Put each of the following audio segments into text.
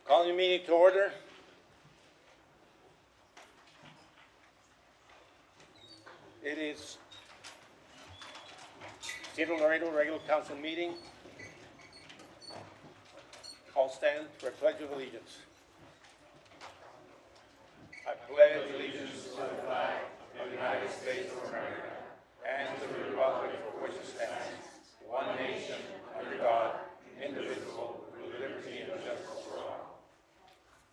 Calling the meeting to order. It is City of Laredo regular council meeting. All stand for a pledge of allegiance. I pledge allegiance to the flag of the United States of America and to the republic for which it stands, one nation, under God, indivisible, with liberty and justice for all.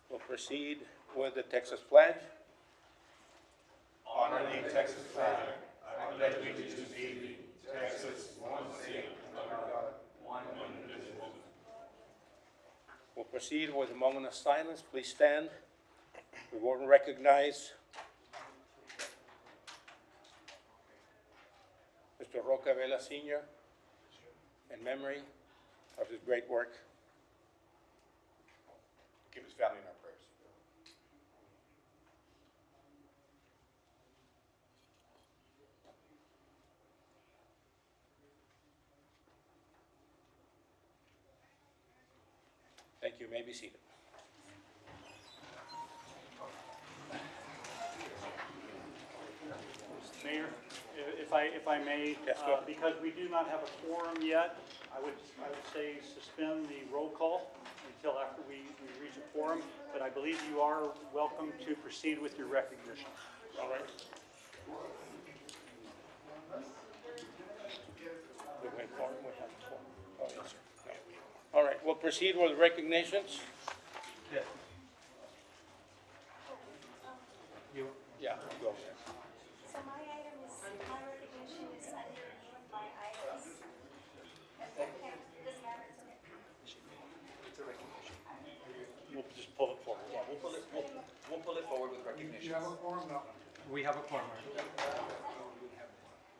We'll proceed with the Texas pledge. Honor the Texas flag. I pledge allegiance to thee, Texas, one state, under God, one indivisible. We'll proceed with a moment of silence. Please stand. We will recognize Mr. Roca Vela Sr. in memory of his great work. Keep his family in our prayers. Thank you. You may be seated. Mayor, if I may, Yes, go ahead. because we do not have a quorum yet, I would say suspend the roll call until after we reach a quorum, but I believe you are welcome to proceed with your recognition. All right. We went for it. We have a quorum. Oh, yes, sir. All right, we'll proceed with recognitions. Yeah, go ahead. So my item is, my recognition is under my items. Okay, doesn't matter to me. We'll just pull it forward. Yeah, we'll pull it forward with recognition. We have a quorum.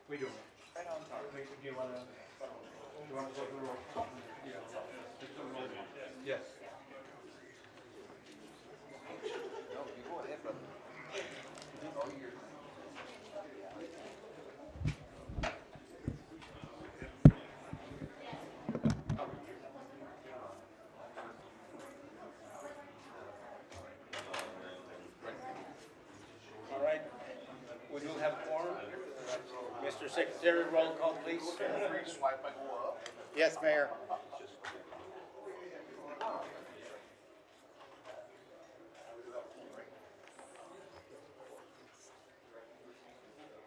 We do. Right on target. Do you want to go through the roll? Yes. No, you go ahead, brother. Oh, you're. All right, we do have a quorum. Mr. Secretary, roll call, please. Swipe and go up. Yes, Mayor.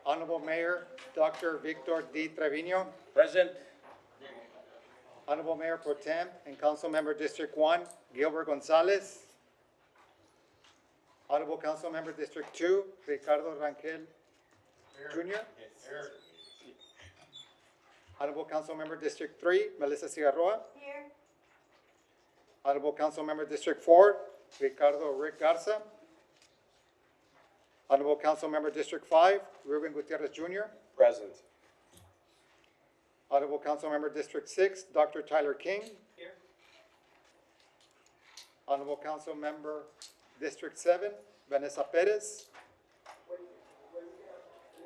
Honorable Mayor, Dr. Victor D. Trevino, Present. Honorable Mayor Pro Tem and Councilmember District 1, Gilbert Gonzalez. Honorable Councilmember District 2, Ricardo Rangel Jr. Honorable Councilmember District 3, Melissa Cigarroa. Here, Honorable Councilmember District 4, Ricardo Rick Garza. Honorable Councilmember District 5, Ruben Gutierrez Jr. Present. Honorable Councilmember District 6, Dr. Tyler King. Here. Honorable Councilmember District 7, Vanessa Perez.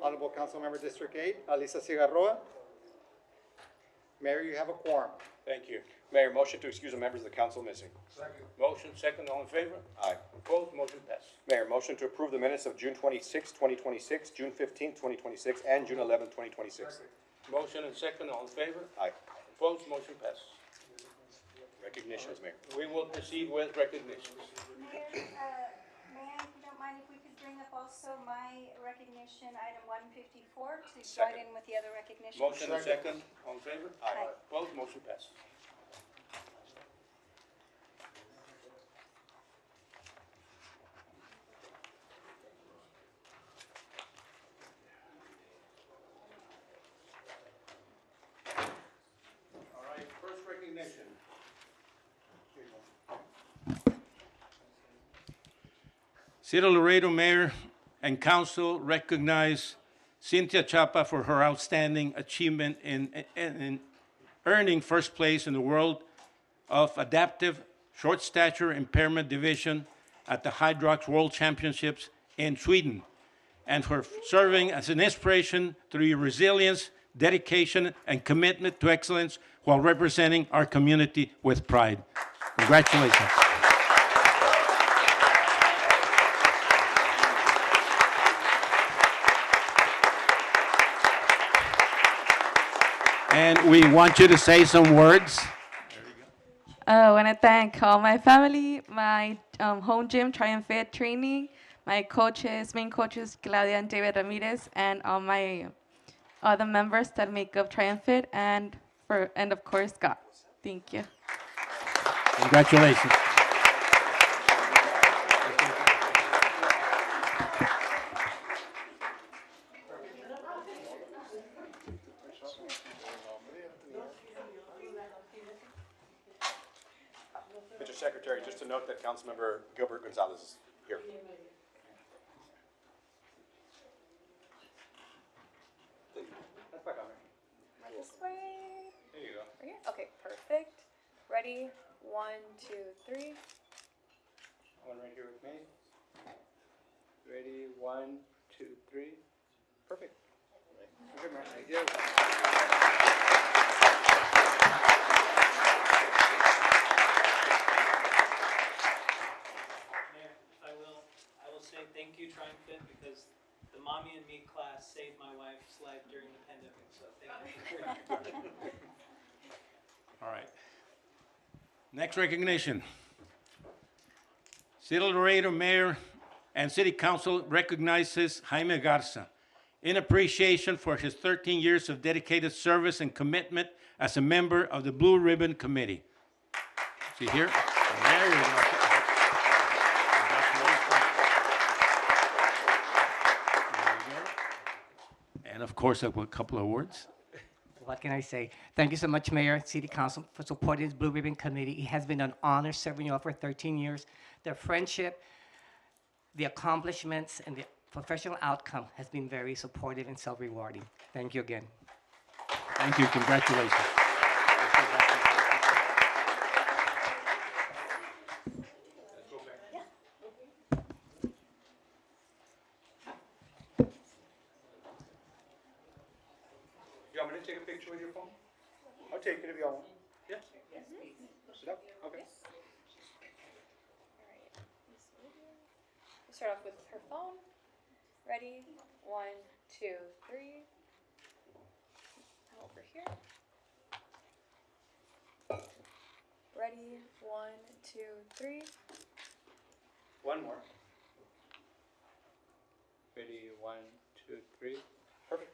Honorable Councilmember District 8, Alisa Cigarroa. Mayor, you have a quorum. Thank you. Mayor, motion to excuse the members of the council missing. Motion second, all in favor? Aye. Opposed, motion passed. Mayor, motion to approve the minutes of June 26, 2026, June 15, 2026, and June 11, 2026. Motion and second, all in favor? Aye. Opposed, motion passed. Recognitions, Mayor. We will proceed with recognitions. Mayor, may I, if you don't mind, if we could bring up also my recognition, item 154, to join Second. in with the other recognitions. Motion and second, all in favor? Aye. Opposed, motion passed. All right, first recognition. City of Laredo Mayor and Council recognize Cynthia Chapa for her outstanding achievement in earning first place in the world of adaptive short stature impairment division at the Hydrox World Championships in Sweden, and for serving as an inspiration through your resilience, dedication, and commitment to excellence while representing our community with pride. Congratulations. And we want you to say some words. I want to thank all my family, my home gym, Triumph Fit Training, my coaches, main coaches, Claudia and David Ramirez, and all my other members that make up Triumph Fit, and of course, God. Thank you. Congratulations. Mr. Secretary, just to note that Councilmember Gilbert Gonzalez is here. This way. There you go. Right here? Okay, perfect. Ready? 1, 2, 3. One right here with me. Ready, 1, 2, 3. Perfect. Good, man. Thank you. Mayor, I will say thank you, Triumph Fit, because the Mommy and Me class saved my wife's life during the pandemic, so thank you. All right. Next recognition. City of Laredo Mayor and City Council recognizes Jaime Garza in appreciation for his 13 years of dedicated service and commitment as a member of the Blue Ribbon Committee. See here? There you go. And of course, a couple of words. What can I say? Thank you so much, Mayor, City Council, for supporting this Blue Ribbon Committee. It has been an honor serving you all for 13 years. The friendship, the accomplishments, and the professional outcome has been very supportive and self-rewarding. Thank you again. Thank you. Congratulations. You want me to take a picture with your phone? I'll take it if you want. Yeah. Sit up? Okay. We'll start off with her phone. Ready? 1, 2, 3. Now over here. Ready? 1, 2, 3. One more. Ready, 1, 2, 3. Perfect.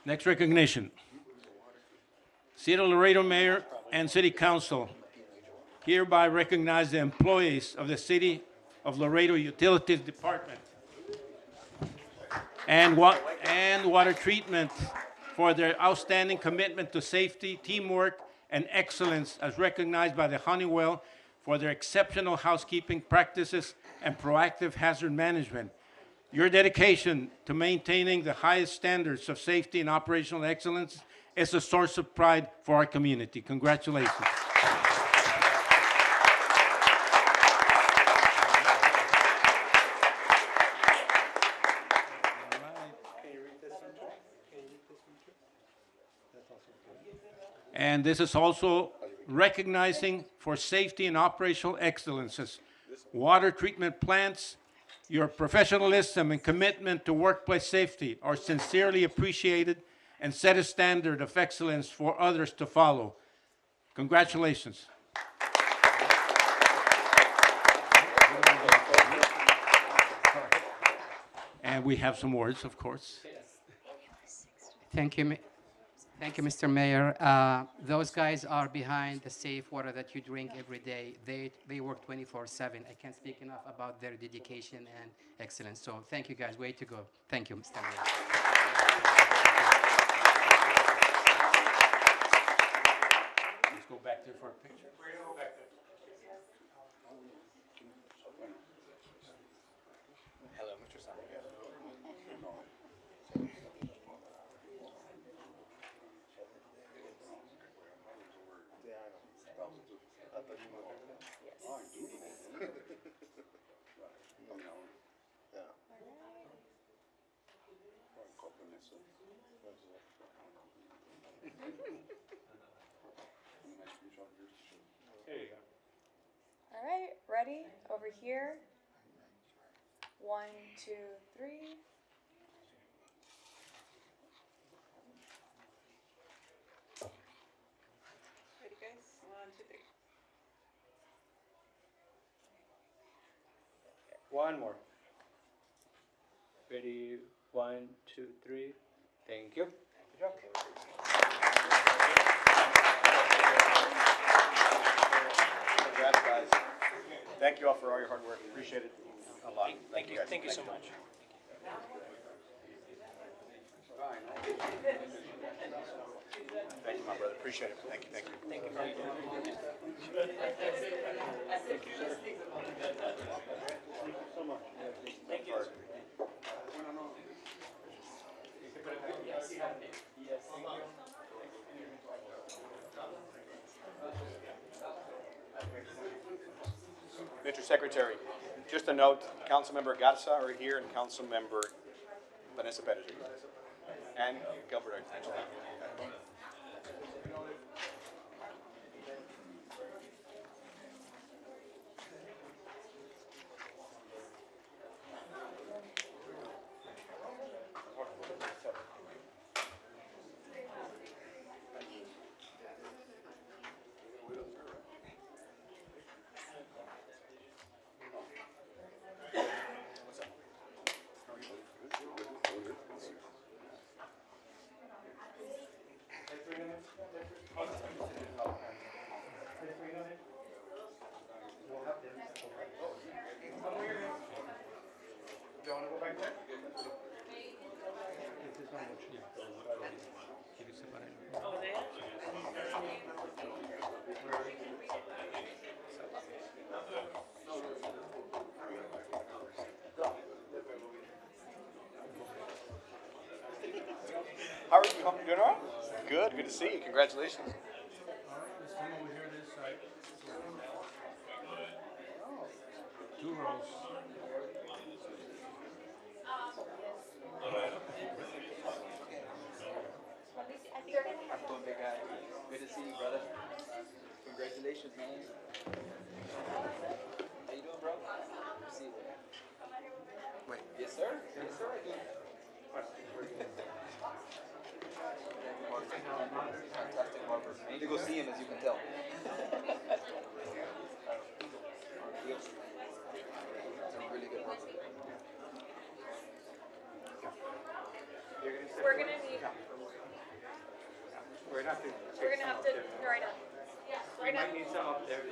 Next recognition. City of Laredo Mayor and City Council hereby recognize the employees of the City of Laredo Utilities Department and water treatment for their outstanding commitment to safety, teamwork, and excellence as recognized by the Honeywell for their exceptional housekeeping practices and proactive hazard management. Your dedication to maintaining the highest standards of safety and operational excellence is a source of pride for our community. Congratulations. And this is also recognizing for safety and operational excellences. Water treatment plants, your professionalism and commitment to workplace safety are sincerely appreciated and set a standard of excellence for others to follow. Congratulations. And we have some words, of course. Thank you, Thank you, Mr. Mayor. Those guys are behind the safe water that you drink every day. They work 24/7. I can't speak enough about their dedication and excellence. So thank you, guys. Way to go. Thank you, Mr. Mayor. Let's go back there for a picture. We're gonna go back there. Hello, Mr. Simon. There you go. All right, ready? Over here. 1, 2, 3. Ready, guys? 1, 2, 3. One more. Ready, 1, 2, 3. Thank you. Good job. Congrats, guys. Thank you all for all your hard work. Appreciate it a lot. Thank you, guys. thank you so much. Thank you, my brother. Appreciate it. Thank you. Thank you. Thank you for all you do. So much. Thank you. Mr. Secretary, just a note, Councilmember Garza are here and Councilmember Vanessa Perez are here. And Gilbert Extension. How are you? Doing all right? Good. Good to see you. Congratulations. Let's come over here this side. Two rows. I'm doing big guy. Good to see you, brother. Congratulations, man. How you doing, bro? Good to see you. Wait. Yes, sir. Yes, sir. I do. Fantastic barber. I need to go see him, as you can tell. He's a really good barber. We're gonna need. We're gonna have to. We're gonna have to. Right now. We might need some up there.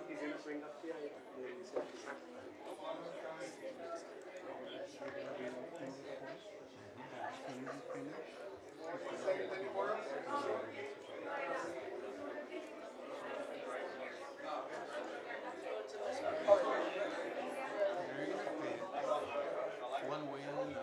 He's gonna bring up the One way only.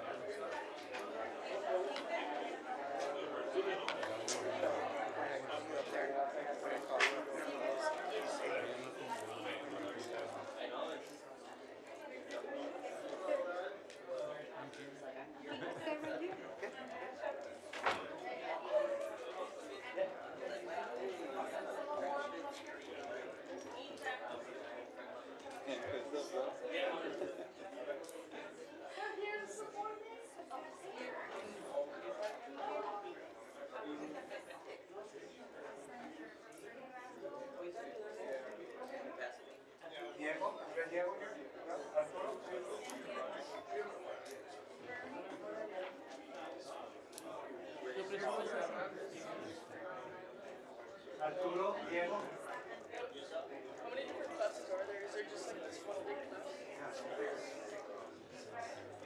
Arturo, Diego. How many different classes are there? Is there just like this one big class?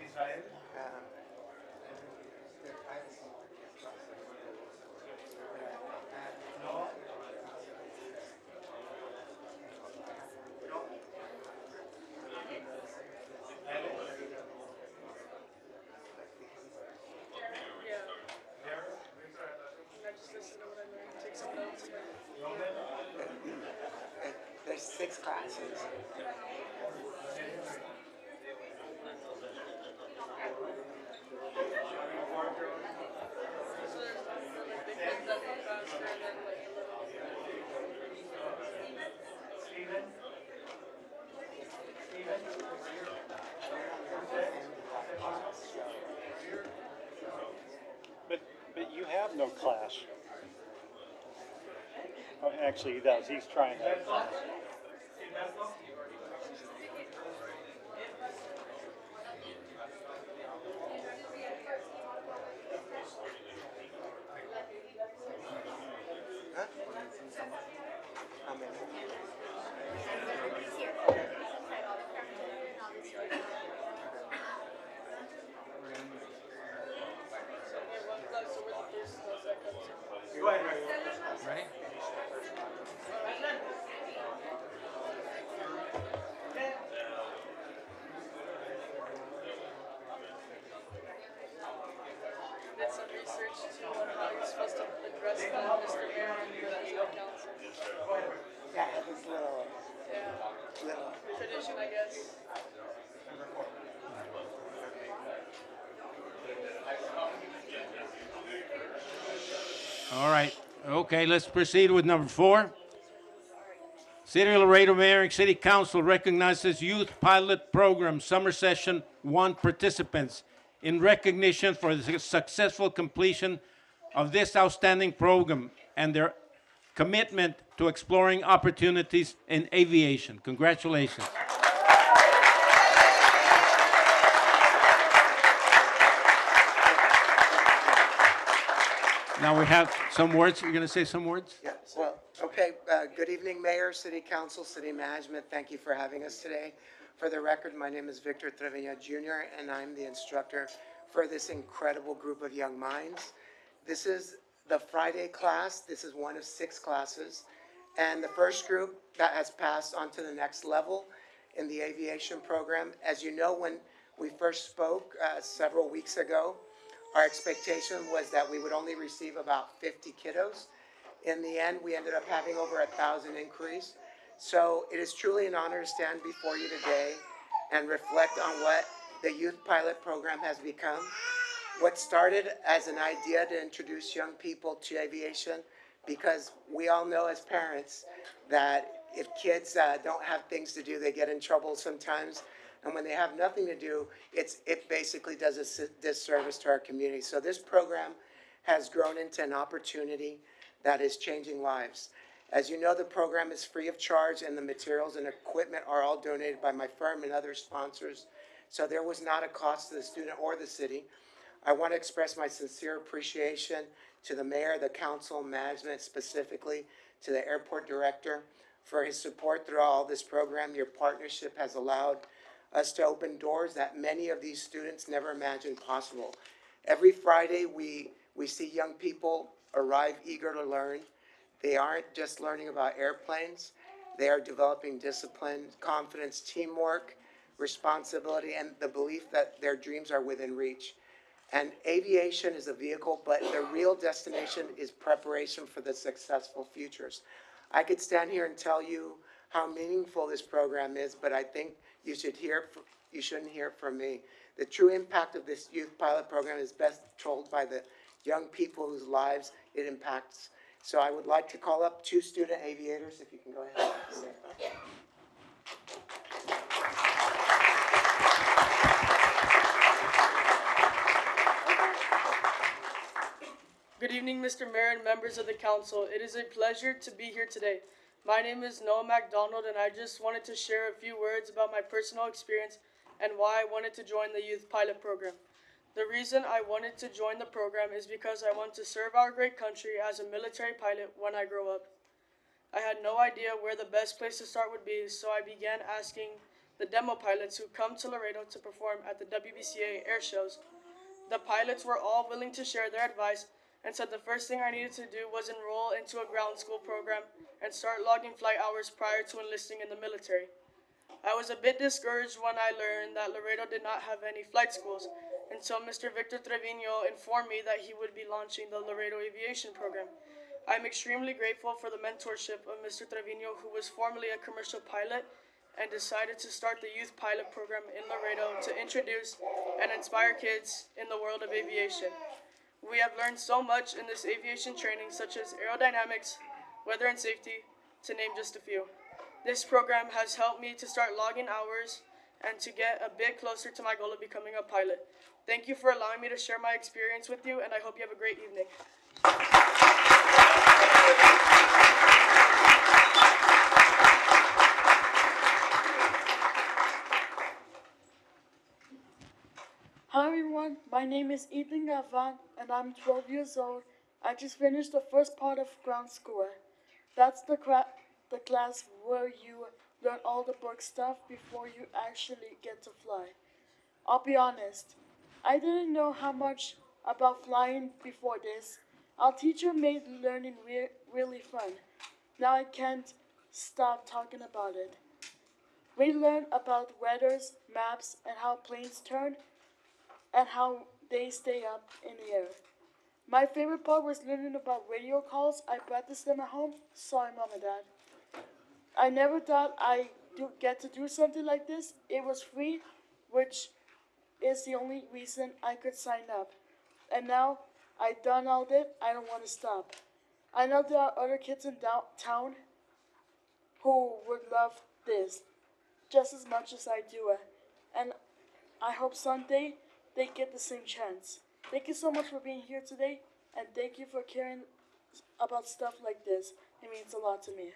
Israel. No. Yeah. Can I just listen to what I learned? Take some notes. There's 6 classes. So there's like big ones that go faster and then like a little. Steven. But you have no class. Oh, actually, he does. He's trying to have class. Huh? How many? So we have one class, so we're the first class that comes in. Go ahead. Ready? Did some research too on how you're supposed to address that, Mr. Mayor, and the legal council. Yeah, this little Yeah, tradition, I guess. All right. Okay, let's proceed with number 4. City of Laredo Mayor and City Council recognizes Youth Pilot Program Summer Session 1 participants in recognition for the successful completion of this outstanding program and their commitment to exploring opportunities in aviation. Congratulations. Now we have some words. You're going to say some words? Yeah, well, okay, good evening, Mayor, City Council, City Management. Thank you for having us today. For the record, my name is Victor Trevilla Jr., and I'm the instructor for this incredible group of young minds. This is the Friday class. This is one of 6 classes. And the first group that has passed on to the next level in the aviation program. As you know, when we first spoke several weeks ago, our expectation was that we would only receive about 50 kiddos. In the end, we ended up having over 1,000 inquiries. So it is truly an honor to stand before you today and reflect on what the Youth Pilot Program has become. What started as an idea to introduce young people to aviation, because we all know as parents that if kids don't have things to do, they get in trouble sometimes. And when they have nothing to do, it basically does a disservice to our community. So this program has grown into an opportunity that is changing lives. As you know, the program is free of charge, and the materials and equipment are all donated by my firm and other sponsors. So there was not a cost to the student or the city. I want to express my sincere appreciation to the mayor, the council, management, specifically to the airport director for his support throughout all this program. Your partnership has allowed us to open doors that many of these students never imagined possible. Every Friday, we see young people arrive eager to learn. They aren't just learning about airplanes. They are developing discipline, confidence, teamwork, responsibility, and the belief that their dreams are within reach. And aviation is a vehicle, but the real destination is preparation for the successful futures. I could stand here and tell you how meaningful this program is, but I think you shouldn't hear it from me. The true impact of this youth pilot program is best told by the young people whose lives it impacts. So I would like to call up 2 student aviators, if you can go ahead and say that. Good evening, Mr. Mayor and members of the council. It is a pleasure to be here today. My name is Noah MacDonald, and I just wanted to share a few words about my personal experience and why I wanted to join the Youth Pilot Program. The reason I wanted to join the program is because I want to serve our great country as a military pilot when I grow up. I had no idea where the best place to start would be, so I began asking the demo pilots who come to Laredo to perform at the WBCA air shows. The pilots were all willing to share their advice and said the first thing I needed to do was enroll into a ground school program and start logging flight hours prior to enlisting in the military. I was a bit discouraged when I learned that Laredo did not have any flight schools until Mr. Victor Trevino informed me that he would be launching the Laredo Aviation Program. I'm extremely grateful for the mentorship of Mr. Trevino, who was formerly a commercial pilot and decided to start the youth pilot program in Laredo to introduce and inspire kids in the world of aviation. We have learned so much in this aviation training, such as aerodynamics, weather and safety, to name just a few. This program has helped me to start logging hours and to get a bit closer to my goal of becoming a pilot. Thank you for allowing me to share my experience with you, and I hope you have a great evening. Hi everyone, my name is Ethan Gavan and I'm 12 years old. I just finished the first part of ground school. That's the class where you learn all the book stuff before you actually get to fly. I'll be honest, I didn't know how much about flying before this. Our teacher made learning really fun. Now I can't stop talking about it. We learned about weathers, maps, and how planes turn, and how they stay up in the air. My favorite part was learning about radio calls. I practiced them at home. Sorry, Mom and Dad. I never thought I'd get to do something like this. It was free, which is the only reason I could sign up. And now I've done all that, I don't want to stop. I know there are other kids in downtown who would love this just as much as I do it. And I hope someday they get the same chance. Thank you so much for being here today, and thank you for caring about stuff like this. It means a lot to me.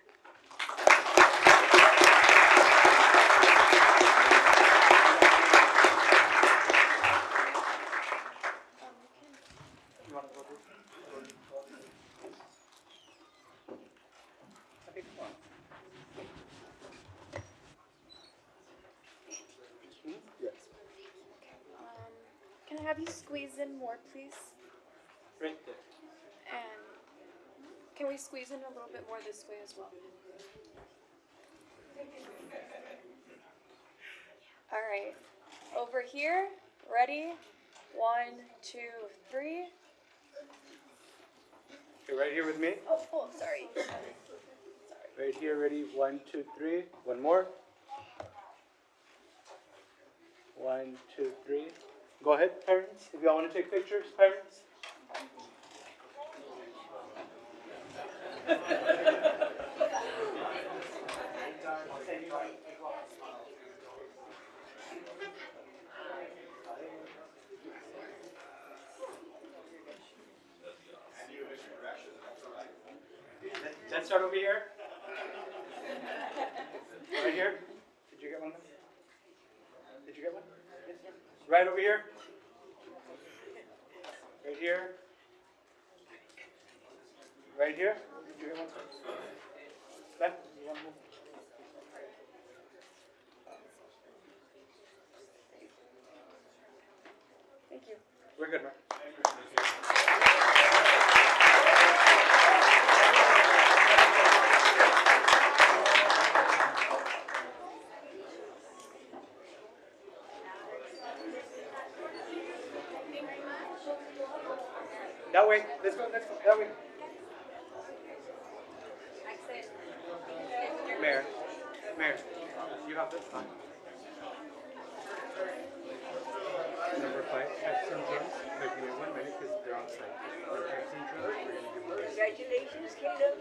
Can I have you squeeze in more, please? Right there. And can we squeeze in a little bit more this way as well? All right. Over here. Ready? 1, 2, 3. Okay, right here with me. Oh, sorry. Right here, ready? 1, 2, 3. One more. 1, 2, 3. Go ahead, parents. If y'all want to take pictures, parents. Let's start over here. Right here. Did you get one? Did you get one? Yes, sir. Right over here. Right here. Right here. Did you get one? Left. You want to move? Thank you. We're good, right? That way. Let's go. That way. Mayor, you have this time. Number 5, at St. James, but give me 1 minute because they're on site. At St. James, we're going to give them this. Congratulations, Caleb.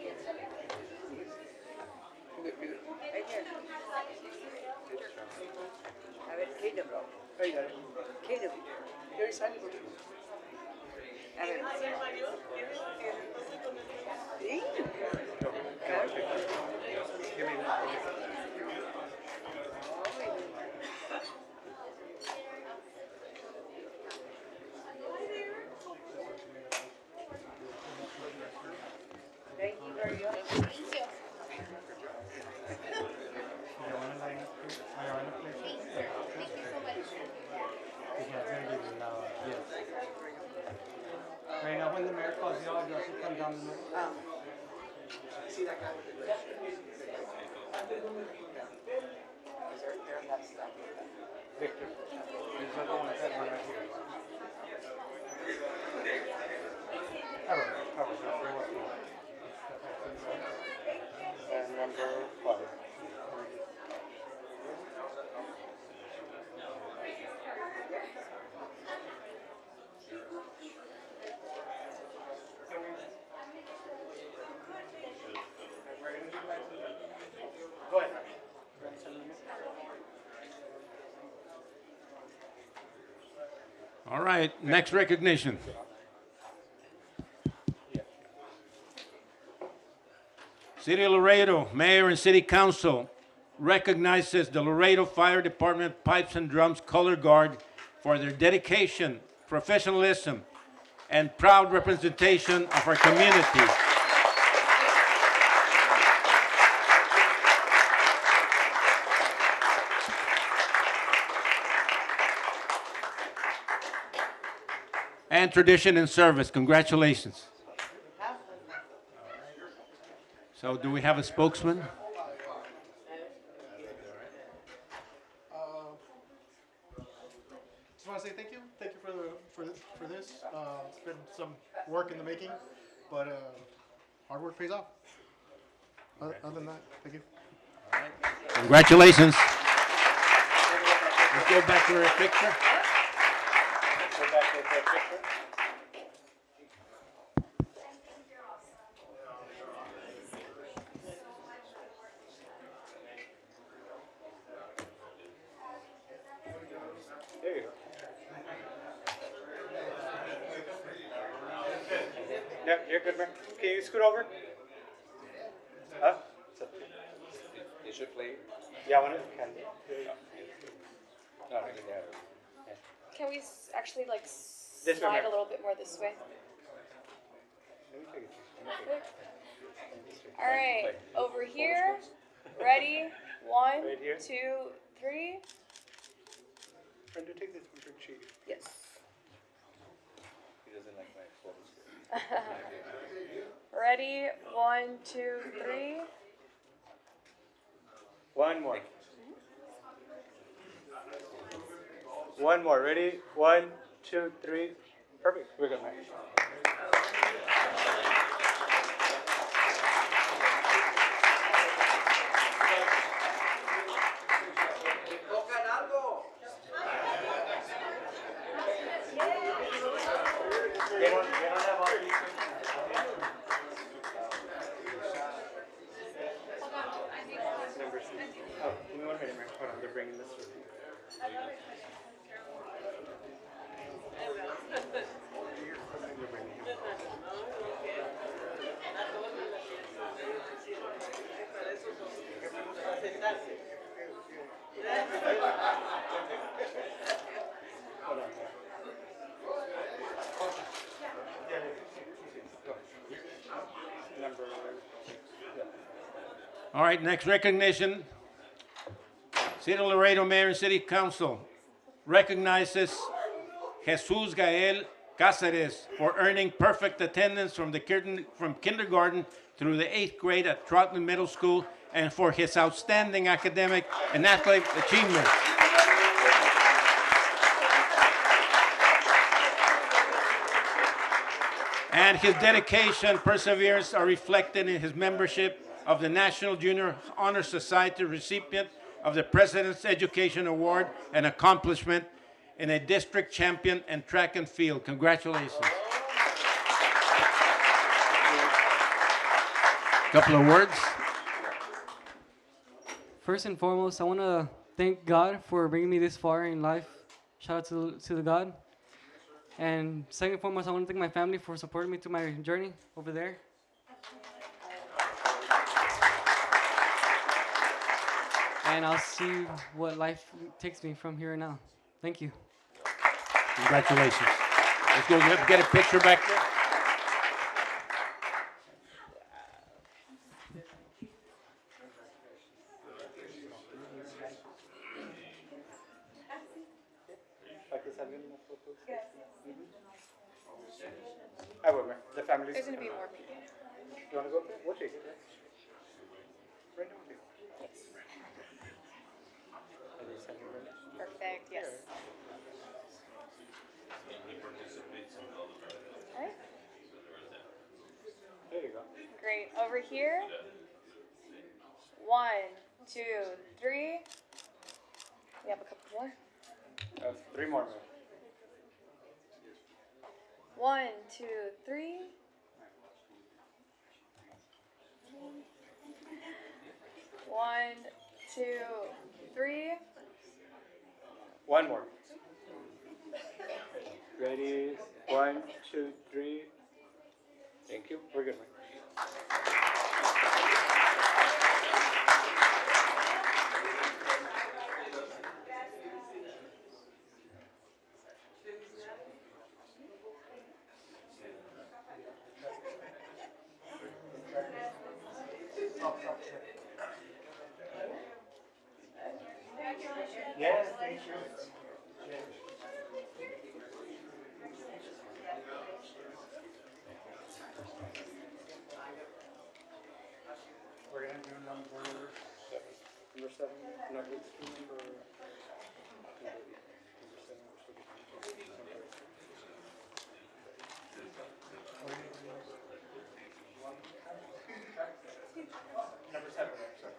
Right here. A ver, Caleb. Hey, got it. Caleb. Here, sign it. A ver. Sí. Go. I want a picture. Give me that. See that guy with the red shirt? Is there that stuff? Victor. There's another one, that one right here. And number 5. Go ahead. All right, next recognition. City of Laredo, Mayor and City Council recognizes the Laredo Fire Department Pipes and Drums Color Guard for their dedication, professionalism, and proud representation of our community. And tradition and service. Congratulations. So do we have a spokesman? Just want to say thank you. Thank you for this. It's been some work in the making, but hard work pays off. Other than that, thank you. Congratulations. Let's go back to our picture. Let's go back to the picture. There you go. No, you're good, man. Can you scoot over? Huh? You should play. Yeah, I want to. No, Can we actually like This way, slide Mary. a little bit more this way? All right, over here. Ready? One, Right here. 2, 3. Brenda, take this from your cheek. Yes. He doesn't like my photos. Ready? 1, 2, 3. One more. One more. Ready? 1, 2, 3. Perfect. We're good, man. They don't have all these Number 6. Oh, give me 1 minute, man. Hold on, they're bringing this with me. Hold on. Number. All right, next recognition. City of Laredo Mayor and City Council recognizes Jesus Gael Cáceres for earning perfect attendance from kindergarten through the 8th grade at Trotman Middle School and for his outstanding academic and athletic achievements. And his dedication, perseverance are reflected in his membership of the National Junior Honor Society, recipient of the President's Education Award and accomplishment in a district champion in track and field. Congratulations. Couple of words. First and foremost, I want to thank God for bringing me this far in life. Shout out to the God. And second and foremost, I want to thank my family for supporting me through my journey over there. And I'll see what life takes me from here and now. Thank you. Congratulations. Let's go get a picture back there. I will, Mayor. The families. There's gonna be more people. You wanna go up there? We'll take it, right? Brenda, we'll take it. Perfect, yes. Alright, There you go. great. Over here. 1, 2, 3. We have a couple more. 3 more, Mayor. 1, 2, 3. 1, 2, 3. 1 more. Ready? 1, 2, 3. Thank you. We're good, Mayor. Yes, thank you. We're gonna do number 7. Number 7. Number 2. Number 7. Sorry.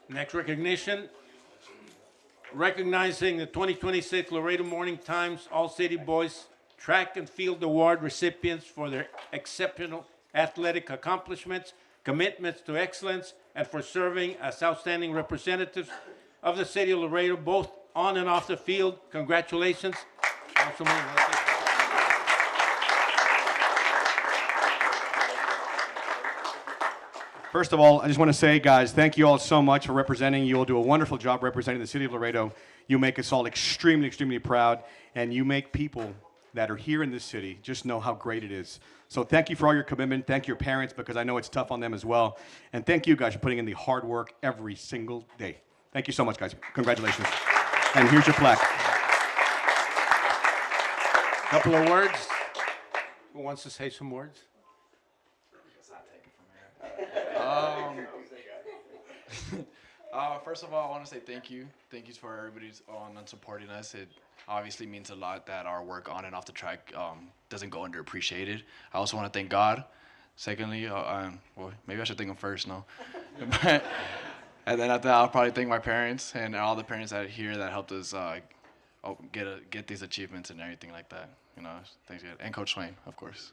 Next recognition, recognizing the 2026 Laredo Morning Times All-City Boys Track and Field Award recipients for their exceptional athletic accomplishments, commitments to excellence, and for serving as outstanding representatives of the city of Laredo, both on and off the field. Congratulations, Councilman. First of all, I just want to say, guys, thank you all so much for representing. You all do a wonderful job representing the city of Laredo. You make us all extremely, extremely proud, and you make people that are here in this city just know how great it is. So thank you for all your commitment. Thank your parents, because I know it's tough on them as well. And thank you guys for putting in the hard work every single day. Thank you so much, guys. Congratulations. And here's your plaque. Couple of words. Who wants to say some words? First of all, I want to say thank you. Thank you for everybody's on and supporting us. It obviously means a lot that our work on and off the track doesn't go underappreciated. I also want to thank God. Secondly, well, maybe I should thank him first, no? And then after that, I'll probably thank my parents and all the parents that are here that helped us get these achievements and everything like that. You know, thanks again. And Coach Swain, of course.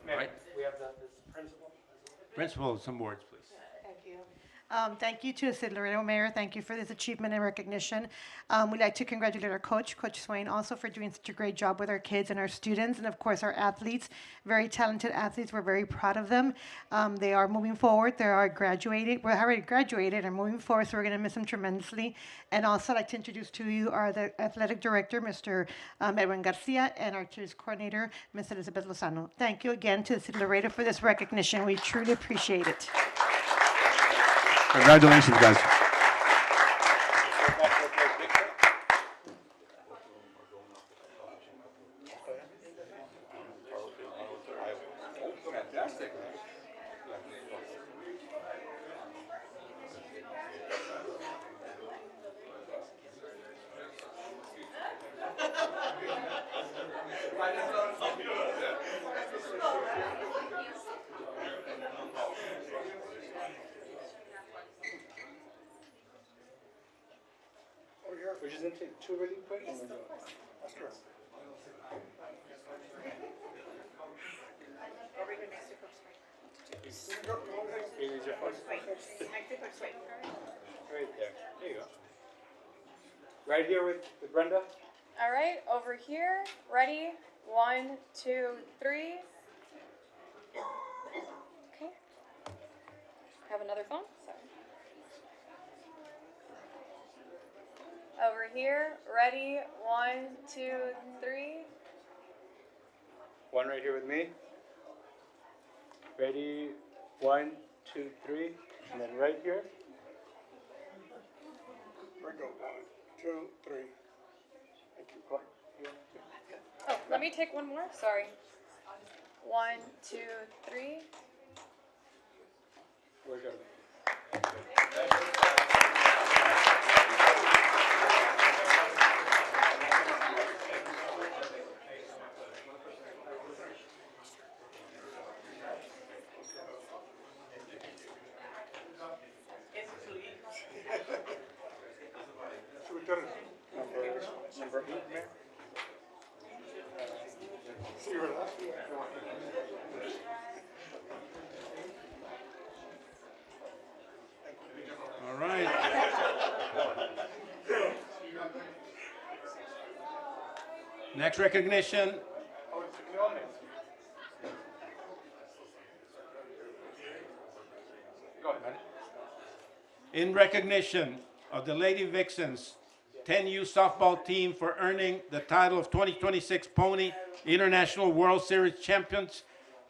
Right. We have the principal. Principal, some words, please. Thank you. Thank you to the City of Laredo Mayor. Thank you for this achievement and recognition. We'd like to congratulate our coach, Coach Swain, also for doing such a great job with our kids and our students, and of course our athletes, very talented athletes. We're very proud of them. They are moving forward. They are graduated. We're already graduated and moving forward, so we're going to miss them tremendously. And also I'd like to introduce to you our the athletic director, Mr. Edwin Garcia, and our cheers coordinator, Ms. Elizabeth Lozano. Thank you again to the City of Laredo for this recognition. We truly appreciate it. Congratulations, guys. We're just gonna take 2 really quick and we're done. That's correct. Here's your phone. Right there. There you go. Right here with Brenda. All right, over here. Ready? 1, 2, 3. Okay. Have another phone? Sorry. Over here. Ready? 1, 2, 3. One right here with me. Ready? 1, 2, 3, and then right here. Right go. 1, 2, 3. Thank you. Go ahead. Oh, let me take one more. Sorry. 1, 2, 3. We're good. Number 8, Mayor. See where that? All right. Next recognition. In recognition of the Lady Vixens 10U softball team for earning the title of 2026 Pony International World Series champions,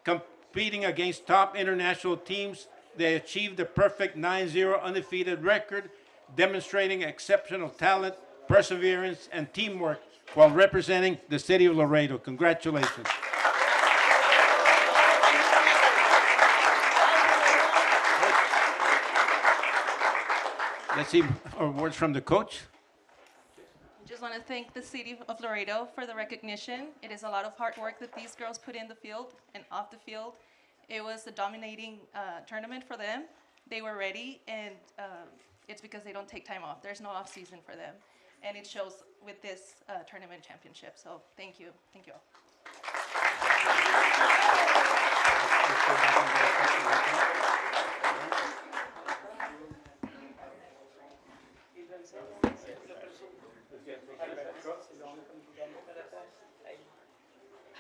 competing against top international teams, they achieved a perfect 9-0 undefeated record, demonstrating exceptional talent, perseverance, and teamwork while representing the city of Laredo. Congratulations. Let's see words from the coach. Just want to thank the city of Laredo for the recognition. It is a lot of hard work that these girls put in the field and off the field. It was a dominating tournament for them. They were ready, and it's because they don't take time off. There's no off season for them, and it shows with this tournament championship. So thank you all.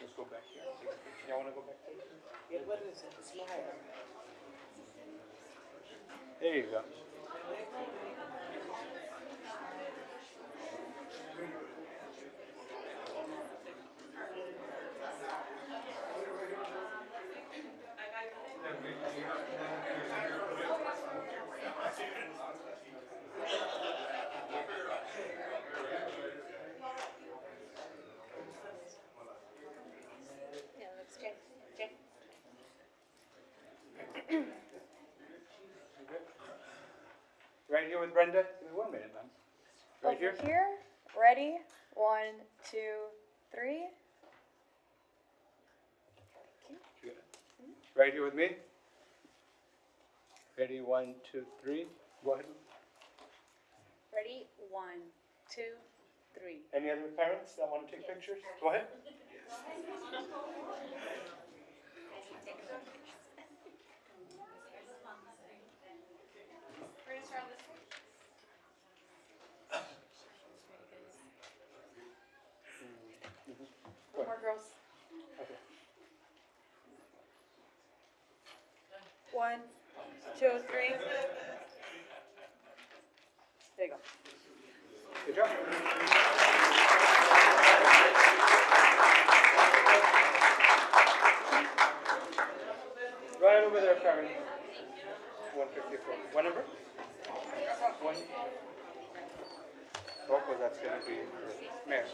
Let's go back here. Y'all want to go back there? Yeah, what is it? Smile. There you go. Yeah, that's Jay. Jay. Right here with Brenda. Give me 1 minute, ma'am. Right here. Over here. Ready? 1, 2, 3. Right here with me. Ready? 1, 2, 3. Go ahead. Ready? 1, 2, 3. Any other parents that want to take pictures? Go ahead. One more, girls. Okay. 1, 2, 3. There you go. Good job. Right over there, Karen. 154. What number? 1. Oh, well, that's going to be Mayor.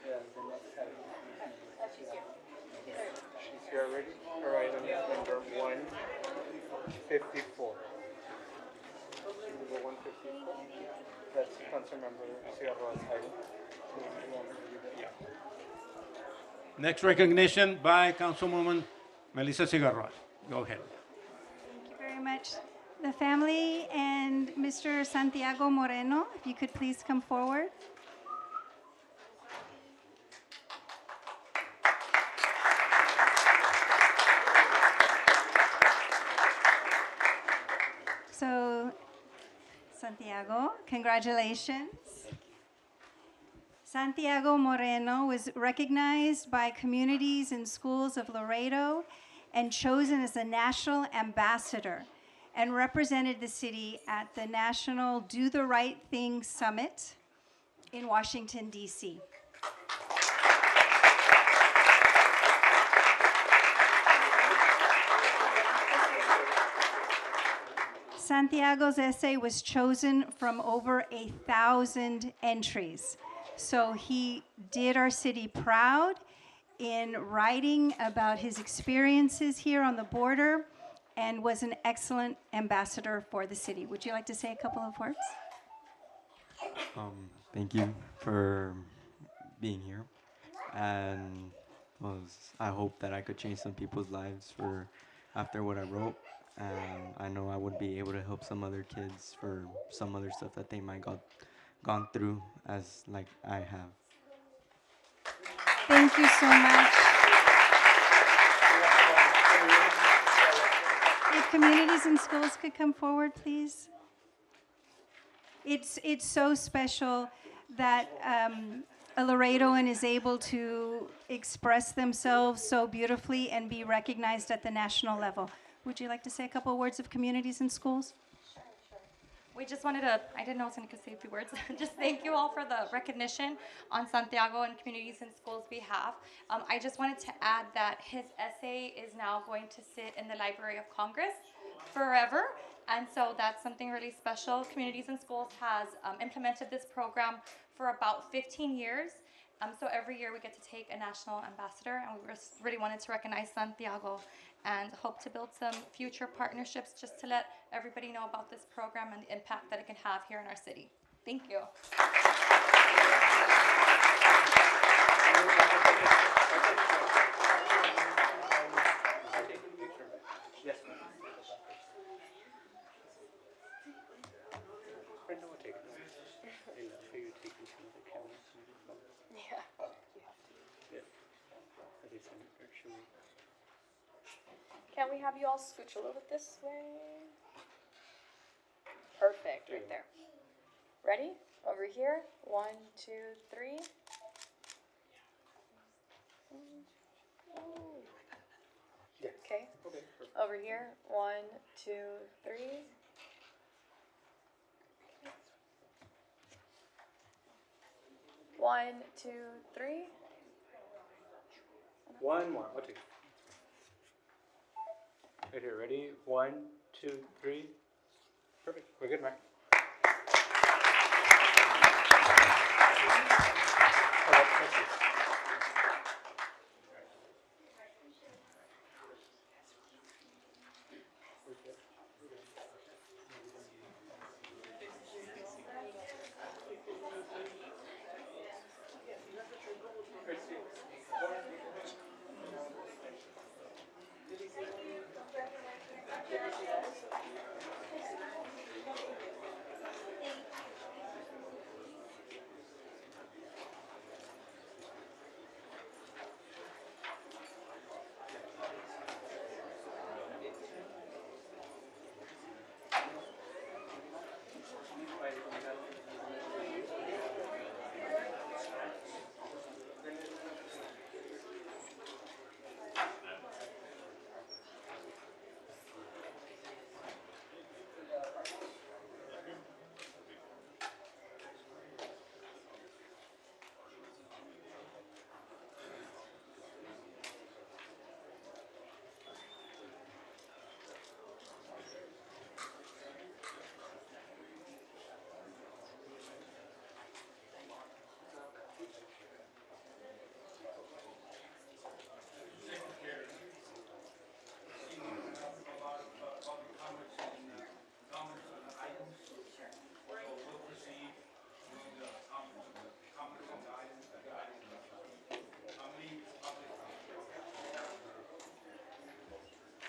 Yeah, the next head. She's here already. Her item is number 154. Number 154. That's Councilmember Sierra's item. Yeah. Next recognition by Councilwoman Melissa Cigarroa. Go ahead. Thank you very much. The family and Mr. Santiago Moreno, if you could please come forward. So, Santiago, congratulations. Santiago Moreno was recognized by communities and schools of Laredo and chosen as the national ambassador and represented the city at the National Do the Right Thing Summit in Washington, D.C. Santiago's essay was chosen from over 1,000 entries. So he did our city proud in writing about his experiences here on the border and was an excellent ambassador for the city. Would you like to say a couple of words? Thank you for being here, and I hope that I could change some people's lives for after what I wrote, and I know I would be able to help some other kids for some other stuff that they might gone through as like I have. Thank you so much. If communities and schools could come forward, please. It's so special that a Laredoan is able to express themselves so beautifully and be recognized at the national level. Would you like to say a couple words of communities and schools? We just wanted to, I didn't know I was going to say a few words. Just thank you all for the recognition on Santiago and Communities and Schools' behalf. I just wanted to add that his essay is now going to sit in the Library of Congress forever. And so that's something really special. Communities and Schools has implemented this program for about 15 years. So every year we get to take a national ambassador, and we really wanted to recognize Santiago and hope to build some future partnerships just to let everybody know about this program and the impact that it can have here in our city. Thank you. Yes. Brenda will take it. And for you taking some of the cameras. Yeah. Yeah. Are they sending or should we? Can we have you all scooch a little bit this way? Perfect, right there. Ready? Over here. 1, 2, 3. Okay. Over here. 1, 2, 3. One, 2, 3. One more. I'll take it. Right here. Ready? 1, 2, 3. Perfect. We're good, Mark. All right, thank you.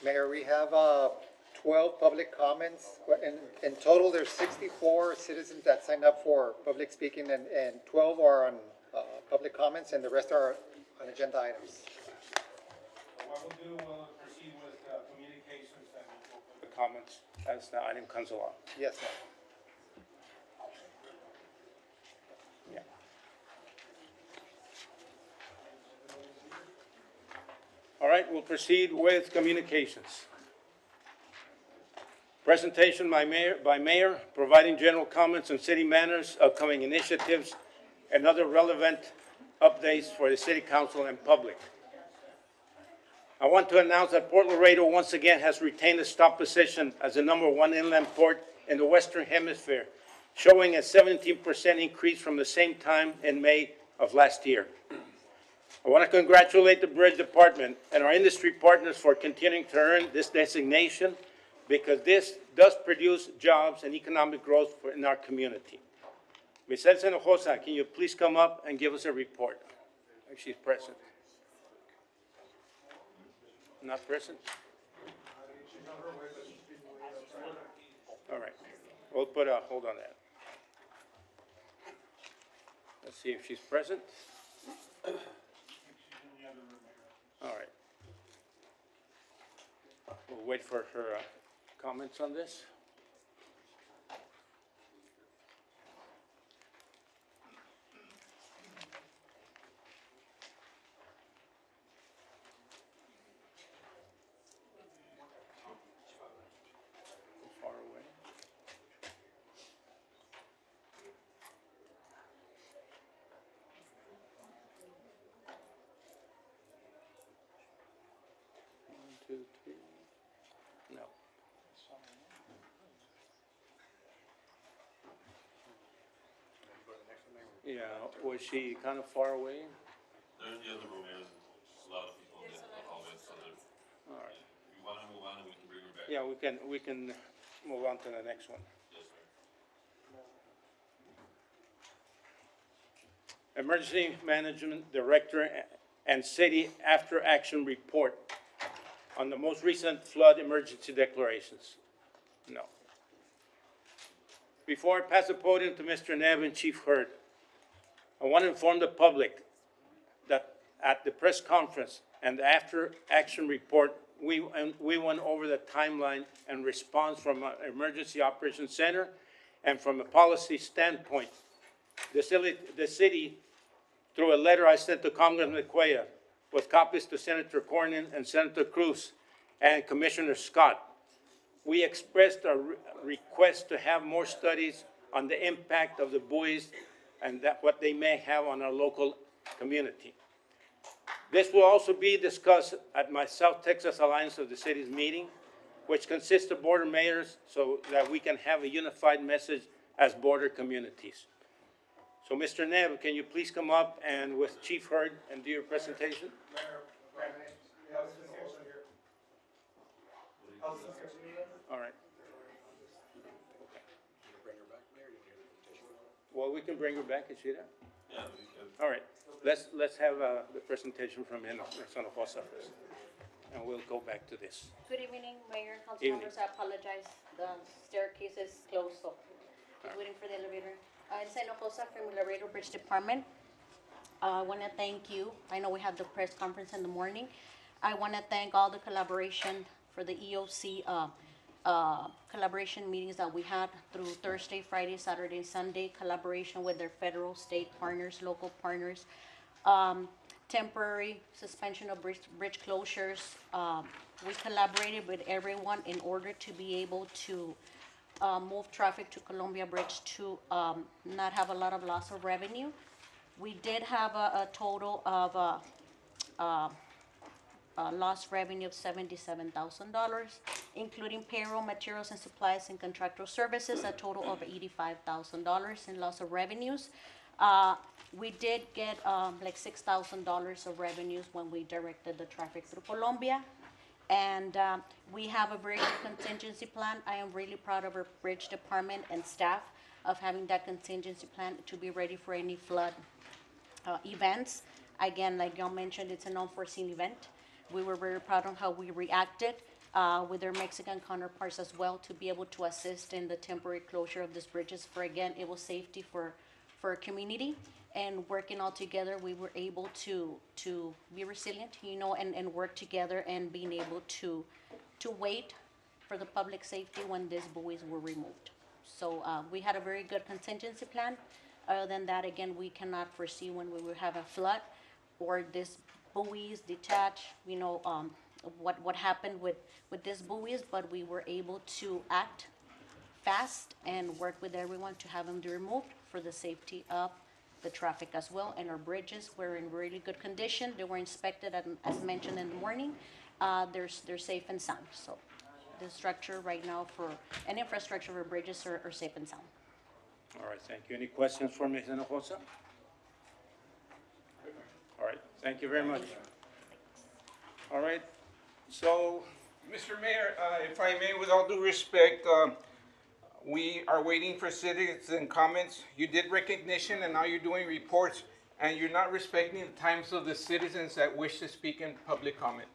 Mayor, we have 12 public comments. In total, there's 64 citizens that signed up for public speaking, and 12 are on public comments, and the rest are on agenda items. What we'll do, we'll proceed with communications and the comments as the item comes along. Yes, ma'am. Yeah. All right, we'll proceed with communications. Presentation by mayor, providing general comments on city matters, upcoming initiatives, and other relevant updates for the city council and public. I want to announce that Port Laredo once again has retained its top position as the #1 inland port in the Western Hemisphere, showing a 17% increase from the same time in May of last year. I want to congratulate the Bridge Department and our industry partners for continuing to earn this designation, because this does produce jobs and economic growth in our community. Ms. Elsa Hinojosa, can you please come up and give us a report? If she's present. Not present? All right. We'll put a hold on that. Let's see if she's present. All right. We'll wait for her comments on this. Far away. One, two, three. No. Yeah, was she kind of far away? They're in the other room. There's a lot of people in the hallway, so All right. if you want to move on, and we can bring her back. Yeah, we can move on to the next one. Yes, sir. Emergency Management Director and City After Action Report on the most recent flood emergency declarations. No. Before I pass the podium to Mr. Neb and Chief Hurd, I want to inform the public that at the press conference and the After Action Report, we went over the timeline and response from our Emergency Operations Center, and from a policy standpoint, the city, through a letter I sent to Congressman Cuellar, with copies to Senator Cornyn and Senator Cruz and Commissioner Scott, we expressed a request to have more studies on the impact of the buoys and what they may have on our local community. This will also be discussed at my South Texas Alliance of the Cities meeting, which consists of border mayors, so that we can have a unified message as border communities. So, Mr. Neb, can you please come up and with Chief Hurd and do your presentation? All right. Well, we can bring her back. Is she there? Yeah, we can. All right. Let's have the presentation from Ms. Hinojosa first, and we'll go back to this. Good evening, Mayor, council Evening. members. I apologize. The staircase is closed, so just waiting for the elevator. Elsa Hinojosa from Laredo Bridge Department. I want to thank you. I know we had the press conference in the morning. I want to thank all the collaboration for the EOC collaboration meetings that we had through Thursday, Friday, Saturday, Sunday, collaboration with their federal, state partners, local partners. Temporary suspension of bridge closures. We collaborated with everyone in order to be able to move traffic to Columbia Bridge to not have a lot of loss of revenue. We did have a total of lost revenue of $77,000, including payroll, materials and supplies, and contractual services, a total of $85,000 in loss of revenues. We did get like $6,000 of revenues when we directed the traffic through Colombia. And we have a very good contingency plan. I am really proud of our bridge department and staff of having that contingency plan to be ready for any flood events. Again, like y'all mentioned, it's an unforeseen event. We were very proud of how we reacted with our Mexican counterparts as well, to be able to assist in the temporary closure of these bridges. For again, it was safety for our community, and working all together, we were able to be resilient, you know, and work together, and being able to wait for the public safety when these buoys were removed. So we had a very good contingency plan. Other than that, again, we cannot foresee when we will have a flood or these buoys detach, you know, what happened with these buoys, but we were able to act fast and work with everyone to have them removed for the safety of the traffic as well. And our bridges were in really good condition. They were inspected, as mentioned in the morning. They're safe and sound. So the structure right now for, and infrastructure for bridges are safe and sound. All right, thank you. Any questions for Ms. Hinojosa? All right, thank you very much. All right, so, Mr. Mayor, if I may, with all due respect, we are waiting for citizen comments. You did recognition and now you're doing reports, and you're not respecting the times of the citizens that wish to speak in public comment.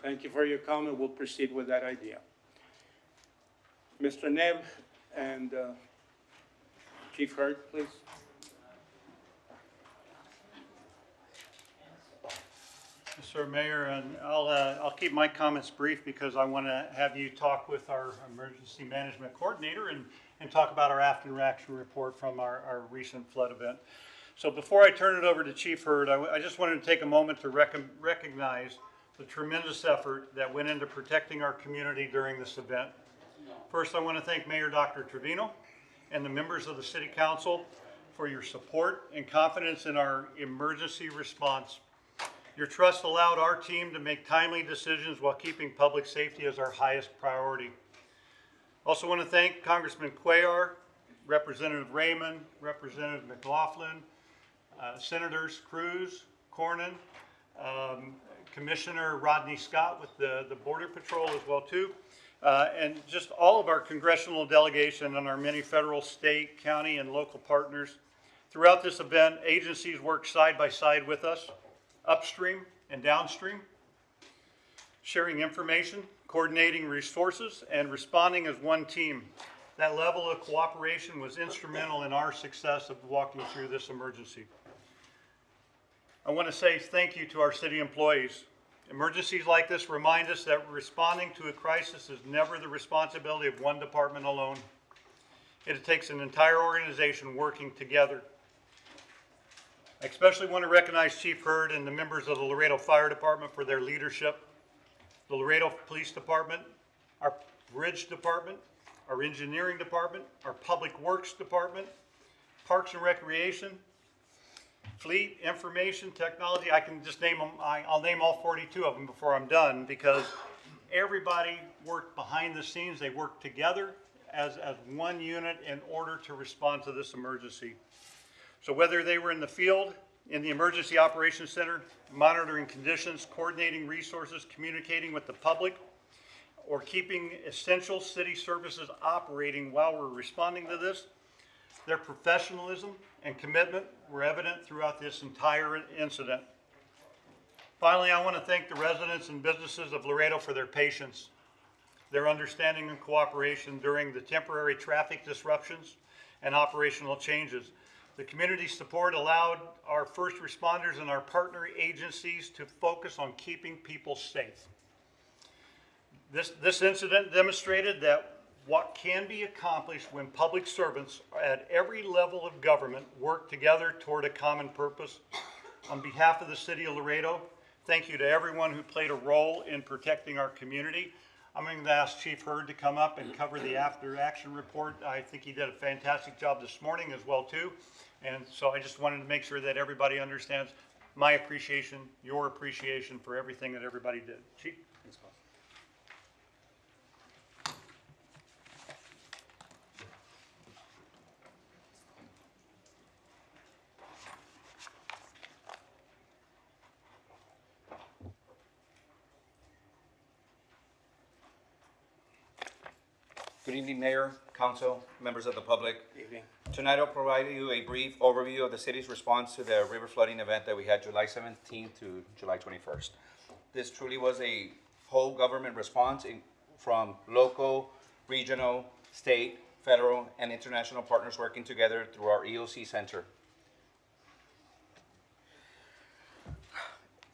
Thank you for your comment. We'll proceed with that idea. Mr. Neb and Chief Hurd, please. Mr. Mayor, and I'll keep my comments brief because I want to have you talk with our emergency management coordinator and talk about our after action report from our recent flood event. So before I turn it over to Chief Hurd, I just wanted to take a moment to recognize the tremendous effort that went into protecting our community during this event. First, I want to thank Mayor Dr. Trevino and the members of the City Council for your support and confidence in our emergency response. Your trust allowed our team to make timely decisions while keeping public safety as our highest priority. Also want to thank Congressman Cuellar, Representative Raymond, Representative McLaughlin, Senators Cruz, Cornyn, Commissioner Rodney Scott with the Border Patrol as well too, and just all of our congressional delegation and our many federal, state, county, and local partners. Throughout this event, agencies worked side by side with us, upstream and downstream, sharing information, coordinating resources, and responding as one team. That level of cooperation was instrumental in our success of walking through this emergency. I want to say thank you to our city employees. Emergencies like this remind us that responding to a crisis is never the responsibility of one department alone. It takes an entire organization working together. I especially want to recognize Chief Hurd and the members of the Laredo Fire Department for their leadership, the Laredo Police Department, our Bridge Department, our Engineering Department, our Public Works Department, Parks and Recreation, Fleet, Information, Technology. I can just name them. I'll name all 42 of them before I'm done because everybody worked behind the scenes. They worked together as one unit in order to respond to this emergency. So whether they were in the field, in the Emergency Operations Center, monitoring conditions, coordinating resources, communicating with the public, or keeping essential city services operating while we're responding to this, their professionalism and commitment were evident throughout this entire incident. Finally, I want to thank the residents and businesses of Laredo for their patience, their understanding and cooperation during the temporary traffic disruptions and operational changes. The community support allowed our first responders and our partner agencies to focus on keeping people safe. This incident demonstrated that what can be accomplished when public servants at every level of government work together toward a common purpose. On behalf of the City of Laredo, thank you to everyone who played a role in protecting our community. I'm going to ask Chief Hurd to come up and cover the after action report. I think he did a fantastic job this morning as well too. And so I just wanted to make sure that everybody understands my appreciation, your appreciation for everything that everybody did. Chief? Thanks, boss. Good evening, Mayor, Council, members of the public. Evening. Tonight I'll provide you a brief overview of the city's response to the river flooding event that we had July 17th to July 21st. This truly was a whole government response from local, regional, state, federal, and international partners working together through our EOC Center.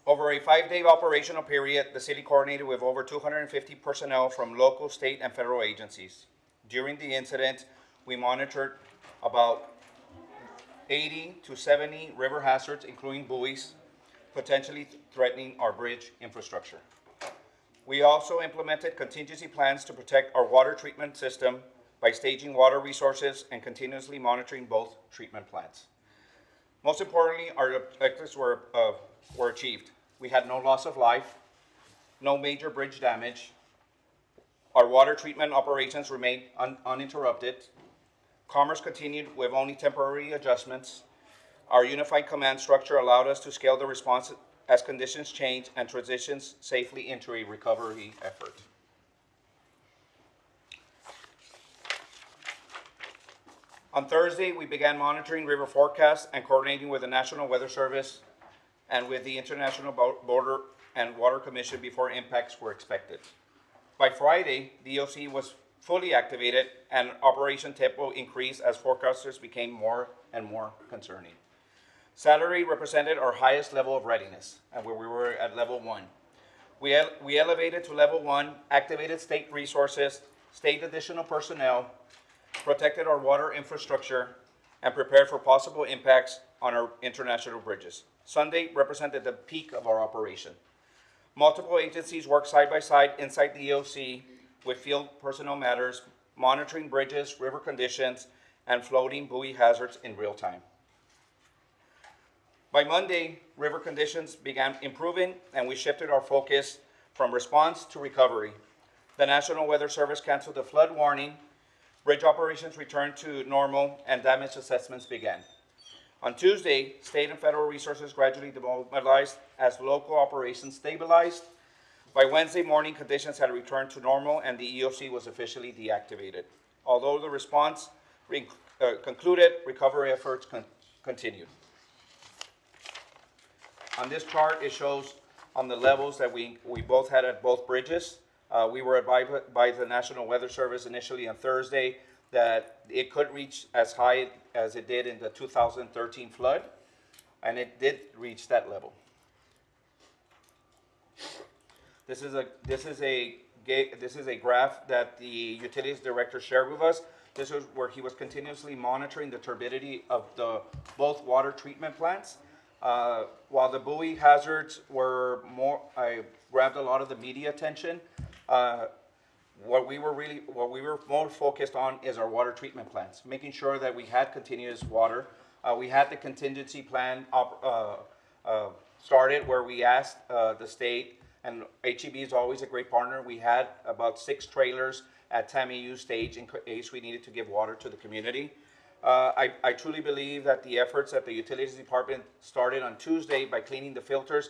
Over a 5-day operational period, the city coordinated with over 250 personnel from local, state, and federal agencies. During the incident, we monitored about 80 to 70 river hazards, including buoys, potentially threatening our bridge infrastructure. We also implemented contingency plans to protect our water treatment system by staging water resources and continuously monitoring both treatment plants. Most importantly, our objectives were achieved. We had no loss of life, no major bridge damage. Our water treatment operations remained uninterrupted. Commerce continued with only temporary adjustments. Our unified command structure allowed us to scale the response as conditions change and transitions safely into a recovery effort. On Thursday, we began monitoring river forecasts and coordinating with the National Weather Service and with the International Border and Water Commission before impacts were expected. By Friday, the EOC was fully activated and operation tempo increased as forecasters became more and more concerning. Saturday represented our highest level of readiness, and where we were at level 1. We elevated to level 1, activated state resources, state additional personnel, protected our water infrastructure, and prepared for possible impacts on our international bridges. Sunday represented the peak of our operation. Multiple agencies worked side by side inside the EOC with field personnel matters, monitoring bridges, river conditions, and floating buoy hazards in real time. By Monday, river conditions began improving, and we shifted our focus from response to recovery. The National Weather Service canceled the flood warning, bridge operations returned to normal, and damage assessments began. On Tuesday, state and federal resources gradually demobilized as local operations stabilized. By Wednesday morning, conditions had returned to normal, and the EOC was officially deactivated. Although the response concluded, recovery efforts continued. On this chart, it shows on the levels that we both had at both bridges. We were advised by the National Weather Service initially on Thursday that it could reach as high as it did in the 2013 flood, and it did reach that level. This is a graph that the utilities director shared with us. This is where he was continuously monitoring the turbidity of the both water treatment plants. While the buoy hazards were more, I grabbed a lot of the media attention. What we were more focused on is our water treatment plants, making sure that we had continuous water. We had the contingency plan started where we asked the state, and HEB is always a great partner. We had about 6 trailers at TAMIU stage in case we needed to give water to the community. I truly believe that the efforts that the utilities department started on Tuesday by cleaning the filters,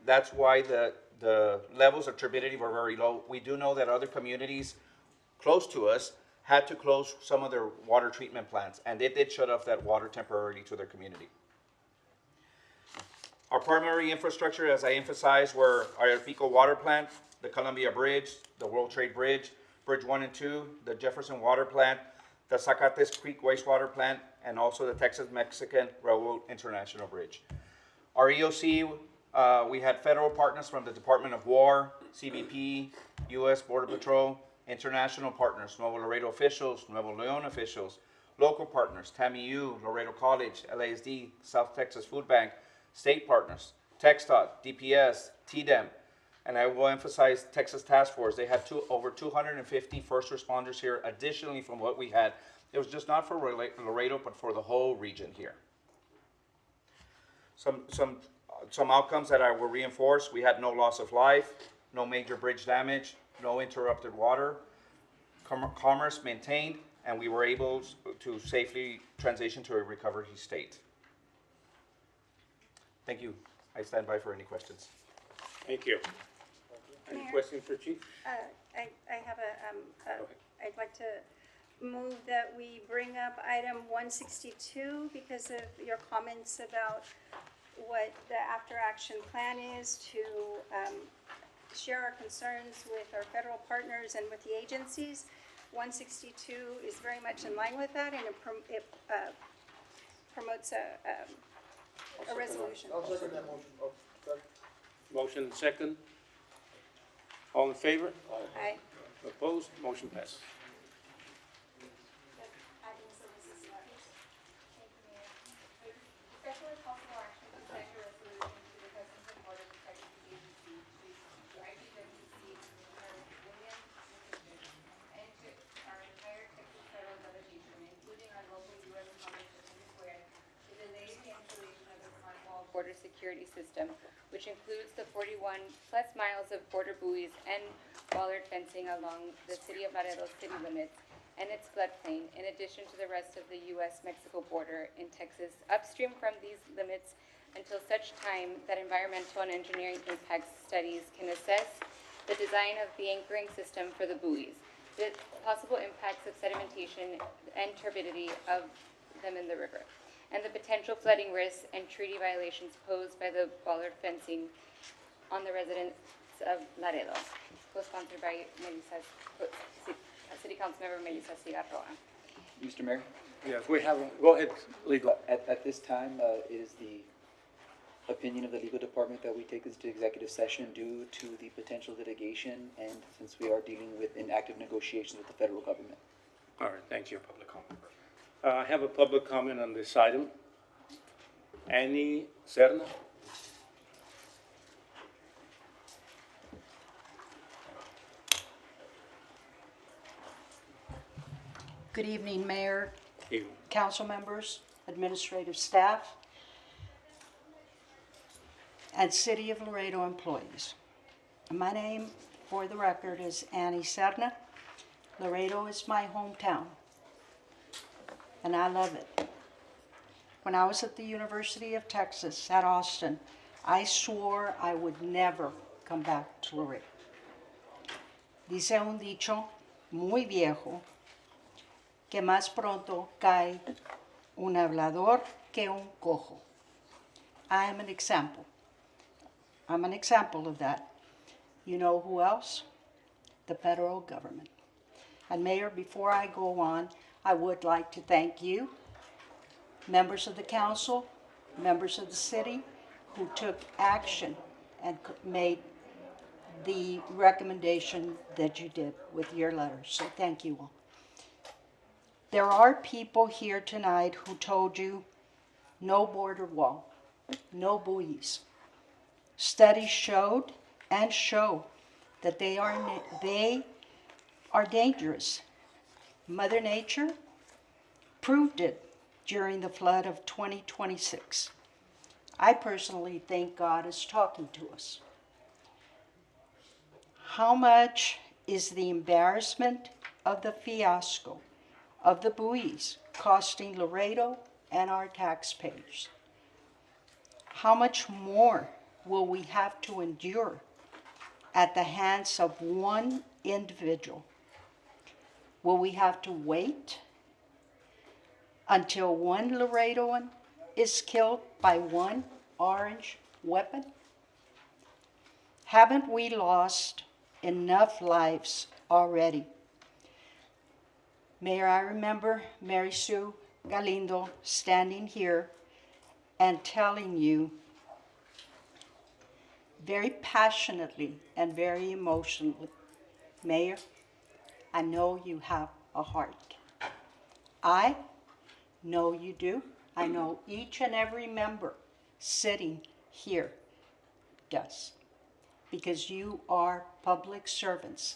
that's why the levels of turbidity were very low. We do know that other communities close to us had to close some of their water treatment plants, and they did shut off that water temporarily to their community. Our primary infrastructure, as I emphasized, were our Pico Water Plant, the Columbia Bridge, the World Trade Bridge, Bridge 1 and 2, the Jefferson Water Plant, the Zacates Creek Wastewater Plant, and also the Texas-Mexican Railroad International Bridge. Our EOC, we had federal partners from the Department of War, CBP, U.S. Border Patrol, international partners, Nuevo Laredo officials, Nuevo Leon officials, local partners, TAMIU, Laredo College, LASD, South Texas Food Bank, state partners, TxDOT, DPS, TDEM, and I will emphasize Texas Task Force. They had over 250 first responders here, additionally from what we had. It was just not for Laredo, but for the whole region here. Some outcomes that I will reinforce: we had no loss of life, no major bridge damage, no interrupted water, commerce maintained, and we were able to safely transition to a recovery state. Thank you. I stand by for any questions. Thank you. Any questions for Chief? I have I'd like to move that we bring up item 162 because of your comments about what the after-action plan is to share our concerns with our federal partners and with the agencies. 162 is very much in line with that, and it promotes a resolution. I'll second that motion. Oh, sorry. Motion second. All in favor? Aye. Opposed? Motion passes. security system, which includes the 41 plus miles of border buoys and bollard fencing along the City of Laredo city limits and its floodplain, in addition to the rest of the U.S.-Mexico border in Texas, upstream from these limits until such time that environmental and engineering impact studies can assess the design of the anchoring system for the buoys, the possible impacts of sedimentation and turbidity of them in the river, and the potential flooding risks and treaty violations posed by the bollard fencing on the residents of Laredo. Co-sponsored by City Councilmember Melissa Cigarroa. Mr. Mayor? Yes, we have, go ahead, legal. At this time, it is the opinion of the legal department that we take this to executive session due to the potential litigation and since we are dealing with inactive negotiations with the federal government. All right, thank you. Public comment. I have a public comment on this item. Annie Serna? Good evening, Mayor, You. council members, administrative staff, and City of Laredo employees. My name, for the record, is Annie Serna. Laredo is my hometown, and I love it. When I was at the University of Texas at Austin, I swore I would never come back to Laredo. Dice un dicho muy viejo que más pronto cae un hablador que un cojo. I am an example. I'm an example of that. You know who else? The federal government. And Mayor, before I go on, I would like to thank you, members of the council, members of the city, who took action and made the recommendation that you did with your letters. So thank you all. There are people here tonight who told you no border wall, no buoys. Studies showed and show that they are dangerous. Mother Nature proved it during the flood of 2026. I personally think God is talking to us. How much is the embarrassment of the fiasco of the buoys costing Laredo and our taxpayers? How much more will we have to endure at the hands of one individual? Will we have to wait until one Laredoan is killed by one orange weapon? Haven't we lost enough lives already? Mayor, I remember Mary Sue Galindo standing here and telling you very passionately and very emotionally, Mayor, I know you have a heart. I know you do. I know each and every member sitting here does, because you are public servants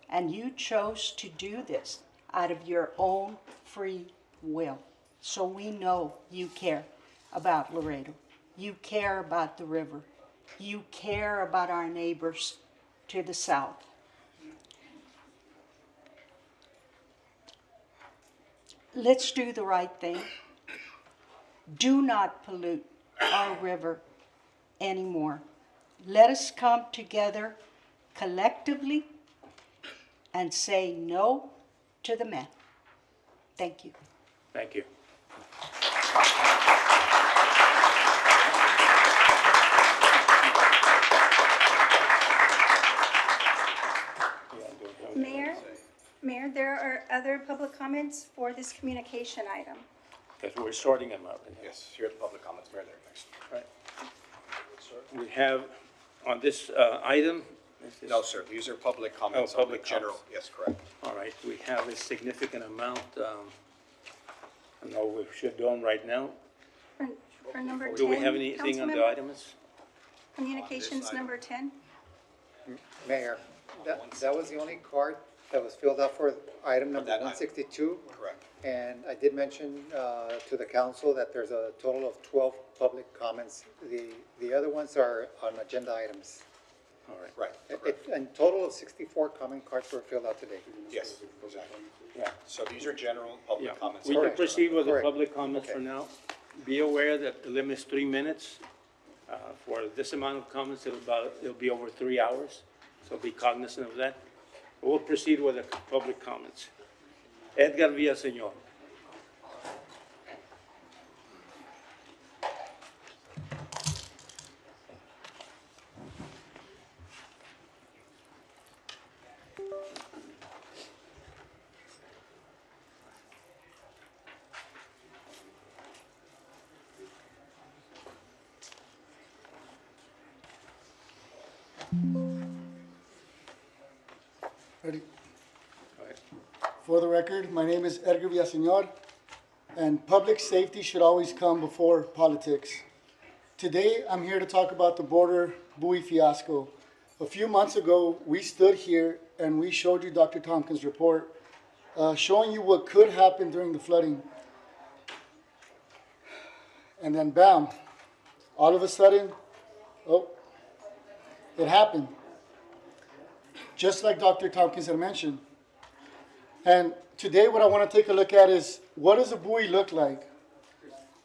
and you chose to do this out of your own free will. So we know you care about Laredo. You care about the river. You care about our neighbors to the south. Let's do the right thing. Do not pollute our river anymore. Let us come together collectively and say no to the man. Thank you. Thank you. Mayor, there are other public comments for this communication item. Because we're sorting them out. Yes, here are the public comments, Mayor, there next. Right. We have on this item. No, sir, these are public comments. Oh, public on the general. comments. Yes, correct. All right, we have a significant amount. I know we should do them right now. For number 10, Do we have anything on the Councilmember? items? Communications number 10. Mayor, that was the only card that was filled out for item number that item. 162. Correct. And I did mention to the council that there's a total of 12 public comments. The other ones are on agenda items. All right. Right. In total of 64 comment cards were filled out today. Yes, exactly. Yeah. So these are general public comments. We can proceed with the Correct. public comments for now. Be aware that the limit is 3 minutes. For this amount of comments, it'll be over 3 hours, so be cognizant of that. We'll proceed with the public comments. Edgar Villaseñor. Ready? Go ahead. For the record, my name is Edgar Villaseñor, and public safety should always come before politics. Today, I'm here to talk about the border buoy fiasco. A few months ago, we stood here and we showed you Dr. Tompkins' report, showing you what could happen during the flooding. And then bam, all of a sudden, oh, it happened. Just like Dr. Tompkins had mentioned. And today what I want to take a look at is, what does a buoy look like?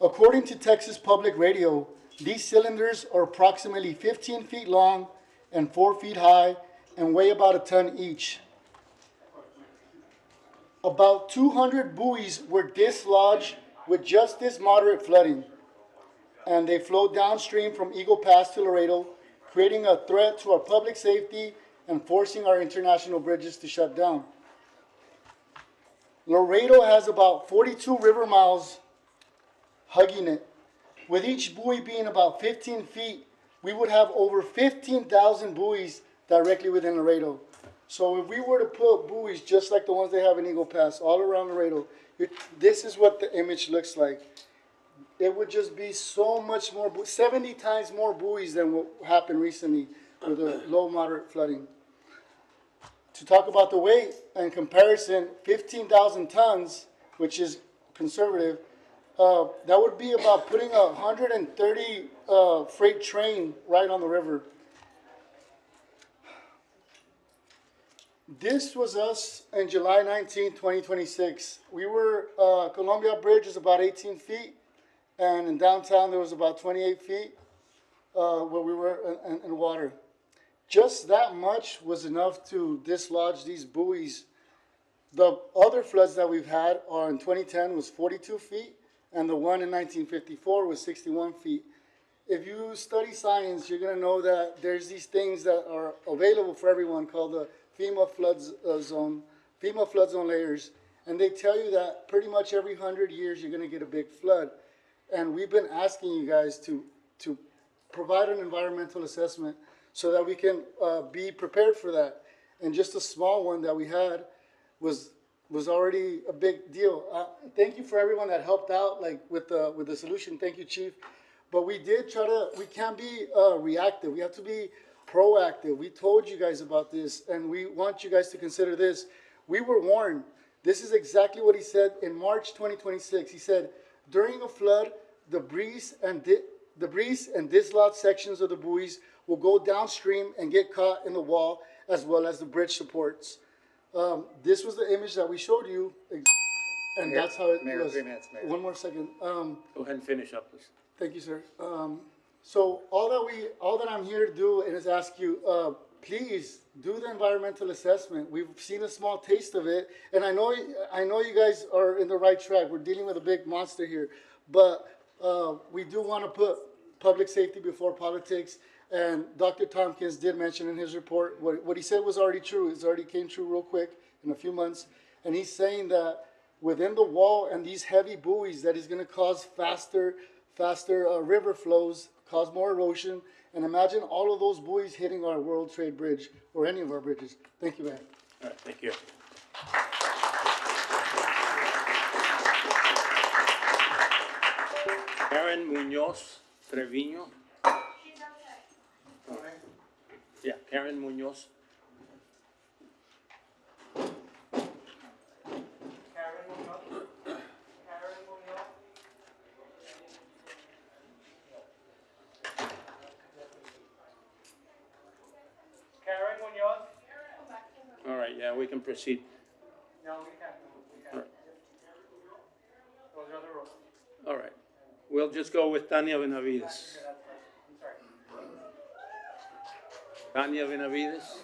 According to Texas Public Radio, these cylinders are approximately 15 feet long and 4 feet high and weigh about a ton each. About 200 buoys were dislodged with just this moderate flooding, and they flowed downstream from Eagle Pass to Laredo, creating a threat to our public safety and forcing our international bridges to shut down. Laredo has about 42 river miles hugging it. With each buoy being about 15 feet, we would have over 15,000 buoys directly within Laredo. So if we were to put buoys just like the ones they have in Eagle Pass all around Laredo, this is what the image looks like. It would just be so much more, 70 times more buoys than what happened recently with the low moderate flooding. To talk about the weight and comparison, 15,000 tons, which is conservative, that would be about putting a 130 freight train right on the river. This was us in July 19, 2026. We were, Columbia Bridge is about 18 feet, and in downtown there was about 28 feet where we were in water. Just that much was enough to dislodge these buoys. The other floods that we've had are in 2010 was 42 feet, and the one in 1954 was 61 feet. If you study science, you're going to know that there's these things that are available for everyone called the FEMA flood zone layers, and they tell you that pretty much every 100 years you're going to get a big flood. And we've been asking you guys to provide an environmental assessment so that we can be prepared for that. And just a small one that we had was already a big deal. Thank you for everyone that helped out, like with the solution. Thank you, Chief. But we did we can't be reactive. We have to be proactive. We told you guys about this, and we want you guys to consider this. We were warned. This is exactly what he said in March 2026. He said, during a flood, the breeze and dislodged sections of the buoys will go downstream and get caught in the wall as well as the bridge supports. This was the image that we showed you, and that's how it Mayor, was. 3 minutes, Mayor. One more second. Go ahead and finish up, please. Thank you, sir. So all that I'm here to do is ask you, please do the environmental assessment. We've seen a small taste of it, and I know you guys are in the right track. We're dealing with a big monster here, but we do want to put public safety before politics. And Dr. Tompkins did mention in his report what he said was already true. It's already came true real quick in a few months, and he's saying that within the wall and these heavy buoys, that is going to cause faster river flows, cause more erosion, and imagine all of those buoys hitting our World Trade Bridge or any of our bridges. Thank you, man. All right, thank you. Karen Munoz Trevino. Yeah, Karen Munoz. right, yeah, we can proceed. No, we can't. All right. Those are the rules. All right, we'll just go with Tania Benavides. I'm sorry. Tania Benavides?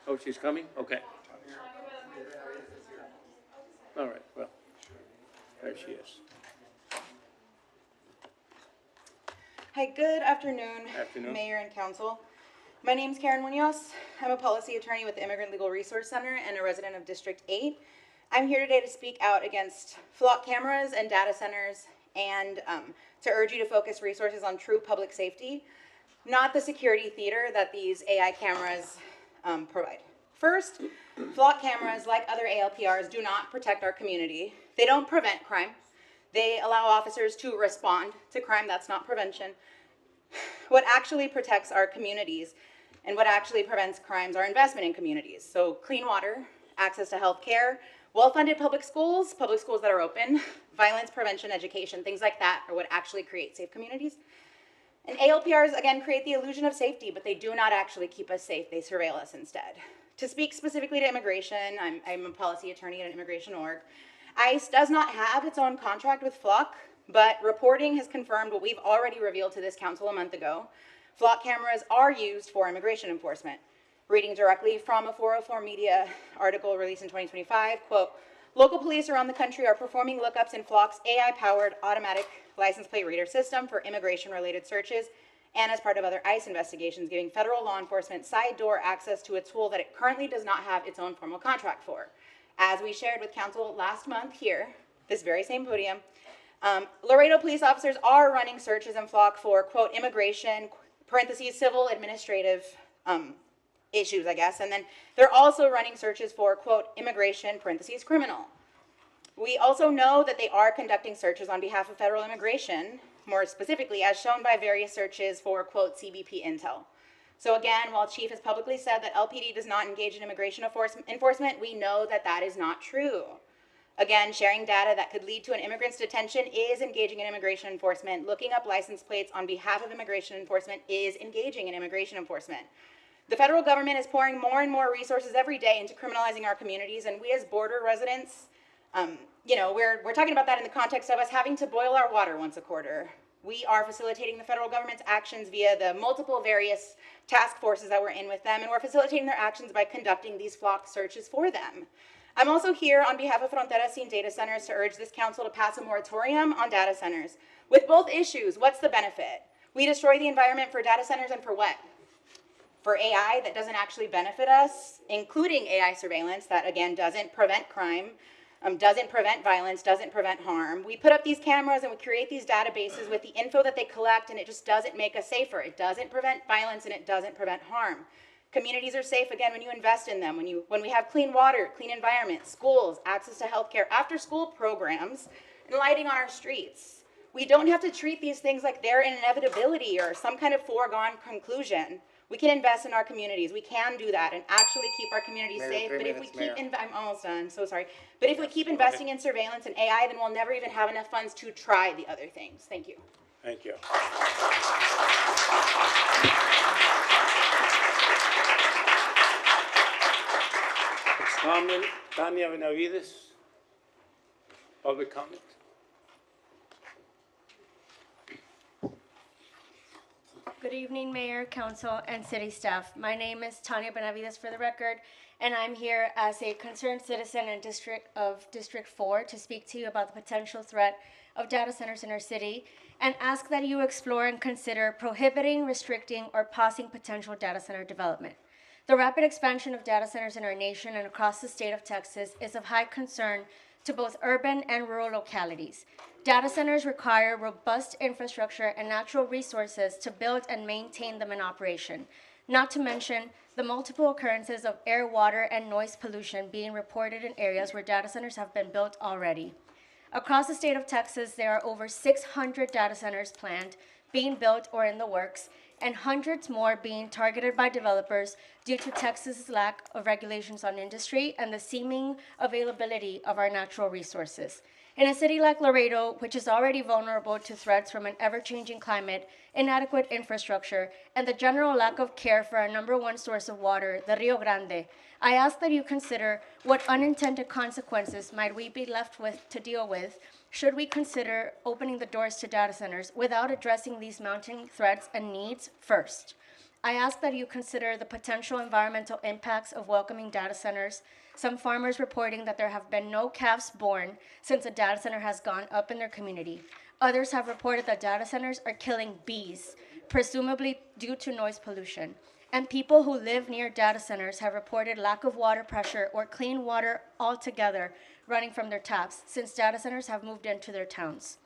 Oh, she's coming? Okay. All right, well, there she is. Hi, good afternoon, Afternoon. Mayor and Council. My name is Karen Munoz. I'm a policy attorney with the Immigrant Legal Resource Center and a resident of District 8. I'm here today to speak out against flock cameras and data centers and to urge you to focus resources on true public safety, not the security theater that these AI cameras provide. First, flock cameras, like other ALPRs, do not protect our community. They don't prevent crime. They allow officers to respond to crime. That's not prevention. What actually protects our communities and what actually prevents crimes are investment in communities. So clean water, access to health care, well-funded public schools that are open, violence prevention education, things like that are what actually create safe communities. And ALPRs, again, create the illusion of safety, but they do not actually keep us safe. They surveil us instead. To speak specifically to immigration, I'm a policy attorney at an immigration org. ICE does not have its own contract with Flock, but reporting has confirmed what we've already revealed to this council a month ago. Flock cameras are used for immigration enforcement. Reading directly from a 404 Media article released in 2025, quote, local police around the country are performing lookups in Flock's AI-powered automatic license plate reader system for immigration-related searches and as part of other ICE investigations, giving federal law enforcement side door access to a tool that it currently does not have its own formal contract for. As we shared with council last month here, this very same podium, Laredo police officers are running searches in Flock for, quote, immigration, parentheses, civil administrative issues, I guess, and then they're also running searches for, quote, immigration, parentheses, criminal. We also know that they are conducting searches on behalf of federal immigration, more specifically, as shown by various searches for, quote, CBP intel. So again, while Chief has publicly said that LPD does not engage in immigration enforcement, we know that that is not true. Again, sharing data that could lead to an immigrant's detention is engaging in immigration enforcement. Looking up license plates on behalf of immigration enforcement is engaging in immigration enforcement. The federal government is pouring more and more resources every day into criminalizing our communities, and we as border residents, we're talking about that in the context of us having to boil our water once a quarter. We are facilitating the federal government's actions via the multiple various task forces that we're in with them, and we're facilitating their actions by conducting these flock searches for them. I'm also here on behalf of Frontera Sin Data Centers to urge this council to pass a moratorium on data centers. With both issues, what's the benefit? We destroy the environment for data centers and for what? For AI that doesn't actually benefit us, including AI surveillance that, again, doesn't prevent crime, doesn't prevent violence, doesn't prevent harm. We put up these cameras and we create these databases with the info that they collect, and it just doesn't make us safer. It doesn't prevent violence and it doesn't prevent harm. Communities are safe, again, when you invest in them, when we have clean water, clean environment, schools, access to healthcare, after-school programs, and lighting on our streets. We don't have to treat these things like they're an inevitability or some kind of foregone conclusion. We can invest in our communities. We can do that and actually keep our communities safe. But if we keep, I'm almost done, so sorry. But if we keep investing in surveillance and AI, then we'll never even have enough funds to try the other things. Thank you. Thank you. Comment, Tania Benavides, public comment. Good evening, Mayor, Council, and City staff. My name is Tania Benavides for the record, and I'm here as a concerned citizen in District 4 to speak to you about the potential threat of data centers in our city and ask that you explore and consider prohibiting, restricting, or pausing potential data center development. The rapid expansion of data centers in our nation and across the state of Texas is of high concern to both urban and rural localities. Data centers require robust infrastructure and natural resources to build and maintain them in operation, not to mention the multiple occurrences of air, water, and noise pollution being reported in areas where data centers have been built already. Across the state of Texas, there are over 600 data centers planned, being built or in the works, and hundreds more being targeted by developers due to Texas's lack of regulations on industry and the seeming availability of our natural resources. In a city like Laredo, which is already vulnerable to threats from an ever-changing climate, inadequate infrastructure, and the general lack of care for our number one source of water, the Rio Grande, I ask that you consider what unintended consequences might we be left with to deal with should we consider opening the doors to data centers without addressing these mounting threats and needs first. I ask that you consider the potential environmental impacts of welcoming data centers. Some farmers reporting that there have been no calves born since a data center has gone up in their community. Others have reported that data centers are killing bees, presumably due to noise pollution. And people who live near data centers have reported lack of water pressure or clean water altogether running from their taps since data centers have moved into their towns.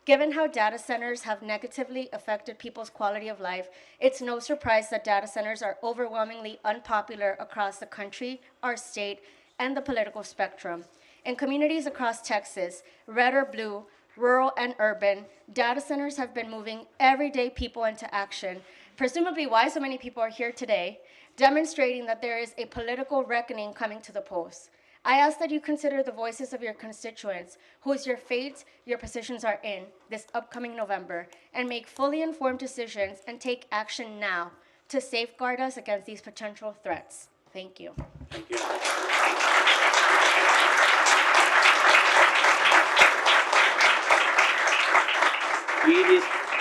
Given how data centers have negatively affected people's quality of life, it's no surprise that data centers are overwhelmingly unpopular across the country, our state, and the political spectrum. In communities across Texas, red or blue, rural and urban, data centers have been moving everyday people into action, presumably why so many people are here today, demonstrating that there is a political reckoning coming to the polls. I ask that you consider the voices of your constituents, whose your fate, your positions are in, this upcoming November, and make fully informed decisions and take action now to safeguard us against these potential threats. Thank you. Thank you.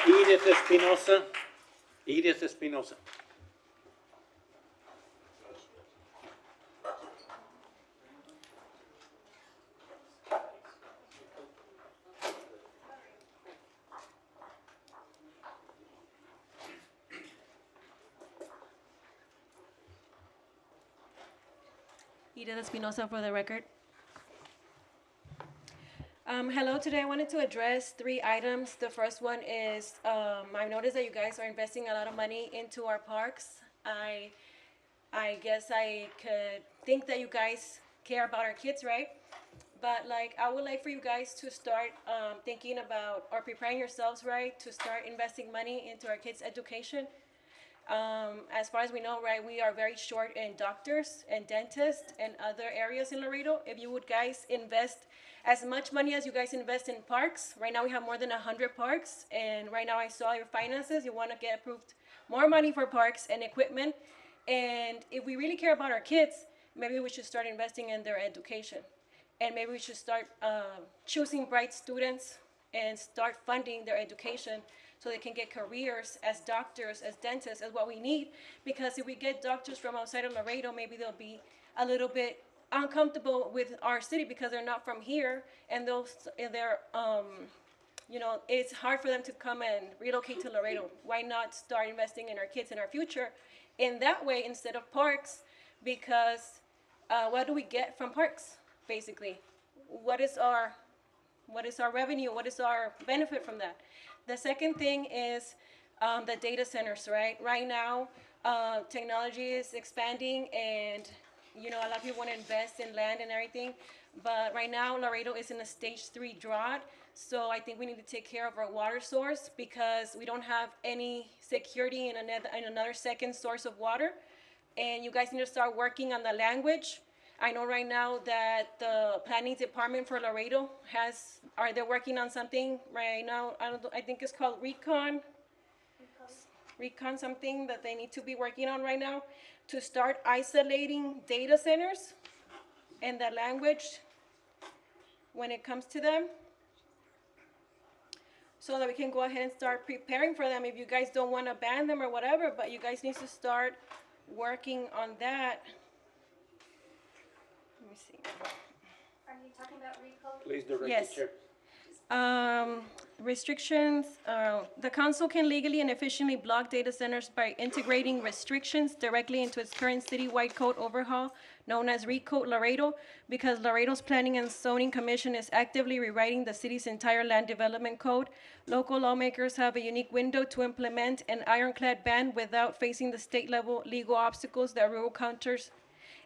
Edith Espinosa. Edith Espinosa. Edith Espinosa for the record. Hello, today I wanted to address 3 items. The first one is I noticed that you guys are investing a lot of money into our parks. I guess I could think that you guys care about our kids, right? But like I would like for you guys to start thinking about or preparing yourselves, right, to start investing money into our kids' education. As far as we know, right, we are very short in doctors and dentists and other areas in Laredo. If you would guys invest as much money as you guys invest in parks, right now we have more than 100 parks, and right now I saw your finances, you want to get approved more money for parks and equipment. And if we really care about our kids, maybe we should start investing in their education. And maybe we should start choosing bright students and start funding their education so they can get careers as doctors, as dentists, as what we need. Because if we get doctors from outside of Laredo, maybe they'll be a little bit uncomfortable with our city because they're not from here, and they're you know, it's hard for them to come and relocate to Laredo. Why not start investing in our kids and our future in that way instead of parks? Because what do we get from parks, basically? What is our revenue? What is our benefit from that? The second thing is the data centers, right? Right now, technology is expanding, and you know, a lot of people want to invest in land and everything, but right now Laredo is in a stage 3 drought. So I think we need to take care of our water source because we don't have any security in another second source of water. And you guys need to start working on the language. I know right now that the planning department for Laredo they're working on something right now. I think it's called Recon something that they need to be working on right now to start isolating data centers and the language when it comes to them, so that we can go ahead and start preparing for them if you guys don't want to ban them or whatever, but you guys need to start working on that. Let me see. Are you talking about RECO? Please direct Yes. the chair. Restrictions, the council can legally and efficiently block data centers by integrating restrictions directly into its current citywide code overhaul, known as Recode Laredo, because Laredo's Planning and Zoning Commission is actively rewriting the city's entire land development code. Local lawmakers have a unique window to implement an ironclad ban without facing the state-level legal obstacles that rural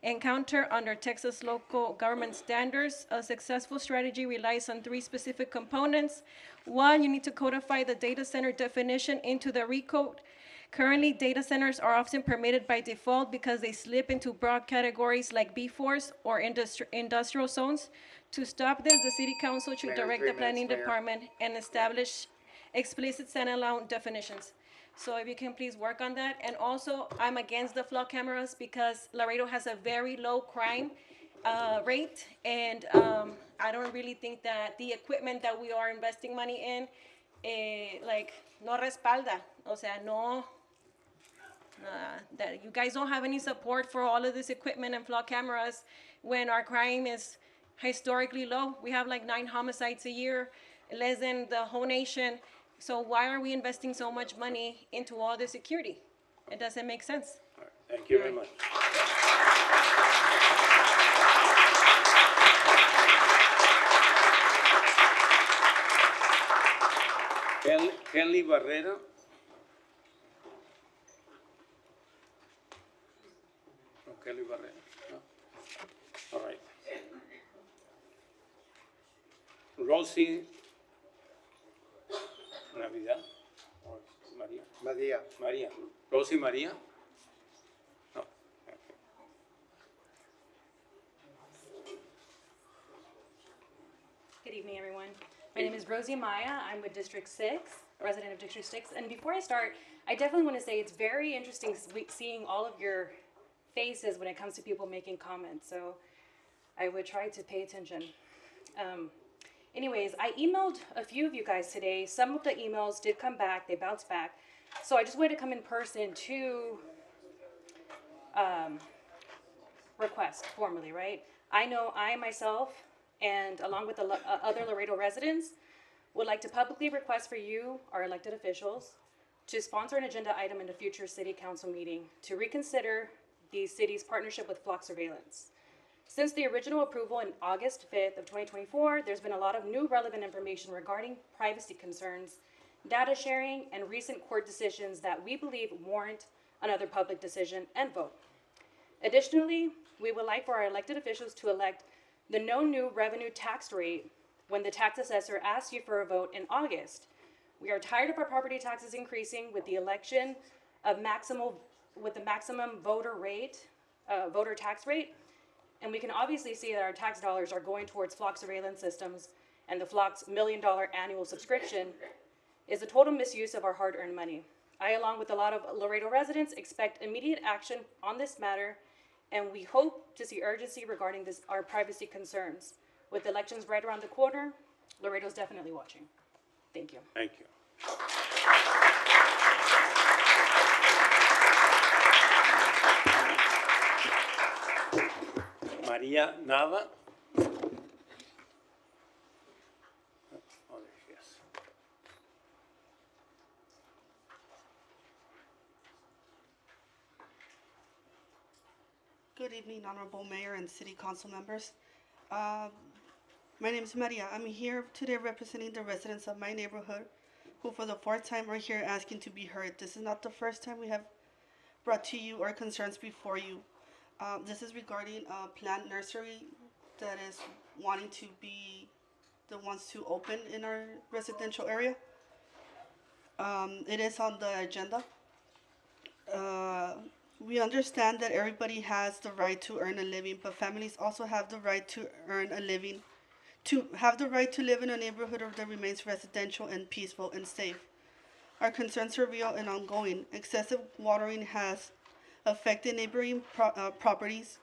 encounter under Texas local government standards. A successful strategy relies on 3 specific components. 1, you need to codify the data center definition into the Recode Currently, data centers are often permitted by default because they slip into broad categories like B4s or industrial zones. To stop this, the city council should Mayor, direct 3 the planning minutes, Mayor. department and establish explicit standalone definitions. So if you can please work on that. And also, I'm against the flood cameras because Laredo has a very low crime rate. And I don't really think that the equipment that we are investing money in, like, no respalda. O sea, no, that you guys don't have any support for all of this equipment and flood cameras when our crime is historically low. We have like 9 homicides a year, less than the whole nation. So why are we investing so much money into all this security? It doesn't make sense. Thank you very much. Henley Barrera. No, Kelly Barrera. No. All right. Rosie Navidad or Maria? Maria. Maria. Rosie Maria? No. Okay. Good evening, everyone. My name is Rosie Maya. I'm with District 6, resident of District 6. And before I start, I definitely want to say it's very interesting seeing all of your faces when it comes to people making comments. So I would try to pay attention. Anyways, I emailed a few of you guys today. Some of the emails did come back. They bounced back. So I just wanted to come in person to request formally, right? I know I myself, and along with the other Laredo residents, would like to publicly request for you, our elected officials, to sponsor an agenda item in a future city council meeting to reconsider the city's partnership with Flock Surveillance. Since the original approval in August 5th of 2024, there's been a lot of new relevant information regarding privacy concerns, data sharing, and recent court decisions that we believe warrant another public decision and vote. Additionally, we would like for our elected officials to elect the no new revenue tax rate when the tax assessor asks you for a vote in August. We are tired of our property taxes increasing with the election of the maximum voter tax rate. And we can obviously see that our tax dollars are going towards Flock surveillance systems, and the Flock's $1 million annual subscription is a total misuse of our hard-earned money. I, along with a lot of Laredo residents, expect immediate action on this matter, and we hope to see urgency regarding our privacy concerns. With elections right around the corner, Laredo's definitely watching. Thank you. Thank you. Maria Nava. Oh, there she is. Good evening, Honorable Mayor and City Council members. My name is Maria. I'm here today representing the residents of my neighborhood who for the 4th time are here asking to be heard. This is not the first time we have brought to you our concerns before you. This is regarding a planned nursery that is wanting to be the ones to open in our residential area. It is on the agenda. We understand that everybody has the right to earn a living, but families also have the right to earn a living, to have the right to live in a neighborhood that remains residential and peaceful and safe. Our concerns are real and ongoing. Excessive watering has affected neighboring properties.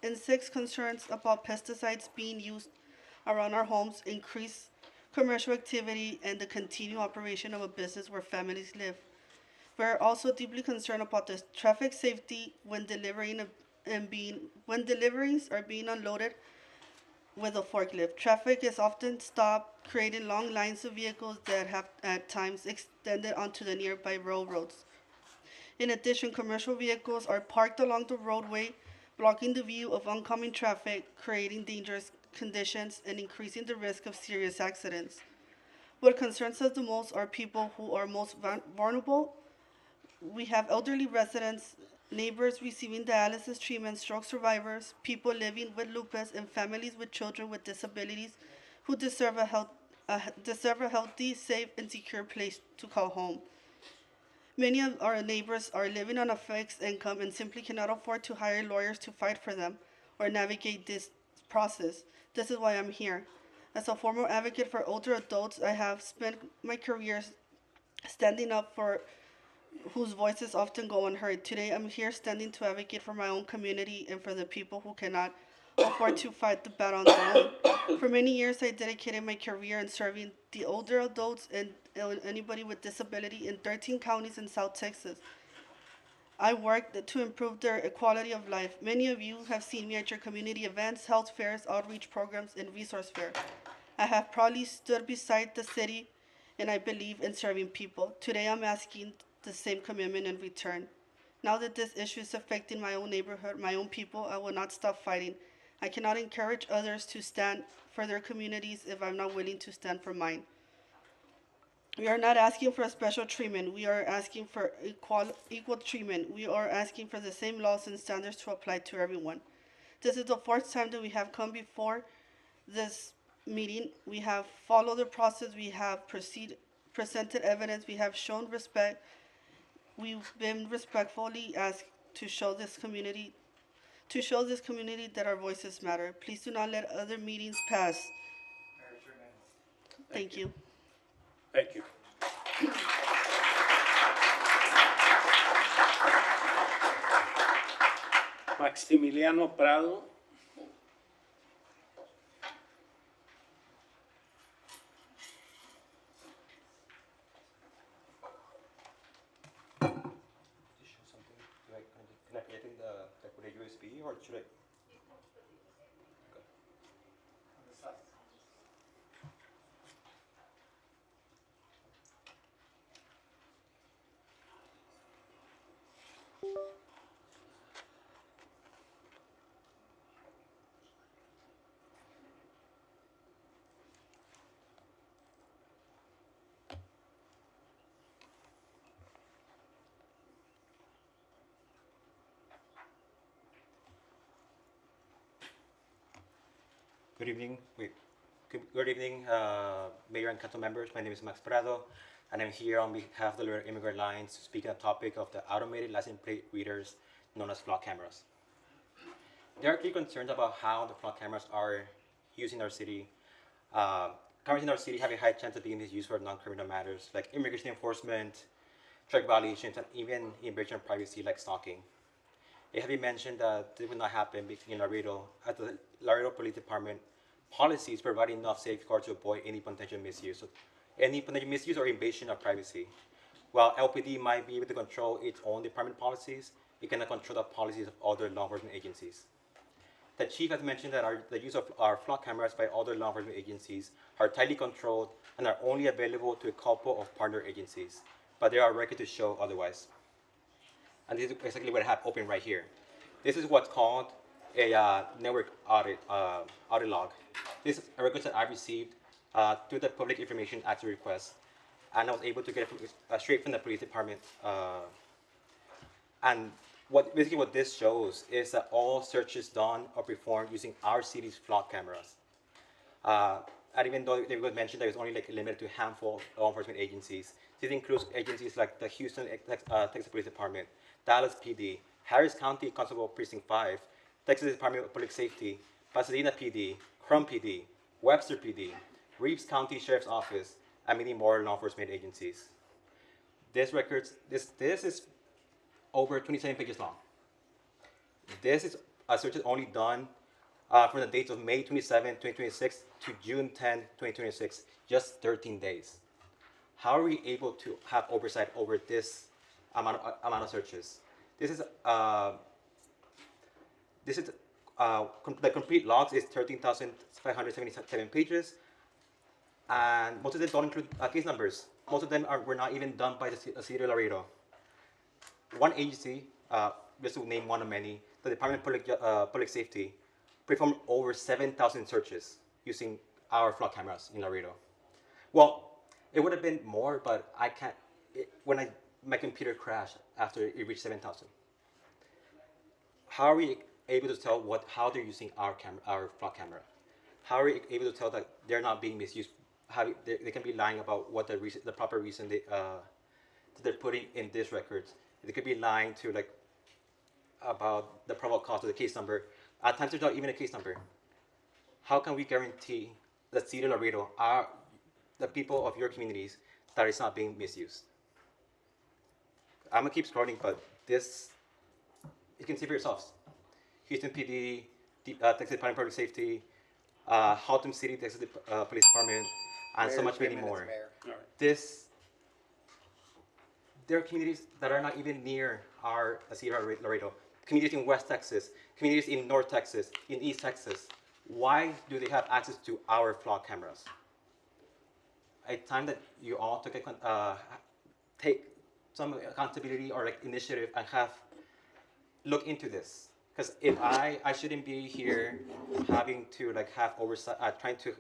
Insects concerns about pesticides being used around our homes, increased commercial activity, and the continued operation of a business where families live. We're also deeply concerned about the traffic safety when when deliveries are being unloaded with a forklift. Traffic is often stopped, creating long lines of vehicles that have at times extended onto the nearby railroads. In addition, commercial vehicles are parked along the roadway, blocking the view of oncoming traffic, creating dangerous conditions and increasing the risk of serious accidents. What concerns us the most are people who are most vulnerable. We have elderly residents, neighbors receiving dialysis treatment, stroke survivors, people living with lupus, and families with children with disabilities who deserve a healthy, safe, and secure place to call home. Many of our neighbors are living on a fixed income and simply cannot afford to hire lawyers to fight for them or navigate this process. This is why I'm here. As a former advocate for older adults, I have spent my career standing up for whose voices often go unheard. Today, I'm here standing to advocate for my own community and for the people who cannot afford to fight the battle on their own. For many years, I dedicated my career in serving the older adults and anybody with disability in 13 counties in South Texas. I worked to improve their quality of life. Many of you have seen me at your community events, health fairs, outreach programs, and resource fairs. I have proudly stood beside the city, and I believe in serving people. Today, I'm asking the same commitment in return. Now that this issue is affecting my own neighborhood, my own people, I will not stop fighting. I cannot encourage others to stand for their communities if I'm not willing to stand for mine. We are not asking for a special treatment. We are asking for equal treatment. We are asking for the same laws and standards to apply to everyone. This is the fourth time that we have come before this meeting. We have followed the process. We have presented evidence. We have shown respect. We've been respectfully asked to show this community that our voices matter. Please do not let other meetings pass. Thank you. Thank you. Maximiliano Prado. Can I create the USB or should I? Good evening. Good evening, Mayor and Council members. My name is Max Prado, and I'm here on behalf of the Laredo Immigrant Alliance to speak on the topic of the automated license plate readers known as flock cameras. There are key concerns about how the flock cameras are used in our city. Cameras in our city have a high chance of being misused for non-criminal matters like immigration enforcement, drug violations, and even invasion of privacy like stalking. It has been mentioned that this will not happen in Laredo, as the Laredo Police Department policies provide enough safeguards to avoid any potential misuse or invasion of privacy. While LPD might be able to control its own department policies, it cannot control the policies of other law enforcement agencies. The chief has mentioned that the use of our flock cameras by other law enforcement agencies are tightly controlled and are only available to a couple of partner agencies, but there are records to show otherwise. And this is exactly what I have open right here. This is what's called a network audit log. This is a record that I received through the Public Information Act request, and I was able to get it straight from the police department. And what this shows is that all searches done or performed using our city's flock cameras. And even though it was mentioned that it was only limited to a handful of law enforcement agencies, this includes agencies like the Houston Texas Police Department, Dallas PD, Harris County Constable Precinct 5, Texas Department of Public Safety, Pasadena PD, Crum PD, Webster PD, Reeves County Sheriff's Office, and many more law enforcement agencies. This is over 27 pages long. This is a search is only done from the dates of May 27, 2026 to June 10, 2026, just 13 days. How are we able to have oversight over this amount of searches? The complete logs is 13,577 pages, and most of them don't include case numbers. Most of them were not even done by the city of Laredo. One agency, just to name one of many, the Department of Public Safety, performed over 7,000 searches using our flock cameras in Laredo. Well, it would have been more, but I can't. My computer crashed after it reached 7,000. How are we able to tell how they're using our flock camera? How are we able to tell that they're not being misused? They can be lying about what the proper reason they're putting in these records. They could be lying to like about the probable cause of the case number. At times there's not even a case number. How can we guarantee the city of Laredo, the people of your communities, that it's not being misused? I'm gonna keep scrolling, but this, you can see for yourselves. Houston PD, Texas Department of Public Safety, Haltom City, Texas Police Department, and so Mayor, much 3 many minutes, more. Mayor. There are communities that are not even near our city of Laredo. Communities in West Texas, communities in North Texas, in East Texas. Why do they have access to our flock cameras? It's time that you all take some accountability or like initiative and look into this. Because if I shouldn't be here having to like have oversight, trying to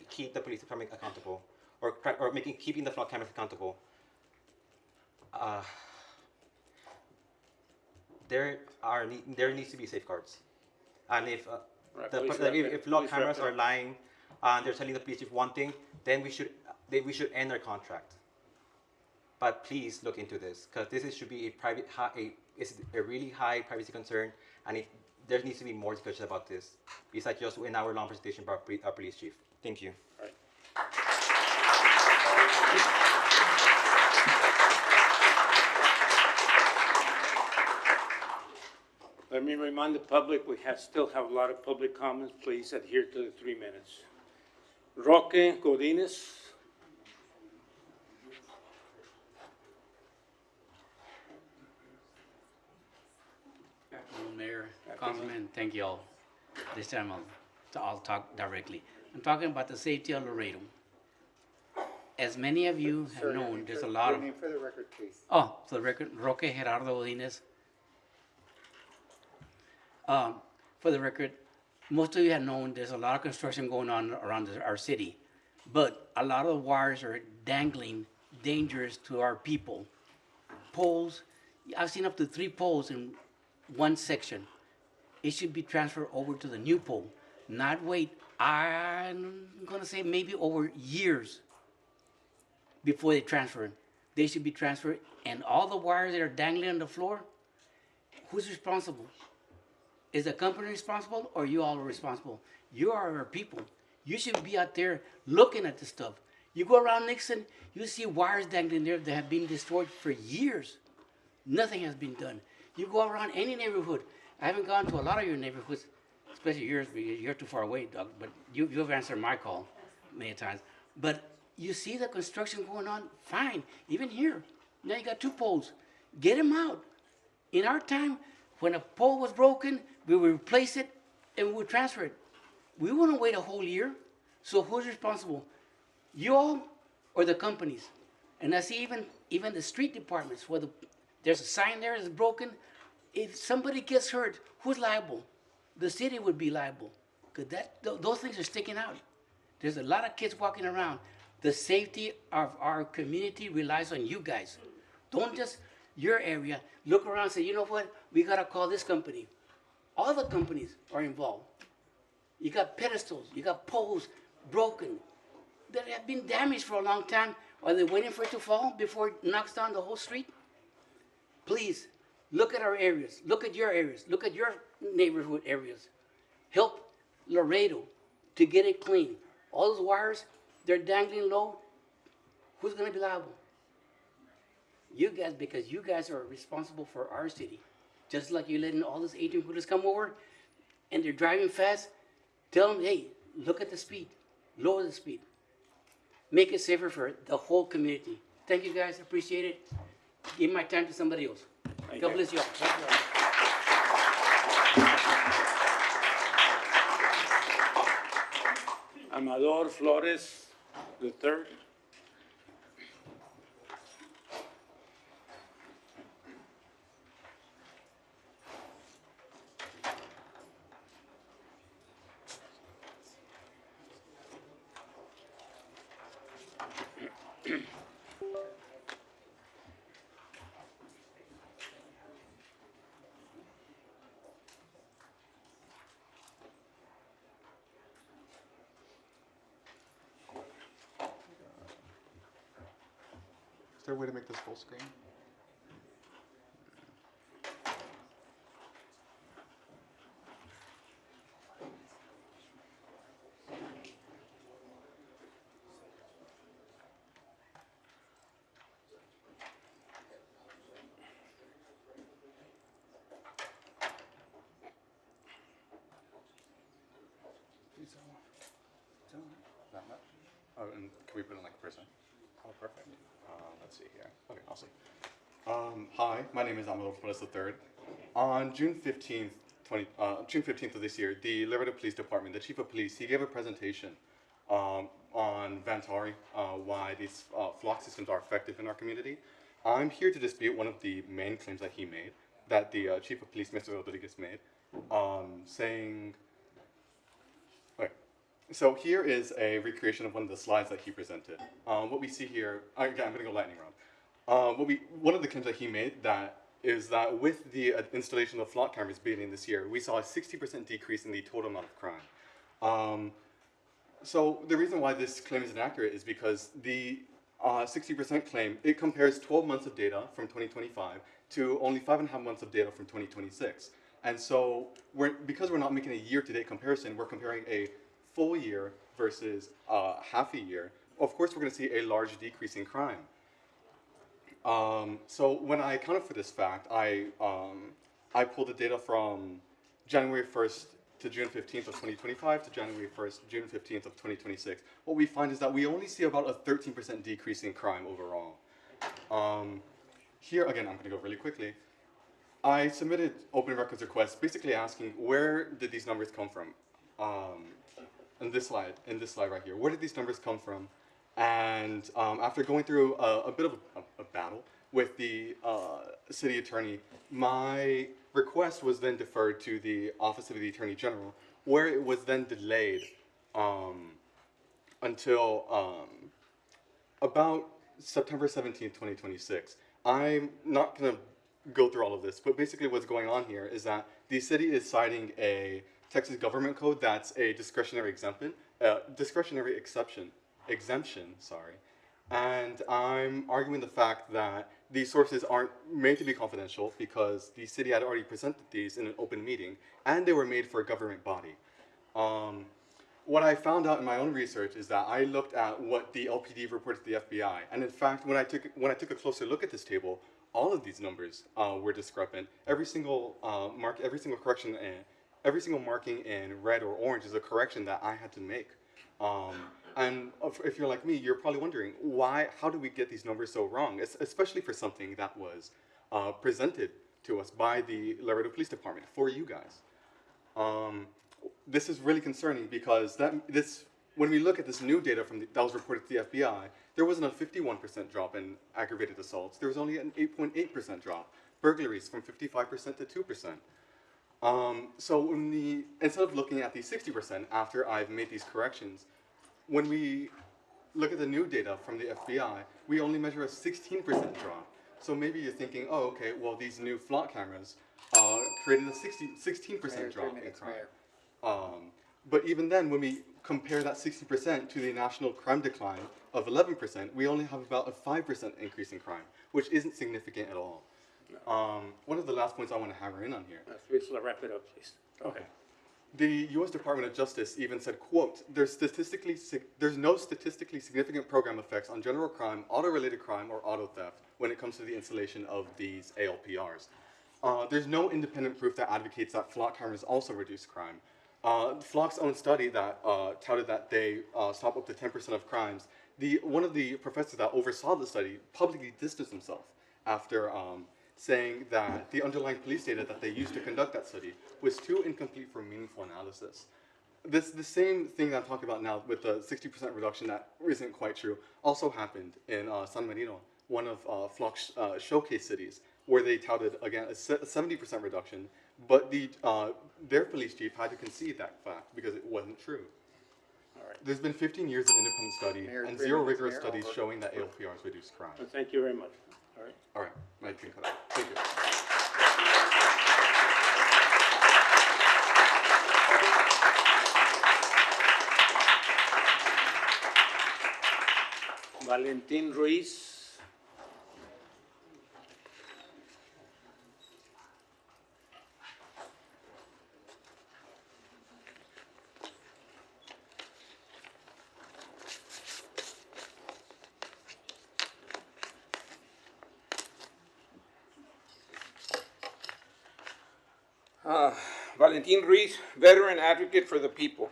keep the police department accountable, or keeping the flock cameras accountable. There needs to be safeguards, and if if flock cameras are lying, and they're telling the police chief one thing, then we should end their contract. But please look into this, because this should be a really high privacy concern, and there needs to be more discussion about this, besides just an hour-long presentation by our police chief. Thank you. Let me remind the public, we still have a lot of public comments. Please adhere to the 3 minutes. Roque Godinez. Mayor, Councilman, thank you all. This time I'll talk directly. I'm talking about the safety of Laredo. As many of you have known, there's a lot of... Your name for the record, please. Oh, for the record, Roque Gerardo Godinez. For the record, most of you have known there's a lot of construction going on around our city, but a lot of the wires are dangling, dangerous to our people. Poles, I've seen up to 3 poles in one section. It should be transferred over to the new pole, not wait, I'm gonna say maybe over years before they transfer it. They should be transferred, and all the wires that are dangling on the floor, who's responsible? Is the company responsible, or you all are responsible? You are our people. You should be out there looking at this stuff. You go around Nixon, you see wires dangling there that have been destroyed for years. Nothing has been done. You go around any neighborhood. I haven't gone to a lot of your neighborhoods, especially yours, because you're too far away, Doug, but you've answered my call many times. But you see the construction going on, fine. Even here, now you got 2 poles. Get them out. In our time, when a pole was broken, we would replace it and we would transfer it. We wouldn't wait a whole year. So who's responsible? You all or the companies? And I see even the street departments where there's a sign there that's broken. If somebody gets hurt, who's liable? The city would be liable, because those things are sticking out. There's a lot of kids walking around. The safety of our community relies on you guys. Don't just your area look around and say, you know what, we gotta call this company. All the companies are involved. You got pedestals, you got poles broken that have been damaged for a long time. Are they waiting for it to fall before it knocks down the whole street? Please, look at our areas, look at your areas, look at your neighborhood areas. Help Laredo to get it clean. All those wires, they're dangling low. Who's gonna be liable? You guys, because you guys are responsible for our city. Just like you're letting all these 18-footers come over and they're driving fast, tell them, hey, look at the speed, lower the speed. Make it safer for the whole community. Thank you guys, appreciate it. Give my time to somebody else. God bless you all. Amador Flores III. Is there a way to make this full screen? And can we put in like a person? Oh, perfect. Let's see here. Okay, awesome. Hi, my name is Amador Flores III. On June 15th, June 15th of this year, the Laredo Police Department, the Chief of Police, he gave a presentation on Vantari, why these flock systems are effective in our community. I'm here to dispute one of the main claims that he made, that the Chief of Police, Mr. Rodriguez, made, saying, okay, so here is a recreation of one of the slides that he presented. What we see here, again, I'm gonna go lightning round. One of the claims that he made is that with the installation of flock cameras beginning this year, we saw a 60% decrease in the total amount of crime. So the reason why this claim is inaccurate is because the 60% claim, it compares 12 months of data from 2025 to only 5.5 months of data from 2026. And so because we're not making a year-to-date comparison, we're comparing a full year versus half a year. Of course, we're going to see a large decrease in crime. So when I accounted for this fact, I pulled the data from January 1st to June 15th of 2025 to January 1st, June 15th of 2026. What we find is that we only see about a 13% decrease in crime overall. Here, again, I'm going to go really quickly. I submitted open records requests basically asking where did these numbers come from? In this slide right here, where did these numbers come from? And after going through a bit of a battle with the city attorney, my request was then deferred to the Office of the Attorney General, where it was then delayed until about September 17th, 2026. I'm not going to go through all of this, but basically what's going on here is that the city is citing a Texas government code that's a discretionary exemption, and I'm arguing the fact that these sources aren't made to be confidential because the city had already presented these in an open meeting, and they were made for a government body. What I found out in my own research is that I looked at what the LPD reported to the FBI, and in fact, when I took a closer look at this table, all of these numbers were discrepant. Every single correction, every single marking in red or orange is a correction that I had to make. And if you're like me, you're probably wondering how do we get these numbers so wrong, especially for something that was presented to us by the Laredo Police Department for you guys. This is really concerning because when we look at this new data that was reported to the FBI, there wasn't a 51% drop in aggravated assaults. There was only an 8.8% drop. Burglaries from 55% to 2%. So instead of looking at the 60% after I've made these corrections, when we look at the new data from the FBI, we only measure a 16% drop. So maybe you're thinking, oh, okay, well, these new flock cameras created a 16% drop in crime. But even then, when we compare that 60% to the national crime decline of 11%, we only have about a 5% increase in crime, which isn't significant at all. One of the last points I want to hammer in on here. Please wrap it up, please. Okay. The U.S. Department of Justice even said, quote, there's no statistically significant program effects on general crime, auto-related crime, or auto theft when it comes to the installation of these ALPRs. There's no independent proof that advocates that flock cameras also reduce crime. Flock's own study that touted that they stop up to 10% of crimes, one of the professors that oversaw the study publicly distanced himself after saying that the underlying police data that they used to conduct that study was too incomplete for meaningful analysis. The same thing that I'm talking about now with the 60% reduction that isn't quite true also happened in San Marino, one of Flock's showcase cities, where they touted, again, a 70% reduction, but their police chief had to concede that fact because it wasn't true. There's been 15 years of independent study and 0 rigorous studies showing that ALPRs reduce crime. Thank you very much. All right. All right, my can cut out. Thank you. Valentin Ruiz. Valentin Ruiz, veteran advocate for the people.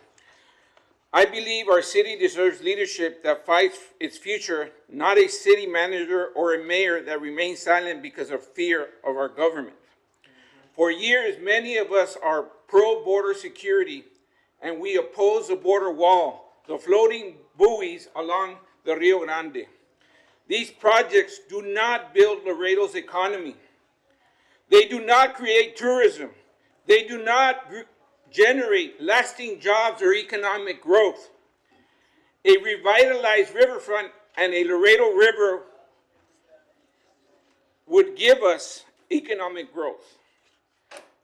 I believe our city deserves leadership that fights its future, not a city manager or a mayor that remains silent because of fear of our government. For years, many of us are pro-border security, and we oppose the border wall, the floating buoys along the Rio Grande. These projects do not build Laredo's economy. They do not create tourism. They do not generate lasting jobs or economic growth. A revitalized riverfront and a Laredo River would give us economic growth.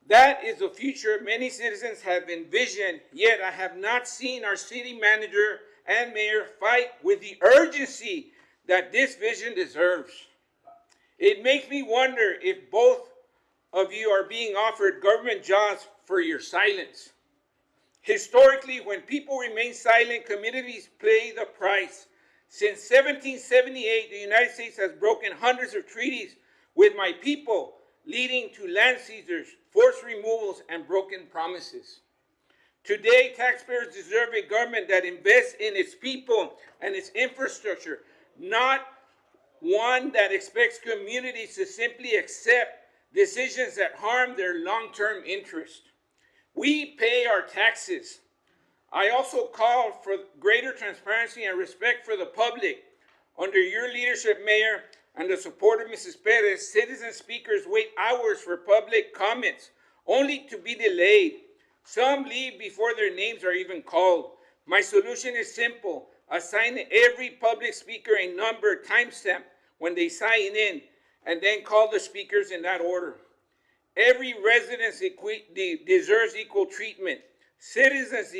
That is the future many citizens have envisioned, yet I have not seen our city manager and mayor fight with the urgency that this vision deserves. It makes me wonder if both of you are being offered government jobs for your silence. Historically, when people remain silent, communities pay the price. Since 1778, the United States has broken hundreds of treaties with my people, leading to land seizures, forced removals, and broken promises. Today, taxpayers deserve a government that invests in its people and its infrastructure, not one that expects communities to simply accept decisions that harm their long-term interest. We pay our taxes. I also call for greater transparency and respect for the public. Under your leadership, Mayor, and the support of Mrs. Perez, citizen speakers wait hours for public comments, only to be delayed. Some leave before their names are even called. My solution is simple. Assign every public speaker a number timestamp when they sign in, and then call the speakers in that order. Every resident deserves equal treatment. Citizens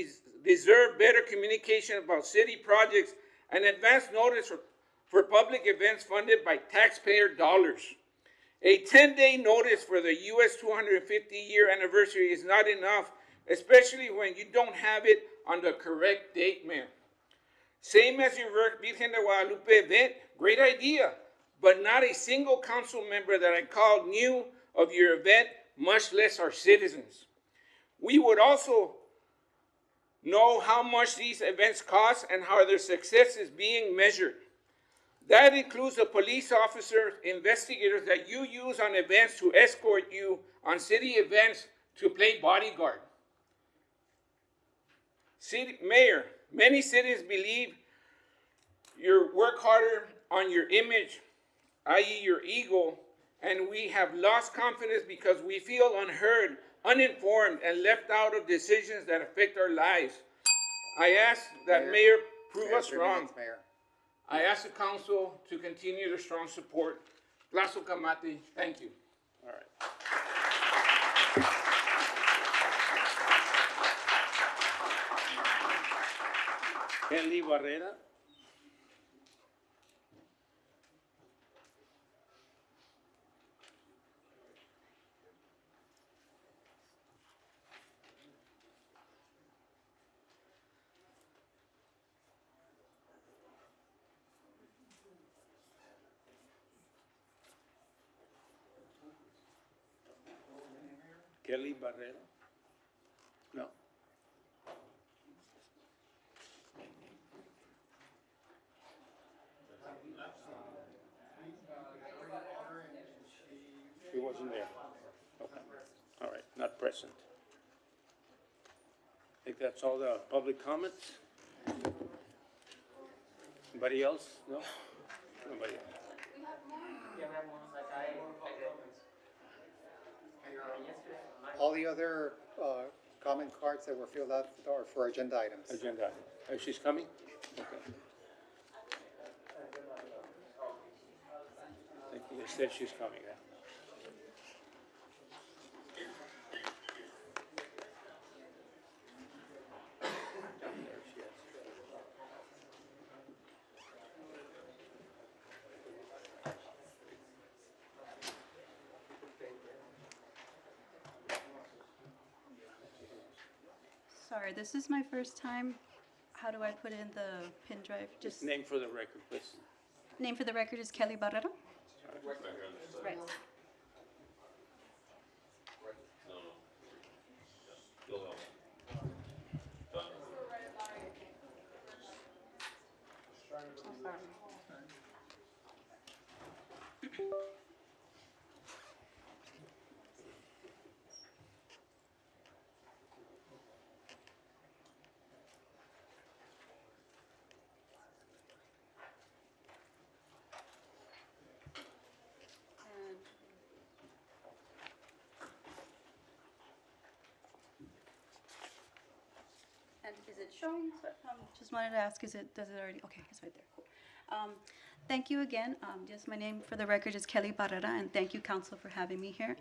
deserve better communication about city projects and advance notice for public events funded by taxpayer dollars. A 10-day notice for the U.S. 250-year anniversary is not enough, especially when you don't have it on the correct date, Mayor. Same as your Virgen de Guadalupe event, great idea, but not a single council member that I called knew of your event, much less our citizens. We would also know how much these events cost and how their success is being measured. That includes the police officers, investigators that you use on events to escort you on city events to play bodyguard. Mayor, many cities believe you work harder on your image, i.e. your ego, and we have lost confidence because we feel unheard, uninformed, and left out of decisions that affect our lives. I ask that Mayor prove us wrong. I ask the council to continue their strong support. Plazo Camati, thank you. All right. Kelly Barrera. Kelly Barrera? No. He wasn't there. Okay. All right, not present. I think that's all the public comments. Anybody else? No? Nobody else. All the other comment cards that were filled out are for agenda items. Agenda item. Oh, she's coming? Okay. I think you said she's coming, yeah. There she is. Sorry, this is my first time. How do I put in the pin drive? Just name for the record, please. Name for the record is Kelly Barrera. Right. Is it showing? Just wanted to ask, does it already, okay, it's right there, cool. Thank you again. Just my name for the record is Kelly Barrera, and thank you, council, for having me here.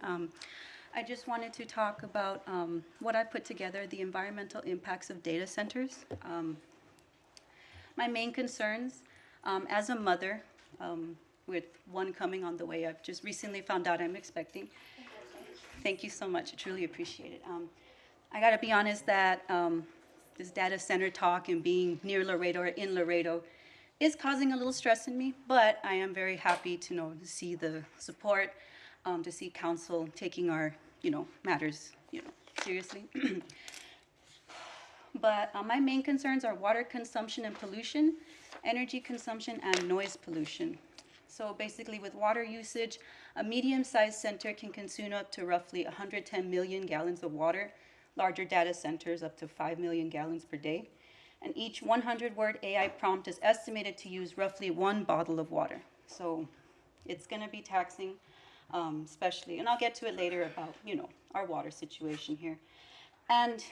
I just wanted to talk about what I put together, the environmental impacts of data centers. My main concerns, as a mother, with one coming on the way, I've just recently found out I'm expecting. Thank you so much, I truly appreciate it. I gotta be honest that this data center talk and being near Laredo or in Laredo is causing a little stress in me, but I am very happy to see the support, to see council taking our, matters, seriously. But my main concerns are water consumption and pollution, energy consumption, and noise pollution. So basically, with water usage, a medium-sized center can consume up to roughly 110 million gallons of water, larger data centers up to 5 million gallons per day. And each 100-word AI prompt is estimated to use roughly 1 bottle of water. So it's going to be taxing, especially, and I'll get to it later about, our water situation here. And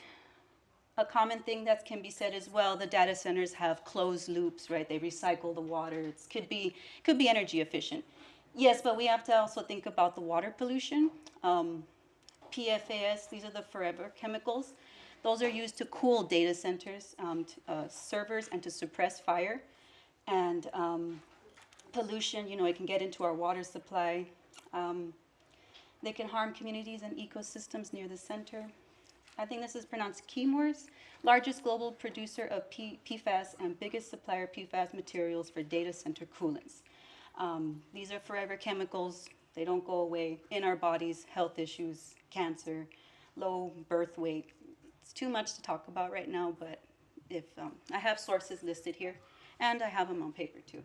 a common thing that can be said as well, the data centers have closed loops, right? They recycle the water. It could be energy efficient. Yes, but we have to also think about the water pollution. PFAS, these are the forever chemicals. Those are used to cool data centers, servers, and to suppress fire. And pollution, it can get into our water supply. They can harm communities and ecosystems near the center. I think this is pronounced Chemours, largest global producer of PFAS and biggest supplier of PFAS materials for data center coolants. These are forever chemicals. They don't go away in our bodies, health issues, cancer, low birth weight. It's too much to talk about right now, but if I have sources listed here, and I have them on paper too.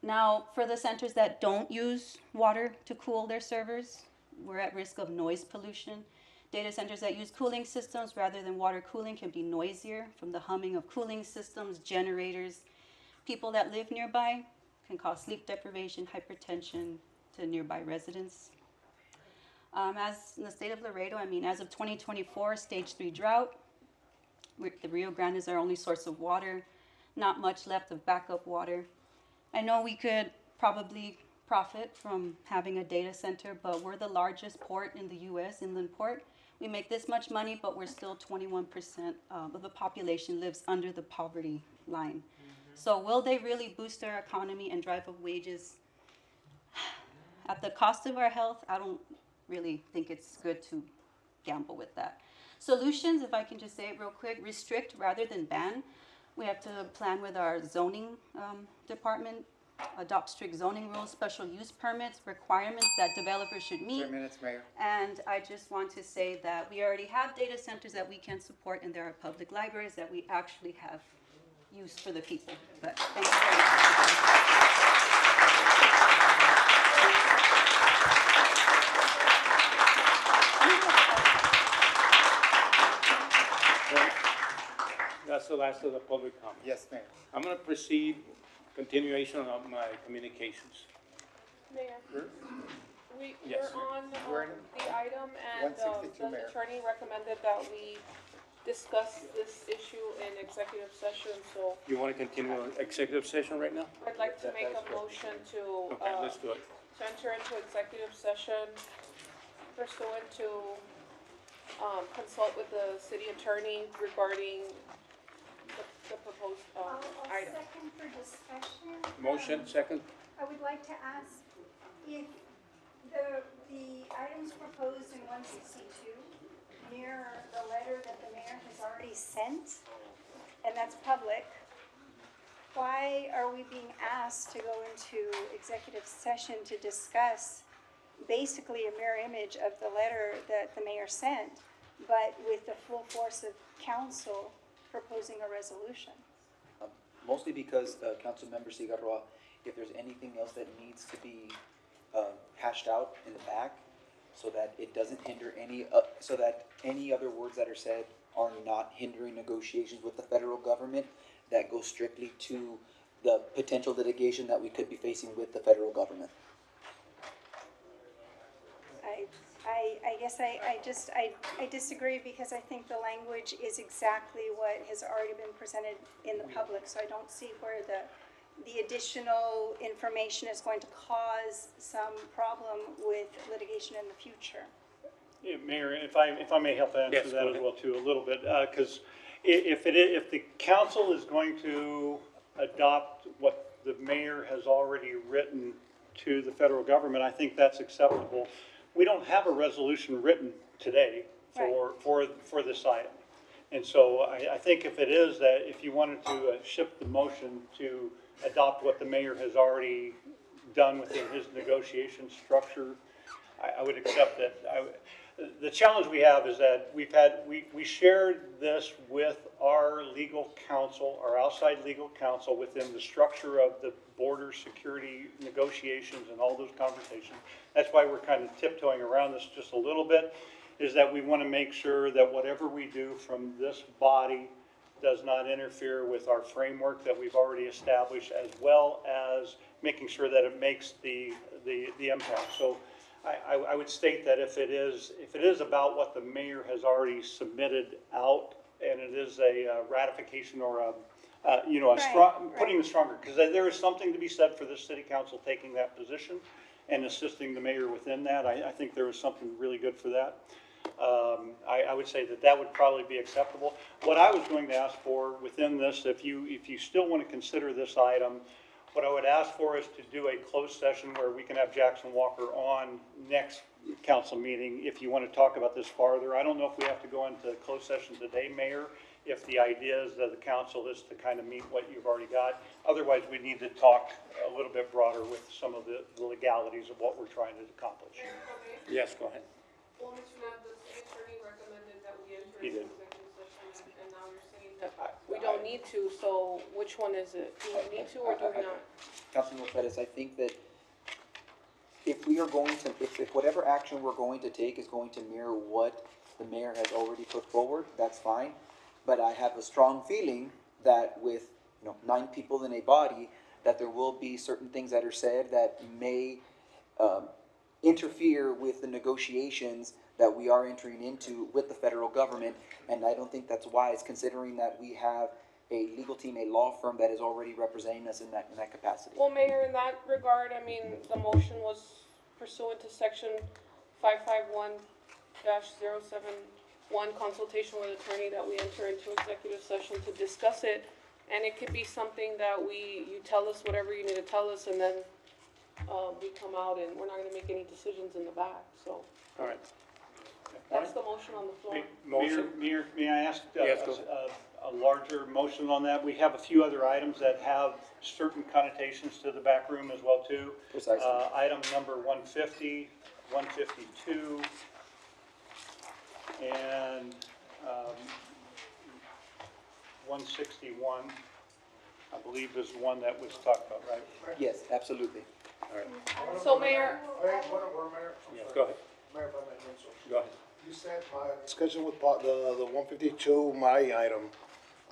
Now, for the centers that don't use water to cool their servers, we're at risk of noise pollution. Data centers that use cooling systems rather than water cooling can be noisier from the humming of cooling systems, generators. People that live nearby can cause sleep deprivation, hypertension to nearby residents. As in the state of Laredo, as of 2024, stage 3 drought. The Rio Grande is our only source of water. Not much left of backup water. I know we could probably profit from having a data center, but we're the largest port in the U.S., inland port. We make this much money, but we're still 21% of the population lives under the poverty line. So will they really boost our economy and drive up wages at the cost of our health? I don't really think it's good to gamble with that. Solutions, if I can just say it real quick, restrict rather than ban. We have to plan with our zoning department, adopt strict zoning rules, special use permits, requirements that developers should meet. 3 minutes, Mayor. And I just want to say that we already have data centers that we can support, and there are public libraries that we actually have used for the people. But thank you very That's the last of the public comment. Yes, Mayor. I'm going to proceed, continuation of my communications. Mayor, Yes. we're on We're in the item, and 162, the Mayor. attorney recommended that we discuss this issue in executive session, so You want to continue executive session right now? I'd like to make a motion to, Okay, let's do it. to enter into executive session pursuant to, consult with the city attorney regarding the proposed, item. Second for discussion. Motion, second. I would like to ask if the items proposed in 162 mirror the letter that the mayor has already sent, and that's public, why are we being asked to go into executive session to discuss basically a mirror image of the letter that the mayor sent, but with the full force of council proposing a resolution? Mostly because, Councilmember Cigarroa, if there's anything else that needs to be hashed out in the back, so that it doesn't hinder so that any other words that are said are not hindering negotiations with the federal government, that goes strictly to the potential litigation that we could be facing with the federal government. I guess I disagree because I think the language is exactly what has already been presented in the public, so I don't see where the additional information is going to cause some problem with litigation in the future. Yeah, Mayor, if I may help answer Yes, go that as ahead. well too, a little bit, because if the council is going to adopt what the mayor has already written to the federal government, I think that's acceptable. We don't have a resolution written today for this item. And so I think if it is that, if you wanted to shift the motion to adopt what the mayor has already done within his negotiation structure, I would accept that. The challenge we have is that we shared this with our legal counsel, our outside legal counsel, within the structure of the border security negotiations and all those conversations. That's why we're kind of tiptoeing around this just a little bit, is that we want to make sure that whatever we do from this body does not interfere with our framework that we've already established, as well as making sure that it makes the impact. So I would state that if it is about what the mayor has already submitted out, and it is a ratification or putting the stronger, because there is something to be said for the city council taking that position and assisting the mayor within that. I think there is something really good for that. I would say that would probably be acceptable. What I was going to ask for within this, if you still want to consider this item, what I would ask for is to do a closed session where we can have Jackson Walker on next council meeting if you want to talk about this farther. I don't know if we have to go into closed session today, Mayor, if the idea is that the council is to kind of meet what you've already got. Otherwise, we need to talk a little bit broader with some of the legalities of what we're trying to accomplish. Yes, go ahead. Well, Mr. Knapp, the city attorney recommended that we enter He into did. executive session, and now you're saying that we don't need to, so which one is it? Do we need to or do we not? Councilman Perez, I think that if we are going to, if whatever action we're going to take is going to mirror what the mayor has already put forward, that's fine. But I have a strong feeling that with, 9 people in a body, that there will be certain things that are said that may interfere with the negotiations that we are entering into with the federal government. And I don't think that's wise, considering that we have a legal team, a law firm that is already representing us in that capacity. Well, Mayor, in that regard, I mean, the motion was pursuant to section 551-071, consultation with attorney, that we enter into executive session to discuss it. And it could be something that you tell us whatever you need to tell us, and then we come out and we're not gonna make any decisions in the back, so. All right. That's the motion on the floor. Mayor, may I ask Yes, go ahead. a larger motion on that? We have a few other items that have certain connotations to the back room as well too. Precisely. Item number 150, 152, and 161, I believe is the one that was talked about, right? Yes, absolutely. All right. So, Mayor. Yes, go ahead. Mayor, if I may answer. Go ahead. You said my discussion with the 152, my item.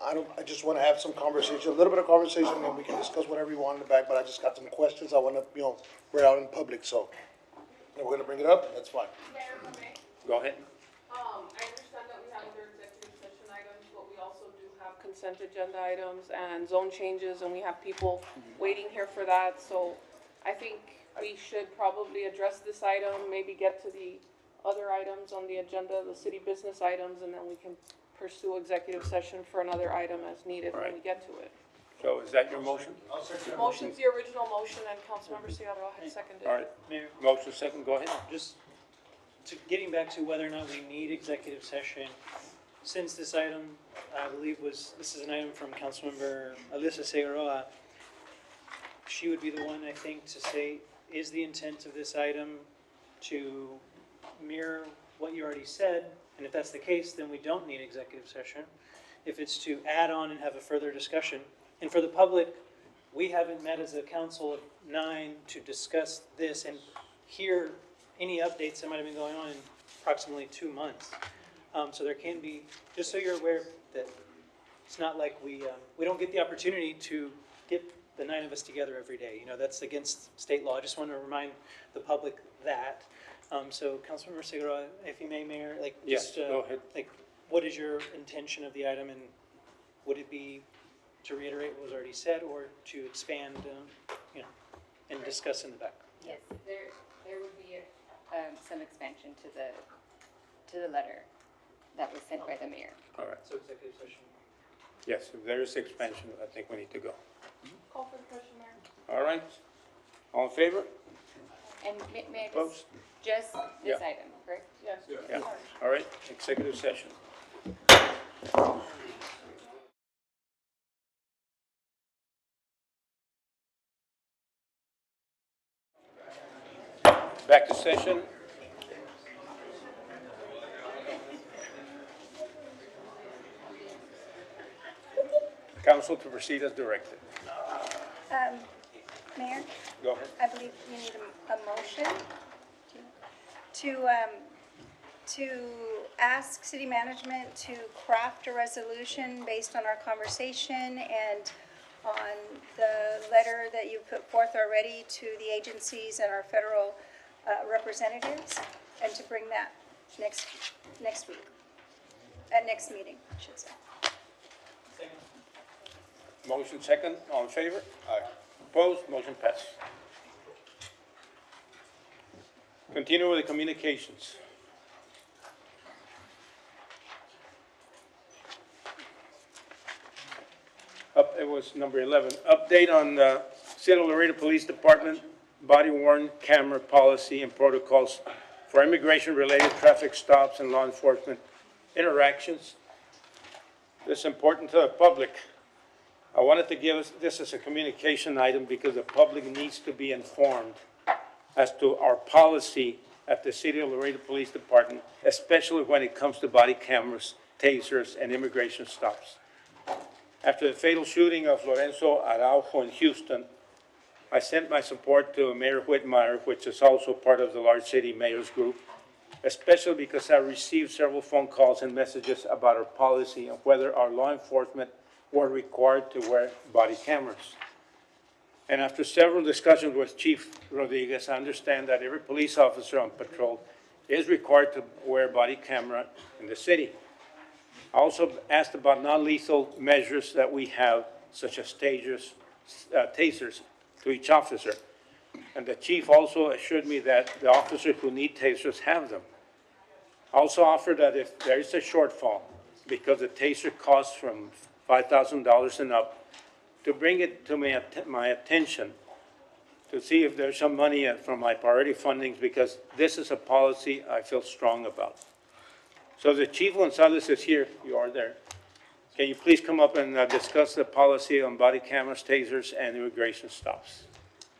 I just want to have some conversation, a little bit of conversation, and we can discuss whatever you want in the back, but I just got some questions I want to, we're out in public, so. And we're gonna bring it up, that's fine. Mayor, if I may. Go ahead. I understand that we have other executive session items, but we also do have consent agenda items and zone changes, and we have people waiting here for that, so I think we should probably address this item, maybe get to the other items on the agenda, the city business items, and then we can pursue executive session for another item as needed when we get to it. So is that your motion? Motion's the original motion, and Councilmember Cigarroa had seconded. All right. Mayor, Motion second, go ahead. just getting back to whether or not we need executive session, since this item, I believe this is an item from Councilmember Alyssa Cigarroa, she would be the one, I think, to say, is the intent of this item to mirror what you already said? And if that's the case, then we don't need executive session. If it's to add on and have a further discussion, and for the public, we haven't met as a council of 9 to discuss this and hear any updates that might have been going on in approximately 2 months. So there can be, just so you're aware that it's not like we don't get the opportunity to get the 9 of us together every day. That's against state law. I just want to remind the public that. So Councilmember Figueroa, if you may, Mayor, like, Yes, just, go ahead. like, what is your intention of the item, and would it be to reiterate what was already said, or to expand, and discuss in the back? Yes, there would be some expansion to the letter that was sent by the mayor. All right. So executive session. Yes, if there is expansion, I think we need to go. Call for the question, Mayor. All right. All in favor? And may I Opposed? just this Yeah. item, correct? Yes. Yeah. All right, executive session. Back to session. Council to proceed as directed. Mayor, Go ahead. I believe you need a motion to ask city management to craft a resolution based on our conversation and on the letter that you put forth already to the agencies and our federal representatives, and to bring that next week, at next meeting, I should say. Motion second, all in favor? Aye. Opposed, motion passed. Continue with the communications. It was number 11, update on the City of Laredo Police Department body-worn camera policy and protocols for immigration-related traffic stops and law enforcement interactions. This is important to the public. I wanted to give us this as a communication item because the public needs to be informed as to our policy at the City of Laredo Police Department, especially when it comes to body cameras, tasers, and immigration stops. After the fatal shooting of Lorenzo Araujo in Houston, I sent my support to Mayor Whitmire, which is also part of the large city mayors group, especially because I received several phone calls and messages about our policy and whether our law enforcement were required to wear body cameras. And after several discussions with Chief Rodriguez, I understand that every police officer on patrol is required to wear a body camera in the city. I also asked about non-lethal measures that we have, such as tasers to each officer. And the chief also assured me that the officers who need tasers have them. I also offered that if there is a shortfall, because the taser costs from $5,000 and up, to bring it to my attention to see if there's some money from my priority fundings, because this is a policy I feel strong about. So the Chief Gonzalez is here, you are there. Can you please come up and discuss the policy on body cameras, tasers, and immigration stops?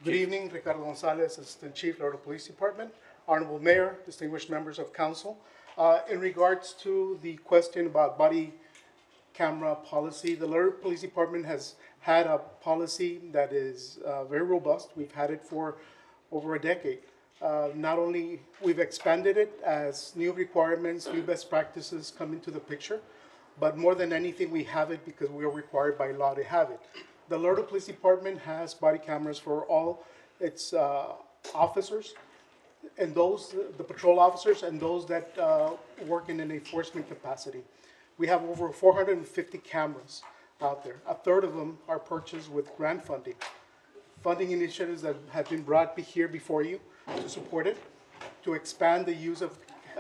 Good evening, Ricardo Gonzalez, Assistant Chief, Laredo Police Department. Honorable Mayor, distinguished members of council. In regards to the question about body camera policy, the Laredo Police Department has had a policy that is very robust. We've had it for over a decade. Not only we've expanded it as new requirements, new best practices come into the picture, but more than anything, we have it because we are required by law to have it. The Laredo Police Department has body cameras for all its officers, and those, the patrol officers, and those that work in an enforcement capacity. We have over 450 cameras out there. A third of them are purchased with grant funding. Funding initiatives that have been brought here before you to support it, to expand the use of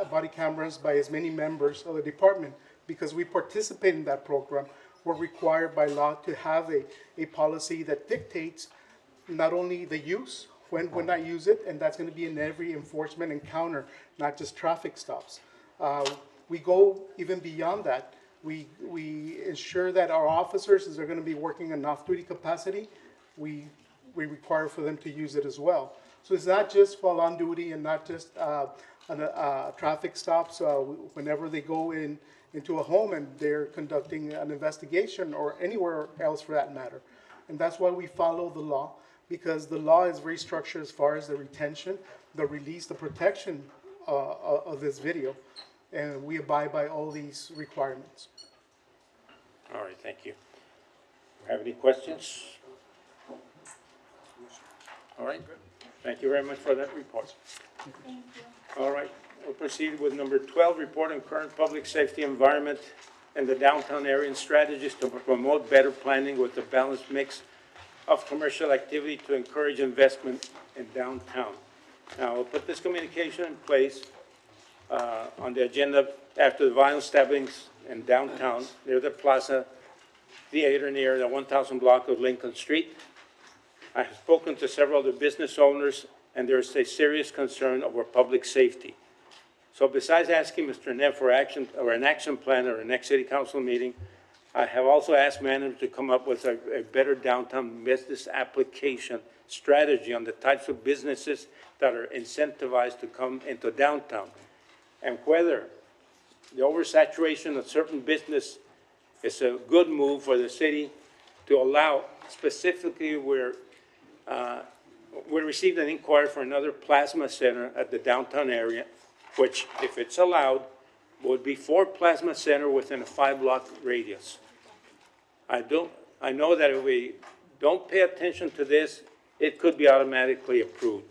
body cameras by as many members of the department. Because we participate in that program, we're required by law to have a policy that dictates not only the use, when I use it, and that's going to be in every enforcement encounter, not just traffic stops. We go even beyond that. We ensure that our officers, as they're going to be working in off-duty capacity, we require for them to use it as well. So it's not just while on duty and not just traffic stops. Whenever they go into a home and they're conducting an investigation, or anywhere else for that matter. And that's why we follow the law, because the law is very structured as far as the retention, the release, the protection of this video. And we abide by all these requirements. All right, thank you. Have any questions? All right, thank you very much for that report. Thank you. All right, we'll proceed with number 12, report on current public safety environment in the downtown area and strategies to promote better planning with a balanced mix of commercial activity to encourage investment in downtown. Now, we'll put this communication in place on the agenda after the violent stabbings in downtown near the Plaza Theater near the 1000 block of Lincoln Street. I have spoken to several of the business owners, and there is a serious concern over public safety. So besides asking Mr. Neff for action, or an action plan or a next city council meeting, I have also asked management to come up with a better downtown business application strategy on the types of businesses that are incentivized to come into downtown, and whether the oversaturation of certain business is a good move for the city to allow, specifically where we received an inquiry for another plasma center at the downtown area, which, if it's allowed, would be 4 plasma center within a 5-block radius. I know that if we don't pay attention to this, it could be automatically approved.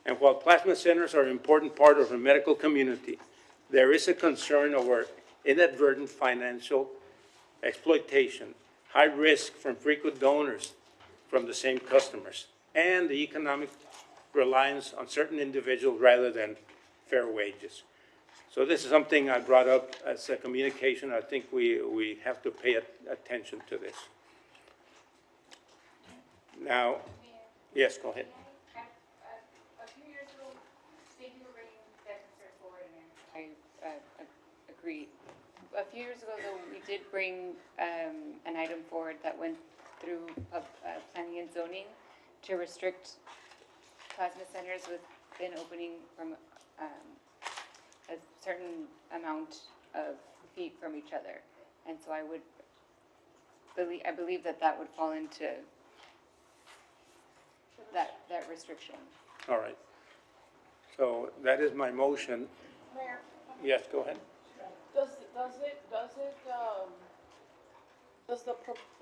And while plasma centers are an important part of the medical community, there is a concern over inadvertent financial exploitation, high risk from frequent donors from the same customers, and the economic reliance on certain individuals rather than fair wages. So this is something I brought up as a communication. I think we have to pay attention to this. Now, yes, go ahead. A few years ago, thank you for bringing that concern forward, and I agree. A few years ago, though, we did bring an item forward that went through planning and zoning to restrict plasma centers within opening from a certain amount of feet from each other. And so I believe that would fall into that restriction. All right. So that is my motion. Mayor, Yes, go ahead.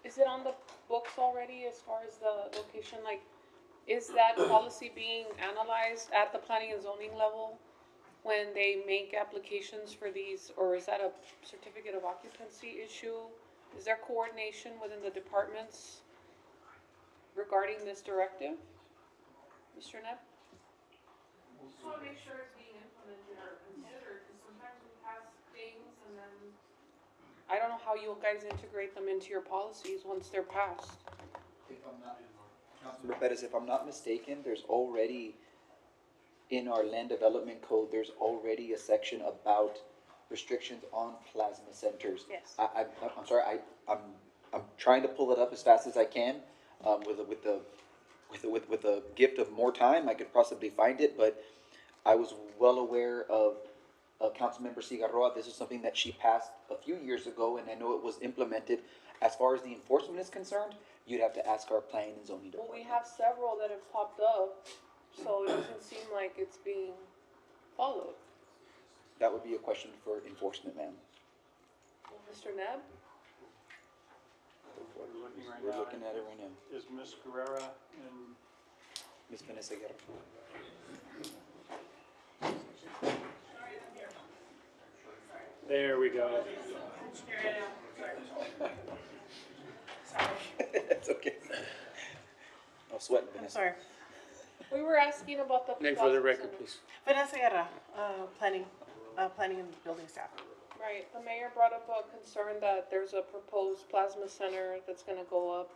Is it on the books already as far as the location? Like, is that policy being analyzed at the planning and zoning level when they make applications for these, or is that a certificate of occupancy issue? Is there coordination within the departments regarding this directive? Mr. Knapp? Just want to make sure it's being implemented or considered, because sometimes we pass things and then I don't know how you guys integrate them into your policies once they're passed. Councilmember Pettis, if I'm not mistaken, there's already, in our land development code, there's already a section about restrictions on plasma centers. Yes. I'm sorry, I'm trying to pull it up as fast as I can. With the gift of more time, I could possibly find it, but I was well aware of Councilmember Cigarroa. This is something that she passed a few years ago, and I know it was implemented. As far as the enforcement is concerned, you'd have to ask our planning and zoning Well, department. we have several that have popped up, so it doesn't seem like it's being followed. That would be a question for enforcement, ma'am. Mr. Neb? We're looking at it right now. Is Ms. Guerrera in? Ms. Vanessa Guerra. There we go. That's okay. No sweat, Vanessa. Sorry. We were asking about the. Name for the record, please. Vanessa Guerra, planning and building staff. Right, the mayor brought up a concern that there's a proposed plasma center that's gonna go up,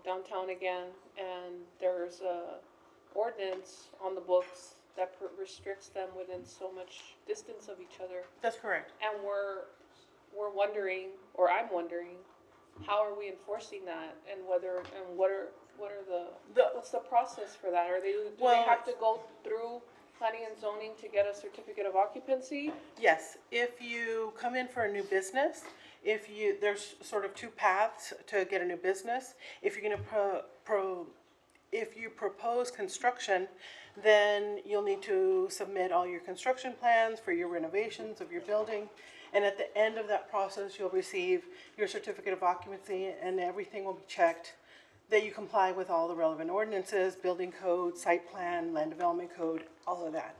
downtown again, and there's a ordinance on the books that restricts them within so much distance of each other. That's correct. And we're wondering, or I'm wondering, how are we enforcing that, and what are what's the process for that? Do they have to go through planning and zoning to get a certificate of occupancy? Yes, if you come in for a new business, there's sort of two paths to get a new business. If you're gonna if you propose construction, then you'll need to submit all your construction plans for your renovations of your building. And at the end of that process, you'll receive your certificate of occupancy, and everything will be checked that you comply with all the relevant ordinances, building code, site plan, land development code, all of that.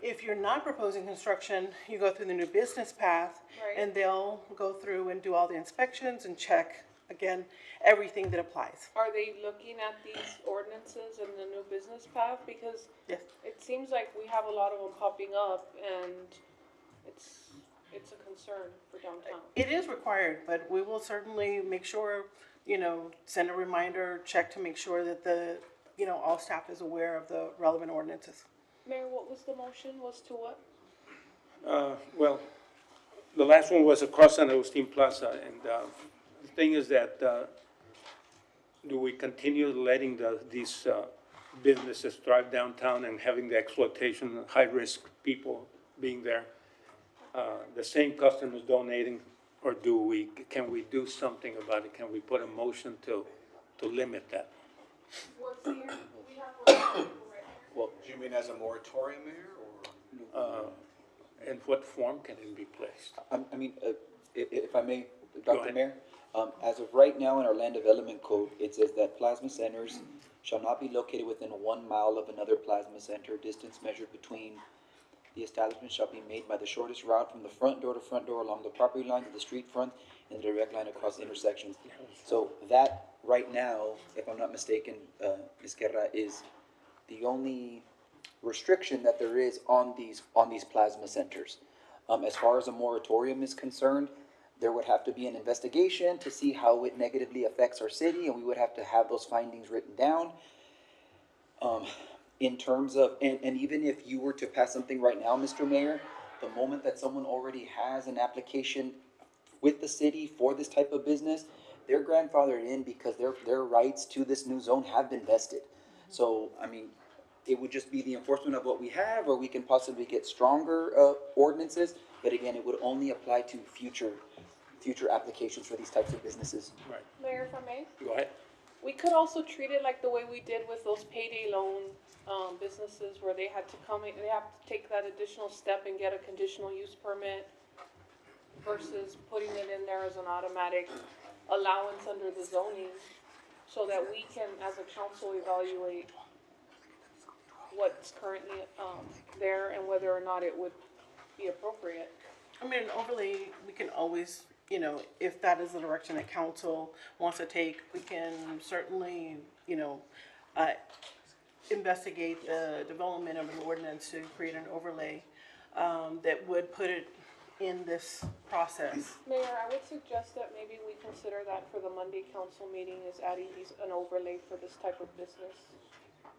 If you're not proposing construction, you go through the new business path, Right. and they'll go through and do all the inspections and check, again, everything that applies. Are they looking at these ordinances in the new business path? Because Yes. it seems like we have a lot of them popping up, and it's a concern for downtown. It is required, but we will certainly make sure, send a reminder, check to make sure that all staff is aware of the relevant ordinances. Mayor, what was the motion? Was to what? Well, the last one was across San Agustin Plaza, and the thing is that, do we continue letting these businesses thrive downtown and having the exploitation, high-risk people being there? The same customers donating, or can we do something about it? Can we put a motion to limit that? Well, do you mean as a moratorium, Mayor, or? In what form can it be placed? I mean, if I may, Go Dr. ahead. Mayor, as of right now in our land development code, it says that plasma centers shall not be located within 1 mile of another plasma center. Distance measured between the establishment shall be made by the shortest route from the front door to front door along the property line to the street front and the direct line across intersections. So that, right now, if I'm not mistaken, Ms. Guerra, is the only restriction that there is on these plasma centers. As far as a moratorium is concerned, there would have to be an investigation to see how it negatively affects our city, and we would have to have those findings written down. In terms of, and even if you were to pass something right now, Mr. Mayor, the moment that someone already has an application with the city for this type of business, they're grandfathered in because their rights to this new zone have been vested. So, I mean, it would just be the enforcement of what we have, or we can possibly get stronger ordinances, but again, it would only apply to future applications for these types of businesses. Right. Mayor, if I may? Go ahead. We could also treat it like the way we did with those payday loan businesses where they had to they have to take that additional step and get a conditional use permit versus putting it in there as an automatic allowance under the zoning, so that we can, as a council, evaluate what's currently there and whether or not it would be appropriate. I mean, overlay, we can always, if that is the direction that council wants to take, we can certainly, investigate the development of an ordinance to create an overlay that would put it in this process. Mayor, I would suggest that maybe we consider that for the Monday council meeting, is adding an overlay for this type of business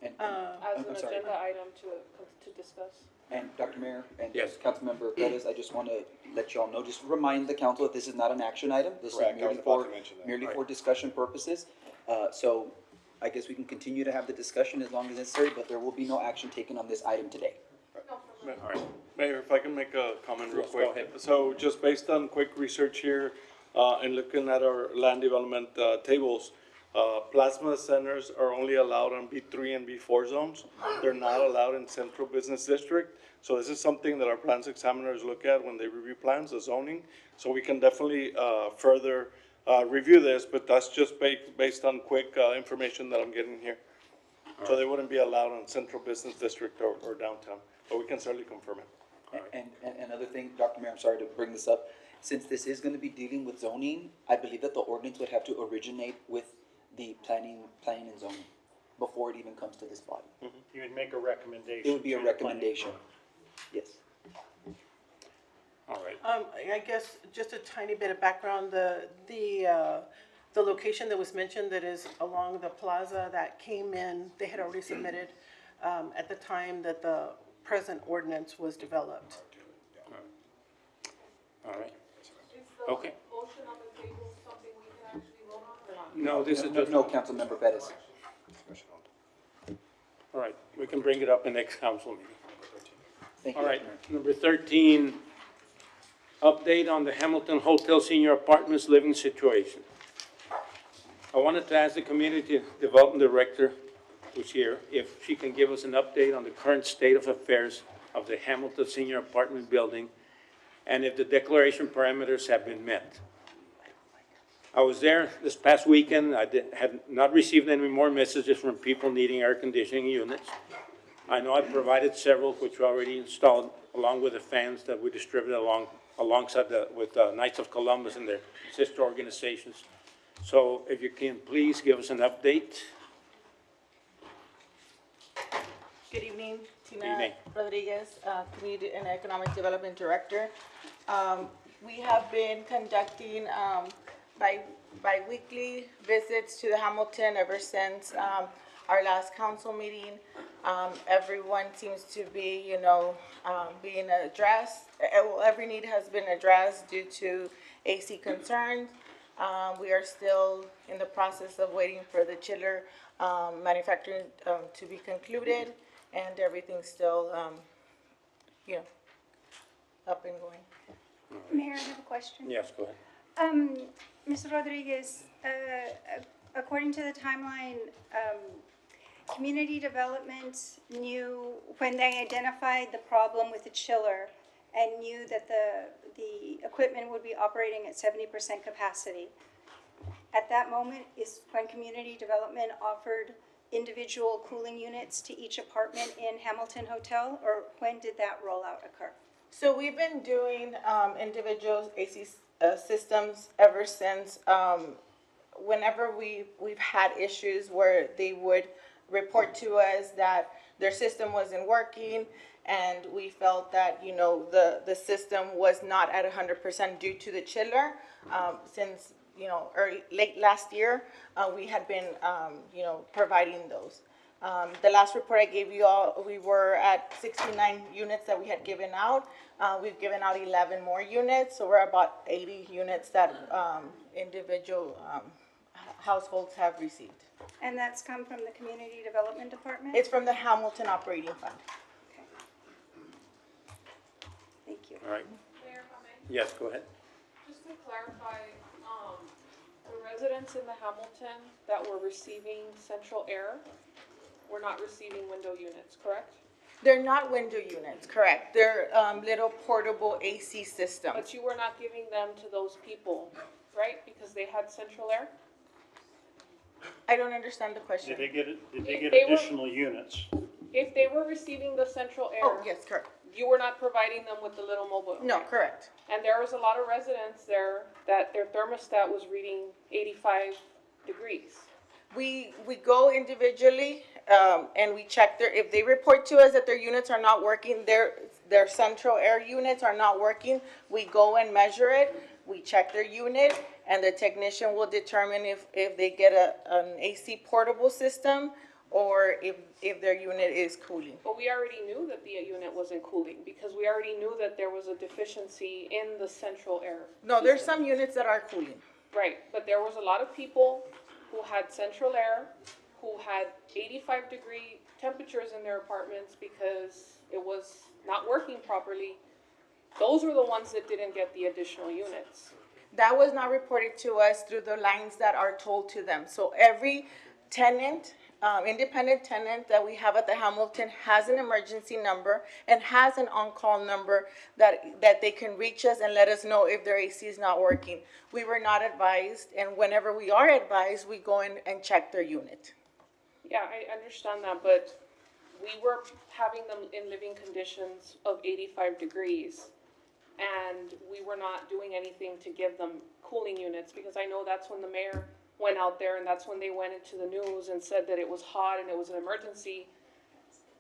And, as an I'm sorry. agenda item to discuss. And Dr. Mayor and Yes. Councilmember Perez, I just want to let y'all know, just remind the council that this is not an action item. This is Correct, I was merely about for, to mention that. merely Right. for discussion purposes. So I guess we can continue to have the discussion as long as necessary, but there will be no action taken on this item today. All right. Mayor, if I can make a comment real Yes, quick. go ahead. So just based on quick research here, and looking at our land development, tables, plasma centers are only allowed on B3 and B4 zones. They're not allowed in central business district. So this is something that our plans examiners look at when they review plans, the zoning. So we can definitely, further, review this, but that's just based on quick, information that I'm getting here. So they wouldn't be allowed in central business district or downtown, but we can certainly confirm it. And another thing, Dr. Mayor, I'm sorry to bring this up. Since this is going to be dealing with zoning, I believe that the ordinance would have to originate with the planning and zoning before it even comes to this body. You would make a recommendation. It would be a to the planning recommendation. board. Yes. All right. I guess just a tiny bit of background, the location that was mentioned that is along the plaza that came in, they had already submitted, at the time that the present ordinance was developed. All right. Okay. Motion on the table something we can actually vote on or not? No, this is just. No, Councilmember Bettis. All right, we can bring it up in next council meeting. Thank you, All right, Dr. Mayor. number 13, update on the Hamilton Hotel Senior Apartments living situation. I wanted to ask the Community Development Director, who's here, if she can give us an update on the current state of affairs of the Hamilton Senior Apartment Building and if the declaration parameters have been met. I was there this past weekend. I had not received any more messages from people needing air conditioning units. I know I provided several, which were already installed, along with the fans that we distributed alongside with Knights of Columbus and their sister organizations. So if you can please give us an update. Good evening, Tina Evening. Rodriguez, Community and Economic Development Director. We have been conducting bi-weekly visits to the Hamilton ever since our last council meeting. Everyone seems to be, being addressed. Well, every need has been addressed due to AC concerns. We are still in the process of waiting for the chiller manufacturing to be concluded, and everything's still, up and going. Mayor, I have a question. Yes, go ahead. Mr. Rodriguez, according to the timeline, community development knew when they identified the problem with the chiller and knew that the equipment would be operating at 70% capacity. At that moment is when community development offered individual cooling units to each apartment in Hamilton Hotel, or when did that rollout occur? So we've been doing individual AC systems ever since whenever we've had issues where they would report to us that their system wasn't working, and we felt that the system was not at 100% due to the chiller. Since late last year, we had been providing those. The last report I gave you all, we were at 69 units that we had given out. We've given out 11 more units, so we're about 80 units that individual households have received. And that's come from the Community Development Department? It's from the Hamilton Operating Fund. Okay. Thank you. All right. Mayor, if I may? Yes, go ahead. Just to clarify, the residents in the Hamilton that were receiving central air were not receiving window units, correct? They're not window units, correct. They're little portable AC systems. But you were not giving them to those people, right? Because they had central air? I don't understand the question. Did they get They were- additional units? If they were receiving the central air. Oh, yes, correct. You were not providing them with the little mobile. No, correct. And there was a lot of residents there that their thermostat was reading 85 degrees. We go individually, and we check if they report to us that their units are not working, their central air units are not working, we go and measure it, we check their unit, and the technician will determine if they get an AC portable system or if their unit is cooling. But we already knew that the unit wasn't cooling because we already knew that there was a deficiency in the central air. No, there's some units that are cooling. Right, but there was a lot of people who had central air, who had 85-degree temperatures in their apartments because it was not working properly. Those were the ones that didn't get the additional units. That was not reported to us through the lines that are told to them. So every tenant, independent tenant that we have at the Hamilton has an emergency number and has an on-call number that they can reach us and let us know if their AC is not working. We were not advised, and whenever we are advised, we go in and check their unit. Yeah, I understand that, but we were having them in living conditions of 85 degrees, and we were not doing anything to give them cooling units, because I know that's when the mayor went out there, and that's when they went into the news and said that it was hot and it was an emergency.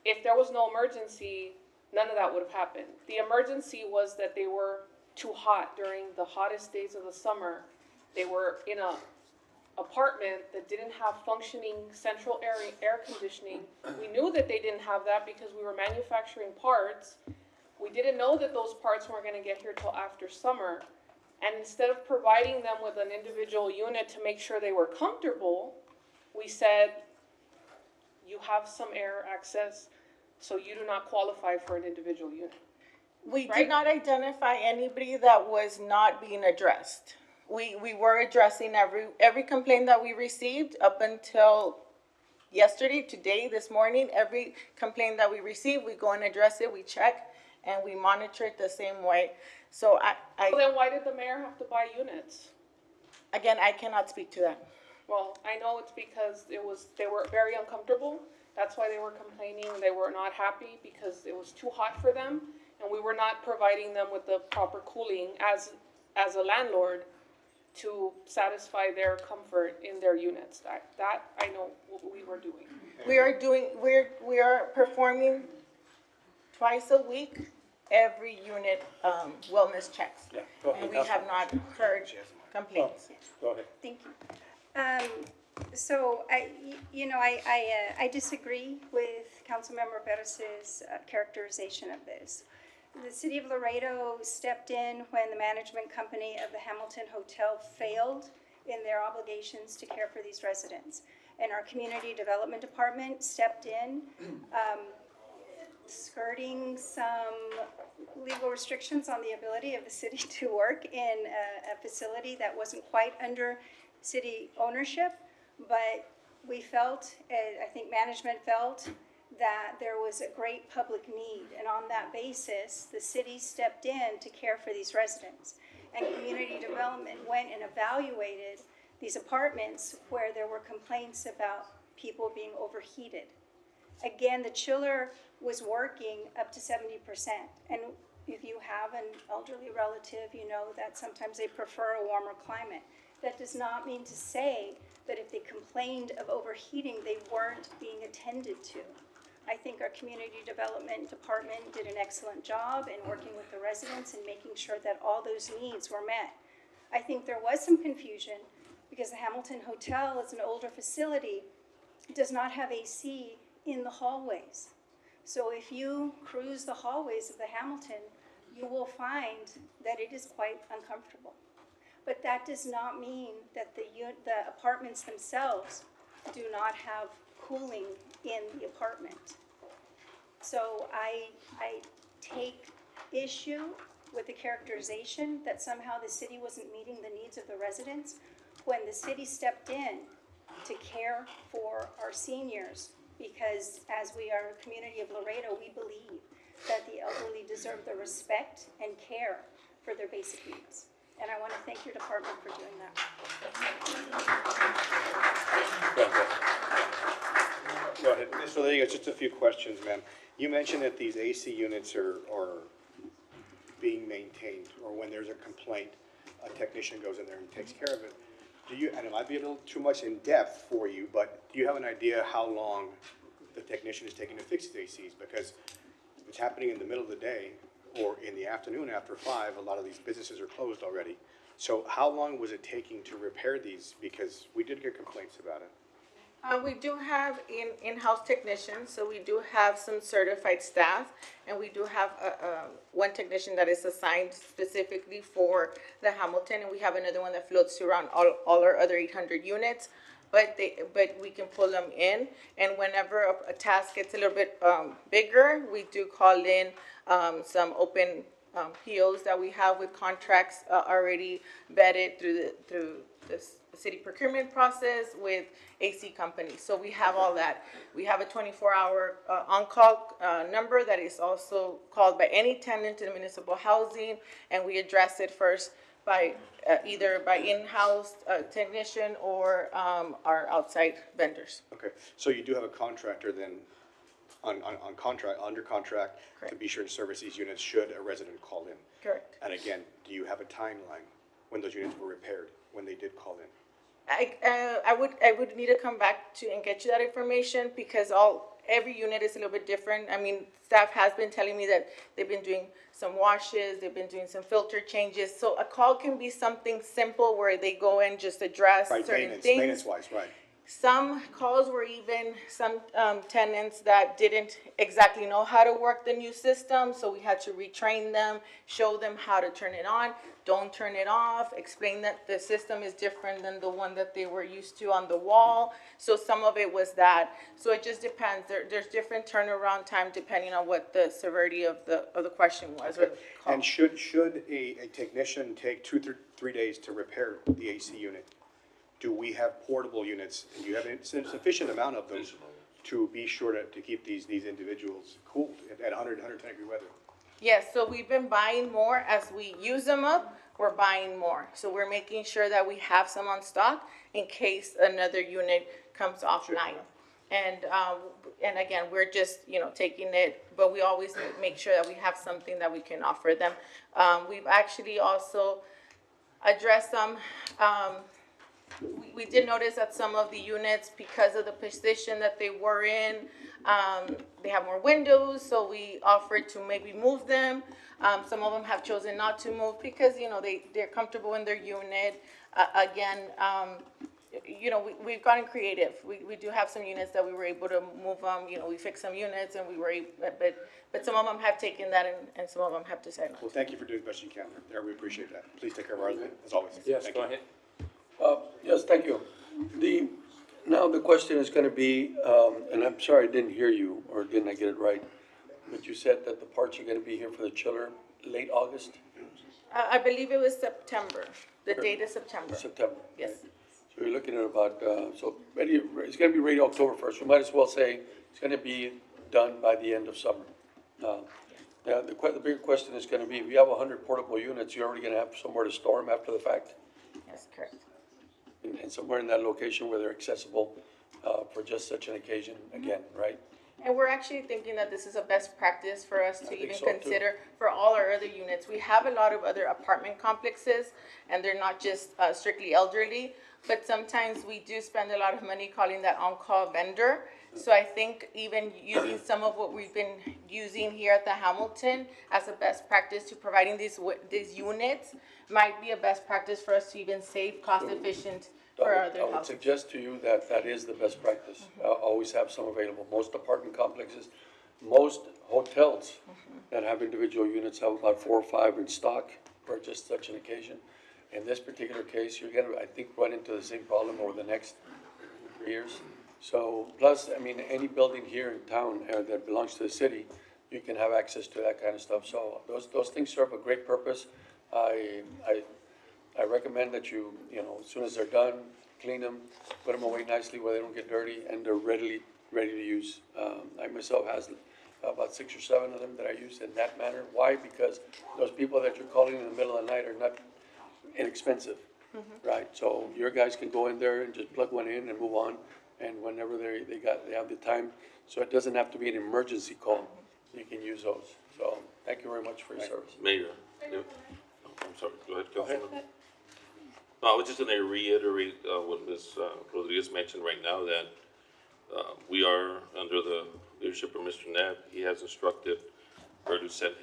If there was no emergency, none of that would have happened. The emergency was that they were too hot during the hottest days of the summer. They were in a apartment that didn't have functioning central air conditioning. We knew that they didn't have that because we were manufacturing parts. We didn't know that those parts weren't gonna get here till after summer. And instead of providing them with an individual unit to make sure they were comfortable, we said, you have some air access, so you do not qualify for an individual unit. We Right? did not identify anybody that was not being addressed. We were addressing every complaint that we received up until yesterday, today, this morning. Every complaint that we receive, we go and address it, we check, and we monitor it the same way. So Well, then why did the mayor have to buy units? Again, I cannot speak to that. Well, I know it's because they were very uncomfortable That's why they were complaining. They were not happy because it was too hot for them, and we were not providing them with the proper cooling as a landlord to satisfy their comfort in their units. That I know what we were doing. We are performing twice a week, every unit, wellness checks. Yeah, go ahead, And we have not heard complaints. Go ahead. Thank you. So I disagree with Councilmember Perez's characterization of this. The city of Laredo stepped in when the management company of the Hamilton Hotel failed in their obligations to care for these residents. And our community development department stepped in, skirting some legal restrictions on the ability of the city to work in a facility that wasn't quite under city ownership. But we felt, I think management felt, that there was a great public need. And on that basis, the city stepped in to care for these residents. And community development went and evaluated these apartments where there were complaints about people being overheated. Again, the chiller was working up to 70%. And if you have an elderly relative, you know that sometimes they prefer a warmer climate. That does not mean to say that if they complained of overheating, they weren't being attended to. I think our community development department did an excellent job in working with the residents and making sure that all those needs were met. I think there was some confusion because the Hamilton Hotel is an older facility, does not have AC in the hallways. So if you cruise the hallways of the Hamilton, you will find that it is quite uncomfortable. But that does not mean that the apartments themselves do not have cooling in the apartment. So I take issue with the characterization that somehow the city wasn't meeting the needs of the residents when the city stepped in to care for our seniors, because as we are a community of Laredo, we believe that the elderly deserve the respect and care for their basic needs. And I want to thank your department for doing that. Go ahead. So there you go, just a few questions, ma'am. You mentioned that these AC units are being maintained, or when there's a complaint, a technician goes in there and takes care of it. Do you, and it might be a little too much in depth for you, but do you have an idea how long the technician is taking to fix these ACs? Because if it's happening in the middle of the day or in the afternoon after 5, a lot of these businesses are closed already. So how long was it taking to repair these? Because we did get complaints about it. We do have in-house technicians, so we do have some certified staff, and we do have one technician that is assigned specifically for the Hamilton, and we have another one that floats around all our other 800 units. But we can pull them in, and whenever a task gets a little bit bigger, we do call in some open POs that we have with contracts already vetted through the city procurement process with AC companies. So we have all that. We have a 24-hour on-call number that is also called by any tenant in municipal housing, and we address it first by either by in-house technician or our outside vendors. Okay, so you do have a contractor then on contract, under contract, to be sure to service these units should a resident call in? Correct. And again, do you have a timeline when those units were repaired, when they did call in? I would need to come back to and get you that information because every unit is a little bit different. I mean, staff has been telling me that they've been doing some washes, they've been doing some filter changes. So a call can be something simple where they go and just address certain things. Maintenance-wise, right. Some calls were even some tenants that didn't exactly know how to work the new system, so we had to retrain them, show them how to turn it on, don't turn it off, explain that the system is different than the one that they were used to on the wall. So some of it was that. So it just depends. There's different turnaround time depending on what the severity of the question was. Or the call. And should a technician take 2 to 3 days to repair the AC unit? Do we have portable units, and you have a sufficient amount of them to be sure to keep these individuals cooled at 110 degree weather? Yes, so we've been buying more as we use them up, we're buying more. So we're making sure that we have some on stock in case another unit comes offline. And again, we're just, taking it, but we always make sure that we have something that we can offer them. We've actually also addressed some, we did notice that some of the units, because of the position that they were in, they have more windows, so we offered to maybe move them. Some of them have chosen not to move because, they're comfortable in their unit. Again, we've gotten creative. We do have some units that we were able to move them, we fixed some units and we were able, but some of them have taken that and some of them have decided not. Well, thank you for doing the best you can there. We appreciate that. Please take care of our resident, as always. Yes, Thank go you. ahead. Yes, thank you. Now the question is gonna be, and I'm sorry I didn't hear you, or didn't I get it right? But you said that the parts are gonna be here for the chiller late August, I believe it was September. The date is September. September? Yes. So you're looking at about, it's gonna be ready October 1st. We might as well say it's gonna be done by the end of summer. Now, the bigger question is gonna be, if you have 100 portable units, you're already gonna have somewhere to store them after the fact? That's correct. And somewhere in that location where they're accessible, for just such an occasion again, right? And we're actually thinking that this is a best practice for us to think even so, too. consider for all our other units. We have a lot of other apartment complexes, and they're not just strictly elderly, but sometimes we do spend a lot of money calling that on-call vendor. So I think even using some of what we've been using here at the Hamilton as a best practice to providing these units might be a best practice for us to even save cost efficient for our I other would houses. suggest to you that that is the best practice. Always have some available. Most apartment complexes, most hotels that have individual units have about 4 or 5 in stock for just such an occasion. In this particular case, you're gonna, I think, run into the same problem over the next 3 years. So, plus, I mean, any building here in town that belongs to the city, you can have access to that kind of stuff. So those things serve a great purpose. I recommend that you, as soon as they're done, clean them, put them away nicely where they don't get dirty, and they're ready to use. I myself has about 6 or 7 of them that I use in that manner. Why? Because those people that you're calling in the middle of the night are not inexpensive, right? So your guys can go in there and just plug one in and move on, and whenever they have the time, so it doesn't have to be an emergency call, you can use those. So thank you very much for your service. Mayor, I'm sorry, go ahead, Councilman. No, I was just gonna reiterate, what Ms. Rodriguez mentioned right now, that, we are under the leadership of Mr. Nab. He has instructed her to send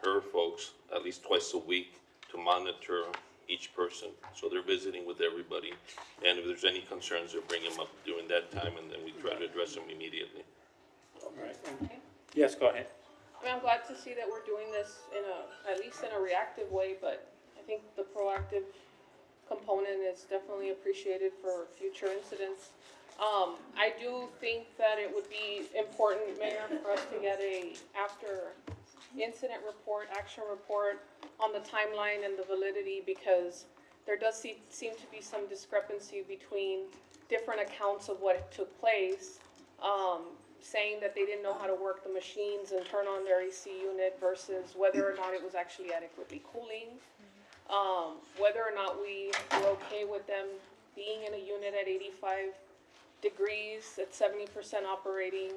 her folks at least twice a week to monitor each person. So they're visiting with everybody, and if there's any concerns, they'll bring them up during that time, and then we try to address them immediately. All right. Yes, go ahead. I mean, I'm glad to see that we're doing this at least in a reactive way, but I think the proactive component is definitely appreciated for future incidents. I do think that it would be important, Mayor, for us to get a after incident report, action report on the timeline and the validity, because there does seem to be some discrepancy between different accounts of what took place, saying that they didn't know how to work the machines and turn on their AC unit versus whether or not it was actually adequately cooling, whether or not we were okay with them being in a unit at 85 degrees at 70% operating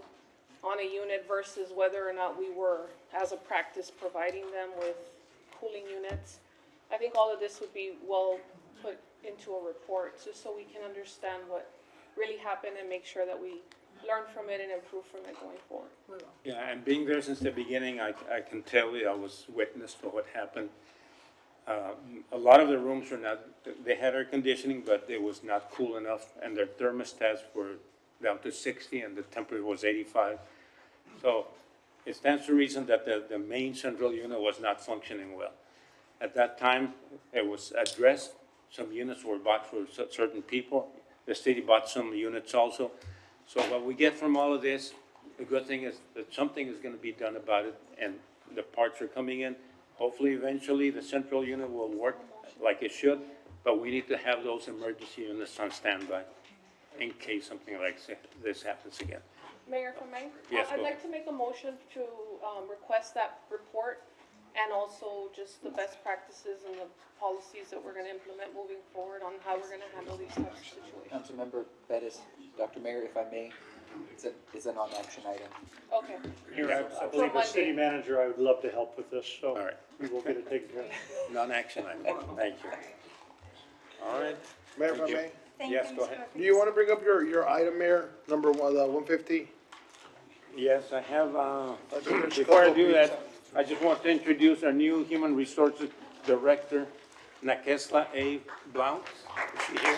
on a unit versus whether or not we were, as a practice, providing them with cooling units. I think all of this would be well put into a report, just so we can understand what really happened and make sure that we learn from it and improve from it going forward. Yeah, and being there since the beginning, I can tell you, I was witness to what happened. A lot of the rooms were not, they had air conditioning, but it was not cool enough, and their thermostats were down to 60 and the temperature was 85. So it stands to reason that the main central unit was not functioning well. At that time, it was addressed. Some units were bought for certain people. The city bought some units also. So what we get from all of this, the good thing is that something is gonna be done about it, and the parts are coming in. Hopefully, eventually, the central unit will work like it should, but we need to have those emergency units on standby in case something like this happens again. Mayor, if I may? Yes, I'd go like to make a motion to request that report and also just the best practices and the policies that we're gonna implement moving forward on how we're gonna handle these types of situations. Councilmember Bettis, Dr. Mayor, if I may, It's a non-action item. Okay. Here, I believe as city manager, I would love to help with this, so we will get it taken care of. Non-action item, thank you. All right. Mayor, if I Thank you. may? Yes, go ahead. Do you want to bring up your item, Mayor, number 150? Yes, I have, before I do that, I just want to introduce our new Human Resources Director, Nakesla A. Blount. Is she here?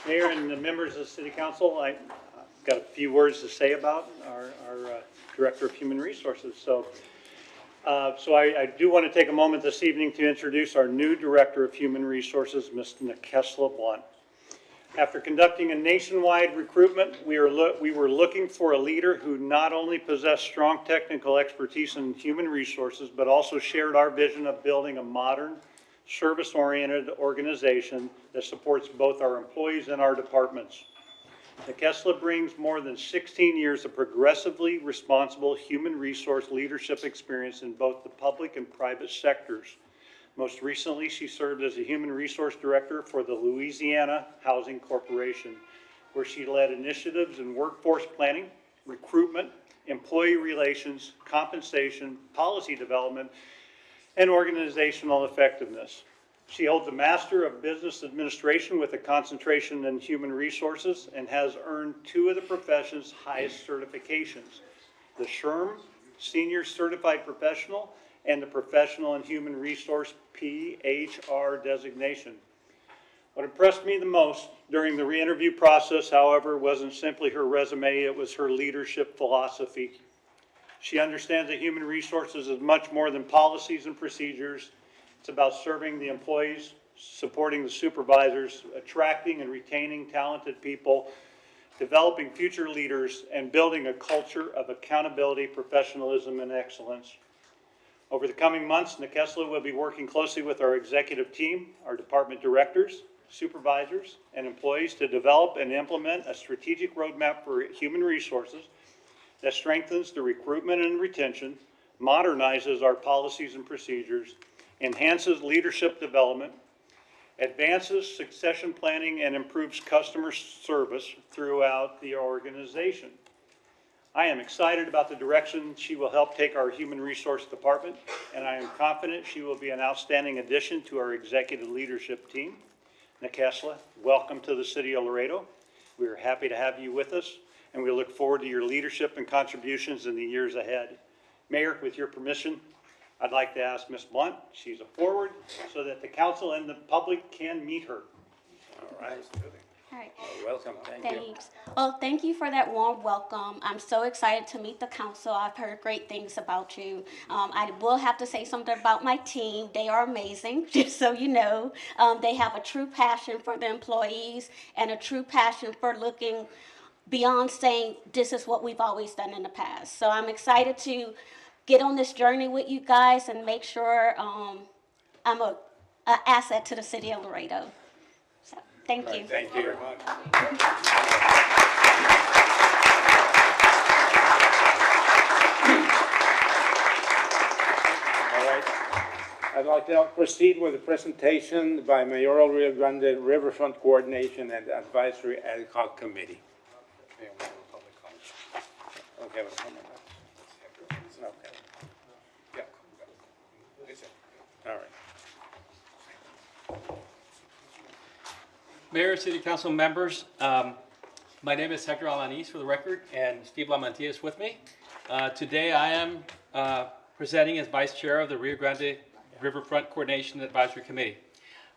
Mayor and the members of the city council, I got a few words to say about our Director of Human Resources. So I do want to take a moment this evening to introduce our new Director of Human Resources, Ms. Nakesla Blunt. After conducting a nationwide recruitment, we were looking for a leader who not only possessed strong technical expertise in human resources, but also shared our vision of building a modern, service-oriented organization that supports both our employees and our departments. Nakesla brings more than 16 years of progressively responsible human resource leadership experience in both the public and private sectors. Most recently, she served as a human resource director for the Louisiana Housing Corporation, where she led initiatives in workforce planning, recruitment, employee relations, compensation, policy development, and organizational effectiveness. She holds a Master of Business Administration with a concentration in human resources and has earned 2 of the profession's highest certifications, the SHRM Senior Certified Professional and the Professional in Human Resource PHR designation. What impressed me the most during the re-interview process, however, wasn't simply her resume, it was her leadership philosophy. She understands that human resources is much more than policies and procedures. It's about serving the employees, supporting the supervisors, attracting and retaining talented people, developing future leaders, and building a culture of accountability, professionalism, and excellence. Over the coming months, Nakesla will be working closely with our executive team, our department directors, supervisors, and employees to develop and implement a strategic roadmap for human resources that strengthens the recruitment and retention, modernizes our policies and procedures, enhances leadership development, advances succession planning, and improves customer service throughout the organization. I am excited about the direction she will help take our human resource department, and I am confident she will be an outstanding addition to our executive leadership team. Nakesla, welcome to the city of Laredo. We are happy to have you with us, and we look forward to your leadership and contributions in the years ahead. Mayor, with your permission, I'd like to ask Ms. Blunt, she's a forward, so that the council and the public can meet her. All right. All right. Welcome, thank you. Thanks. Well, thank you for that warm welcome. I'm so excited to meet the council. I've heard great things about you. I will have to say something about my team. They are amazing, just so you know. They have a true passion for the employees and a true passion for looking beyond saying this is what we've always done in the past. So I'm excited to get on this journey with you guys and make sure I'm an asset to the city of Laredo. So, thank you. Thank you very much. All right. I'd like to proceed with the presentation by Mayoral Rio Grande Riverfront Coordination and Advisory Ad Hoc Committee. Okay, well, hold on. Okay. Yeah. All right. Mayor, City Council members, my name is Hector Alanis for the record, and Steve Lamantia is with me. Today I am presenting as Vice Chair of the Rio Grande Riverfront Coordination Advisory Committee.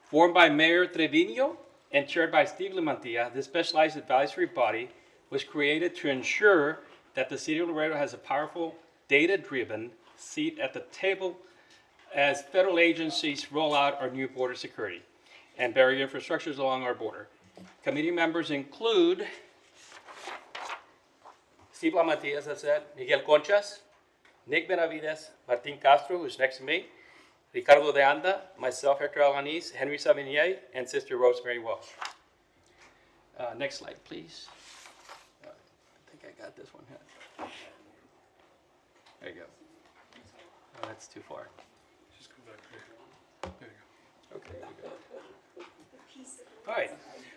Formed by Mayor Trevino and chaired by Steve Lamantia, this specialized advisory body was created to ensure that the City of Laredo has a powerful, data-driven seat at the table as federal agencies roll out our new border security and barrier infrastructures along our border. Committee members include Steve Lamantia, as I said, Miguel Conchas, Nick Benavides, Martin Castro, who's next to me, Ricardo de Anda, myself, Hector Alanis, Henry Savigny, and Sister Rosemary Walsh. Next slide, please. I think I got this one. There you go. Oh, that's too far. Just go back there. There you go. Okay, there you go. All right.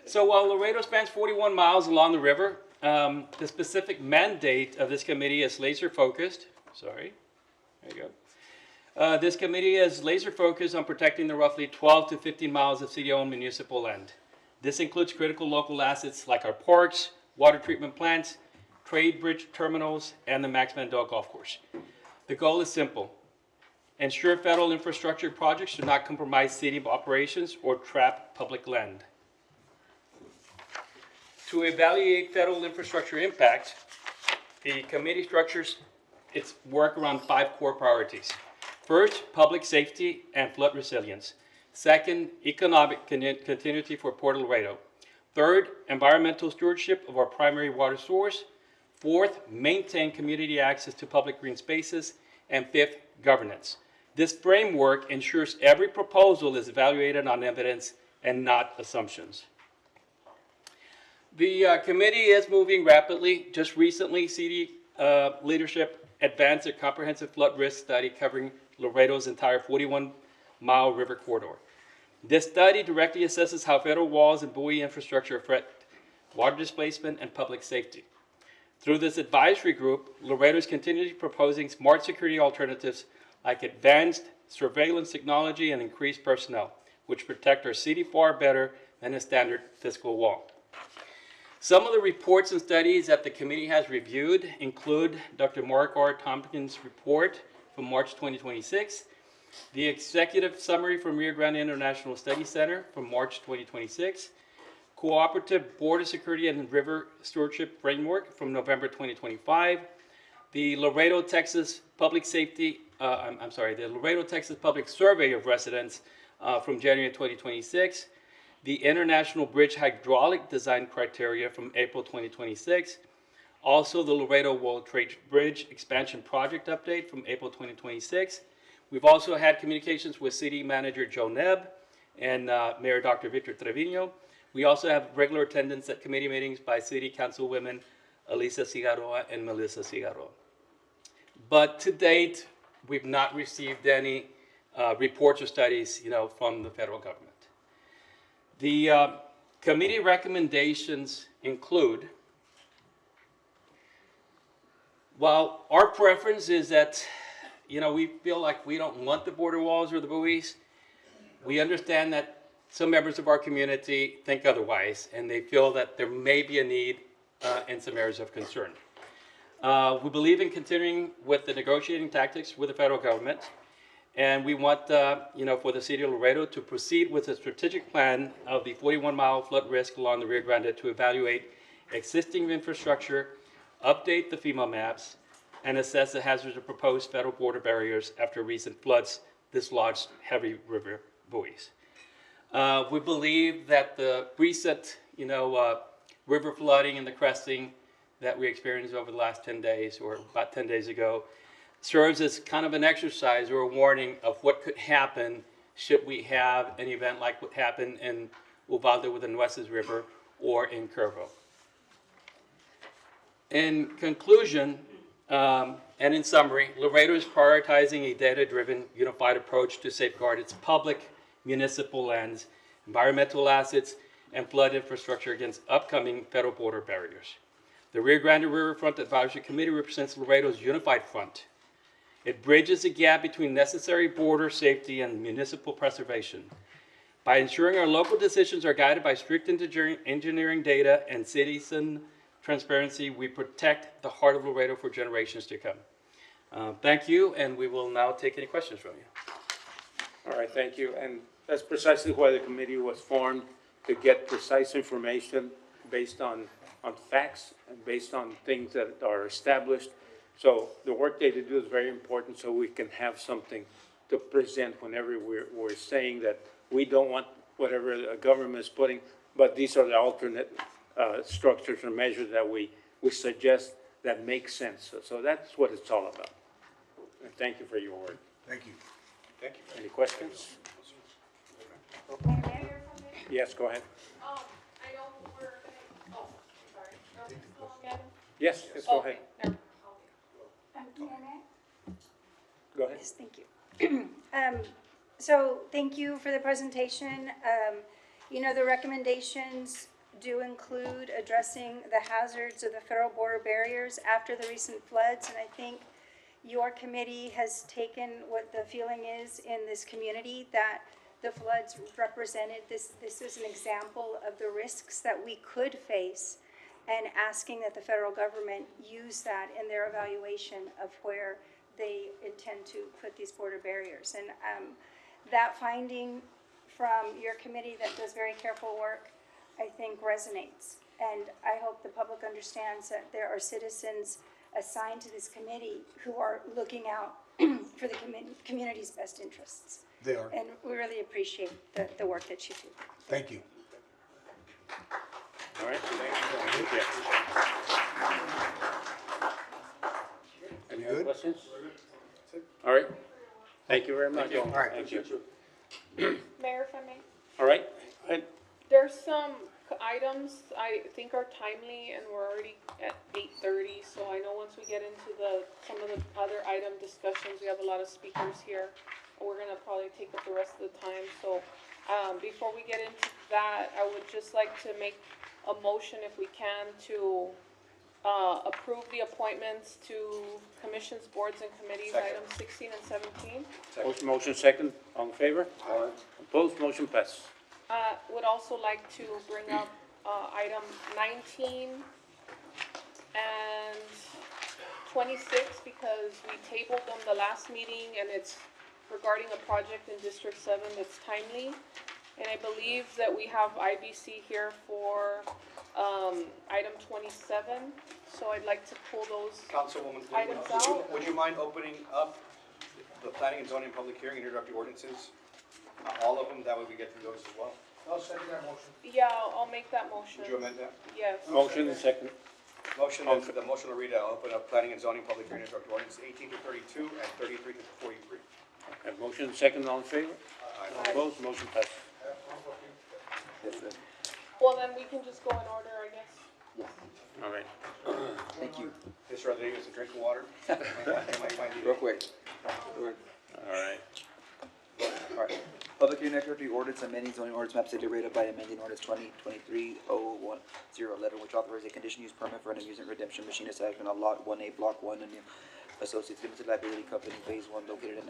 So while Laredo spans 41 miles along the river, the specific mandate of this committee is laser focused. Sorry. There you go. This committee is laser focused on protecting the roughly 12 to 15 miles of city-owned municipal land. This includes critical local assets like our parks, water treatment plants, trade bridge terminals, and the Max Mandel Golf Course. The goal is simple. Ensure federal infrastructure projects do not compromise city operations or trap public land. To evaluate federal infrastructure impact, the committee structures its work around 5 core priorities. First, public safety and flood resilience. Second, economic continuity for Port Laredo. Third, environmental stewardship of our primary water source. Fourth, maintain community access to public green spaces. And fifth, governance. This framework ensures every proposal is evaluated on evidence and not assumptions. The committee is moving rapidly. Just recently, city leadership advanced a comprehensive flood risk study covering Laredo's entire 41-mile river corridor. This study directly assesses how federal walls and buoy infrastructure affect water displacement and public safety. Through this advisory group, Laredo is continually proposing smart security alternatives like advanced surveillance technology and increased personnel, which protect our city far better than a standard physical wall. Some of the reports and studies that the committee has reviewed include Dr. Mark R. Tompkins' report from March 2026, the executive summary from Rio Grande International Study Center from March 2026, Cooperative Border Security and River Stewardship Framework from November 2025, the Laredo, Texas Public Safety, the Laredo, Texas Public Survey of Residents from January 2026, the International Bridge Hydraulic Design Criteria from April 2026, also the Laredo World Trade Bridge Expansion Project Update from April 2026. We've also had communications with City Manager Joe Nebb and Mayor Dr. Victor Trevino. We also have regular attendance at committee meetings by City Councilwomen Elisa Cigarroa and Melissa Cigarroa. But to date, we've not received any reports or studies, from the federal government. The committee recommendations include, while our preference is that, we feel like we don't want the border walls or the buoys, we understand that some members of our community think otherwise, and they feel that there may be a need in some areas of concern. We believe in continuing with the negotiating tactics with the federal government. And we want, for the city of Laredo to proceed with a strategic plan of the 41-mile flood risk along the Rio Grande to evaluate existing infrastructure, update the FEMA maps, and assess the hazards of proposed federal border barriers after recent floods dislodged heavy river buoys. We believe that the recent, river flooding and the cresting that we experienced over the last 10 days, or about 10 days ago, serves as kind of an exercise or a warning of what could happen should we have an event like what happened in Uvalde with the Nueces River or in Curvo. In conclusion, and in summary, Laredo is prioritizing a data-driven, unified approach to safeguard its public, municipal lands, environmental assets, and flood infrastructure against upcoming federal border barriers. The Rio Grande Riverfront Advisory Committee represents Laredo's unified front. It bridges the gap between necessary border safety and municipal preservation. By ensuring our local decisions are guided by strict engineering data and citizen transparency, we protect the heart of Laredo for generations to come. Thank you, and we will now take any questions from you. All right, thank you. And that's precisely why the committee was formed, to get precise information based on facts and based on things that are established. So the work they do is very important, so we can have something to present whenever we're saying that we don't want whatever the government is putting, but these are the alternate structures or measures that we suggest that make sense. So that's what it's all about. And thank you for your work. Thank you. Thank you. Any questions? Yes, go ahead. I know we're, sorry. Yes, go ahead. Okay. Go ahead. Yes, thank you. So thank you for the presentation. You know, the recommendations do include addressing the hazards of the federal border barriers after the recent floods, and I think your committee has taken what the feeling is in this community, that the floods represented, this is an example of the risks that we could face, and asking that the federal government use that in their evaluation of where they intend to put these border barriers. And that finding from your committee that does very careful work, I think resonates. And I hope the public understands that there are citizens assigned to this committee who are looking out for the community's best interests. They are. And we really appreciate the work that you do. Thank you. All right. Any other questions? All right. Thank you very much. All right. Thank you. Mayor, if I may? All right. Go ahead. There's some items I think are timely, and we're already at 8:30, so I know once we get into some of the other item discussions, we have a lot of speakers here. We're gonna probably take up the rest of the time, so, before we get into that, I would just like to make a motion, if we can, to, approve the appointments to commissions, boards, and committees, Second. items 16 and 17. Motion second. All in favor? Opposed? Motion passes. Would also like to bring up, item 19 and 26, because we tabled them the last meeting, and it's regarding a project in District 7 that's timely. And I believe that we have IBC here for, item 27, so I'd like to pull those Councilwoman, items out. would you mind opening up the planning and zoning public hearing and introductory ordinances? All of them, that way we get through those as well. I'll second that motion. Yeah, I'll make that motion. Would you amend that? Yes. Motion and second. Motion, and the motion will read, I'll open up planning and zoning public hearing and introductory ordinance 18 to 32 and 33 to 43. Okay, motion and second. All in favor? Aye. Opposed? Motion passes. Well, then we can just go in order, I guess. All right. Thank you. Mr. Rodriguez, a drink of water? Real quick. All right. All right. Public hearing introductory ordinance amending zoning ordinance map city rated by amending ordinance 2023-01011, which authorizes a conditional use permit for an amusement redemption machine establishment on lot 1A, block 1, and the Associates Limited Liability Company, Phase 1, located at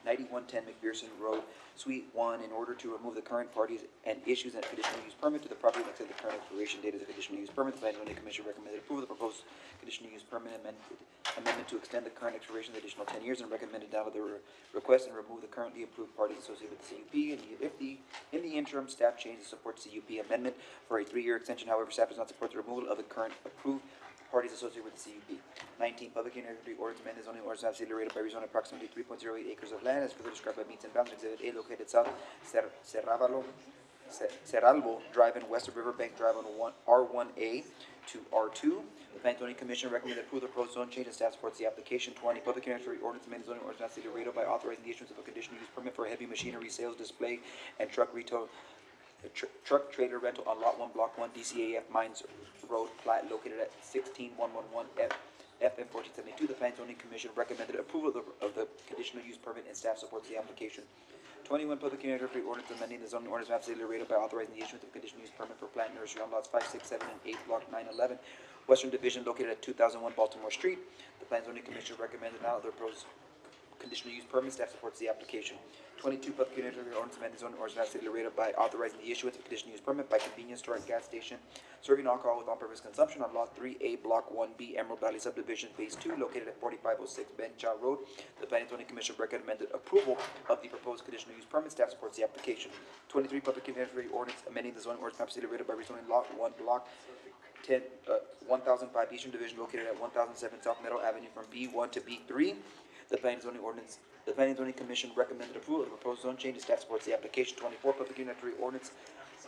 9110 McPherson Road, Suite 1, in order to remove the current parties and issues a conditional use permit to the property next to the current expiration date of the conditional use permit. The Planning and Zoning Commission recommended approval of the proposed conditional use permit amendment to extend the current expiration an additional 10 years, and recommended down the request and remove the currently approved parties associated with the CUP. In the interim, staff changes support CUP amendment for a 3-year extension. However, staff does not support the removal of the current approved parties associated with the CUP. 19, public hearing ordinance amended zoning ordinance map city rated by rezone approximately 3.08 acres of land as further described by meets and bounds exhibit A located south Cerralbo Drive and west of Riverbank Drive on R1A to R2. The Planning and Zoning Commission recommended approval of the proposed zone change, and staff supports the application. 20, public hearing ordinance amended zoning ordinance map city rated by authorizing the issuance of a conditional use permit for heavy machinery sales, display, and truck retail. Truck trailer rental on lot 1, block 1, DCAF Mines Road, plat located at 16111 FM 1472. The Planning and Zoning Commission recommended approval of the conditional use permit, and staff supports the application. 21, public hearing ordinance amending the zoning ordinance map city rated by authorizing the issuance of conditional use permit for plant nursery on lots 5, 6, 7, and 8, block 911, Western Division, located at 2001 Baltimore Street. The Planning and Zoning Commission recommended now the proposed conditional use permit. Staff supports the application. 22, public hearing ordinance amending zoning ordinance map city rated by authorizing the issuance of conditional use permit by convenience store and gas station serving alcohol with on-purpose consumption on lot 3A, block 1B, Emerald Valley Subdivision, Phase 2, located at 4506 Ben Cha Road. The Planning and Zoning Commission recommended approval of the proposed conditional use permit. Staff supports the application. 23, public hearing ordinance amending the zoning ordinance map city rated by rezoning lot 1, block 1005 Eastern Division, located at 1007 South Middle Avenue from B1 to B3. The Planning and Zoning Commission recommended approval of the proposed zone change. Staff supports the application. 24, public hearing ordinance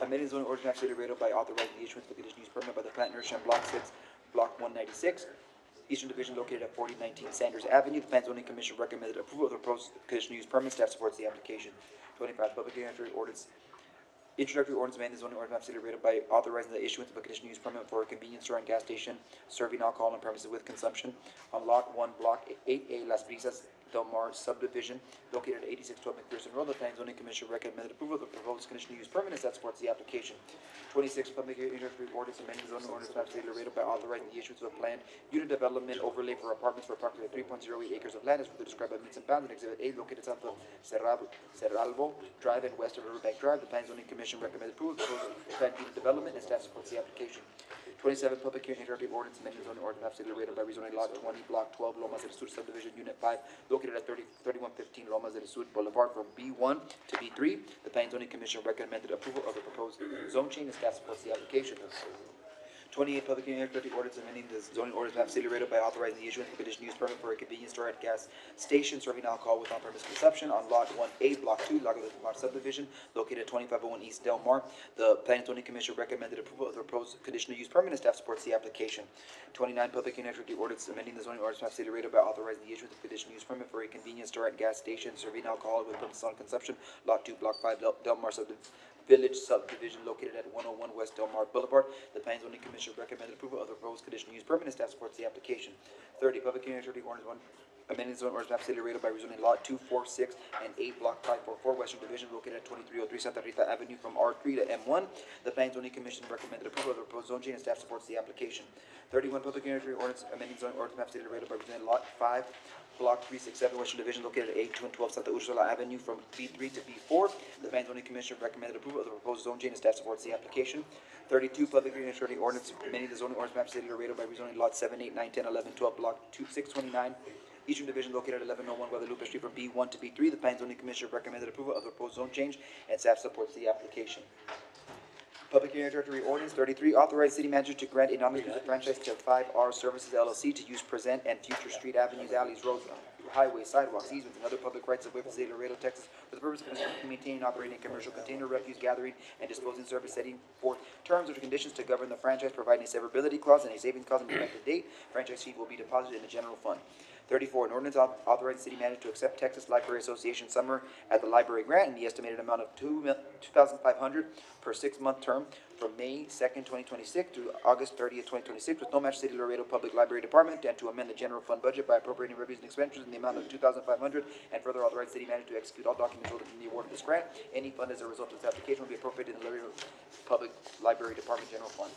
amending zoning ordinance map city rated by authorizing the issuance of a conditional use permit by the plant nursery on block 6, block 196, Eastern Division, located at 4019 Sanders Avenue. The Planning and Zoning Commission recommended approval of the proposed conditional use permit. Staff supports the application. 25, public hearing ordinance. Introductory ordinance amending zoning ordinance map city rated by authorizing the issuance of a conditional use permit for a convenience store and gas station serving alcohol on premises with consumption on lot 1, block 8A, Las Del Mar subdivision located at 8612 McPherson Road. The Planning and Zoning Commission recommended approval of the proposed conditional use permit as that supports the application. 26, public hearing, introductory ordinance amending the zoning ordinance map of the City of Laredo by authorizing the issuance of a planned unit development overlay for apartments for approximately 3.08 acres of land as further described by meets and bounds in Exhibit A located south of Cerralvo Drive and west of Riverbank Drive. The Planning and Zoning Commission recommended approval of the proposed planned unit development and staff supports the application. 27, public hearing, introductory ordinance amending the zoning ordinance map of the City of Laredo by rezoning lot 20, block 12, Lomas del Sur subdivision, unit 5, located at 3115 Lomas del Sur Boulevard from B1 to B3. The Planning and Zoning Commission recommended approval of the proposed zone change and staff supports the application. 28, public hearing, introductory ordinance amending the zoning ordinance map of the City of Laredo by authorizing the issuance of a conditional use permit for a convenience store at gas station serving alcohol with on-premise consumption on lot 1A, block 2, Lago del Mar subdivision, located at 2501 East Del Mar. The Planning and Zoning Commission recommended approval of the proposed conditional use permit and staff supports the application. 29, public hearing, introductory ordinance amending the zoning ordinance map of the City of Laredo by authorizing the issuance of a conditional use permit for a convenience store at gas station serving alcohol with on-premise consumption, lot 2, block 5, Del Mar Village subdivision located at 101 West Del Mar Boulevard. The Planning and Zoning Commission recommended approval of the proposed conditional use permit and staff supports the application. 30, public hearing, introductory ordinance 1, amending the zoning ordinance map of the City of Laredo by rezoning lot 2, 4, 6, and 8, block 544, Western Division, located at 2303 Santa Rita Avenue from R3 to M1. The Planning and Zoning Commission recommended approval of the proposed zone change and staff supports the application. 31, public hearing, introductory ordinance amending the zoning ordinance map of the City of Laredo by rezoning lot 5, block 367, Western Division, located at 8, 2, and 12 Santa Ursula Avenue from B3 to B4. The Planning and Zoning Commission recommended approval of the proposed zone change and staff supports the application. 32, public hearing, introductory ordinance amending the zoning ordinance map of the City of Laredo by rezoning lot 7, 8, 9, 10, 11, 12, block 629, Eastern Division, located at 1101 Guadalupe Street from B1 to B3. The Planning and Zoning Commission recommended approval of the proposed zone change and staff supports the application. Public hearing, introductory ordinance 33, authorize city manager to grant a non-exclusive franchise to 5R Services LLC to use present and future street avenues, alleys, roads, highways, sidewalks, easements, and other public rights of way for the City of Laredo, Texas, for the purpose of maintaining and operating a commercial container refuse gathering and disposing service, setting forth terms or conditions to govern the franchise, providing a severability clause and a savings clause on the effective date. Franchise fee will be deposited in the general fund. 34, an ordinance authorizing city manager to accept Texas Library Association summer at the library grant in the estimated amount of $2,500 per 6-month term from May 2nd, 2026 through August 30th, 2026, with no match City of Laredo Public Library Department, and to amend the general fund budget by appropriating revenues and expenditures in the amount of $2,500, and further authorize city manager to execute all documents related to the award of this grant. Any fund as a result of this application will be appropriated in the Laredo Public Library Department general fund.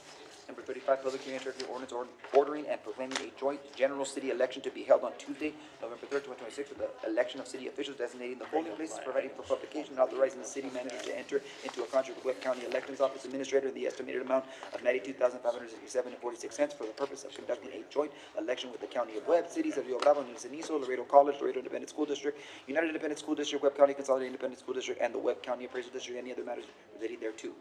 Number 35, public hearing, introductory ordinance ordering and proclaiming a joint general city election to be held on Tuesday, November 3rd, 2026, with the election of city officials, designating the polling places, providing for publication, and authorizing the city manager to enter into a contract with Webb County Elections Office Administrator in the estimated amount of $92,567.46 for the purpose of conducting a joint election with the County of Webb, cities of Rio Bravo, Cenizo, Laredo College, Laredo Independent School District, United Independent School District, Webb County Consolidated Independent School District, and the Webb County Appraisal District, and any other matters relating thereto.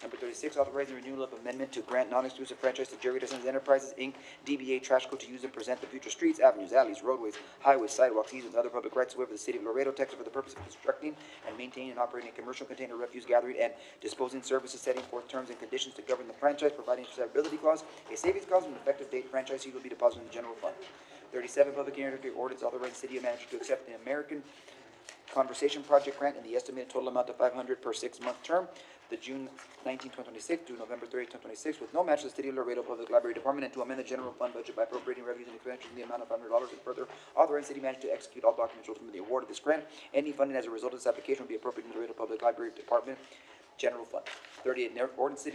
Number 36, authorizing renewal of amendment to grant non-exclusive franchise to Jerry Descendants Enterprises, Inc., DBA Trashco, to use and present the future streets, avenues, alleys, roadways, highways, sidewalks, easements, and other public rights of way for the City of Laredo, Texas, for the purpose of constructing and maintaining and operating a commercial container refuse gathering and disposing services, setting forth terms and conditions to govern the franchise, providing a severability clause, a savings clause, and an effective date. Franchise fee will be deposited in the general fund. 37, public hearing, introductory ordinance authorizing city manager to accept the American Conversation Project grant in the estimated total amount of $500 per 6-month term, the June 19, 2026 through November 30, 2026, with no match to the City of Laredo Public Library Department, and to amend the general fund budget by appropriating revenues and expenditures in the amount of $500, and further authorizing city manager to execute all documents related to the award of this grant. Any funding as a result of this application will be appropriated in the Laredo Public Library Department general fund. 38, ordinance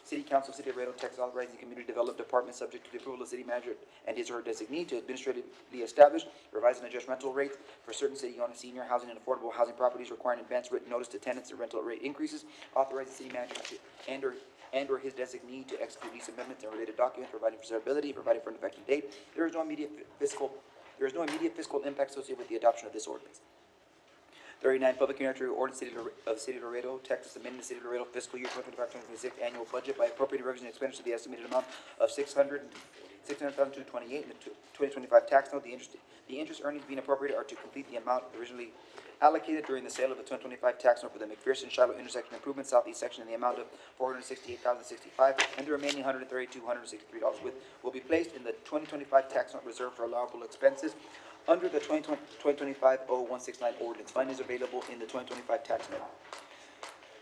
City Council, City of Laredo, Texas, authorizing Community Development Department, subject to the approval of the city manager and his or her designee, to administratively establish, revise, and adjust rental rates for certain city-owned senior housing and affordable housing properties, requiring advance written notice to tenants and rental rate increases, authorizing city manager to and/or his designee to execute lease amendments and related documents, providing for severability, providing for an effective date. There is no immediate fiscal impact associated with the adoption of this ordinance. 39, public hearing to ordinance City of Laredo, Texas, amending the City of Laredo fiscal year 2025-2026 annual budget by appropriating revenues and expenditures to the estimated amount of $600,228 in the 2025 tax note. The interest earnings being appropriated are to complete the amount originally allocated during the sale of the 2025 tax note for the McPherson-Shiloh intersection improvement southeast section in the amount of $468,065, and the remaining $132,163 will be placed in the 2025 tax note reserved for allowable expenses under the 2025-0169 ordinance. Funding is available in the 2025 tax note.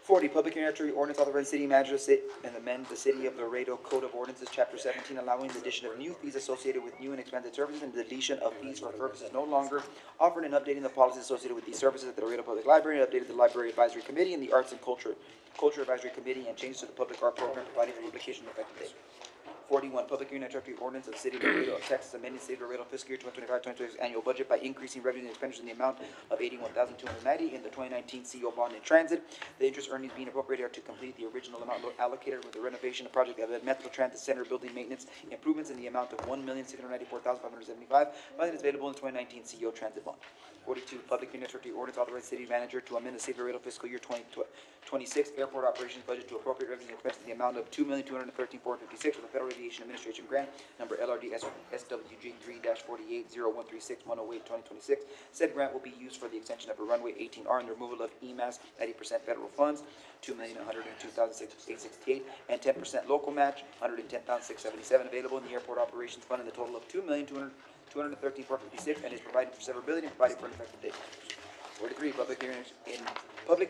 40, public hearing after ordinance authorizing city manager to sit and amend the City of Laredo Code of Ordinances, Chapter 17, allowing the addition of new fees associated with new and expanded services and the deletion of fees for purposes no longer offered, and updating the policies associated with these services at the Laredo Public Library, and updated the Library Advisory Committee and the Arts and Culture Advisory Committee, and changes to the public art program providing for publication effective date. 41, public hearing introductory ordinance of the City of Laredo, Texas, amending City of Laredo fiscal year 2025-2026 annual budget by increasing revenue and expenditures in the amount of $81,290 in the 2019 CO bond in transit. The interest earnings being appropriated are to complete the original amount allocated with the renovation of project of the Metro Transit Center building maintenance improvements in the amount of $1,694,575. Funding is available in the 2019 CO transit bond. 42, public hearing introductory ordinance authorizing city manager to amend the City of Laredo fiscal year 2026 airport operations budget to appropriate revenue and expenses in the amount of $2,213,456 with the Federal Aviation Administration grant number LRD SWG 3-480136-108-2026. Said grant will be used for the extension of a runway 18R and the removal of EMAS 90% federal funds, $2,102,868, and 10% local match, $110,677 available in the airport operations fund in the total of $2,213,456, and is provided for severability and provided for an effective date. 43, public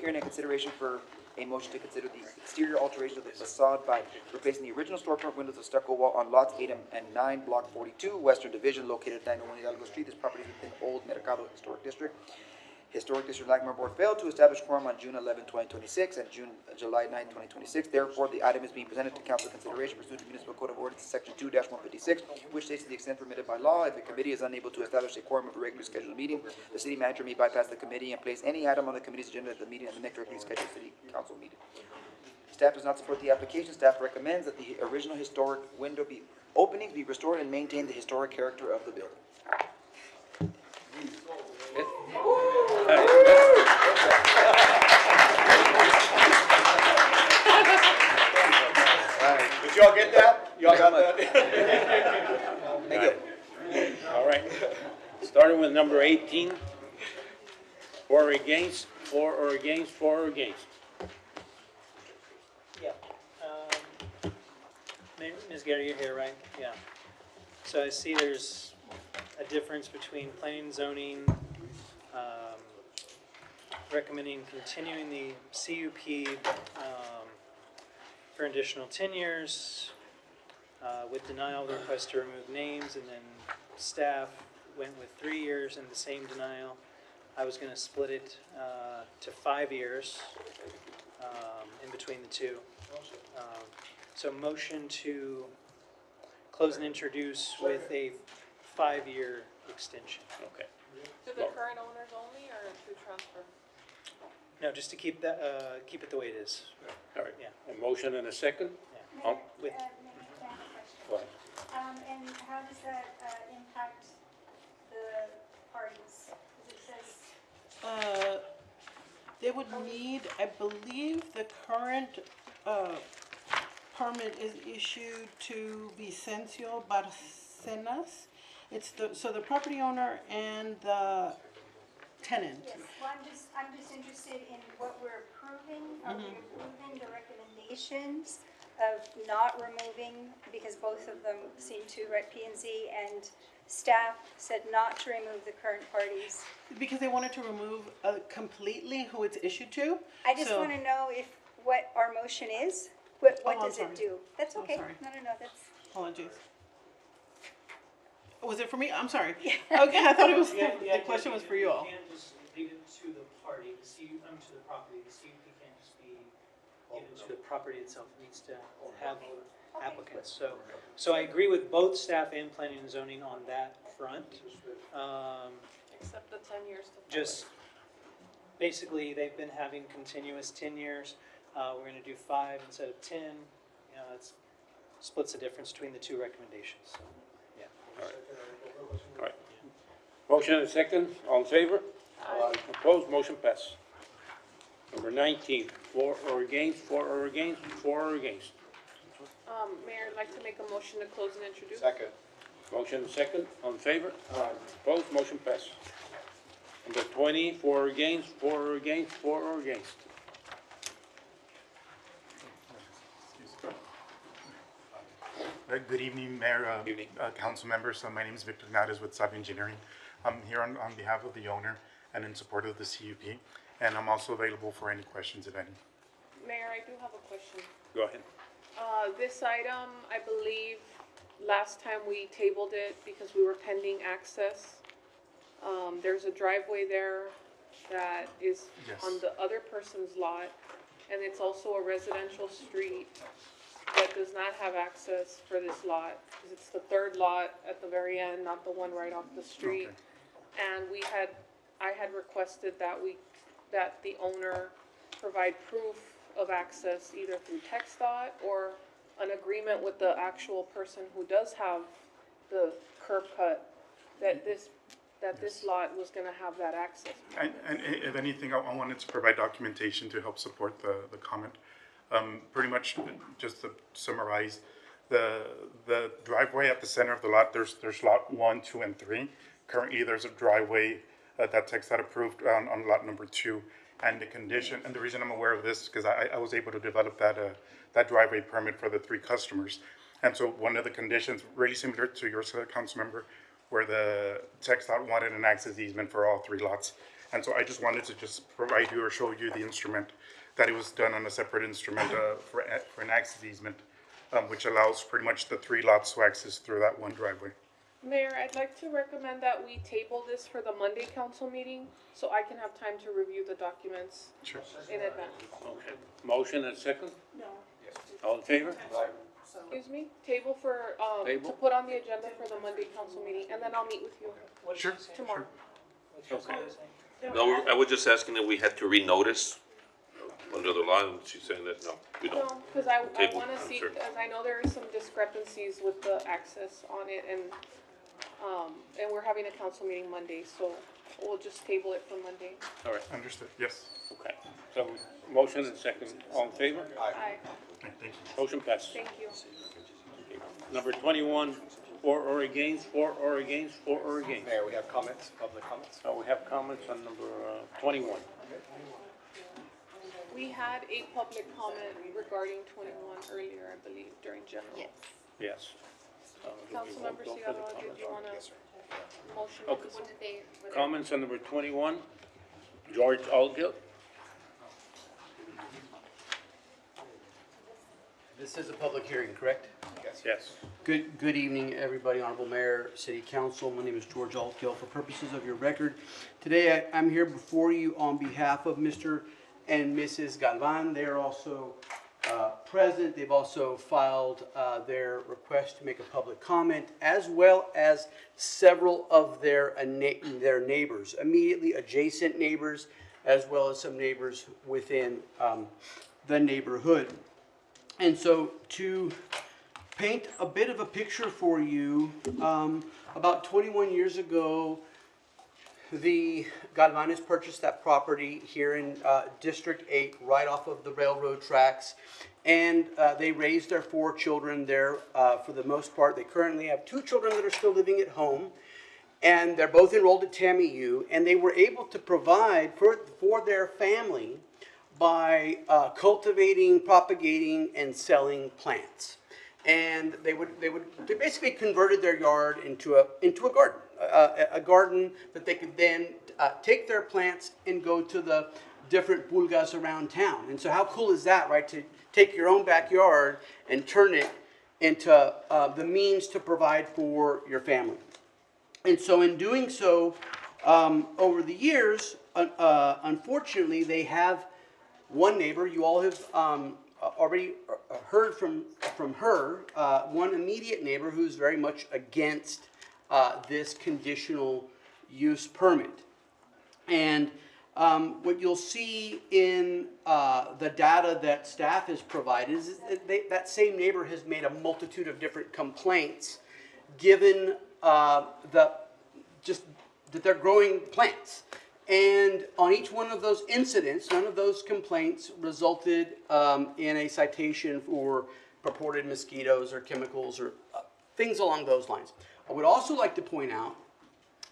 hearing and consideration for a motion to consider the exterior alteration of the facade by replacing the original storefront windows of stucco wall on lots 8 and 9, block 42, Western Division, located at 901 Hidalgo Street. This property is within Old Mercado Historic District. Historic District Landmark Board failed to establish quorum on June 11, 2026 and July 9, 2026. Therefore, the item is being presented to council consideration pursuant to Municipal Code of Ordinances, Section 2-156, which states to the extent permitted by law, if the committee is unable to establish a quorum of a regularly scheduled meeting, the city manager may bypass the committee and place any item on the committee's agenda at the meeting of the next regularly scheduled city council meeting. Staff does not support the application. Staff recommends that the original historic window openings be restored and maintain the historic character of the building. Did y'all get that? Y'all got that? Thank you. All right. Starting with number 18. For or against, for or against, for or against. Yeah. Ms. Gary, you're here, right? Yeah. So I see there's a difference between planning and zoning, recommending continuing the CUP for an additional 10 years, with denial of the request to remove names, and then staff went with 3 years and the same denial. I was gonna split it to 5 years in between the two. So motion to close and introduce with a 5-year extension. Okay. To the current owners only, or to transfer? No, just to keep that, keep it the way it is. All right. Yeah. A motion and a second? Oh, With, go ahead. And how does that impact the parties? Because it says They would need, I believe, the current permit is issued to Vicencio Barcenas. It's so the property owner and the tenant. yes. Well, I'm just interested in what we're approving. Are we approving the recommendations of not removing, because both of them seem to, right, P&Z and staff said not to remove the current parties. Because they wanted to remove completely who it's issued to. I just So- want to know what our motion is. What I'm does sorry. it do? That's I'm okay. sorry. No, that's. Apologies. Was it for me? I'm sorry. Okay, I thought it was, Yeah, the question was for you all. You can't just leave it to the party, to the property. The CUP can't just be given to the property itself. It needs to have applicants. So I agree with both staff and planning and zoning on that front. Except the 10 years to. Just, basically, they've been having continuous 10 years. We're gonna do 5 instead of 10. You know, it splits the difference between the two recommendations, so, yeah. All right. Motion and a second. All in favor? Aye. Opposed? Motion passes. Number 19. For or against, for or against, for or against. Mayor, I'd like to make a motion to close and introduce. Second. Motion and second. All in favor? Aye. Opposed? Motion passes. Number 20. For or against, for or against, for or against. Good evening, Mayor, council members. My name is Victor Nades with Saab Engineering. I'm here on behalf of the owner and in support of the CUP, and I'm also available for any questions, if any. Mayor, I do have a question. Go ahead. This item, I believe, last time we tabled it because we were pending access. There's a driveway there that is Yes. on the other person's lot, and it's also a residential street that does not have access for this lot, because it's the third lot at the very end, not the one right off the street. Okay. And I had requested that the owner provide proof of access either through TxDOT or an agreement with the actual person who does have the curb cut, that this lot was gonna have that access. And if anything, I wanted to provide documentation to help support the comment. Pretty much, just to summarize, the driveway at the center of the lot, there's lot 1, 2, and 3. Currently, there's a driveway that TxDOT approved on lot number 2. And the condition, and the reason I'm aware of this is because I was able to develop that driveway permit for the 3 customers. And so one of the conditions, really similar to yours, council member, where the TxDOT wanted an access easement for all 3 lots. And so I just wanted to just provide you or show you the instrument, that it was done on a separate instrument for an access easement, which allows pretty much the 3 lots to access through that one driveway. Mayor, I'd like to recommend that we table this for the Monday council meeting, so I can have time to review the documents Sure. in advance. Okay. Motion and second? No. All in favor? Excuse me, table for, to Table? put on the agenda for the Monday council meeting, and then I'll meet with you Sure. tomorrow. Okay. No, I was just asking if we had to renotice under the law, and she's saying that, no, we don't. No, because I Table, wanna I'm see, sure. because I know there is some discrepancies with the access on it, and we're having a council meeting Monday, so we'll just table it for Monday. All right, Understood, yes. okay. So, motion and second, all in favor? Aye, Okay, thank you. Motion passes. thank you. Number 21, for or against, for or against, for or against. Mayor, we have comments, public comments? We have comments on number 21. We had a public comment regarding 21 earlier, I believe, during general. Yes. Yes. Councilmember Go for the Cigarroa, did comments. you wanna motion? Okay. What did they? Comments on number 21, George Algill. This is a public hearing, correct? Yes. Good evening, everybody, Honorable Mayor, City Council. My name is George Altkill. For purposes of your record, today I'm here before you on behalf of Mr. and Mrs. Galvan. They are also present. They've also filed their request to make a public comment, as well as several of their neighbors, immediately adjacent neighbors, as well as some neighbors within the neighborhood. And so to paint a bit of a picture for you, about 21 years ago, the Galvanes purchased that property here in District 8, right off of the railroad tracks. And they raised their 4 children there for the most part. They currently have 2 children that are still living at home. And they're both enrolled at TAMIU. And they were able to provide for their family by cultivating, propagating, and selling plants. And they basically converted their yard into a garden, a garden that they could then take their plants and go to the different pulgas around town. And so how cool is that, right? To take your own backyard and turn it into the means to provide for your family. And so in doing so, over the years, unfortunately, they have one neighbor. You all have already heard from her, one immediate neighbor who's very much against this conditional use permit. And what you'll see in the data that staff has provided is that same neighbor has made a multitude of different complaints, given that they're growing plants. And on each one of those incidents, none of those complaints resulted in a citation for purported mosquitoes or chemicals or things along those lines. I would also like to point out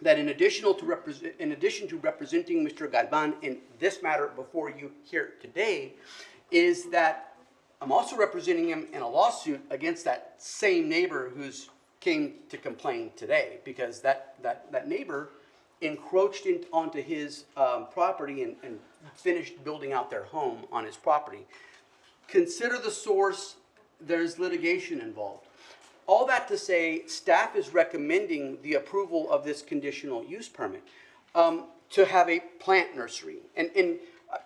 that in addition to representing Mr. Galvan in this matter before you here today, is that I'm also representing him in a lawsuit against that same neighbor who's came to complain today, because that neighbor encroached onto his property and finished building out their home on his property. consider the source, there's litigation involved. All that to say, staff is recommending the approval of this conditional use permit to have a plant nursery. And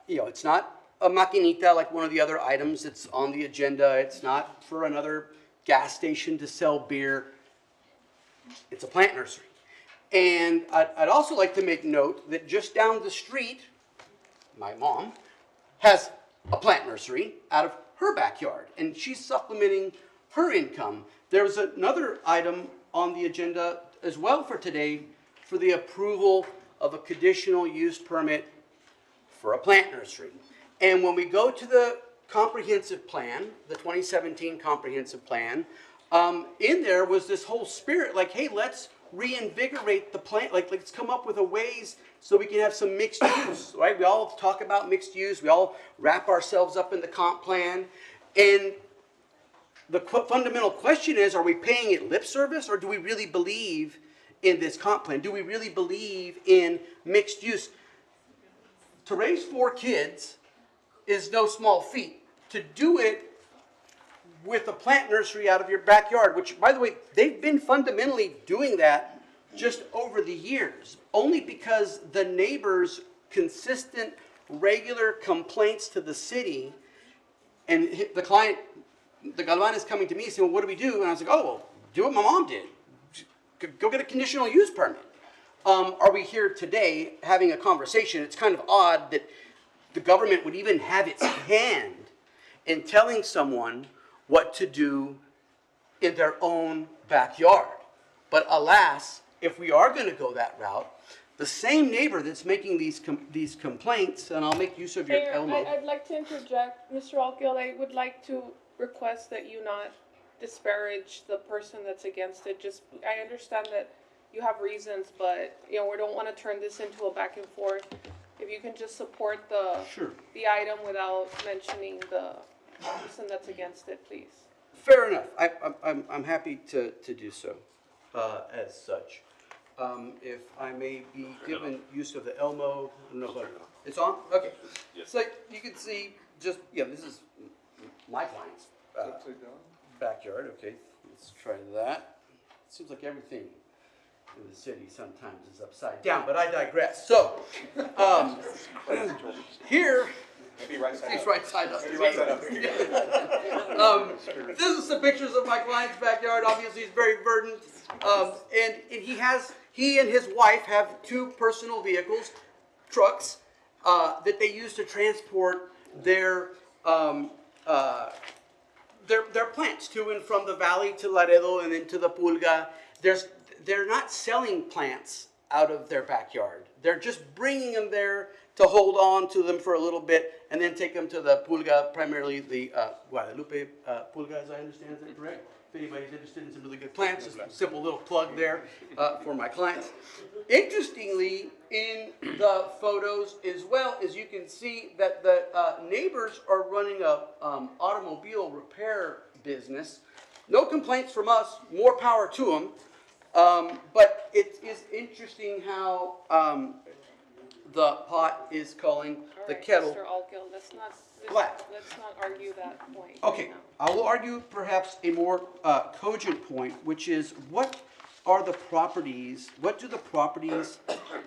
you know, it's not a maquinita like one of the other items that's on the agenda. It's not for another gas station to sell beer. It's a plant nursery. And I'd also like to make note that just down the street, my mom has a plant nursery out of her backyard, and she's supplementing her income. There's another item on the agenda as well for today for the approval of a conditional use permit for a plant nursery. And when we go to the comprehensive plan, the 2017 comprehensive plan, in there was this whole spirit like, hey, let's reinvigorate the plant, like let's come up with a ways so we can have some mixed use, right? We all talk about mixed use, we all wrap ourselves up in the comp plan, and the fundamental question is, are we paying it lip service, or do we really believe in this comp plan? Do we really believe in mixed use? To raise 4 kids is no small feat. To do it with a plant nursery out of your backyard, which, by the way, they've been fundamentally doing that just over the years, only because the neighbors' consistent, regular complaints to the city, and the client, the Galvan, is coming to me saying, well, what do we do? And I was like, oh, well, do what my mom did. Go get a conditional use permit. Are we here today having a conversation? It's kind of odd that the government would even have its hand in telling someone what to do in their own backyard. But alas, if we are going to go that route, the same neighbor that's making these complaints, and I'll make use of your Mayor, Elmo. I'd like to interject. Mr. Alkiel, I would like to request that you not disparage the person that's against it. Just, I understand that you have reasons, but, you know, we don't want to turn this into a back and forth. If you can just support the item without mentioning the person that's against it, please. Fair enough. I'm happy to do so as such. If I may be given use of the Elmo, no, it's on? Okay. So you can see just, yeah, this is my client's backyard. Okay, let's try that. Seems like everything in the city sometimes is upside down, but I digress. So, here, Maybe right side it's up. right side up. Maybe right side up. This is some pictures of my client's backyard. Obviously, he's very verdant, and he and his wife have 2 personal vehicles, trucks, that they use to transport their plants to and from the valley to Laredo and then to the Pulga. They're not selling plants out of their backyard. They're just bringing them there to hold on to them for a little bit and then take them to the Pulga, primarily the Guadalupe Pulga, as I understand. Is that correct? If anybody's interested in some really good plants, just a simple little plug there for my clients. Interestingly, in the photos as well, as you can see that the neighbors are running a automobile repair business. No complaints from us, more power to them. But it is interesting how the pot is calling the kettle Mr. Alkiel, let's not argue that point. Okay, I will argue perhaps a more cogent point, which is what do the properties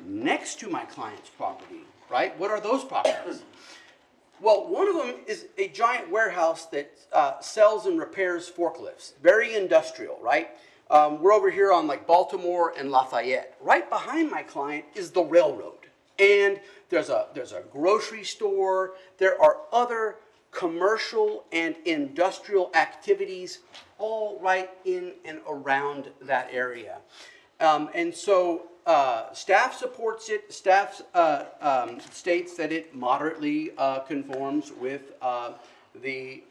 next to my client's property, right? What are those properties? Well, one of them is a giant warehouse that sells and repairs forklifts, very industrial, right? We're over here on like Baltimore and Lafayette. Right behind my client is the railroad. And there's a grocery store. There are other commercial and industrial activities all right in and around that area. And so staff supports it. Staff states that it moderately conforms with the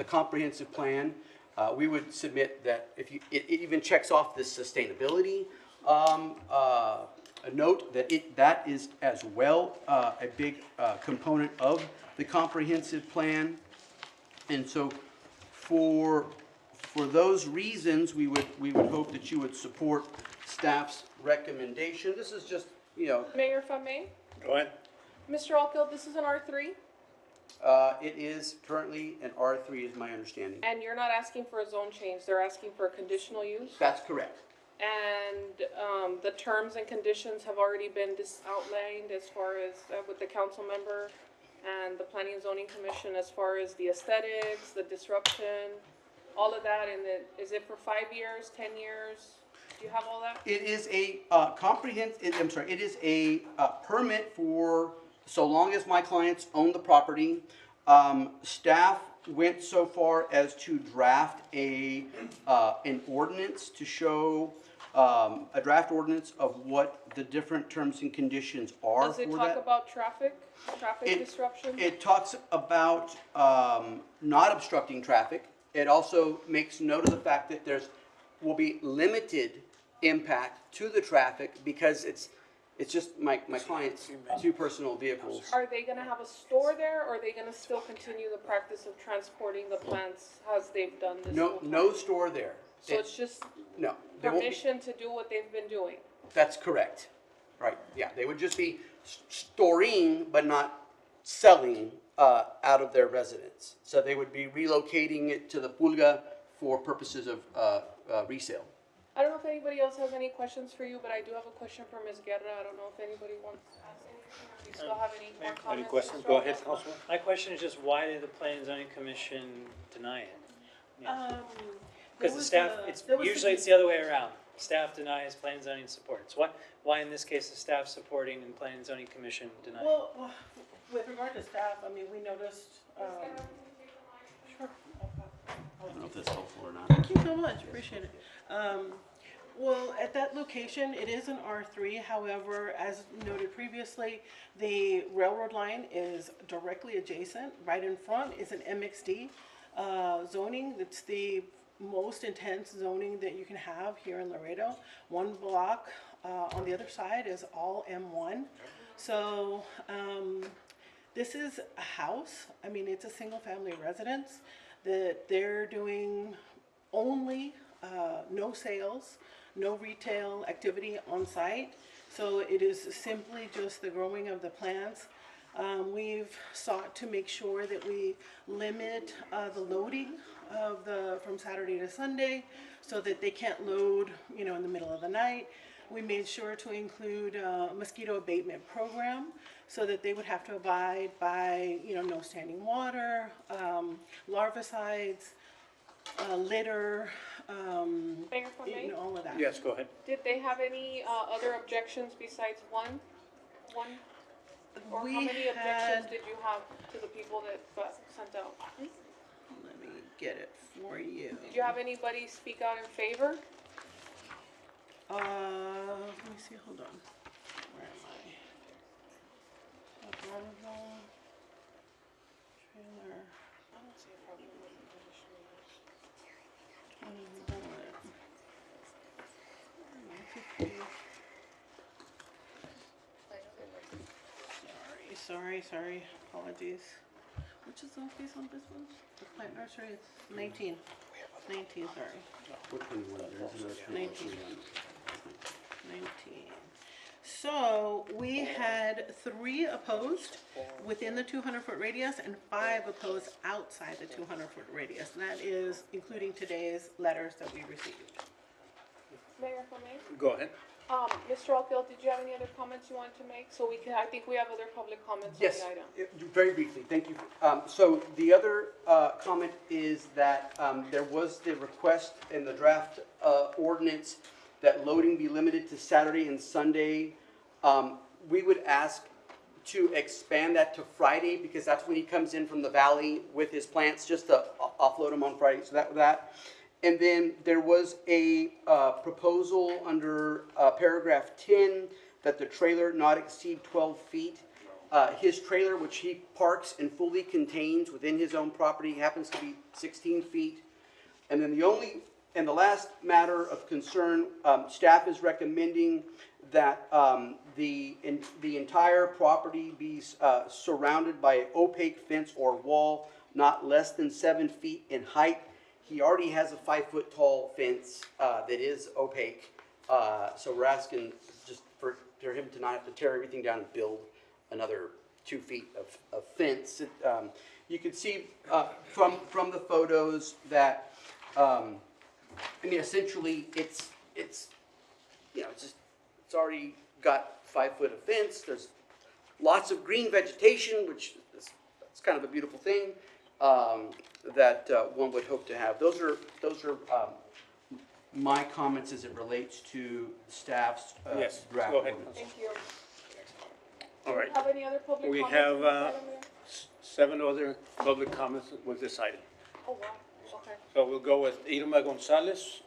comprehensive plan. We would submit that if it even checks off this sustainability note, that is as well a big component of the comprehensive plan. And so for those reasons, we would hope that you would support staff's recommendation. This is just, Mayor, if I may? Go ahead. Mr. Alkiel, this is an R3? It is currently an R3 is my understanding. And you're not asking for a zone change, they're asking for a conditional use? That's correct. And the terms and conditions have already been outlined as far as with the council member and the Planning and Zoning Commission as far as the aesthetics, the disruption, all of that, and is it for 5 years, 10 years? Do you have all that? It is a it is a permit for so long as my clients own the property. Staff went so far as to draft an ordinance to show a draft ordinance of what the different terms and conditions are Does it for talk that. about traffic disruption? It talks about not obstructing traffic. It also makes note of the fact that will be limited impact to the traffic because it's just my client's two personal vehicles. Are they gonna have a store there, or are they gonna still continue the practice of transporting the plants as they've done this whole time? No store there. So it's just No. There won't be- permission to do what they've been doing? That's correct. Right, yeah, they would just be storing but not selling out of their residence. So they would be relocating it to the Pulga for purposes of resale. I don't know if anybody else has any questions for you, but I do have a question for Ms. Guerra. I don't know if anybody wants to ask anything, or if you still have any more comments? Any questions? Mr. Go ahead, Alcala? Councilman. My question is just why did the Planning and Zoning Commission deny it? Because the staff, usually it's the other way around. Staff denies, Planning and Zoning supports. Why in this case is staff supporting and Planning and Zoning Commission denying? Well, with regard to staff, I mean, we noticed, sure. I don't know if that's helpful or not. Thank you so much, appreciate it. Well, at that location, it is an R3, however, as noted previously, the railroad line is directly adjacent. Right in front is an MXD zoning. It's the most intense zoning that you can have here in Laredo. One block on the other side is all M1. So this is a house. I mean, it's a single-family residence that they're doing only no sales, no retail activity on site. So it is simply just the growing of the plants. We've sought to make sure that we limit the loading of from Saturday to Sunday so that they can't load, in the middle of the night. We made sure to include a mosquito abatement program so that they would have to abide by, no standing water, larvicides, litter, Mayor, if I may? all of that. Yes, go ahead. Did they have any other objections besides one? Or We how many objections had- did you have to the people that got sent out? Let me get it for you. Did you have anybody speak out in favor? Let me see, hold on. Where am I? Trailer. I don't see a problem with the conditional use. 21. Sorry, apologies. Which is the case on this one? The plant nursery, it's 19. 19, sorry. Which one was it? There's another 19. 19. So we had 3 opposed within the 200-foot radius and 5 opposed outside the 200-foot radius. And that is including today's letters that we received. Mayor, if I may? Go ahead. Mr. Alfield, did you have any other comments you wanted to make? So I think we have other public comments on Yes, the item. very briefly, thank you. So the other comment is that there was the request in the draft ordinance that loading be limited to Saturday and Sunday. We would ask to expand that to Friday because that's when he comes in from the valley with his plants, just to offload them on Friday. So that. And then there was a proposal under paragraph 10 that the trailer not exceed 12 feet. His trailer, which he parks and fully contains within his own property, happens to be 16 feet. And then the last matter of concern, staff is recommending that the entire property be surrounded by an opaque fence or wall not less than 7 feet in height. He already has a 5-foot tall fence that is opaque, so we're asking just for him to not have to tear everything down and build another 2 feet of fence. You can see from the photos that, I mean, essentially it's you know, it's already got 5 foot of fence. There's lots of green vegetation, which that's kind of a beautiful thing that one would hope to have. Those are my comments as it relates to staff's Yes, draft go ahead. ordinance. Thank you. All right. Have any other public We comments? have on this item, Mayor? 7 other public comments with this item. Oh, wow, okay. So we'll go with Irma Gonzalez.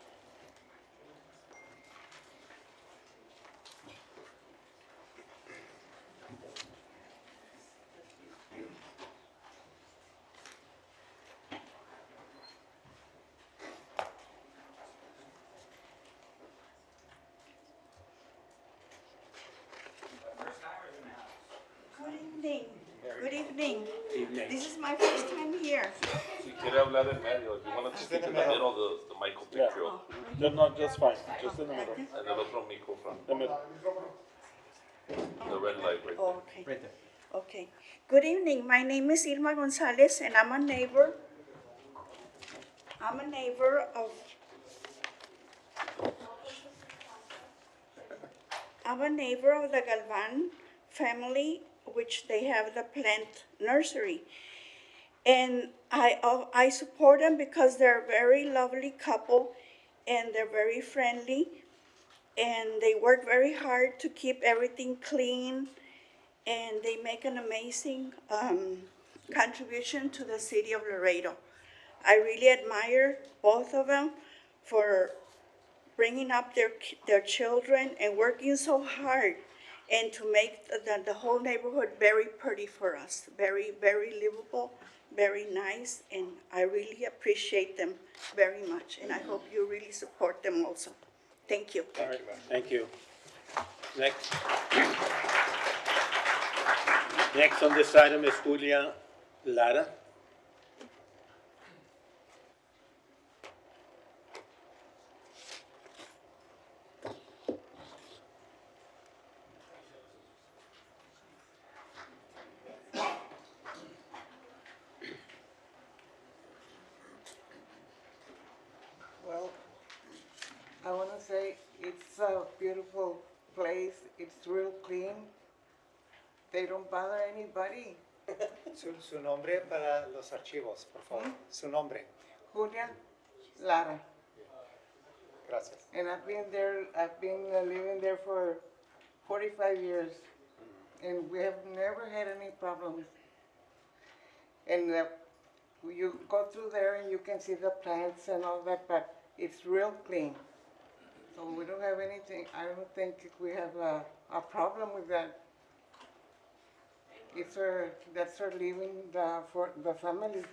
Good evening. Good evening. Evening. This is my first time here. Si quiere hablar en medio, if you want to speak in the middle, the mic will pick you up. No, just fine, just in the middle. And el otro microphone. The middle. The red light right there. Okay. Right there. Okay. Good evening. My name is Irma Gonzalez, and I'm a neighbor. I'm a neighbor of. I'm a neighbor of the Galvan family, which they have the plant nursery. And I support them because they're a very lovely couple and they're very friendly and they work very hard to keep everything clean and they make an amazing contribution to the city of Laredo. I really admire both of them for bringing up their children and working so hard and to make the whole neighborhood very pretty for us, very, very livable, very nice, and I really appreciate them very much, and I hope you really support them also. Thank you. All right, thank you. Next. Next on this item is Julia Lara. Well, I want to say it's a beautiful place. It's real clean. They don't bother anybody. Su nombre para los archivos, por favor. Su nombre. Julia Lara. Gracias. And I've been living there for 45 years. And we have never had any problems. And you go through there and you can see the plants and all that, but it's real clean. So we don't have anything, I don't think we have a problem with that. That's for leaving for the family.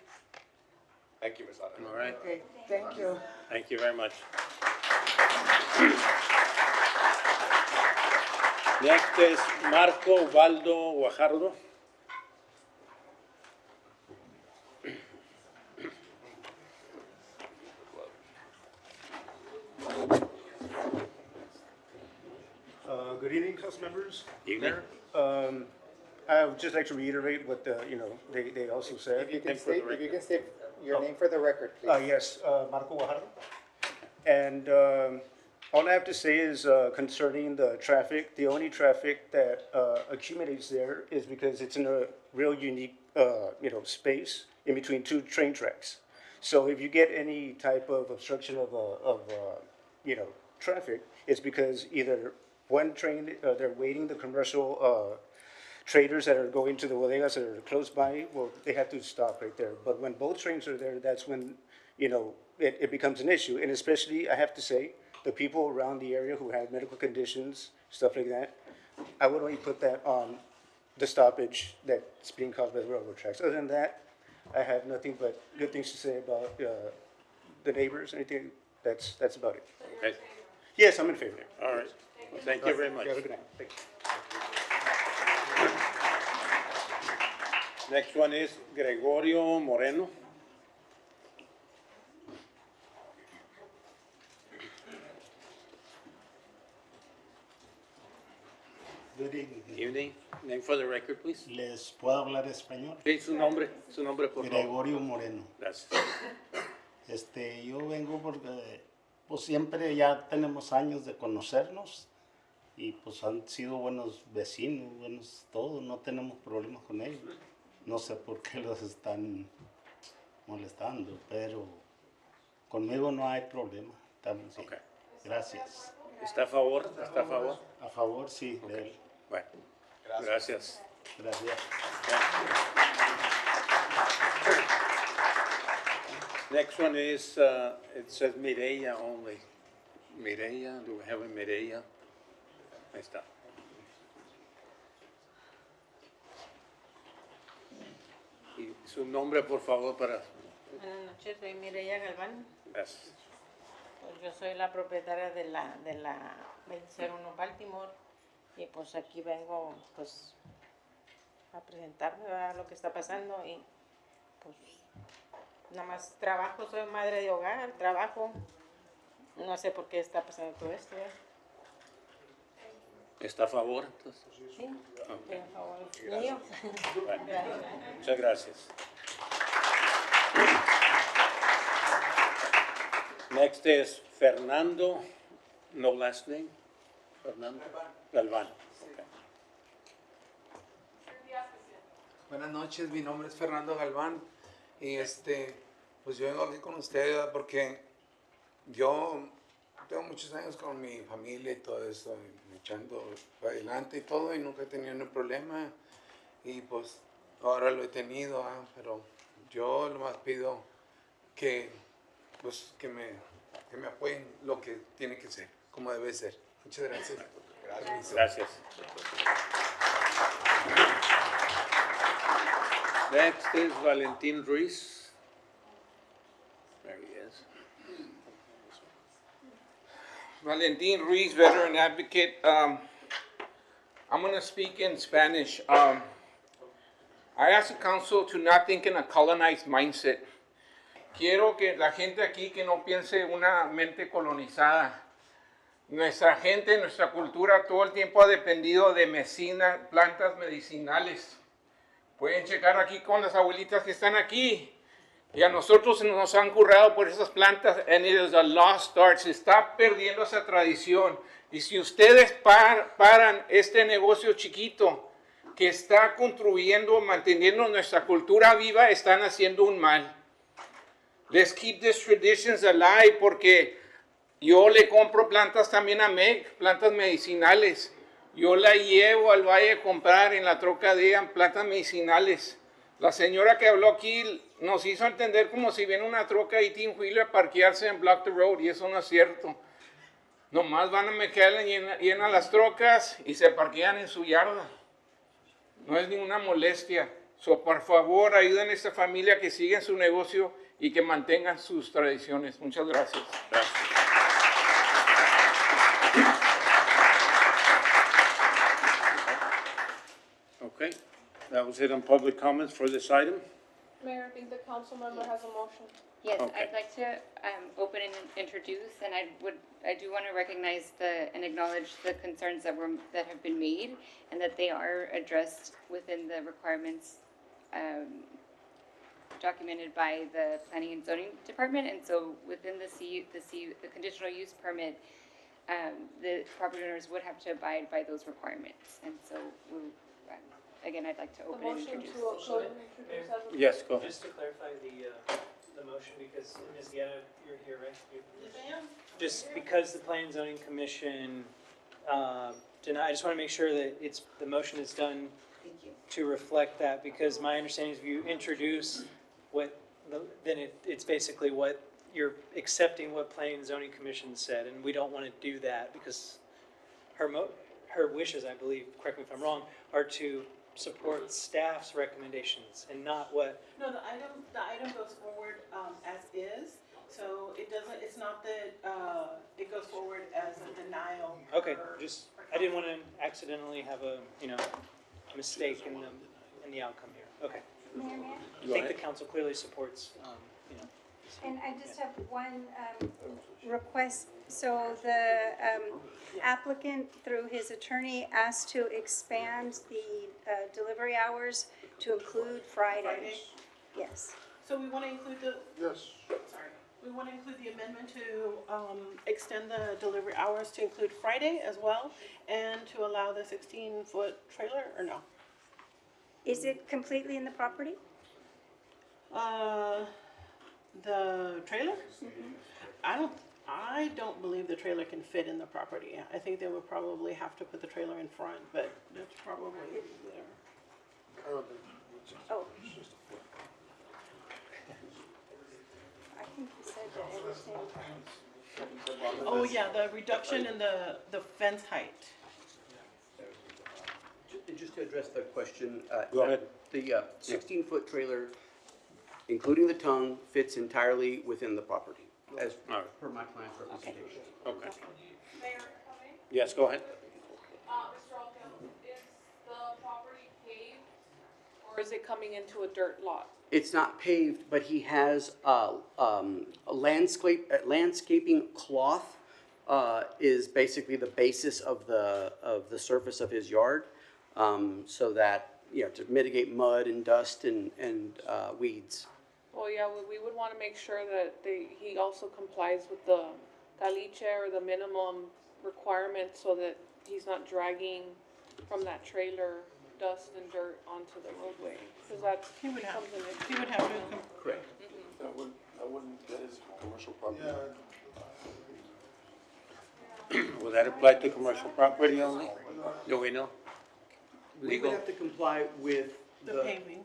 Thank you, Ms. Lara. All right. Okay, thank you. Thank you very much. Next is Marco Valdo Guajardo. Good evening, council members. Evening. Mayor. I would just like to reiterate what they also said. If you can state your name for the record, please. Yes, Marco Guajardo. And all I have to say is concerning the traffic, the only traffic that accumulates there is because it's in a real unique, space in between 2 train tracks. So if you get any type of obstruction of traffic, it's because either one train, they're waiting the commercial traders that are going to the bodegas that are close by, well, they have to stop right there. But when both trains are there, that's when, it becomes an issue. And especially, I have to say, the people around the area who have medical conditions, stuff like that, I would only put that on the stoppage that's being caused by the railroad tracks. Other than that, I have nothing but good things to say about the neighbors, anything, that's about it. Okay. Yes, I'm in favor. All right. Well, thank you very much. Have a good night. Thank you. Next one is Gregorio Moreno. Good evening. Evening. Name for for the record, please. ¿Les puedo hablar español? Sí, su nombre, por favor. Gregorio Moreno. Gracias. Yo vengo porque pues siempre ya tenemos años de conocernos y pues han sido buenos vecinos, buenos todos, no tenemos problemas con ellos. No sé por qué los están molestando, pero conmigo no hay problema. Estamos bien. Gracias. ¿Está a favor? ¿Está a favor? A favor, sí, de él. Bueno, gracias. Gracias. Next one is, it says Mireya only. Mireya, do we have a Mireya? Ahí está. Y su nombre, por favor, para... Buenas noches, soy Mireya Galván. Gracias. Pues yo soy la propietaria de la 201 Baltimore y pues aquí vengo pues a presentarme a lo que está pasando y pues nada más trabajo, soy madre de hogar, trabajo, no sé por qué está pasando todo esto. ¿Está a favor, entonces? Sí, estoy a favor mío. Bueno, Gracias. muchas gracias. Next is Fernando, no last name. Fernando Galván. Okay. Buenas noches, mi nombre es Fernando Galván y pues yo vengo aquí con ustedes ¿verdad? Porque yo tengo muchos años con mi familia y todo eso, y echando para adelante y todo y nunca he tenido ningún problema y pues ahora lo he tenido, pero yo lo más pido que pues que me apoyen lo que tiene que ser, como debe ser. Muchas gracias. Gracias. Next is Valentín Ruiz. There he is. Valentin Ruiz, veteran advocate. I'm going to speak in Spanish. I ask the council to not think in a colonized mindset. Quiero que la gente aquí que no piense una mente colonizada. Nuestra gente, nuestra cultura todo el tiempo ha dependido de plantas medicinales. Pueden checar aquí con las abuelitas que están aquí. Y a nosotros nos han curado por esas plantas. And it is a lost art. Se está perdiendo esa tradición. Y si ustedes paran este negocio chiquito que está construyendo, manteniendo nuestra cultura viva, están haciendo un mal. Let's keep these traditions alive porque yo le compro plantas también a Meg, plantas medicinales. Yo la llevo al valle a comprar en la troca de ella plantas medicinales. La señora que habló aquí nos hizo entender como si viene una troca 18-wheeler a parquearse en Block the Road y eso no es cierto. Nomás van a meterle llena las trocas y se parquean en su yarda. No es ninguna molestia. Por favor, ayuden a esta familia que siga en su negocio y que mantengan sus tradiciones. Muchas gracias. Gracias. Okay, that was it on public comments for this item. Mayor, I think the council member has a motion. Yes, Okay. I'd like to open and introduce, and I do want to recognize and acknowledge the concerns that have been made, and that they are addressed within the requirements documented by the Planning and Zoning Department, and so within the conditional use permit, the property owners would have to abide by those requirements, and so again, I'd like to The open and motion introduce. to close and introduce as a. Yes, go ahead. Just to clarify the motion, because Ms. Guerra, you're here, right? Just because the Planning and Zoning Commission denied, I just want to make sure that the motion is done to reflect that, because my understanding is if you introduce then it's basically what you're accepting what Planning and Zoning Commission said, and we don't want to do that because her wishes, I believe, correct me if I'm wrong, are to support staff's recommendations and not what. No, the item goes forward as is, so it's not that it goes forward as a denial. Okay, I didn't want to accidentally have a mistake in the outcome here. Okay. Mayor, I think the council clearly supports, And I just have one request. So the applicant, through his attorney, asked to expand the delivery hours to include Friday. Yes. So we want to include the, Yes. sorry, we want to include the amendment to extend the delivery hours to include Friday as well, and to allow the 16-foot trailer, or no? Is it completely in the property? The trailer? I don't believe the trailer can fit in the property. I think they would probably have to put the trailer in front, but that's probably there. Oh. I think he said that everything. Oh, yeah, the reduction in the fence height. Just to address the question. Go ahead. The 16-foot trailer, including the tongue, fits entirely within the property, as per my client's representation. Okay. Mayor, Yes, go ahead. Mr. Alcalde, is the property paved or is it coming into a dirt lot? It's not paved, but he has a landscaping cloth is basically the basis of the surface of his yard, so that, you know, to mitigate mud and dust and weeds. Well, yeah, we would want to make sure that he also complies with the caliche or the minimum requirements so that he's not dragging from that trailer dust and dirt onto the roadway, because that becomes an issue. He would have to. Correct. That wouldn't, that is commercial property. Will that apply to commercial property only? Do we know? We Legal? would have to comply with The paving.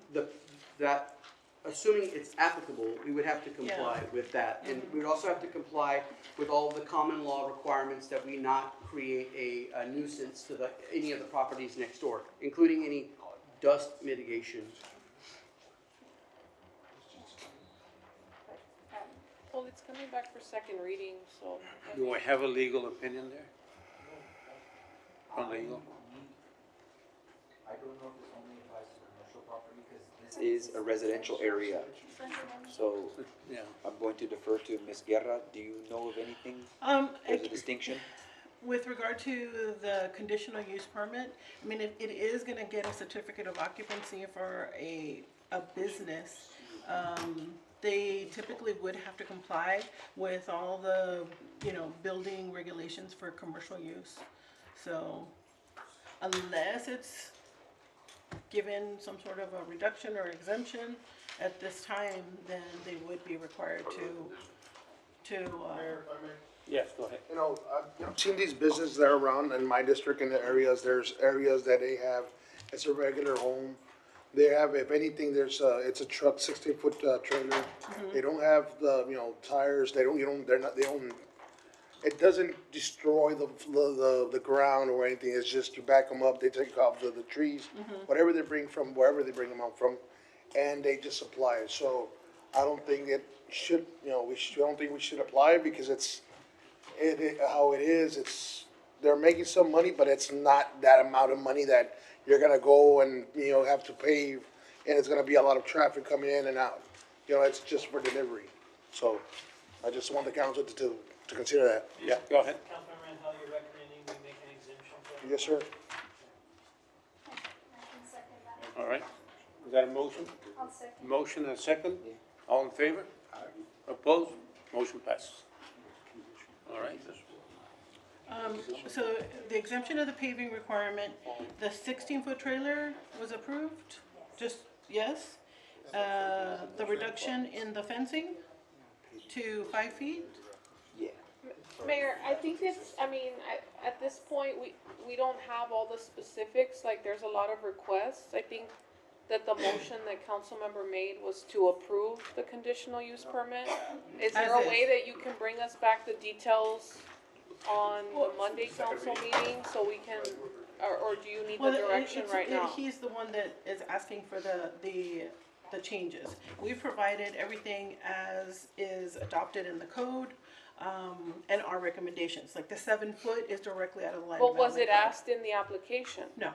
That, assuming it's applicable, we would have to comply with that. And we would also have to comply with all the common law requirements that we not create a nuisance to any of the properties next door, including any dust mitigation. Well, it's coming back for second reading, so. Do I have a legal opinion there? On legal? I don't know if this only applies to commercial property, because this is a residential area. So, Yeah. I'm going to defer to Ms. Guerra. Do you know of anything? There's a distinction? With regard to the conditional use permit, I mean, if it is gonna get a certificate of occupancy for a business, they typically would have to comply with all the, you know, building regulations for commercial use. So, unless it's given some sort of a reduction or exemption at this time, then they would be required to Yes, go ahead. You know, I've seen these businesses that are around in my district in the areas, there's areas that they have, it's a regular home. They have, if anything, it's a truck, 60-foot trailer. They don't have the, you know, tires, they don't, it doesn't destroy the ground or anything, it's just you back them up, they take off the trees, whatever they bring from, wherever they bring them out from, and they just apply it. So I don't think it should, you know, I don't think we should apply it because how it is, they're making some money, but it's not that amount of money that you're gonna go and, you know, have to pave, and it's gonna be a lot of traffic coming in and out. You know, it's just for delivery. So I just want the council to consider that. Yeah, go ahead. Councilmember Rangel, you're recommending we make an exemption for? Yes, sir. All right. Is that a motion? I'll second. Motion and a second? All in favor? Opposed? Motion passes. All right. So the exemption of the paving requirement, the 16-foot trailer was approved? Just, yes? The reduction in the fencing to 5 feet? Mayor, I think at this point, we don't have all the specifics, like, there's a lot of requests. I think that the motion that council member made was to approve the conditional use permit. Is there a way that you can bring us back the details on the Monday council meeting, so we can, or do you need the direction right now? He's the one that is asking for the changes. We've provided everything as is adopted in the code, and our recommendations, like the 7 foot is directly out of the line. But was it asked in the application? No.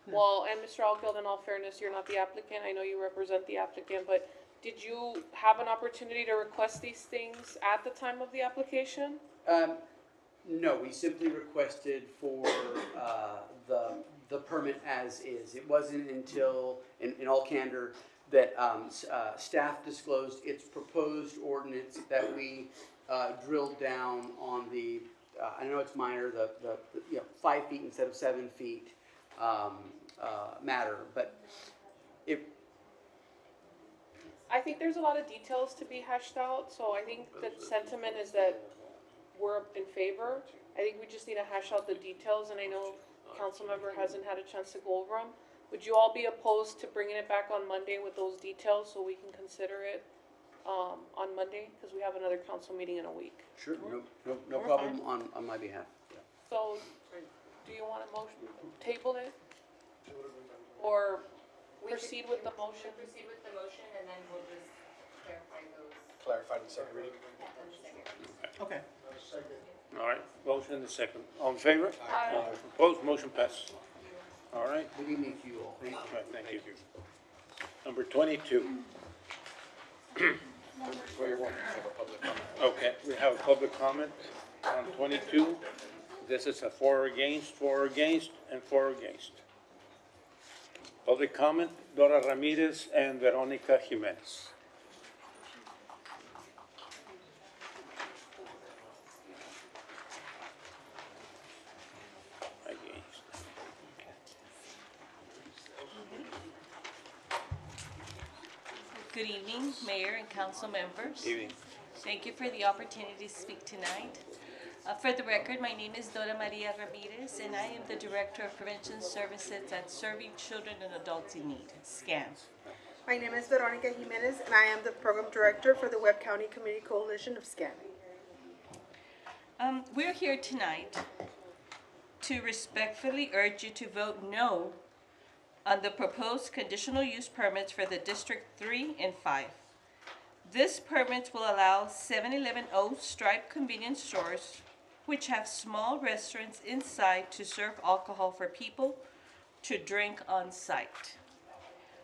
Well, and Mr. Alcalde, in all fairness, you're not the applicant, I know you represent the applicant, but Did you have an opportunity to request these things at the time of the application? No, we simply requested for the permit as is. It wasn't until, in all candor, that staff disclosed its proposed ordinance that we drilled down on the, I know it's minor, the 5 feet instead of 7 feet matter, but if, I think there's a lot of details to be hashed out, so I think the sentiment is that we're in favor. I think we just need to hash out the details, and I know council member hasn't had a chance to go over them. Would you all be opposed to bringing it back on Monday with those details so we can consider it on Monday? Because we have another council meeting in a week. sure, no We're problem on my behalf. So, do you want a motion, table it? Or proceed with the motion? Proceed with the motion and then we'll just clarify those. Clarify the second reading. Okay. All right, motion and a second. All in favor? Aye. Opposed, motion passes. All right. Good evening to you all. Thank you. All right, thank you. Number 22. Okay, we have a public comment on 22. This is a for or against, and for or against. Public comment, Dora Ramirez and Veronica Jimenez. Against. Good evening, Mayor and council members. Evening. Thank you for the opportunity to speak tonight. For the record, my name is Dora Maria Ramirez, and I am the Director of Prevention Services at Serving Children and Adults in Need, SCAN. My name is Veronica Jimenez, and I am the Program Director for the Webb County Community Coalition of SCAN. We're here tonight to respectfully urge you to vote no on the proposed conditional use permits for the District 3 and 5. This permit will allow 7-Eleven O Stripe convenience stores, which have small restaurants inside, to serve alcohol for people to drink on site.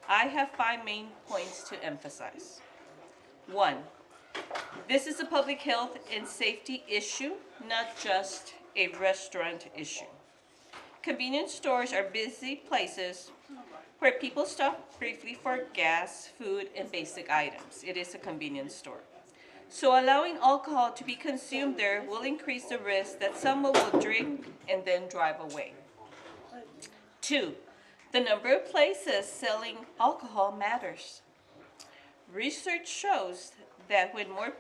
I have 5 main points to emphasize. 1, this is a public health and safety issue, not just a restaurant issue. Convenience stores are busy places where people stop briefly for gas, food, and basic items. It is a convenience store. So allowing alcohol to be consumed there will increase the risk that someone will drink and then drive away. 2, the number of places selling alcohol matters. Research shows that when more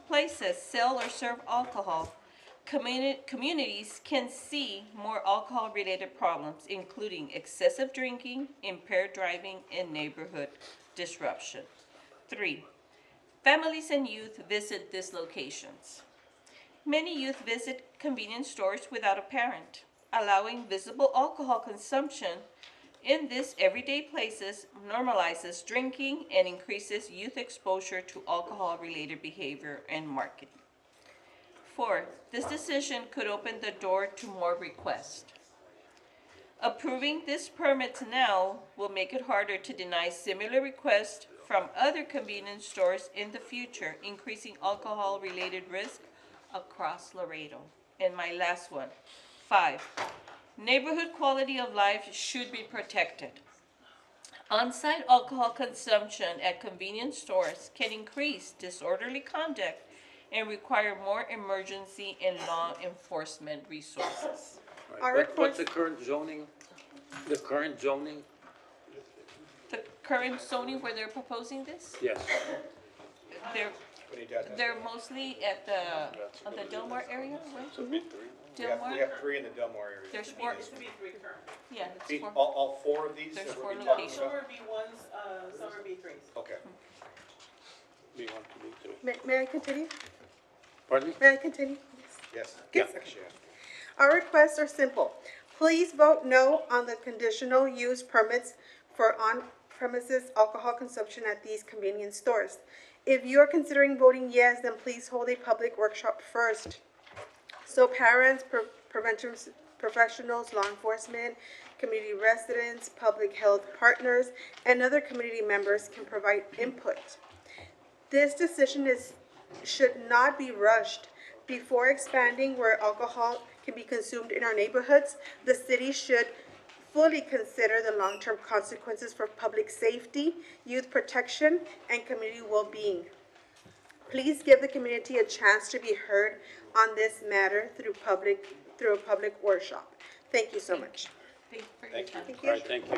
places sell or serve alcohol, communities can see more alcohol-related problems, including excessive drinking, impaired driving, and neighborhood disruption. 3, families and youth visit these locations. Many youth visit convenience stores without a parent. Allowing visible alcohol consumption in these everyday places normalizes drinking and increases youth exposure to alcohol-related behavior and marketing. 4, this decision could open the door to more requests. Approving this permit now will make it harder to deny similar requests from other convenience stores in the future, increasing alcohol-related risk across Laredo. And my last one, 5, neighborhood quality of life should be protected. On-site alcohol consumption at convenience stores can increase disorderly conduct and require more emergency and law enforcement resources. What's the current zoning? The current zoning? The current zoning where they're proposing this, Yes. they're mostly at on the Delmar area, right? Delmar? We have 3 in the Delmar area. There's 4. Convenience stores. Yeah, it's 4. All 4 of these? There's that 4 we're talking locations. about? Some are B1s, some are B3s. Okay. B1 to B3. May I continue? Pardon me? May I continue? Yes. Yes. Actually, Our requests are simple. Please vote no on the conditional use permits for on-premises alcohol consumption at these convenience stores. If you are considering voting yes, then please hold a public workshop first, so parents, prevention professionals, law enforcement, community residents, public health partners, and other community members can provide input. This decision should not be rushed. Before expanding where alcohol can be consumed in our neighborhoods, the city should fully consider the long-term consequences for public safety, youth protection, and community well-being. Please give the community a chance to be heard on this matter through a public workshop. Thank you so much. Thank you. Thank All right, thank you.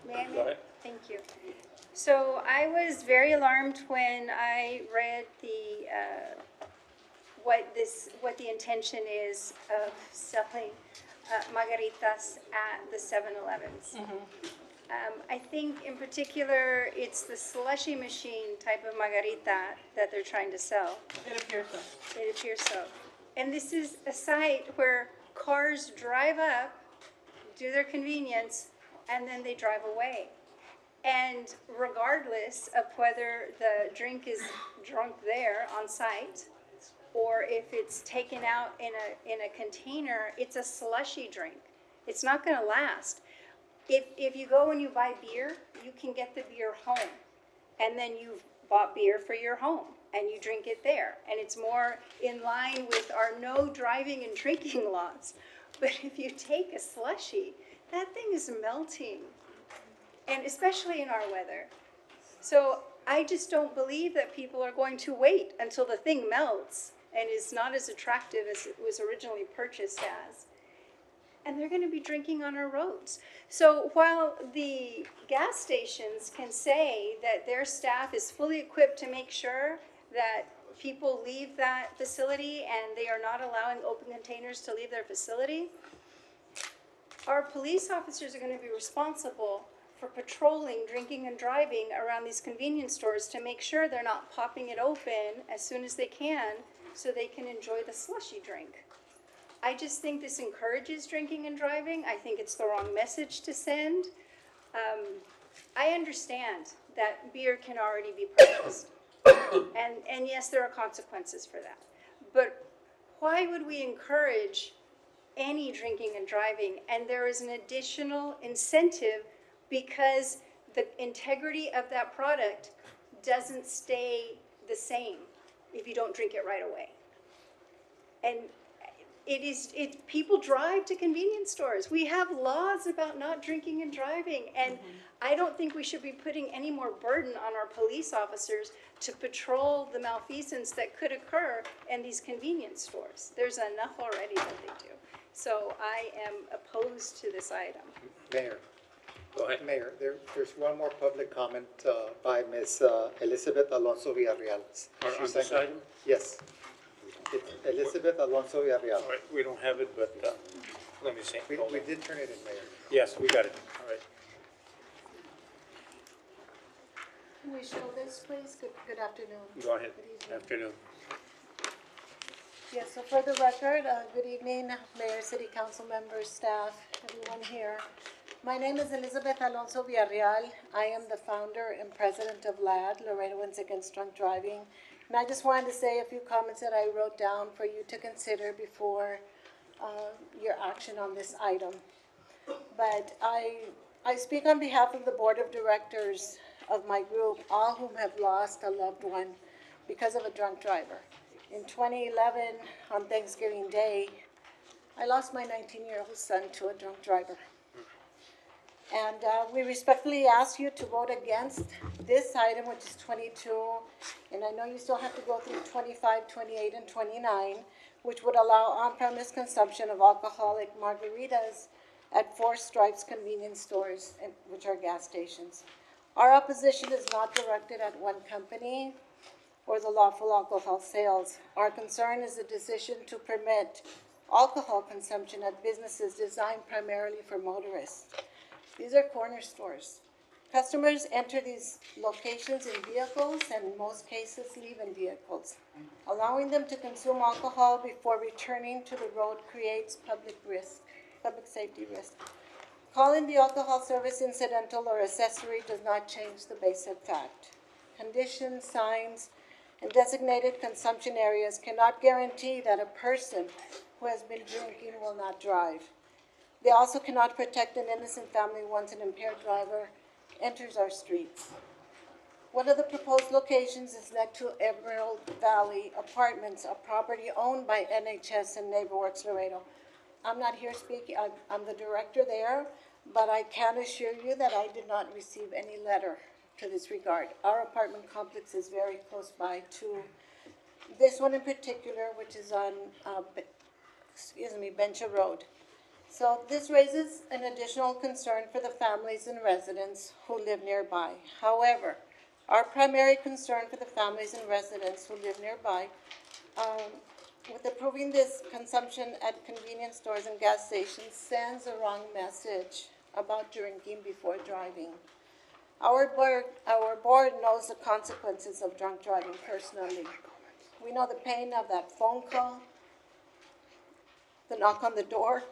May I Go ahead. Thank you. So I was very alarmed when I read what the intention is of selling margaritas at the 7-Elevens. I think in particular, it's the slushy machine type of margarita that they're trying to sell. It appears so. It appears so. And this is a site where cars drive up, do their convenience, and then they drive away. And regardless of whether the drink is drunk there on site, or if it's taken out in a container, it's a slushy drink. It's not gonna last. If you go and you buy beer, you can get the beer home. And then you've bought beer for your home and you drink it there. And it's more in line with our no driving and drinking laws. But if you take a slushy, that thing is melting. And especially in our weather. So I just don't believe that people are going to wait until the thing melts and is not as attractive as it was originally purchased as. And they're going to be drinking on our roads. So while the gas stations can say that their staff is fully equipped to make sure that people leave that facility and they are not allowing open containers to leave their facility, our police officers are going to be responsible for patrolling, drinking and driving around these convenience stores to make sure they're not popping it open as soon as they can so they can enjoy the slushy drink. I just think this encourages drinking and driving. I think it's the wrong message to send. I understand that beer can already be purchased. And yes, there are consequences for that. But why would we encourage any drinking and driving? And there is an additional incentive because the integrity of that product doesn't stay the same if you don't drink it right away. And people drive to convenience stores. We have laws about not drinking and driving, and I don't think we should be putting any more burden on our police officers to patrol the malfeasance that could occur in these convenience stores. There's enough already that they do. So I am opposed to this item. Mayor. Go ahead. Mayor, there's one more public comment by Ms. Elizabeth Alonso Villarreal. On this item? Yes. It's Elizabeth Alonso Villarreal. All right, we don't have it, but let me see. We Hold on. did turn it in, Mayor. Yes, we got it. All right. Can we show this, please? Good afternoon. Go ahead. Good evening. Afternoon. Yes, so for the record, good evening, Mayor, City Council members, staff, everyone here. My name is Elizabeth Alonso Villarreal. I am the founder and president of LAD, Laredoans Against Drunk Driving. And I just wanted to say a few comments that I wrote down for you to consider before your action on this item. But I speak on behalf of the board of directors of my group, all whom have lost a loved one because of a drunk driver. In 2011, on Thanksgiving Day, I lost my 19-year-old son to a drunk driver. And we respectfully ask you to vote against this item, which is 22, and I know you still have to go through 25, 28, and 29, which would allow on-premise consumption of alcoholic margaritas at 4 Stripes convenience stores, which are gas stations. Our opposition is not directed at one company or the lawful alcohol sales. Our concern is the decision to permit alcohol consumption at businesses designed primarily for motorists. These are corner stores. Customers enter these locations in vehicles and in most cases leave in vehicles. Allowing them to consume alcohol before returning to the road creates public safety risk. Calling the alcohol service incidental or accessory does not change the basic fact. Conditions, signs, and designated consumption areas cannot guarantee that a person who has been drinking will not drive. They also cannot protect an innocent family once an impaired driver enters our streets. One of the proposed locations is next to Emerald Valley Apartments, a property owned by NHS and NeighborWorks Laredo. I'm not here speaking, I'm the director there, but I can assure you that I did not receive any letter to this regard. Our apartment complex is very close by to this one in particular, which is on, Bencha Road. So this raises an additional concern for the families and residents who live nearby. However, our primary concern for the families and residents who live nearby, with approving this consumption at convenience stores and gas stations sends a wrong message about drinking before driving. Our board knows the consequences of drunk driving personally. We know the pain of that phone call, the knock on the door,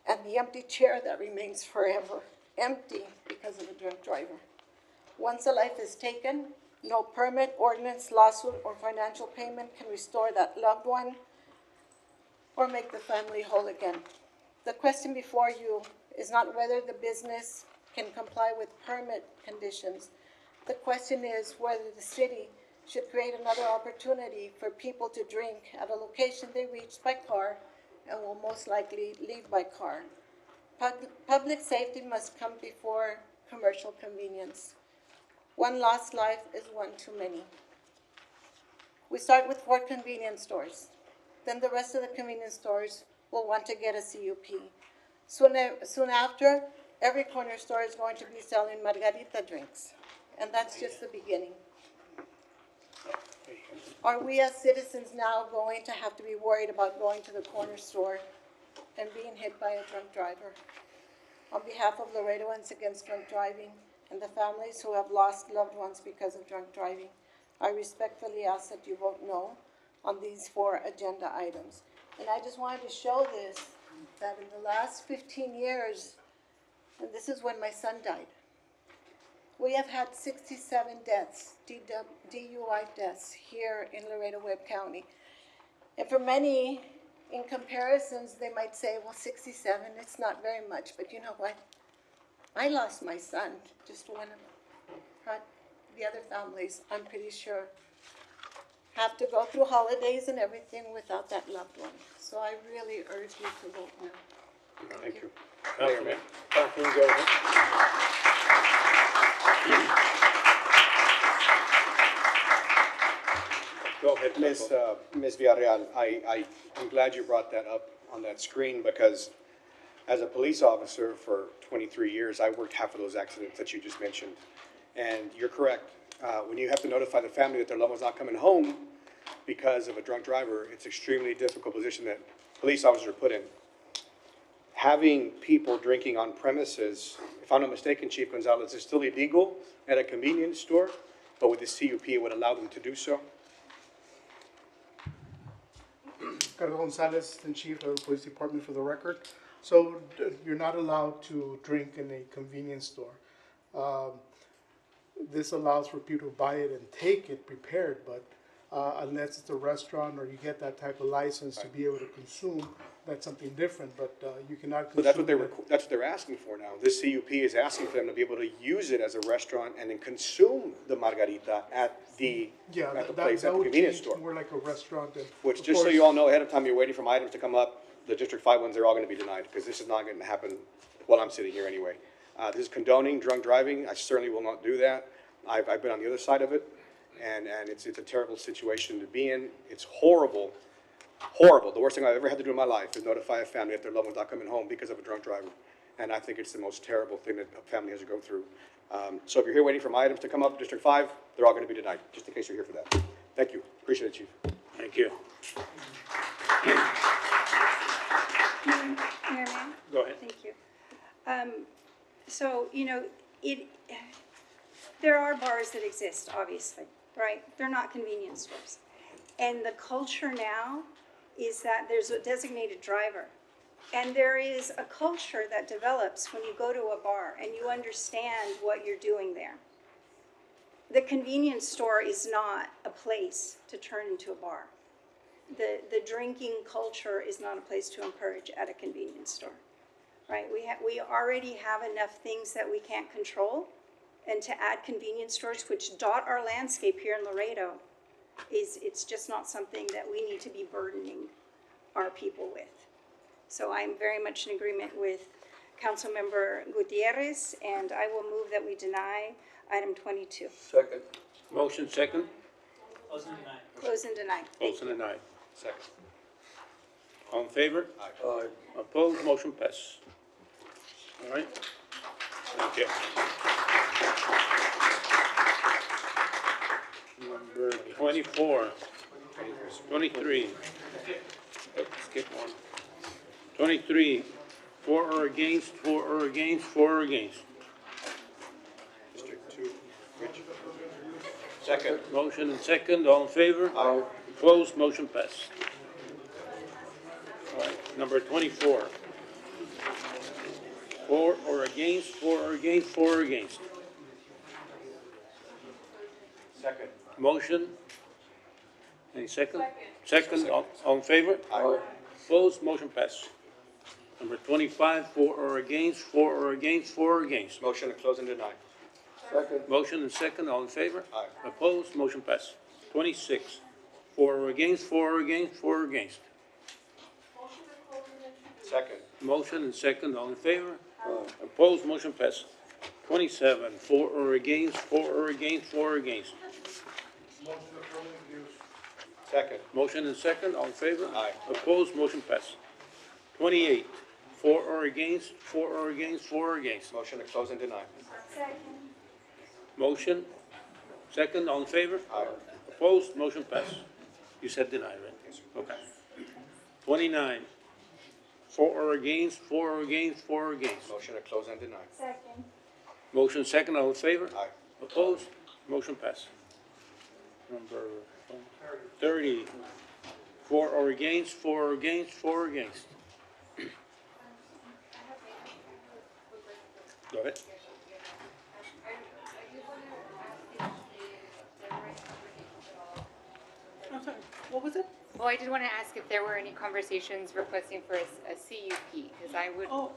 and the empty chair that remains forever empty because of a drunk driver. Once a life is taken, no permit, ordinance, lawsuit, or financial payment can restore that loved one or make the family whole again. The question before you is not whether the business can comply with permit conditions. The question is whether the city should create another opportunity for people to drink at a location they reach by car and will most likely leave by car. Public safety must come before commercial convenience. One lost life is one too many. We start with 4 convenience stores. Then the rest of the convenience stores will want to get a CUP. Soon after, every corner store is going to be selling margarita drinks. And that's just the beginning. Are we as citizens now going to have to be worried about going to the corner store and being hit by a drunk driver? On behalf of Laredoans Against Drunk Driving and the families who have lost loved ones because of drunk driving, I respectfully ask that you vote no on these 4 agenda items. And I just wanted to show this, that in the last 15 years, and this is when my son died, we have had 67 deaths, DUI deaths here in Laredo-Webb County. And for many, in comparisons, they might say, well, 67, it's not very much. But you know what? I lost my son, just one of them. But the other families, I'm pretty sure, have to go through holidays and everything without that loved one. So I really urge you to vote no. Thank you. Councilman, Councilman, go ahead. Go ahead, Ms. Villarreal, I'm glad you brought that up on that screen because as a police officer for 23 years, I worked half of those accidents that you just mentioned. And you're correct. When you have to notify the family that their loved one's not coming home because of a drunk driver, it's extremely difficult position that police officers are put in. Having people drinking on premises, if I'm not mistaken, Chief Gonzalez, is still illegal at a convenience store, but with the CUP, it would allow them to do so. Carlos Gonzalez, Assistant Chief of the Police Department for the record. So you're not allowed to drink in a convenience store. This allows for people to buy it and take it prepared, but unless it's a restaurant or you get that type of license to be able to consume, that's something different, but you cannot consume. But that's what they're asking for now. This CUP is asking for them to be able to use it as a restaurant and then consume the margarita at the place, at the convenience store. More like a restaurant. Which, just so you all know, ahead of time, you're waiting for items to come up. The District 5 ones, they're all going to be denied because this is not going to happen while I'm sitting here anyway. This is condoning drunk driving. I certainly will not do that. I've been on the other side of it, and it's a terrible situation to be in. It's horrible. Horrible. The worst thing I've ever had to do in my life is notify a family that their loved one's not coming home because of a drunk driver. And I think it's the most terrible thing that a family has to go through. So if you're here waiting for my items to come up, District 5, they're all going to be denied, just in case you're here for that. Thank you. Appreciate it, Chief. Thank you. Mayor, ma'am? Go ahead. Thank you. So, there are bars that exist, obviously, right? They're not convenience stores. And the culture now is that there's a designated driver. And there is a culture that develops when you go to a bar and you understand what you're doing there. The convenience store is not a place to turn into a bar. The drinking culture is not a place to encourage at a convenience store, right? We already have enough things that we can't control and to add convenience stores, which dot our landscape here in Laredo, it's just not something that we need to be burdening our people with. So I'm very much in agreement with Councilmember Gutierrez, and I will move that we deny item 22. Second. Motion second. Close and deny. Close and deny. Close and deny. Second. All in favor? Aye. Opposed, motion pass. All right? Thank you. Number 24. 23. Skip one. 23, for or against, for or against, for or against. District 2, which? Second. Motion and second, all in favor? Aye. Opposed, motion passed. All right, number 24. For or against, for or against, for or against. Second. Motion? Any second? Second, all in favor? Aye. Opposed, motion passed. Number 25, for or against, for or against, for or against. Motion to close and deny. Second. Motion and second, all in favor? Aye. Opposed, motion passed. 26, for or against, for or against, for or against. Second. Motion and second, all in favor? Opposed, motion passed. 27, for or against, for or against, for or against. Second. Motion and second, all in favor? Aye. Opposed, motion passed. 28, for or against, for or against, for or against. Motion to close and deny. Motion, second, all in favor? Aye. Opposed, motion passed. You said deny, right? Yes, sir. Okay. 29, for or against, for or against, for or against. Motion to close and deny. Second. Motion second, all in favor? Aye. Opposed, motion passed. Number 30, for or against, for or against, for or against. Go ahead. I'm sorry, what was it? Well, I did want to ask if there were any conversations requesting for a CUP, because I would. Oh,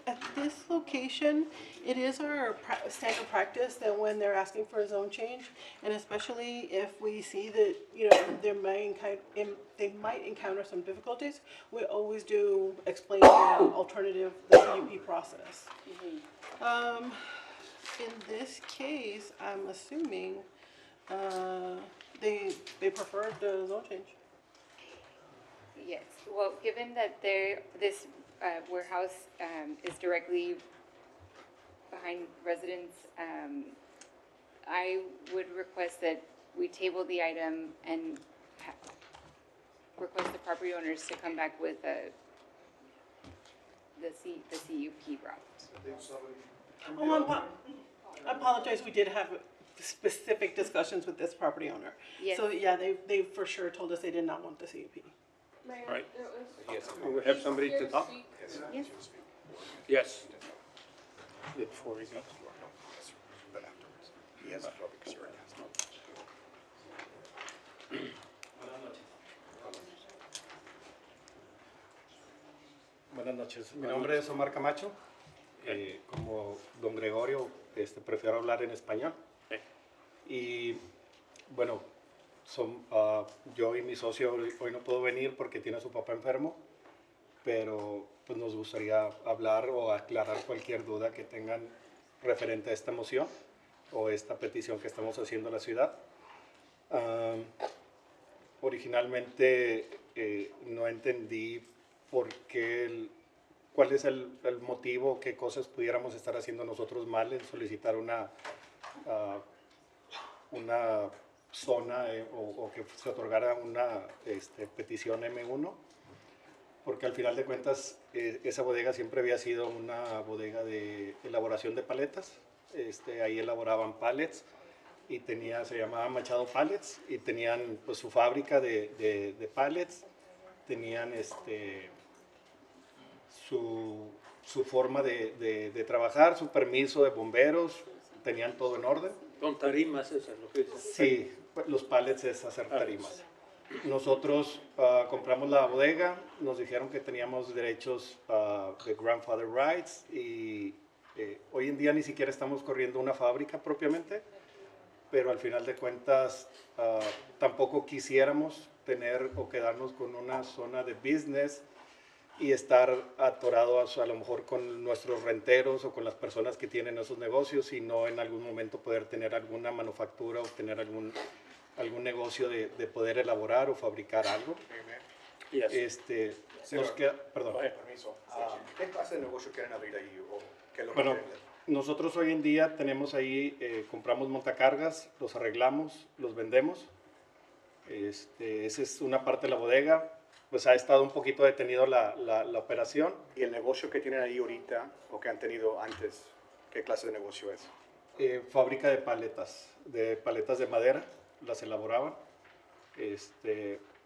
at this location, it is our standard practice that when they're asking for a zone change, and especially if we see that, you know, they might encounter some difficulties, we always do explain the alternative, the CUP process. In this case, I'm assuming, they preferred the zone change. Yes, well, given that this warehouse is directly behind residents, I would request that we table the item and request the property owners to come back with the CUP route. Oh, I apologize, we did have specific discussions with this property owner. Yes. So, yeah, they for sure told us they did not want the CUP. All right. We have somebody to talk? Yes. Yes. Before he goes. But afterwards. He has a public hearing. Buenas noches, mi nombre es Omar Camacho. Como don Gregorio, prefiero hablar en español. Y bueno, yo y mi socio hoy no puedo venir porque tiene a su papá enfermo, pero pues nos gustaría hablar o aclarar cualquier duda que tengan referente a esta moción o esta petición que estamos haciendo a la ciudad. Originalmente no entendí cuál es el motivo, qué cosas pudiéramos estar haciendo nosotros mal en solicitar una zona o que se otorgara una petición M1, porque al final de cuentas esa bodega siempre había sido una bodega de elaboración de paletas. Ahí elaboraban pallets y se llamaba Machado Pallets, y tenían pues su fábrica de pallets, tenían su forma de trabajar, su permiso de bomberos, tenían todo en orden. Con tarimas, eso es lo que dice. Sí, los pallets es hacer tarimas. Nosotros compramos la bodega, nos dijeron que teníamos derechos de grandfather rights y Hoy en día ni siquiera estamos corriendo una fábrica propiamente, pero al final de cuentas tampoco quisiéramos tener o quedarnos con una zona de business y estar atorados a lo mejor con nuestros renteros o con las personas que tienen esos negocios y no en algún momento poder tener alguna manufactura o tener algún negocio de poder elaborar o fabricar algo. Nos queda, perdón. Permiso. ¿Qué clase de negocio quieren abrir ahí o qué es lo que Bueno, quieren hacer? nosotros hoy en día tenemos ahí, compramos montacargas, los arreglamos, los vendemos. Esa es una parte de la bodega. Pues ha estado un poquito detenido la operación. ¿Y el negocio que tienen ahí ahorita o que han tenido antes, qué clase de negocio es? Fábrica de paletas de madera, las elaboraban.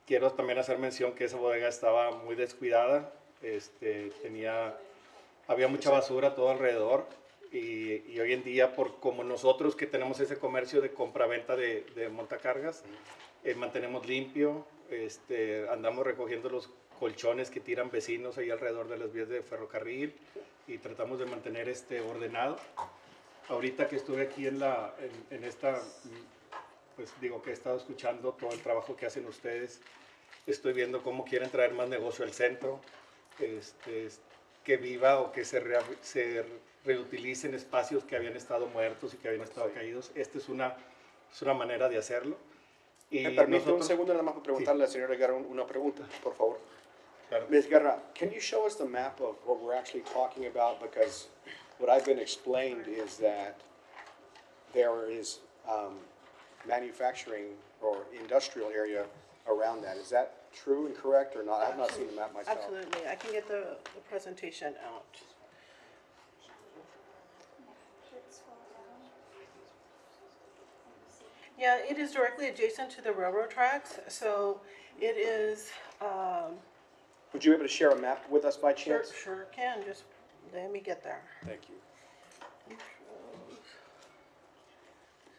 Quiero también hacer mención que esa bodega estaba muy descuidada, había mucha basura a todo alrededor y hoy en día, como nosotros que tenemos ese comercio de compra-venta de montacargas, mantenemos limpio, andamos recogiendo los colchones que tiran vecinos ahí alrededor de las vías de ferrocarril y tratamos de mantener ordenado. Ahorita que estuve aquí en esta, pues digo que he estado escuchando todo el trabajo que hacen ustedes, estoy viendo cómo quieren traer más negocio al centro, que viva o que se reutilicen espacios que habían estado muertos y que habían estado caídos. Esta es una manera de hacerlo. Me permite un segundo nada más para preguntarle a la señora Guerra una pregunta, por favor. Ms. Guerra, can you show us the map of what we're actually talking about? Because what I've been explained is that there is manufacturing or industrial area around that. Is that true and correct or not? I have not seen the map myself. Absolutely. I can get the presentation out. Yeah, it is directly adjacent to the railroad tracks, so it is, Would you be able to share a map with us by chance? sure can, just let me get there. Thank you.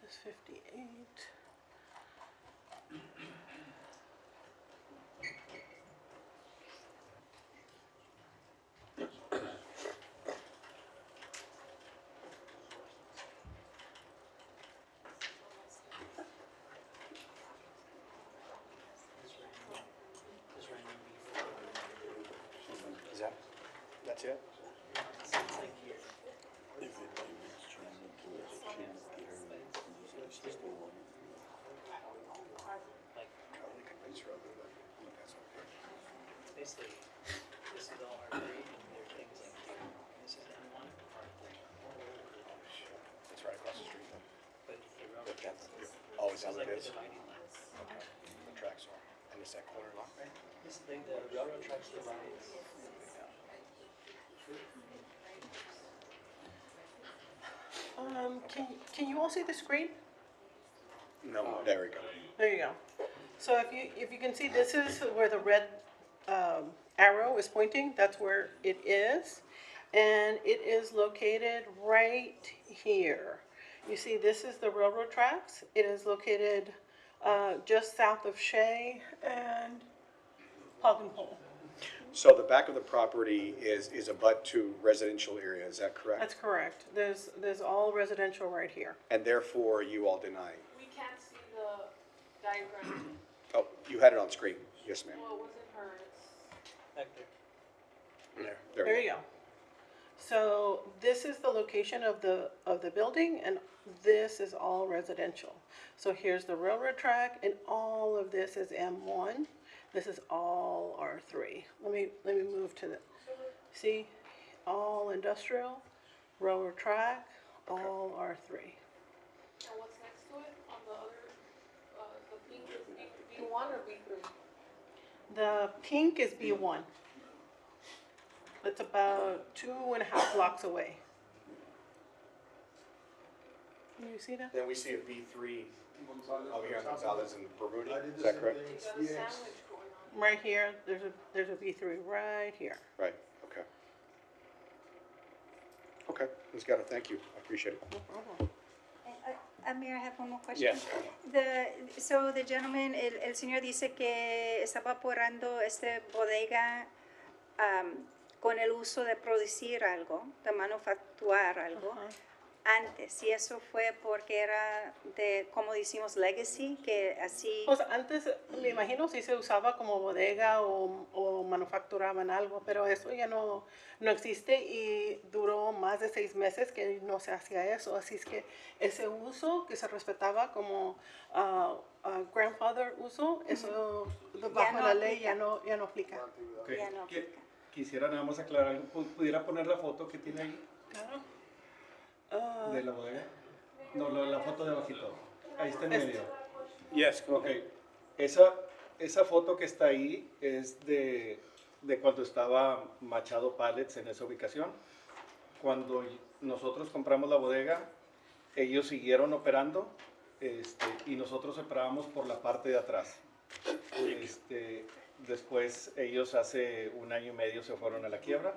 This is 58. That's it? Basically, this is all R3, and there are things like this is M1, R3. It's right across the street then. But the railroad But tracks, that's always how it's it like the is. dividing line. Okay, the tracks are. And it's that corner lot, right? This, the railroad tracks divides. Can you all see the screen? No, there we go. There you go. So if you can see, this is where the red arrow is pointing. That's where it is. And it is located right here. You see, this is the railroad tracks. It is located just south of Shea and Pog and Pole. So the back of the property is a butt to residential area, is that correct? That's correct. There's all residential right here. And therefore, you all deny. We can't see the diagram. Oh, you had it on screen. Yes, ma'am. Well, it wasn't hers. Back there. There you go. So this is the location of the building, and this is all residential. So here's the railroad track, and all of this is M1. This is all R3. Let me move to the, see, all industrial, railroad track, all R3. And what's next to it on the other, the pink is B1 or B3? The pink is B1. It's about 2.5 blocks away. Can you see that? Then we see a B3 over here on Gonzalez and Bermuda, is that correct? Yes. Right here, there's a B3 right here. Right, okay. Okay, Ms. Guerra, thank you, I appreciate it. No problem. Mayor, I have one more question. Yes. So the gentleman, el señor dice que estaba porando bodega con el uso de producir algo, de manufacturar algo, antes. Y eso fue porque era de, como decimos, legacy, que así... Pues antes, me imagino, sí se usaba como bodega o manufacturaban algo, pero eso ya no existe y duró más de 6 meses que no se hacía eso. Así es que ese uso que se respetaba como grandfather uso, eso bajo la ley ya no aplica. Okay. Quisiera nada más aclarar algo. ¿Pudiera poner la foto que tiene ahí? Claro. ¿De la bodega? No, la foto de abajito. Ahí está en medio. Yes, go ahead. Esa foto que está ahí es de cuando estaba Machado Pallets en esa ubicación. Cuando nosotros compramos la bodega, ellos siguieron operando y nosotros operábamos por la parte de atrás. Después ellos hace 1 año y medio se fueron a la quiebra.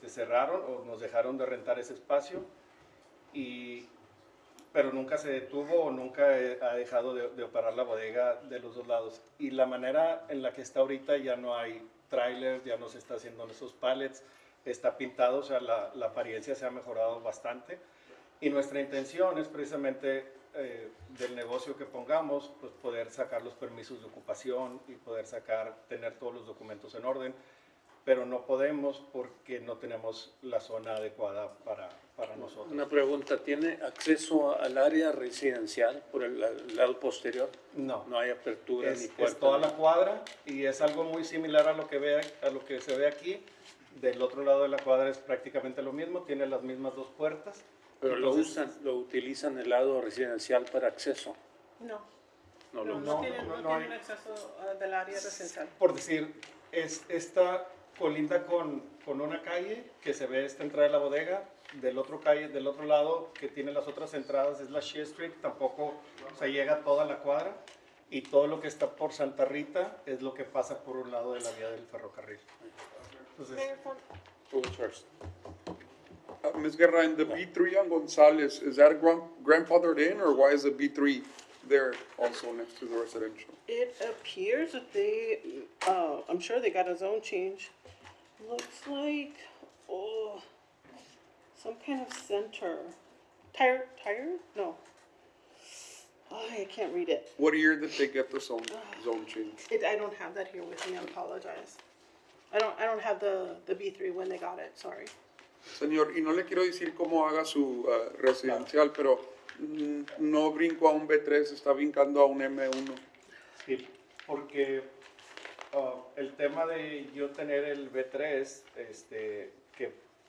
Cerraron o nos dejaron de rentar ese espacio, pero nunca se detuvo o nunca ha dejado de operar la bodega de los dos lados. Y la manera en la que está ahorita ya no hay trailers, ya no se está haciendo en esos pallets, está pintado, o sea, la apariencia se ha mejorado bastante. Y nuestra intención es precisamente del negocio que pongamos, pues poder sacar los permisos de ocupación y poder tener todos los documentos en orden. Pero no podemos porque no tenemos la zona adecuada para nosotros. Una pregunta, ¿tiene acceso al área residencial por el lado posterior? No. No hay apertura ni puerta. Es toda la cuadra y es algo muy similar a lo que se ve aquí. Del otro lado de la cuadra es prácticamente lo mismo, tiene las mismas 2 puertas. Pero Entonces, lo utilizan el lado residencial para acceso. No. No tienen acceso del área residencial. Por decir, esta colinda con una calle que se ve esta entrada de la bodega, del otro lado que tiene las otras entradas es la Shea Street, tampoco se llega a toda la cuadra, y todo lo que está por Santa Rita es lo que pasa por un lado de la vía del ferrocarril. Entonces, Ms. Guerra, in the B3 on Gonzalez, is that grandfathered in, or why is the B3 there also next to the residential? It appears that they, I'm sure they got a zone change. Looks like, some kind of center. Tire? No. I can't read it. What year did they get the zone change? I don't have that here with me, I apologize. I don't have the B3 when they got it, sorry. Señor, y no le quiero decir cómo haga su residencial, pero no brinco a un B3, está brincando a un M1. Sí, porque el tema de yo tener el B3,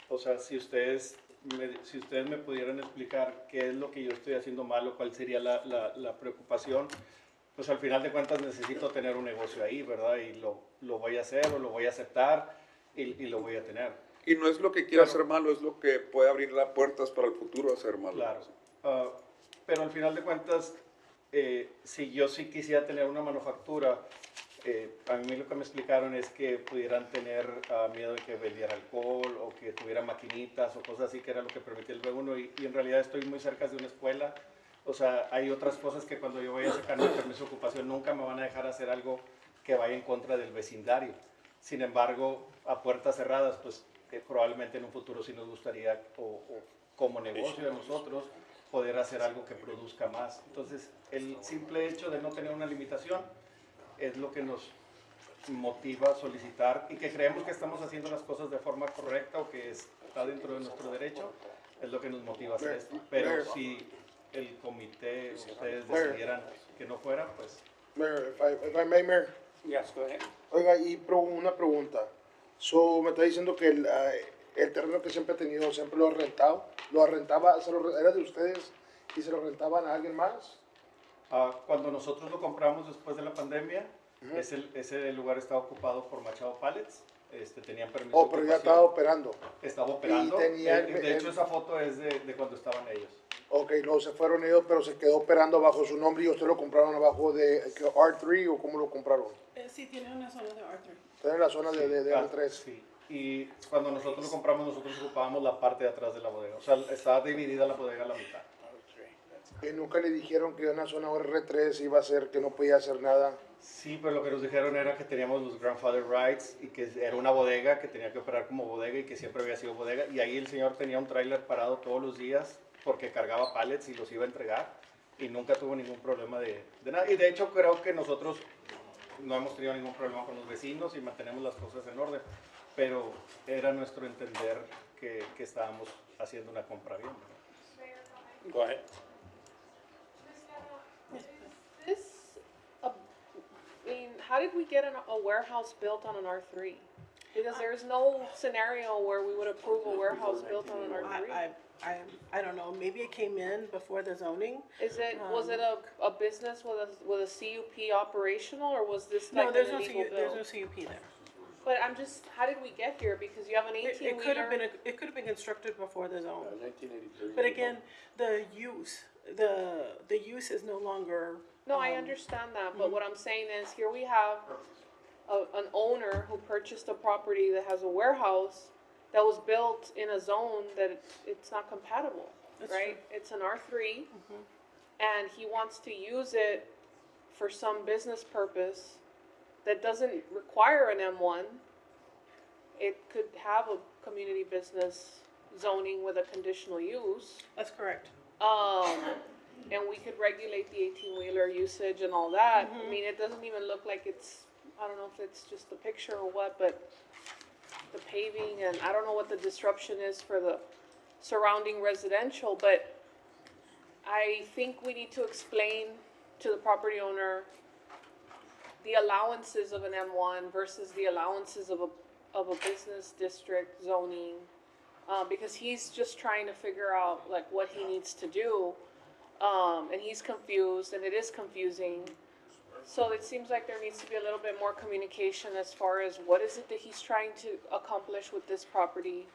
o sea, si ustedes me pudieran explicar qué es lo que yo estoy haciendo mal o cuál sería la preocupación, pues al final de cuentas necesito tener un negocio ahí, ¿verdad? Y lo voy a hacer o lo voy a aceptar y lo voy a tener. Y no es lo que quiera hacer malo, es lo que puede abrir las puertas para el futuro hacer malo. Claro, pero al final de cuentas, si yo sí quisiera tener una manufactura, a mí lo que me explicaron es que pudieran tener miedo de que vendiera alcohol o que tuviera maquinitas o cosas así, que era lo que permitía el B1, y en realidad estoy muy cerca de una escuela. O sea, hay otras cosas que cuando yo vaya a sacar mi permiso de ocupación nunca me van a dejar hacer algo que vaya en contra del vecindario. Sin embargo, a puertas cerradas, pues probablemente en un futuro sí nos gustaría, o como negocio de nosotros, poder hacer algo que produzca más. Entonces, el simple hecho de no tener una limitación es lo que nos motiva a solicitar, y que creemos que estamos haciendo las cosas de forma correcta o que está dentro de nuestro derecho, es lo que nos motiva a hacer esto. Pero si el comité, ustedes decidieran que no fuera, pues... Mayor, if I may, Mayor. Yes, go ahead. Oiga, y una pregunta. Me está diciendo que el terreno que siempre ha tenido, siempre lo ha rentado. ¿Era de ustedes y se lo rentaban a alguien más? Cuando nosotros lo compramos después de la pandemia, ese lugar estaba ocupado por Machado Pallets. Tenían permiso de pero ya ocupación. estaba operando. Estaba operando. Y tenía de hecho, esa foto es de cuando estaban ellos. Ok, no, se fueron ellos, pero se quedó operando bajo su nombre y ustedes lo compraron abajo de R3, ¿o cómo lo compraron? Sí, tiene una zona de R3. Está en la zona de R3. Sí. Y cuando nosotros lo compramos, nosotros ocupábamos la parte de atrás de la bodega. O sea, estaba dividida la bodega a la mitad. Nunca le dijeron que una zona R3 iba a ser que no podía hacer nada. Sí, pero lo que nos dijeron era que teníamos los grandfather rights y que era una bodega que tenía que operar como bodega y que siempre había sido bodega. Y ahí el señor tenía un tráiler parado todos los días porque cargaba pallets y los iba a entregar y nunca tuvo ningún problema de nada. Y de hecho creo que nosotros no hemos tenido ningún problema con los vecinos y mantenemos las cosas en orden. Pero era nuestro entender que estábamos haciendo una compra bien. Go ahead. I mean, how did we get a warehouse built on an R3? Because there's no scenario where we would approve a warehouse built on an R3. I don't know, maybe it came in before the zoning. Was it a business with a CUP operational, or was this No, like there's an no illegal there's build? no CUP there. But I'm just, how did we get here? Because you have an It could have 18-wheeler. been, it could have been constructed before the zone. 1983. But again, the use is no longer. No, I understand that, but what I'm saying is, here we have an owner who purchased a property that has a warehouse that was built in a zone that it's not compatible, That's right? true. It's an R3, and he wants to use it for some business purpose that doesn't require an M1. It could have a community business zoning with a conditional use. That's correct. And we could regulate the 18-wheeler usage and all that. I mean, it doesn't even look like it's, I don't know if it's just the picture or what, but the paving, and I don't know what the disruption is for the surrounding residential, but I think we need to explain to the property owner the allowances of an M1 versus the allowances of a business district zoning, because he's just trying to figure out like what he needs to do, and he's confused, and it is confusing. So it seems like there needs to be a little bit more communication as far as what is it that he's trying to accomplish with this property,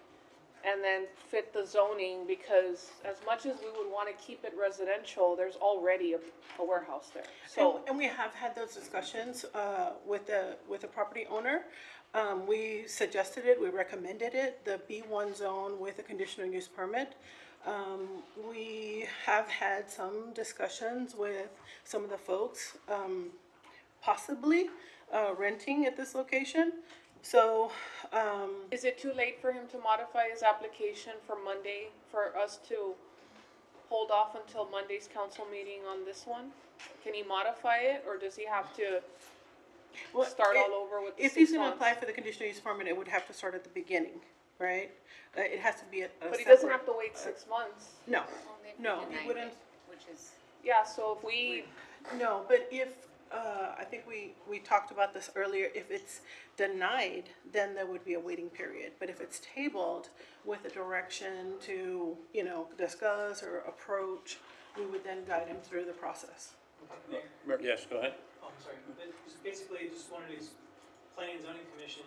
and then fit the zoning, because as much as we would want to keep it residential, there's already a warehouse there. So And we have had those discussions with the property owner. We suggested it, we recommended it, the B1 zone with a conditional use permit. We have had some discussions with some of the folks, possibly renting at this location. So, is it too late for him to modify his application for Monday, for us to hold off until Monday's council meeting on this one? Can he modify it, or does he have to start all over with the 6 months? if he's gonna apply for the conditional use permit, it would have to start at the beginning, right? It has to be a But he doesn't separate- have to wait 6 months. No, no, he wouldn't. Which is. Yeah, so if we, No, but if, I think we talked about this earlier, if it's denied, then there would be a waiting period. But if it's tabled with a direction to, discuss or approach, we would then guide him through the process. Yes, go ahead. Oh, I'm sorry, but just basically, just wanted to, Planning and Zoning Commission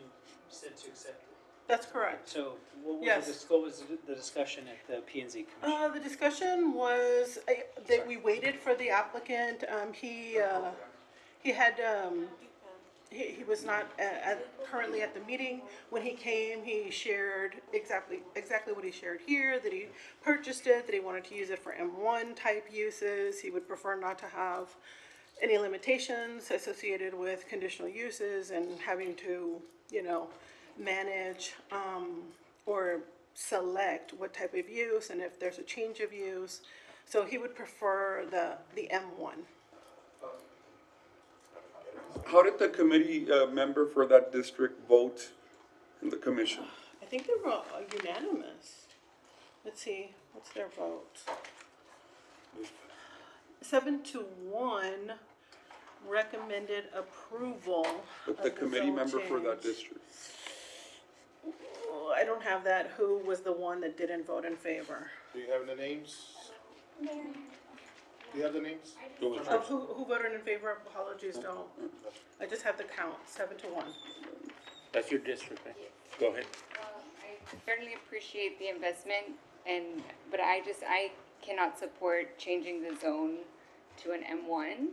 said to accept it. That's correct. So what was Yes. what was the discussion at the P and Z Commission? The discussion was that we waited for the applicant. He was not currently at the meeting. When he came, he shared exactly what he shared here, that he purchased it, that he wanted to use it for M1 type uses. He would prefer not to have any limitations associated with conditional uses and having to, manage or select what type of use and if there's a change of use. So he would prefer the M1. How did the committee member for that district vote in the commission? I think they were unanimous. Let's see, what's their vote? 7-1 recommended approval But the of committee zone member for that change. district? Oh, I don't have that, who was the one that didn't vote in favor. Do you have the names? Do you have the names? Of who voted in favor, apologies, don't. I just have the count, 7-1. That's your district, right? Go ahead. I certainly appreciate the investment, but I cannot support changing the zone to an M1.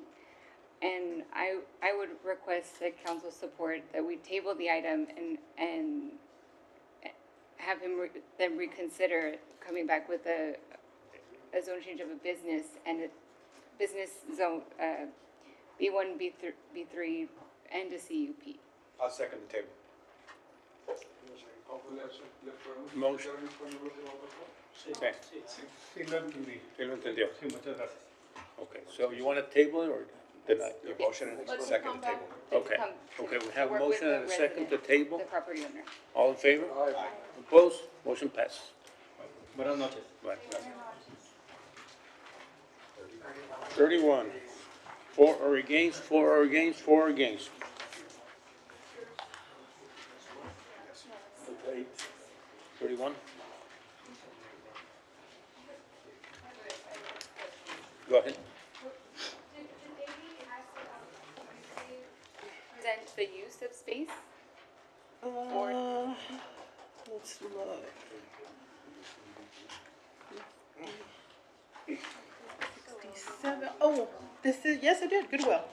And I would request that council support that we table the item and have him then reconsider coming back with a zone change of a business and a business zone, B1, B3, and a CUP. I'll second the table. Motion. Okay. Sí lo entendió. Okay, so you want to table it or deny? Your motion and second the table. Okay, okay, we have a Work with motion the and a second to resident, table. The property owner. All in favor? Opposed? Motion passes. Buenas noches. Right, right. 31, for or against, for or against, for or against. Okay. 31. Go ahead. Present the use of space? Let's look. 67, oh, this is, yes, I did, Goodwill.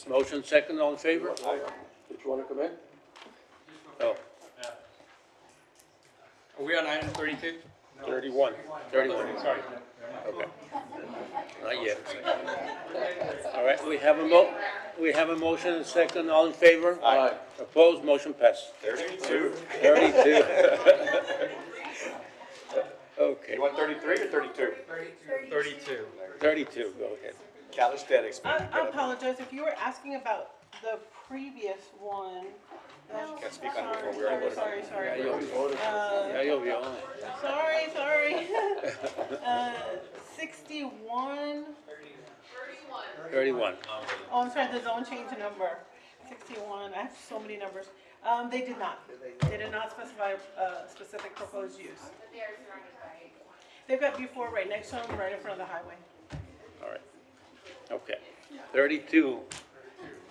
Motion second, all in favor? Did you want to come in? Oh, Are we on item 32? 31. 31, sorry. Okay. Not yet. All right, we have a motion and second, all in favor? Aye. Opposed, motion passed. 32. 32. Okay. You want 33 or 32? 32. 32, go ahead. Calisthenics. I apologize, if you were asking about the previous one. Can't speak on it before we already voted. Sorry. Ya llovió. Sorry. 61. 31. Oh, I'm sorry, the zone change number, 61, I have so many numbers. They did not specify a specific proposed use. They've got B4 right next to them, right in front of the highway. All right. Okay. 32,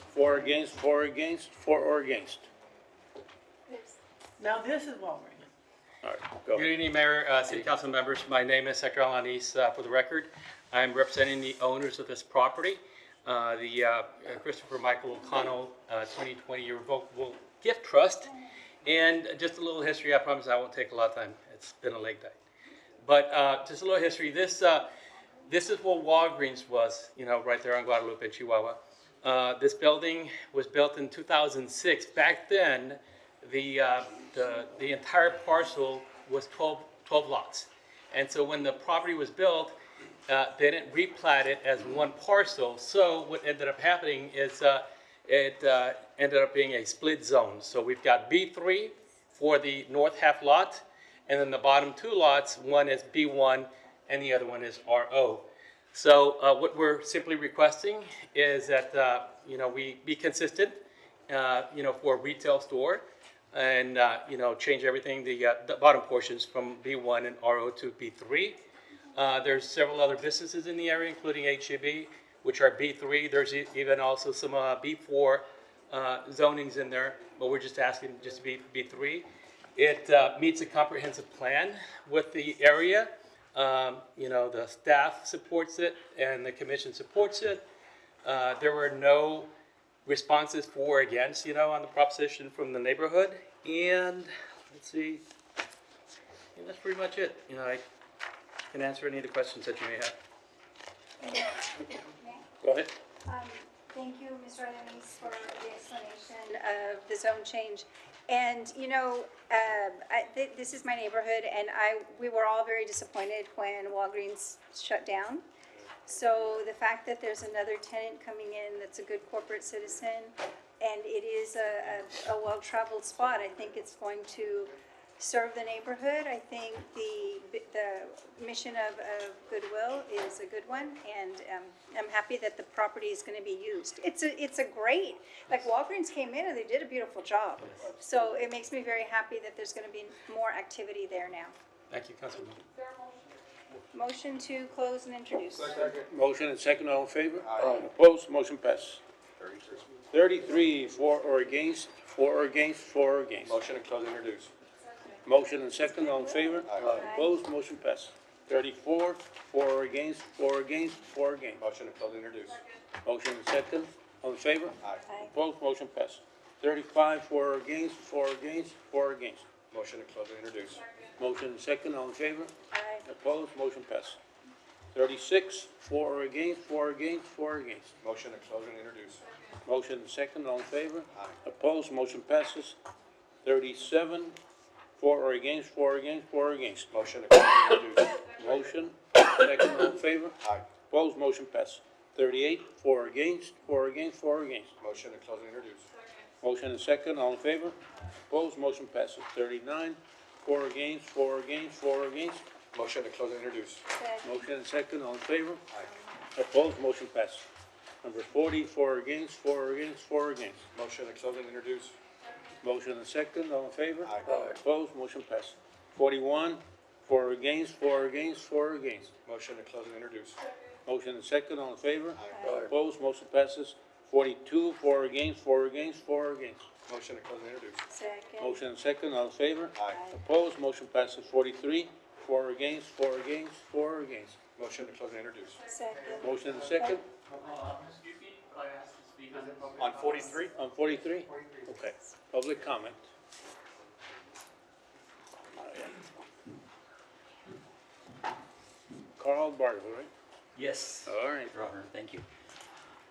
for or against, for or against, for or against. Now this is Walgreens. All right, go Good ahead. evening, Mayor, City Council members. My name is Hector Alanis, for the record. I'm representing the owners of this property, the Christopher Michael O'Connell 2020 Irrevocable Gift Trust. And just a little history, I promise I won't take a lot of time. It's been a late day. But just a little history. This is what Walgreens was, right there on Guadalupe, Chihuahua. This building was built in 2006. Back then, the entire parcel was 12 lots. And so when the property was built, they didn't replat it as one parcel. So what ended up happening is it ended up being a split zone. So we've got B3 for the north half lot, and then the bottom two lots, one is B1 and the other one is RO. So what we're simply requesting is that we be consistent, for a retail store, and change everything, the bottom portions from B1 and RO to B3. There's several other businesses in the area, including HEB, which are B3. There's even also some B4 zonings in there, but we're just asking just to be B3. It meets a comprehensive plan with the area. The staff supports it and the commission supports it. There were no responses for or against, on the proposition from the neighborhood. And let's see, that's pretty much it. I can answer any of the questions that you may have. Go ahead. Thank you, Mr. Alanis, for the explanation of the zone change. And, this is my neighborhood, and we were all very disappointed when Walgreens shut down. So the fact that there's another tenant coming in that's a good corporate citizen, and it is a well-traveled spot, I think it's going to serve the neighborhood. I think the mission of Goodwill is a good one, and I'm happy that the property is going to be used. It's a great, Walgreens came in and they did a beautiful job. So it makes me very happy that there's going to be more activity there now. Thank you, Councilman. Motion to close and introduce. Motion and second, all in favor? Aye. Opposed, motion passes. 33, for or against, for or against, for or against. Motion to close and introduce. Motion and second, all in favor? Aye. Opposed, motion passes. 34, for or against, for or against, for or against. Motion to close and introduce. Motion and second, all in favor? Aye. Opposed, motion passes. 35, for or against, four against, four against. Motion to close and introduce. Motion and second, all in favor? Aye. Opposed, motion passes. 36, for or against, four against, four against. Motion to close and introduce. Motion and second, all in favor? Aye. Opposed, motion passes. 37, for or against, four against, four against. Motion to close and introduce. Motion, second, all in favor? Aye. Opposed, motion passes. 38, for or against, four against, four against. Motion to close and introduce. Motion and second, all in favor? Opposed, motion passes. 39, four against, four against, four against. Motion to close and introduce. Motion and second, all in favor? Aye. Opposed, motion passes. Number 40, four against, four against, four against. Motion to close and introduce. Motion and second, all in favor? Aye. Opposed, motion passes. 41, four against, four against, four against. Motion to close and introduce. Motion and second, all in favor? Aye. Opposed, motion passes. 42, four against, four against, four against. Motion to close and introduce. Second. Motion and second, all in favor? Aye. Opposed, motion passes. 43, four against, four against, four against. Motion to close and introduce. Second. Motion and second, On 43? on 43? Okay, public comment. Carl Bartle, right? Yes, All right. Your Honor, thank you.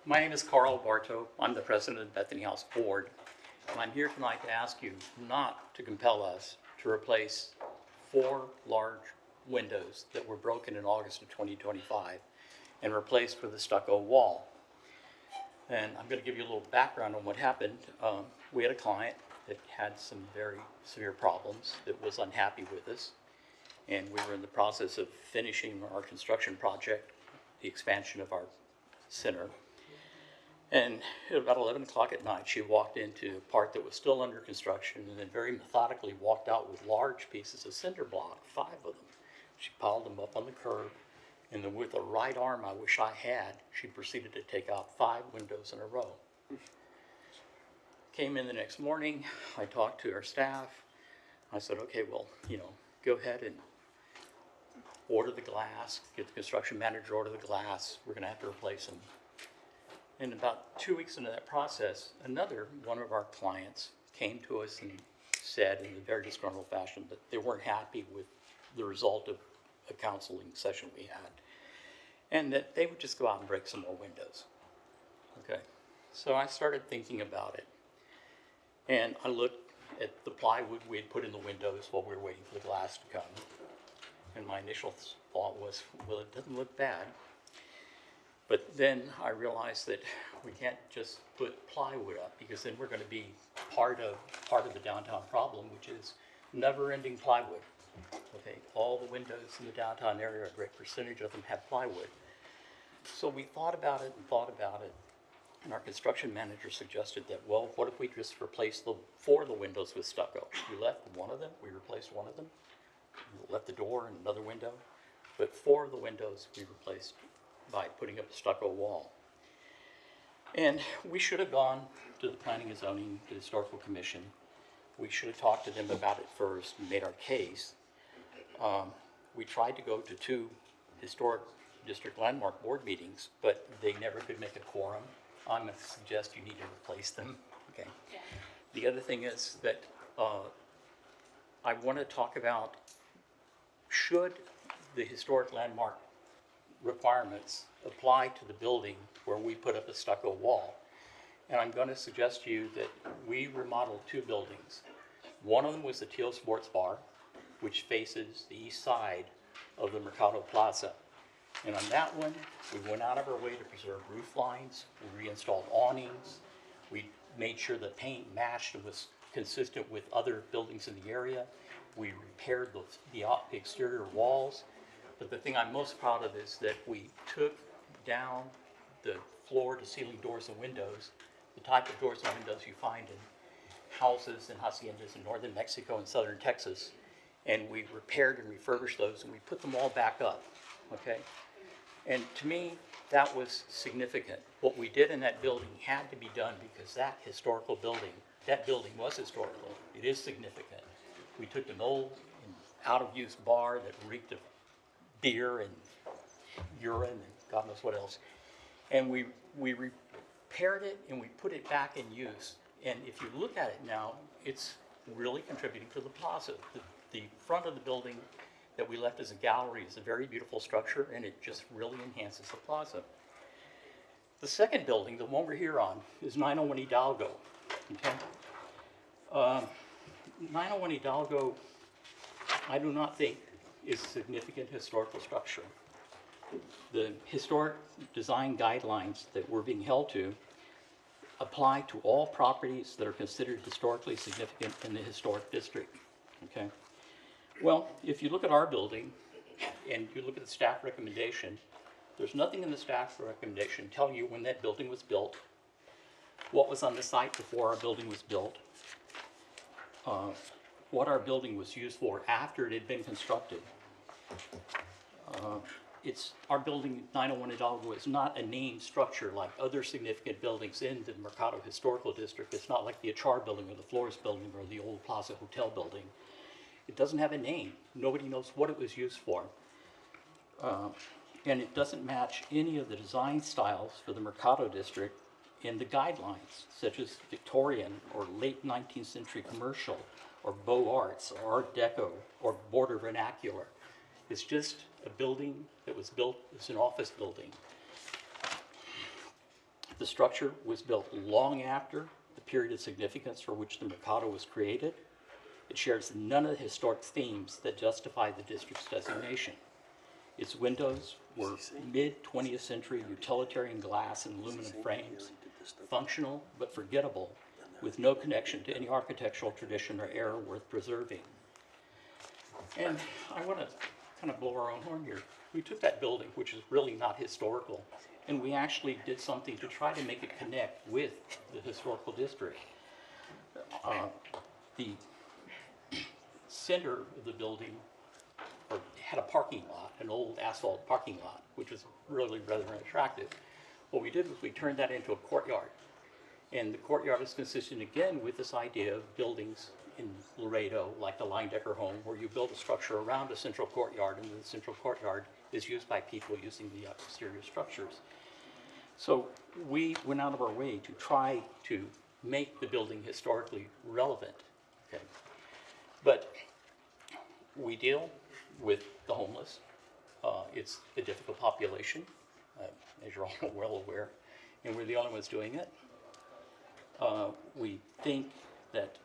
My name is Carl Bartow. I'm the president of the Bethany House Board. And I'm here tonight to ask you not to compel us to replace 4 large windows that were broken in August of 2025 and replaced with a stucco wall. And I'm going to give you a little background on what happened. We had a client that had some very severe problems, that was unhappy with us. And we were in the process of finishing our construction project, the expansion of our center. And at about 11 o'clock at night, she walked into a part that was still under construction and then very methodically walked out with large pieces of cinder block, 5 of them. She piled them up on the curb, and then with a right arm I wish I had, she proceeded to take out 5 windows in a row. Came in the next morning, I talked to our staff. I said, okay, well, go ahead and order the glass, get the construction manager to order the glass. We're gonna have to replace them. And about 2 weeks into that process, another one of our clients came to us and said in a very disgruntled fashion that they weren't happy with the result of a counseling session we had, and that they would just go out and break some more windows. Okay, so I started thinking about it, and I looked at the plywood we had put in the windows while we were waiting for the glass to come, and my initial thought was, well, it doesn't look bad. But then I realized that we can't just put plywood up, because then we're going to be part of the downtown problem, which is never-ending plywood. Okay, all the windows in the downtown area, a great percentage of them have plywood. So we thought about it, and our construction manager suggested that, well, what if we just replace 4 of the windows with stucco? We left one of them, we replaced one of them, we left the door and another window, but 4 of the windows we replaced by putting up a stucco wall. And we should have gone to the Planning and Zoning, the Historical Commission. We should have talked to them about it first and made our case. We tried to go to 2 historic district landmark board meetings, but they never could make a quorum. I'm going to suggest you need to replace them. Okay. Yeah. The other thing is that I want to talk about, should the historic landmark requirements apply to the building where we put up a stucco wall. And I'm going to suggest to you that we remodeled 2 buildings. One of them was the Teal Sports Bar, which faces the east side of the Mercado Plaza. And on that one, we went out of our way to preserve roof lines, we reinstalled awnings, we made sure the paint matched and was consistent with other buildings in the area. We repaired the exterior walls. But the thing I'm most proud of is that we took down the floor-to-ceiling doors and windows, the type of doors and windows you find in houses and haciendas in northern Mexico and southern Texas, and we repaired and refurbished those, and we put them all back up, okay? And to me, that was significant. What we did in that building had to be done because that historical building, that building was historical. It is significant. We took an old and out-of-use bar that reeked of beer and urine and God knows what else. And we repaired it and we put it back in use. And if you look at it now, it's really contributing to the plaza. The front of the building that we left as a gallery is a very beautiful structure, and it just really enhances the plaza. The second building, the one we're here on, is 901 Hidalgo. Okay? 901 Hidalgo, I do not think is a significant historical structure. The historic design guidelines that we're being held to apply to all properties that are considered historically significant in the historic district. Okay? Well, if you look at our building and you look at the staff recommendation, there's nothing in the staff recommendation telling you when that building was built, what was on the site before our building was built, what our building was used for after it had been constructed. Our building, 901 Hidalgo, is not a named structure like other significant buildings in the Mercado Historical District. It's not like the Achar Building or the Flores Building or the old Plaza Hotel Building. It doesn't have a name. Nobody knows what it was used for. And it doesn't match any of the design styles for the Mercado District in the guidelines, such as Victorian or late 19th century commercial or Beaux Arts or Art Deco or Border Vernacular. It's just a building that was built as an office building. The structure was built long after the period of significance for which the Mercado was created. It shares none of the historic themes that justify the district's designation. Its windows were mid-20th century utilitarian glass and aluminum frames, functional but forgettable, with no connection to any architectural tradition or era worth preserving. And I want to kind of blow our own horn here. We took that building, which is really not historical, and we actually did something to try to make it connect with the historical district. The center of the building had a parking lot, an old asphalt parking lot, which was really rather unattractive. What we did was we turned that into a courtyard. And the courtyard is consistent again with this idea of buildings in Laredo, like the Leindecker home, where you build a structure around a central courtyard, and the central courtyard is used by people using the exterior structures. So we went out of our way to try to make the building historically relevant. Okay? But we deal with the homeless. It's a difficult population, as you're all well aware, and we're the only ones doing it. We think that,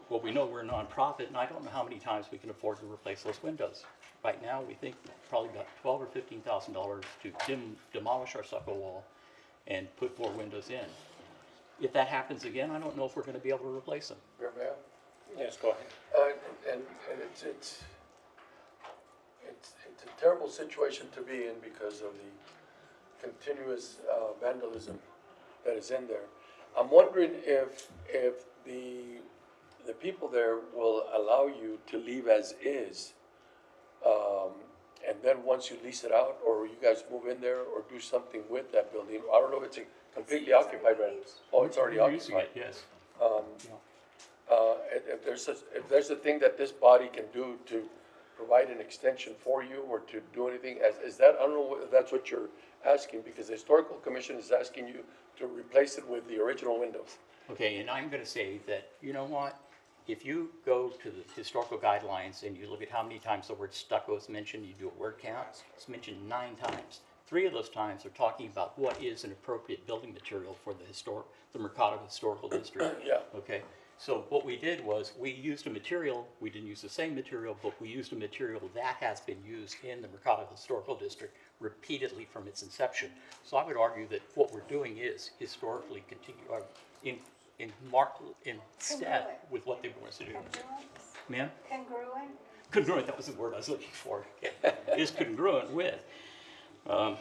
well, we know we're a nonprofit, and I don't know how many times we can afford to replace those windows. Right now, we think probably about $12,000 or $15,000 to demolish our stucco wall and put 4 windows in. If that happens again, I don't know if we're going to be able to replace them. Mayor? Yes, go ahead. And it's a terrible situation to be in because of the continuous vandalism that is in there. I'm wondering if the people there will allow you to leave as is, and then once you lease it out, or you guys move in there or do something with that building. I don't know if it's completely occupied right now. Oh, it's already occupied. Yes. If there's a thing that this body can do to provide an extension for you or to do anything, is that, I don't know if that's what you're asking, because the Historical Commission is asking you to replace it with the original windows. Okay, and I'm going to say that, you know what? If you go to the historical guidelines and you look at how many times the word stucco is mentioned, you do a word count, it's mentioned 9 times. 3 of those times are talking about what is an appropriate building material for the Mercado Historical District. Yeah. Okay, so what we did was we used a material, we didn't use the same material, but we used a material that has been used in the Mercado Historical District repeatedly from its inception. So I would argue that what we're doing is historically in step with what they want us to do. Ma'am? Congruent? Congruent, that was the word I was looking for. Is congruent with. Again,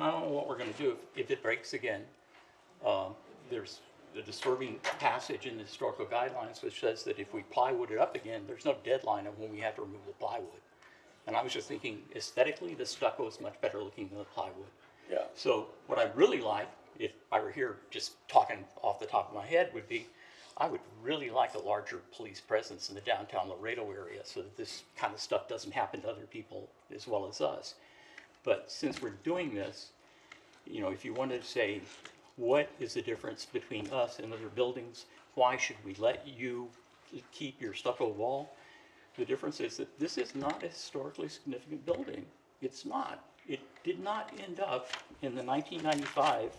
I don't know what we're going to do if it breaks again. There's the disturbing passage in the historical guidelines which says that if we plywood it up again, there's no deadline of when we have to remove the plywood. And I was just thinking, aesthetically, the stucco is much better looking than the plywood. Yeah. So what I'd really like, if I were here just talking off the top of my head, would be I would really like a larger police presence in the downtown Laredo area so that this kind of stuff doesn't happen to other people as well as us. But since we're doing this, you know, if you wanted to say, What is the difference between us and other buildings? Why should we let you keep your stucco wall? The difference is that this is not a historically significant building. It's not. It did not end up in the 1995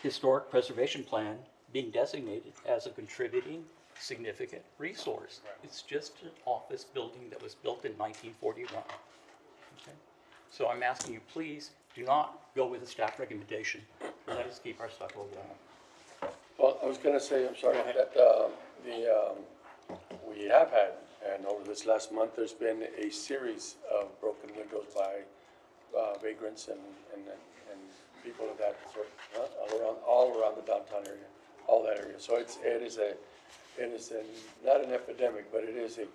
Historic Preservation Plan being designated as a contributing significant resource. It's just an office building that was built in 1941. Okay? So I'm asking you, please, do not go with the staff recommendation. Let us keep our stucco wall. Well, I was gonna say, I'm sorry, that, we have had, and over this last month, there's been a series of broken windows by, vagrants and people of that sort, all around the downtown area, all that area. So it is not an epidemic, but it is a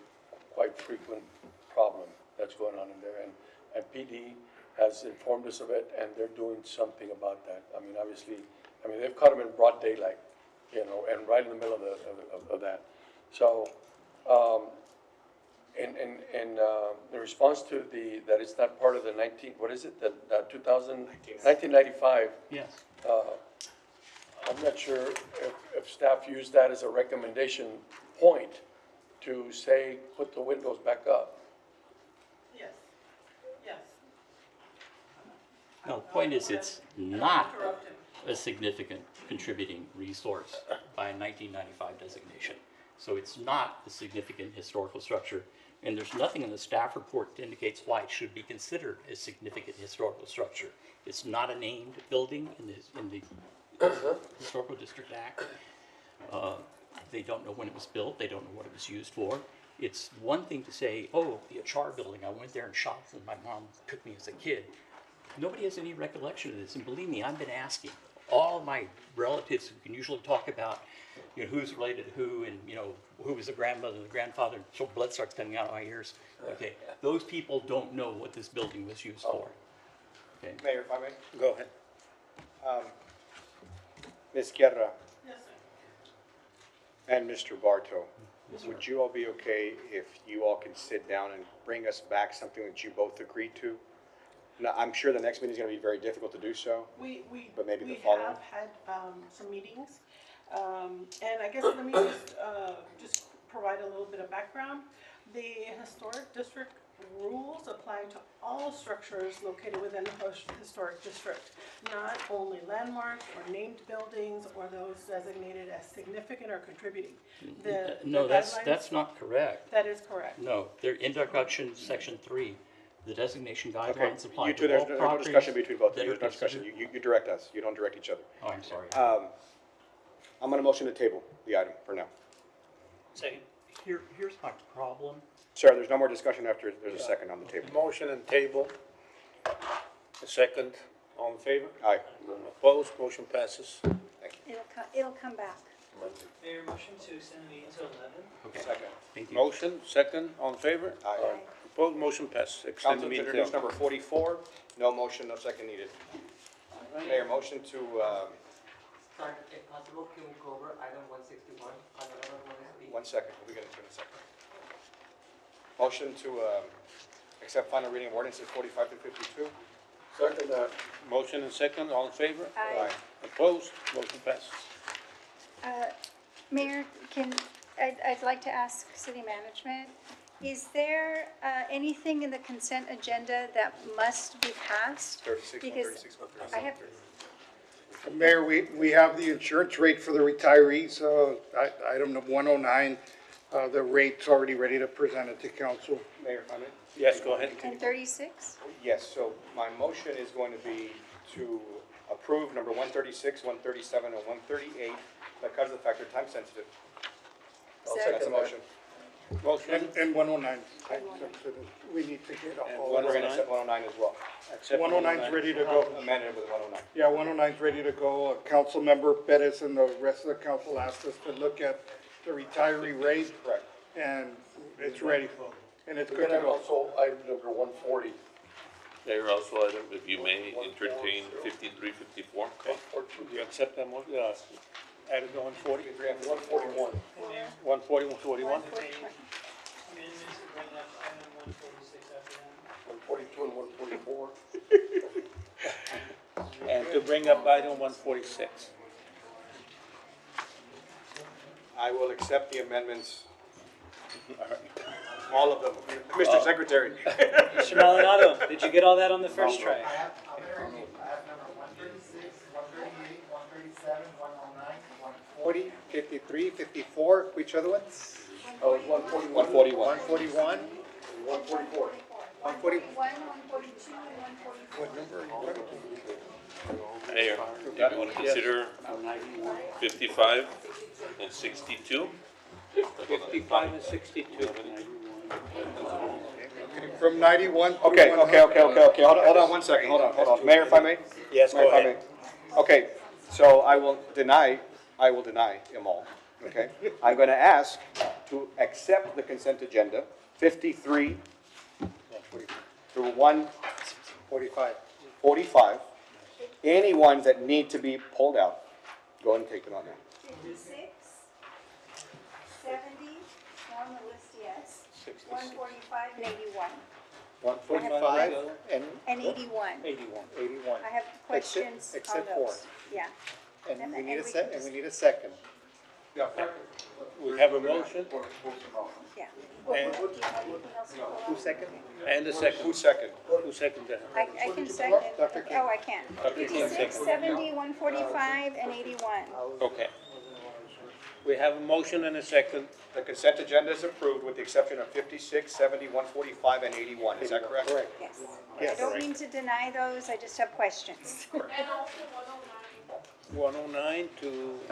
quite frequent problem that's going on in there. And PD has informed us of it, and they're doing something about that. I mean, obviously, they've caught them in broad daylight, and right in the middle of that. So, in the response to that it's not part of the 1995. Yes. I'm not sure if staff used that as a recommendation point to say, put the windows back up. Yes, yes. No, the point is, it's not a significant contributing resource by a 1995 designation. So it's not a significant historical structure, and there's nothing in the staff report that indicates why it should be considered a significant historical structure. It's not a named building in the Historical District Act. They don't know when it was built. They don't know what it was used for. It's one thing to say, oh, the Achar building, I went there and shot when my mom took me as a kid. Nobody has any recollection of this, and believe me, I've been asking. All my relatives who can usually talk about, who's related to who, and, who was the grandmother, the grandfather, so blood starts coming out of my ears. Okay, those people don't know what this building was used for. Okay. Mayor, if I may? Go ahead. Ms. Guerra Yes, sir. and Mr. Bartow, would you all be okay if you all can sit down and bring us back something that you both agreed to? Now, I'm sure the next meeting is going to be very difficult to do so. But maybe the following? We have had some meetings, and I guess let me just provide a little bit of background. The historic district rules apply to all structures located within the historic district, not only landmarks or named buildings or those designated as significant or contributing. No, that's not correct. That is correct. No, they're introduction, section 3. The designation guidelines apply You to two, all there's no properties. discussion between both of you. that are There's no discussion. considered- You direct us. You don't direct each other. Oh, I'm sorry. I'm going to motion to table the item for now. Second. Here's my problem. Sir, there's no more discussion after there's a second on the table. Motion and table. A second. All in favor? Aye. Opposed? Motion passes. It'll come back. Mayor, motion to extend the meeting until 11. Okay. Second. Thank you. Motion, second. All in favor? Aye. Opposed? Motion passes. Extend Council the meeting introduce till. number 44. No motion, no second needed. Mayor, motion to, Sorry, if possible, can we go over item 161? one second. We'll be getting to it in a second. Motion to accept final reading of ordinances 45 to 52. Second that. Motion and second. All in favor? Aye. Opposed? Motion passes. Mayor, I'd like to ask city management, is there anything in the consent agenda that must be passed? 36, Because 136, 137. I have, Mayor, we have the insurance rate for the retirees, item number 109. The rate's already ready to present it to council. Mayor, if I may? Yes, go ahead. and 36? Yes, so my motion is going to be to approve number 136, 137, and 138 because of the fact they're time sensitive. That's a motion. Motion. And 109. We need to get all. We're going to accept 109 as well. 109 is ready to go. Amended with 109. Yeah, 109 is ready to go. Councilmember Perez and the rest of the council asked us to look at the retiree rate. Correct. And it's ready, and it's We're good to gonna go. also item number 140. Mayor, also item, if you may, entertain 5354. You accept that motion? Item 140? 141. 140, 141? Amendments to bring up item 146 after that. 142 and 144. And to bring up item 146. I will accept the amendments, all of them. Mr. Secretary. Mr. Maldonado, did you get all that on the first try? I have number 136, 138, 137, 109, 40, 53, 54, which other ones? Oh, 141. 141, 144. 140. 142, and 144. What number? Mayor, do you want to consider 55 and 62? 55 and 62. From 91 through Okay. 100. Hold on 1 second. Hold on. Mayor, if I may? Yes, Mayor, go if I ahead. may. Okay, so I will deny them all, okay? I'm going to ask to accept the consent agenda, 53 through 145. Any ones that need to be pulled out, go ahead and take them on now. 56, 70, on the list, yes. 145 and 81. 145 and And 81. 81. I have questions on Except those. Yeah. And we need and a we sec, can and we need a second. We have a motion Yeah. And- Do you have anything else to pull Who out? second? and a second. Who's second? Who seconded that? I can second. Dr. King. Oh, I can. Dr. King 56, seconded. 70, 145, and 81. Okay. We have a motion and a second. The consent agenda is approved with the exception of 56, 70, 145, and 81. Is that correct? Correct. Yes. Yes. I don't mean to deny those, I just have questions. And also 109. 109 to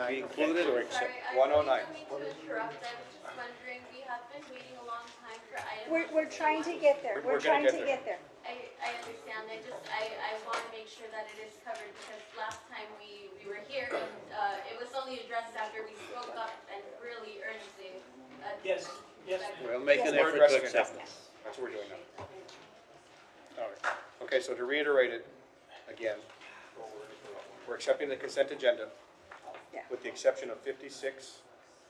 be included or accept? 109. I was just wondering, we have been waiting a long time for items. We're trying to get there. We're We're gonna trying get to there. get there. I understand, I want to make sure that it is covered, because last time we were here, it was only addressed after we spoke up and really earnestly. Yes, yes. We'll make an We're effort addressing to it accept. now. That's what we're doing now. All right. Okay, so to reiterate it again, we're accepting the consent agenda Yeah. with the exception of 56,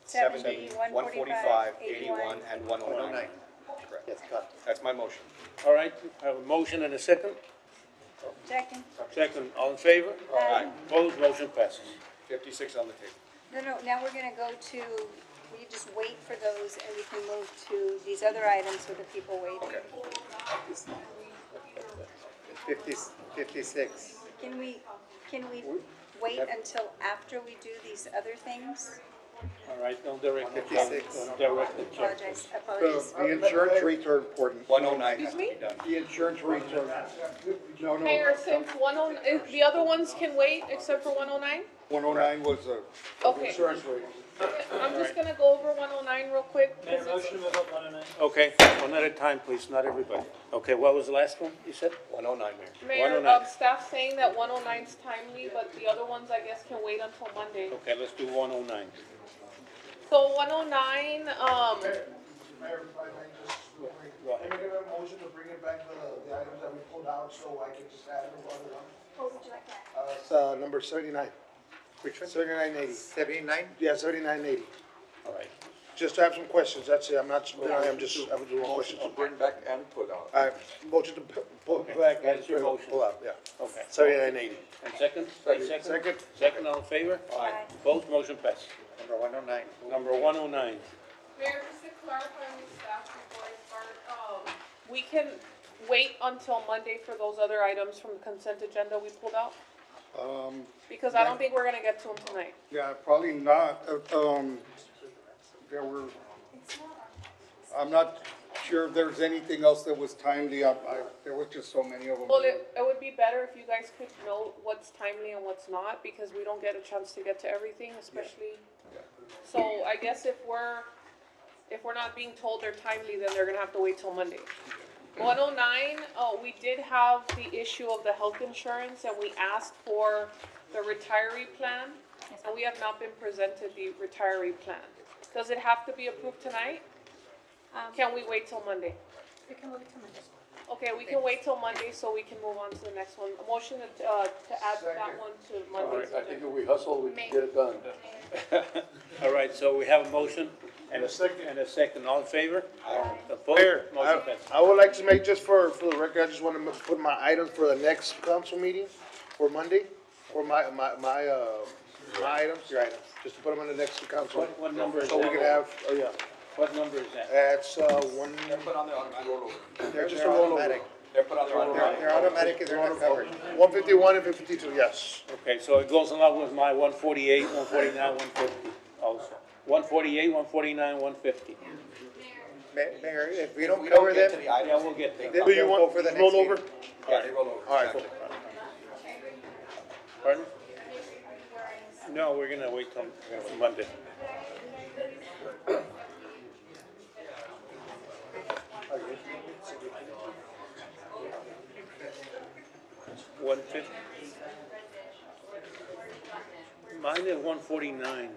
70, 70, 145, 81, and 109. 109. Correct. Yes, got it. That's my motion. All right, I have a motion and a second. Second. Second, all in favor? Aye. Opposed, motion passes. 56 on the table. No, now we're gonna go to, we just wait for those and we can move to these other items so the people wait. Okay. 56. Can we wait until after we do these other things? All right, don't direct the chair. 56. Don't direct the chair. Apologize, The apologies. the insurance rates are important. 109 has to be Excuse done. The insurance rates are, no, Mayor, no, since 109, the other ones can wait except for 109? 109 was the Okay. insurance rate. I'm just gonna go over 109 real quick. Mayor, 'cause it's- motion to move up 109. Okay, one at a time, please, not everybody. Okay, what was the last one you said? 109, Mayor. Mayor, 109. staff saying that 109's timely, but the other ones, I guess, can wait until Monday. Okay, let's do 109. So 109, Mayor, if I may just, Go ahead. can I get a motion to bring it back the items that we pulled out so I can just add them to other ones? Oh, would you like that? It's number 79. Which one? 7980. 79? Yeah, 7980. All right. Just to have some questions, that's it. I'm not, I'm just, I was doing questions. To bring back and put out. All right, motion to pull back and That's your motion. pull out, yeah. Okay. 7980. And second? Second. Second, all in favor? Aye. Opposed, motion passes. Number 109. Number 109. Mayor, just to clarify with staff before I start, we can wait until Monday for those other items from the consent agenda we pulled out? Because I don't think we're gonna get to them tonight. Yeah, probably not. There were, I'm not sure if there's anything else that was timely. There was just so many of them. Well, it would be better if you guys could know what's timely and what's not, because we don't get a chance to get to everything, especially. So I guess if we're not being told they're timely, then they're gonna have to wait till Monday. 109, we did have the issue of the health insurance, and we asked for the retiree plan, and we have not been presented the retiree plan. Does it have to be approved tonight? Can we wait till Monday? We can move it to Monday. Okay, we can wait till Monday so we can move on to the next one. A motion to add that one to All Monday's right, I think agenda. if we hustle, we can get it done. All right, so we have a motion And a second, all in favor? Opposed? Motion passes. I would like to make, just for the record, I just want to put my items for the next council meeting for Monday, or my items. Your items. Just to put them on the next council. What number is So we that? can have, oh yeah. What number is that? That's, one. They're put on the rollover. They're just a rollover. They're put on the rollover. They're automatic if they're not covered. 151 and 52, yes. Okay, so it goes along with my 148, 149, 150 also. 148, 149, 150. Mayor, if we don't cover them, Yeah, we'll get there. Do you want for the next rollover? Yeah, they roll over. All right, cool. Pardon? No, we're gonna wait till Monday. One fifty. Mine is 149.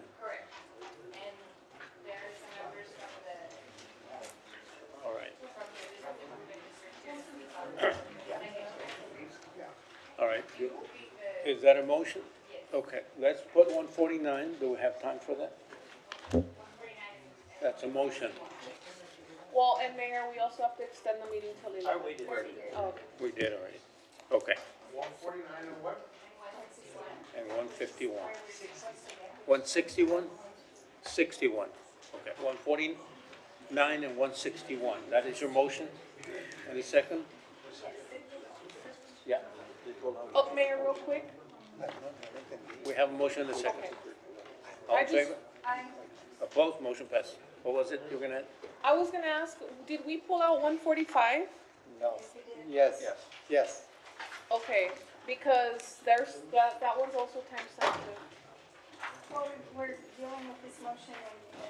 All right. All right. Is that a motion? Okay, let's put 149. Do we have time for that? That's a motion. Well, and Mayor, we also have to extend the meeting till 11. Oh, okay. We did already. Okay. 149 and what? And 151. 161? 61. Okay, 149 and 161. That is your motion? Any second? Yeah. Oh, Mayor, real quick. We have a motion and a second. Okay. All I in just- favor? Opposed? Motion passes. What was it you were gonna add? I was gonna ask, did we pull out 145? no. Yes, yes. Okay, because there's, that one's also time sensitive. Well, we're dealing with this motion and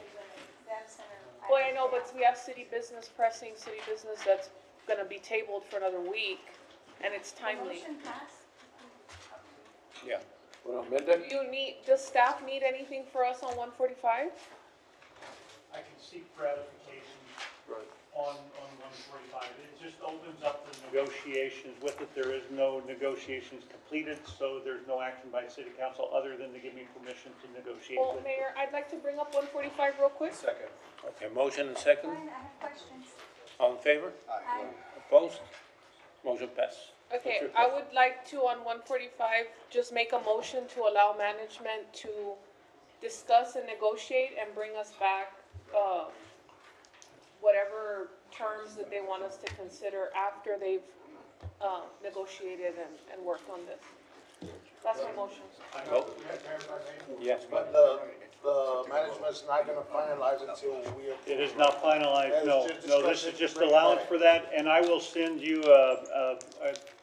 that's gonna. Well, I know, but we have city business pressing, city business that's gonna be tabled for another week, and it's timely. Yeah. Well, Do you need, does staff need anything for us on 145? I can seek ratification on 145. It just opens up the negotiations. With it, there is no negotiations completed, so there's no action by city council other than to give me permission to negotiate Well, with. Mayor, I'd like to bring up 145 real quick. Second. Okay, motion and second. I have questions. All in favor? Opposed? Motion passes. Okay, I would like to, on 145, just make a motion to allow management to discuss and negotiate and bring us back, whatever terms that they want us to consider after they've, negotiated and worked on this. That's my motion. Vote. Yes, But the management's not gonna finalize until we. It is not finalized, It's no. just No, this is discussion, just bring it allowance back. for that, and I will send you a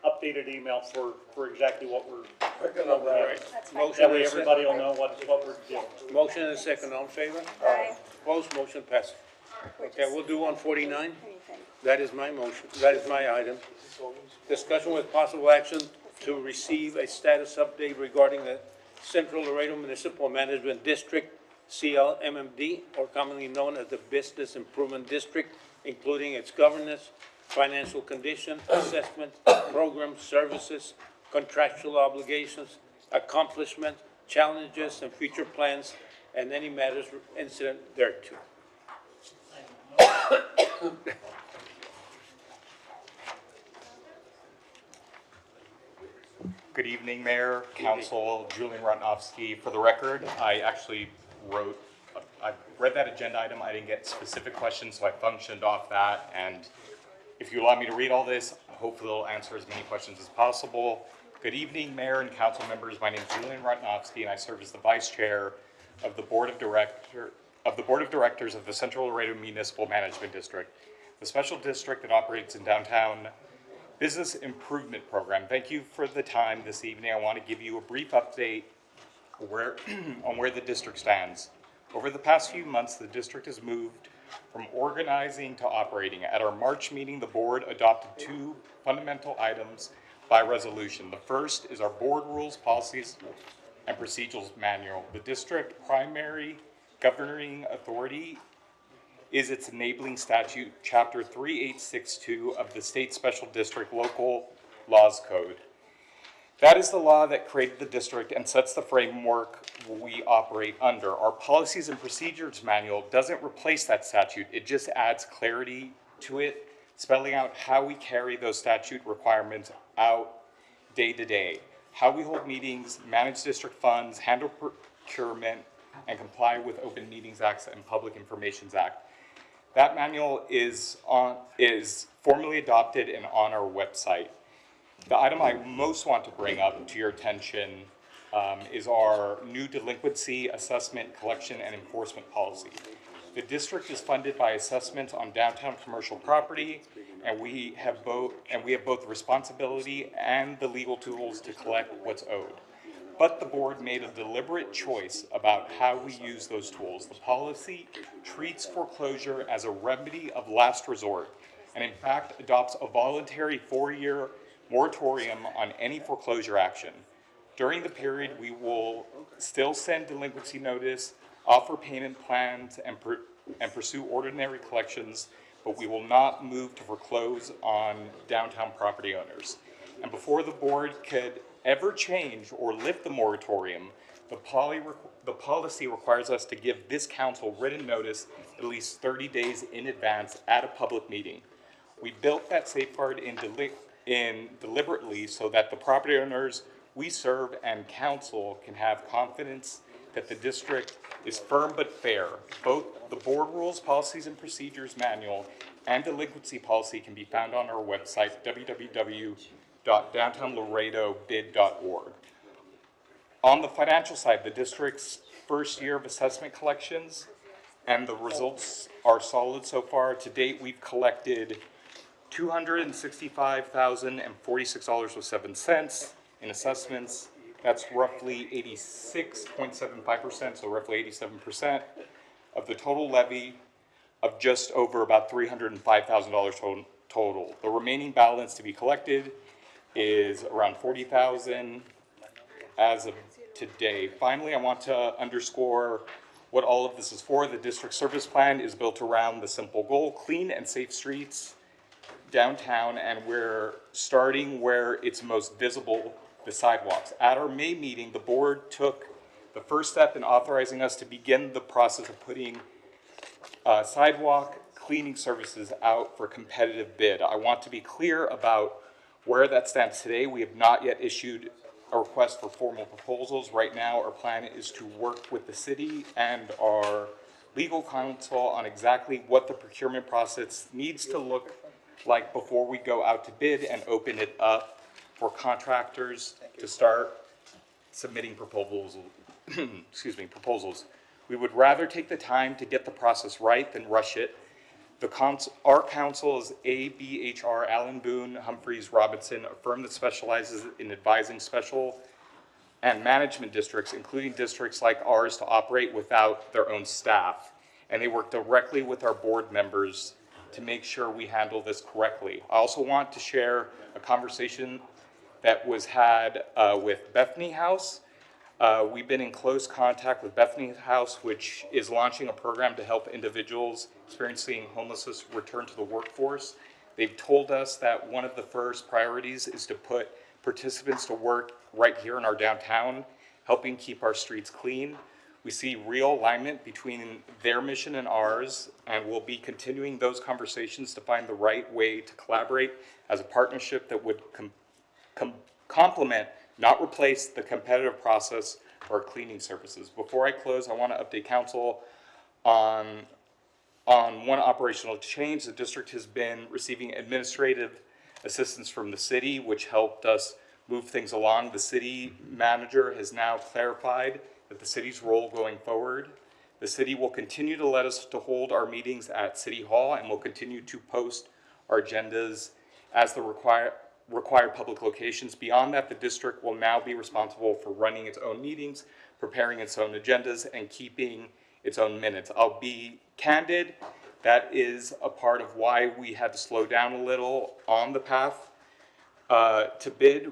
updated email for exactly what we're. All right. Motion That way and everybody will second. know what we're doing. Motion and second, all in favor? Aye. Opposed? Motion passes. Okay, we'll do 149. That is my motion, that is my item. Discussion with possible action to receive a status update regarding the Central Laredo Municipal Management District, CLMMD, or commonly known as the Business Improvement District, including its governance, financial condition, assessment, programs, services, contractual obligations, accomplishments, challenges, and future plans, and any matters incident thereto. Good evening, Mayor, Council, Julian Rutnowski. For the record, I actually I read that agenda item. I didn't get specific questions, so I functioned off that. And if you allow me to read all this, hopefully it'll answer as many questions as possible. Good evening, Mayor and Council members. My name is Julian Rutnowski, and I serve as the Vice Chair of the Board of Directors of the Central Laredo Municipal Management District, the special district that operates in downtown Business Improvement Program. Thank you for the time this evening. I want to give you a brief update on where the district stands. Over the past few months, the district has moved from organizing to operating. At our March meeting, the board adopted two fundamental items by resolution. The first is our board rules, policies, and procedures manual. The district primary governing authority is its enabling statute, Chapter 3862 of the State Special District Local Laws Code. That is the law that created the district and sets the framework we operate under. Our policies and procedures manual doesn't replace that statute. It just adds clarity to it, spelling out how we carry those statute requirements out day to day, how we hold meetings, manage district funds, handle procurement, and comply with Open Meetings Act and Public Information Act. That manual is formally adopted and on our website. The item I most want to bring up to your attention is our new delinquency assessment, collection, and enforcement policy. The district is funded by assessments on downtown commercial property, and we have both the responsibility and the legal tools to collect what's owed. But the board made a deliberate choice about how we use those tools. The policy treats foreclosure as a remedy of last resort, and in fact adopts a voluntary 4-year moratorium on any foreclosure action. During the period, we will still send delinquency notice, offer payment plans, and pursue ordinary collections, but we will not move to foreclose on downtown property owners. And before the board could ever change or lift the moratorium, the policy requires us to give this council written notice at least 30 days in advance at a public meeting. We built that safeguard in deliberately so that the property owners we serve and council can have confidence that the district is firm but fair. Both the board rules, policies, and procedures manual and delinquency policy can be found on our website, www.downtownlaredobid.org. On the financial side, the district's first year of assessment collections, and the results are solid so far. To date, we've collected $265,046.07 in assessments. That's roughly 86.75%, so roughly 87% of the total levy of just over about $305,000 total. The remaining balance to be collected is around $40,000 as of today. Finally, I want to underscore what all of this is for. The district service plan is built around the simple goal: clean and safe streets downtown, and we're starting where it's most visible, the sidewalks. At our May meeting, the board took the first step in authorizing us to begin the process of putting sidewalk cleaning services out for competitive bid. I want to be clear about where that stands today. We have not yet issued a request for formal proposals. Right now, our plan is to work with the city and our legal counsel on exactly what the procurement process needs to look like before we go out to bid and open it up for contractors to start submitting proposals. Proposals. We would rather take the time to get the process right than rush it. Our counsel is ABHR Allen Boone Humphreys Robinson, a firm that specializes in advising special and management districts, including districts like ours, to operate without their own staff. And they work directly with our board members to make sure we handle this correctly. I also want to share a conversation that was had with Bethany House. We've been in close contact with Bethany House, which is launching a program to help individuals experiencing homelessness return to the workforce. They've told us that one of the first priorities is to put participants to work right here in our downtown, helping keep our streets clean. We see real alignment between their mission and ours, and we'll be continuing those conversations to find the right way to collaborate as a partnership that would complement, not replace, the competitive process for our cleaning services. Before I close, I want to update council on one operational change. The district has been receiving administrative assistance from the city, which helped us move things along. The city manager has now clarified that the city's role going forward. The city will continue to let us to hold our meetings at City Hall, and will continue to post our agendas as the required public locations. Beyond that, the district will now be responsible for running its own meetings, preparing its own agendas, and keeping its own minutes. I'll be candid, that is a part of why we had to slow down a little on the path to bid.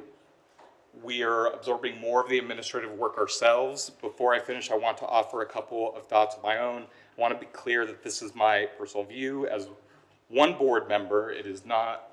We are absorbing more of the administrative work ourselves. Before I finish, I want to offer a couple of thoughts of my own. I want to be clear that this is my personal view as one board member. It is not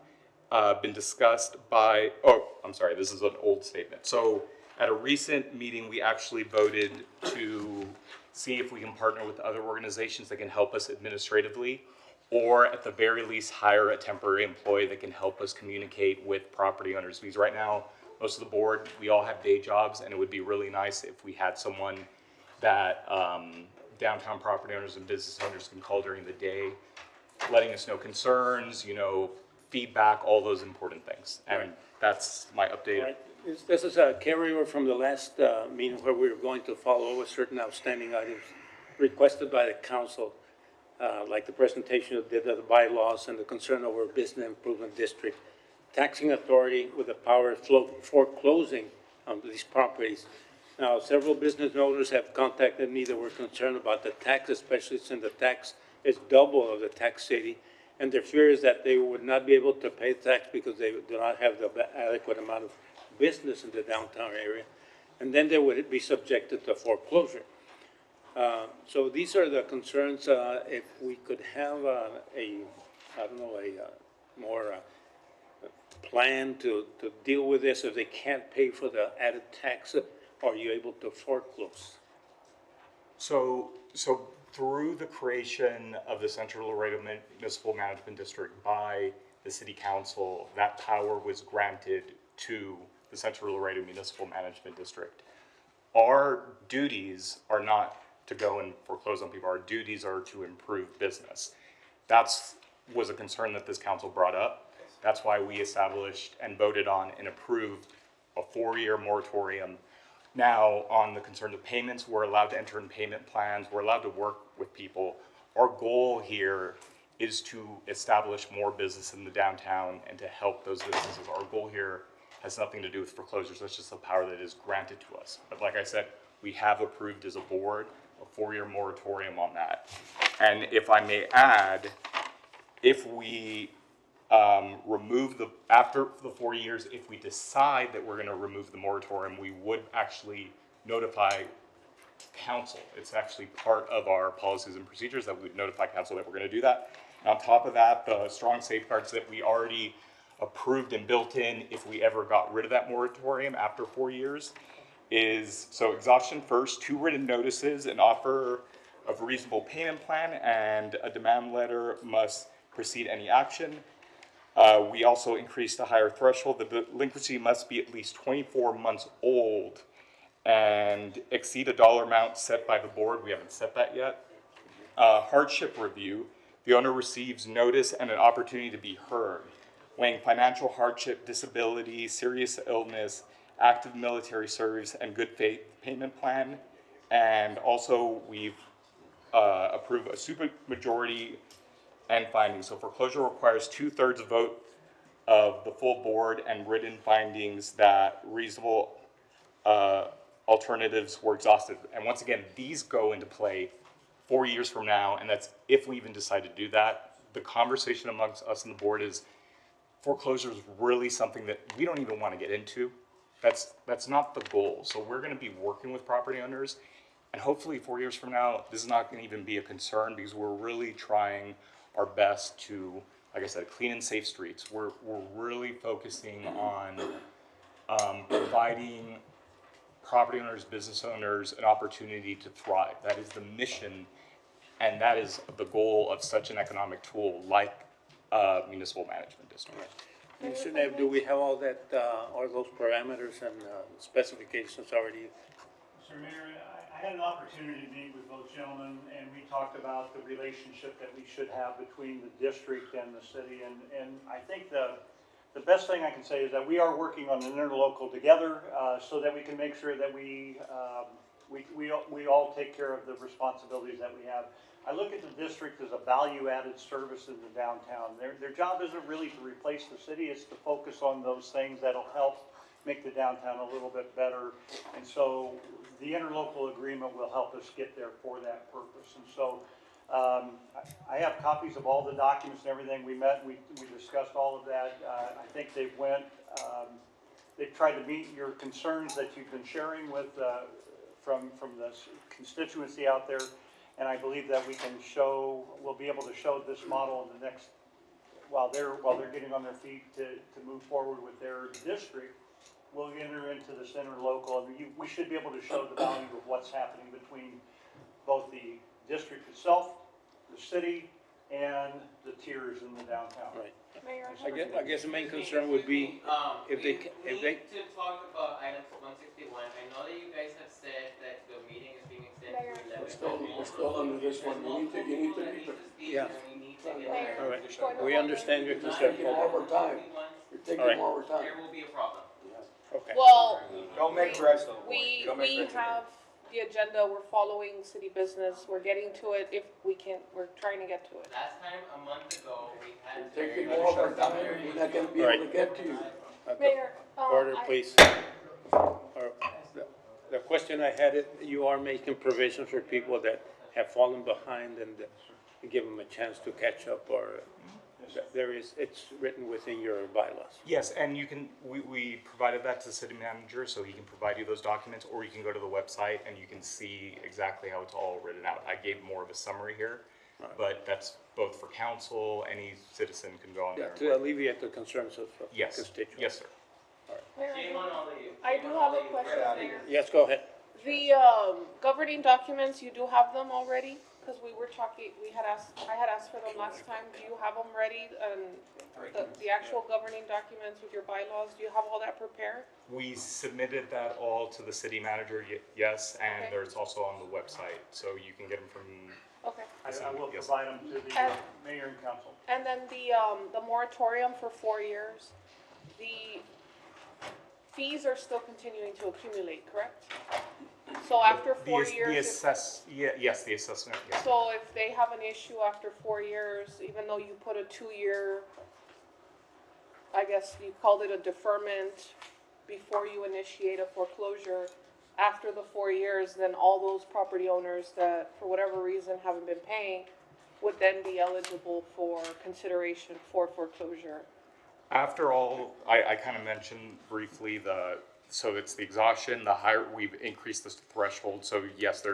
been discussed by, oh, I'm sorry, this is an old statement. So at a recent meeting, we actually voted to see if we can partner with other organizations that can help us administratively, or at the very least hire a temporary employee that can help us communicate with property owners. Because right now, most of the board, we all have day jobs, and it would be really nice if we had someone that downtown property owners and business owners can call during the day, letting us know concerns, feedback, all those important things. And that's my update. Right. This is a carryover from the last meeting where we were going to follow with certain outstanding items requested by the council, like the presentation of the bylaws and the concern over business improvement district, taxing authority with the power of foreclosing on these properties. Now, several business owners have contacted me that were concerned about the tax, especially since the tax is double of the tax city. And their fear is that they would not be able to pay tax because they do not have the adequate amount of business in the downtown area. And then they would be subjected to foreclosure. So these are the concerns. If we could have a more plan to deal with this, if they can't pay for the added tax, are you able to foreclose? So through the creation of the Central Laredo Municipal Management District by the City Council, that power was granted to the Central Laredo Municipal Management District. Our duties are not to go and foreclose on people. Our duties are to improve business. That's was a concern that this council brought up. That's why we established and voted on and approved a 4-year moratorium. Now, on the concern of payments, we're allowed to enter in payment plans. We're allowed to work with people. Our goal here is to establish more business in the downtown and to help those businesses. Our goal here has nothing to do with foreclosures. That's just a power that is granted to us. But like I said, we have approved as a board a 4-year moratorium on that. And if I may add, if we after the 4 years, if we decide that we're going to remove the moratorium, we would actually notify council. It's actually part of our policies and procedures that we would notify council that we're going to do that. And on top of that, the strong safeguards that we already approved and built in if we ever got rid of that moratorium after 4 years is, so exhaustion first, 2 written notices, an offer of reasonable payment plan, and a demand letter must precede any action. We also increased the higher threshold. The delinquency must be at least 24 months old and exceed a dollar amount set by the board. We haven't set that yet. Hardship review. The owner receives notice and an opportunity to be heard. Weighing financial hardship, disability, serious illness, active military service, and good faith payment plan. And also we've approved a supermajority and findings. So foreclosure requires 2/3 vote of the full board and written findings that reasonable alternatives were exhausted. And once again, these go into play 4 years from now, and that's if we even decide to do that. The conversation amongst us and the board is foreclosure is really something that we don't even want to get into. That's not the goal. So we're going to be working with property owners, and hopefully 4 years from now, this is not going to even be a concern because we're really trying our best to, like I said, clean and safe streets. We're really focusing on providing property owners, business owners, an opportunity to thrive. That is the mission, and that is the goal of such an economic tool like municipal management district. Mr. Neb, do we have all that, all those parameters and specifications already? Mr. Mayor, I had an opportunity to meet with both gentlemen, and we talked about the relationship that we should have between the district and the city. And I think the best thing I can say is that we are working on an interlocal together so that we can make sure that we all take care of the responsibilities that we have. I look at the district as a value-added service in the downtown. Their job isn't really to replace the city, it's to focus on those things that'll help make the downtown a little bit better. And so the interlocal agreement will help us get there for that purpose. And so I have copies of all the documents and everything. We met, we discussed all of that. I think they've tried to meet your concerns that you've been sharing with from the constituency out there. And I believe that we'll be able to show this model in the next while they're getting on their feet to move forward with their district, we'll enter into the center local, and we should be able to show the value of what's happening between both the district itself, the city, and the tiers in the downtown. Right. Mayor, I guess the main concern would be if they, We need to talk about items 161. I know that you guys have said that the meeting is being extended to 11. We're still under this one, you need to be. yeah, We need to get all right. We understand your concern. Taking more time, you're taking All right. more time. There will be a problem. Okay. Well, Don't make threats, though. we Don't make threats. have the agenda, we're following city business, we're getting to it if we can, we're trying to get to it. Last time, a month ago, we had. You're taking more of our time, we're not gonna be able to get to you. Mayor, Order, please. The question I had, you are making provisions for people that have fallen behind and give them a chance to catch up, or there is, it's written within your bylaws? Yes, and you can, we provided that to the city manager, so he can provide you those documents, or you can go to the website and you can see exactly how it's all written out. I gave more of a summary here, but that's both for council, any citizen can go on Yeah, there. to alleviate the concerns of Yes, constituents. yes, sir. Shame on all of you. I do have a question, Mayor. Yes, go ahead. The governing documents, you do have them already? Because we were talking, I had asked for them last time. Do you have them ready? The actual governing documents with your bylaws, do you have all that prepared? We submitted that all to the city manager, yes, and Okay. there's also on the website, so you can get them from. Okay. I will Yes. provide them to the And- mayor and council. And then the moratorium for 4 years, the fees are still continuing to accumulate, correct? So after 4 years, Yes, the assessment, yes. so if they have an issue after 4 years, even though you put a 2-year, I guess you called it a deferment before you initiate a foreclosure, after the 4 years, then all those property owners that, for whatever reason, haven't been paying would then be eligible for consideration for foreclosure. After all, I kind of mentioned briefly so it's the exhaustion, the higher, we've increased this threshold, so yes,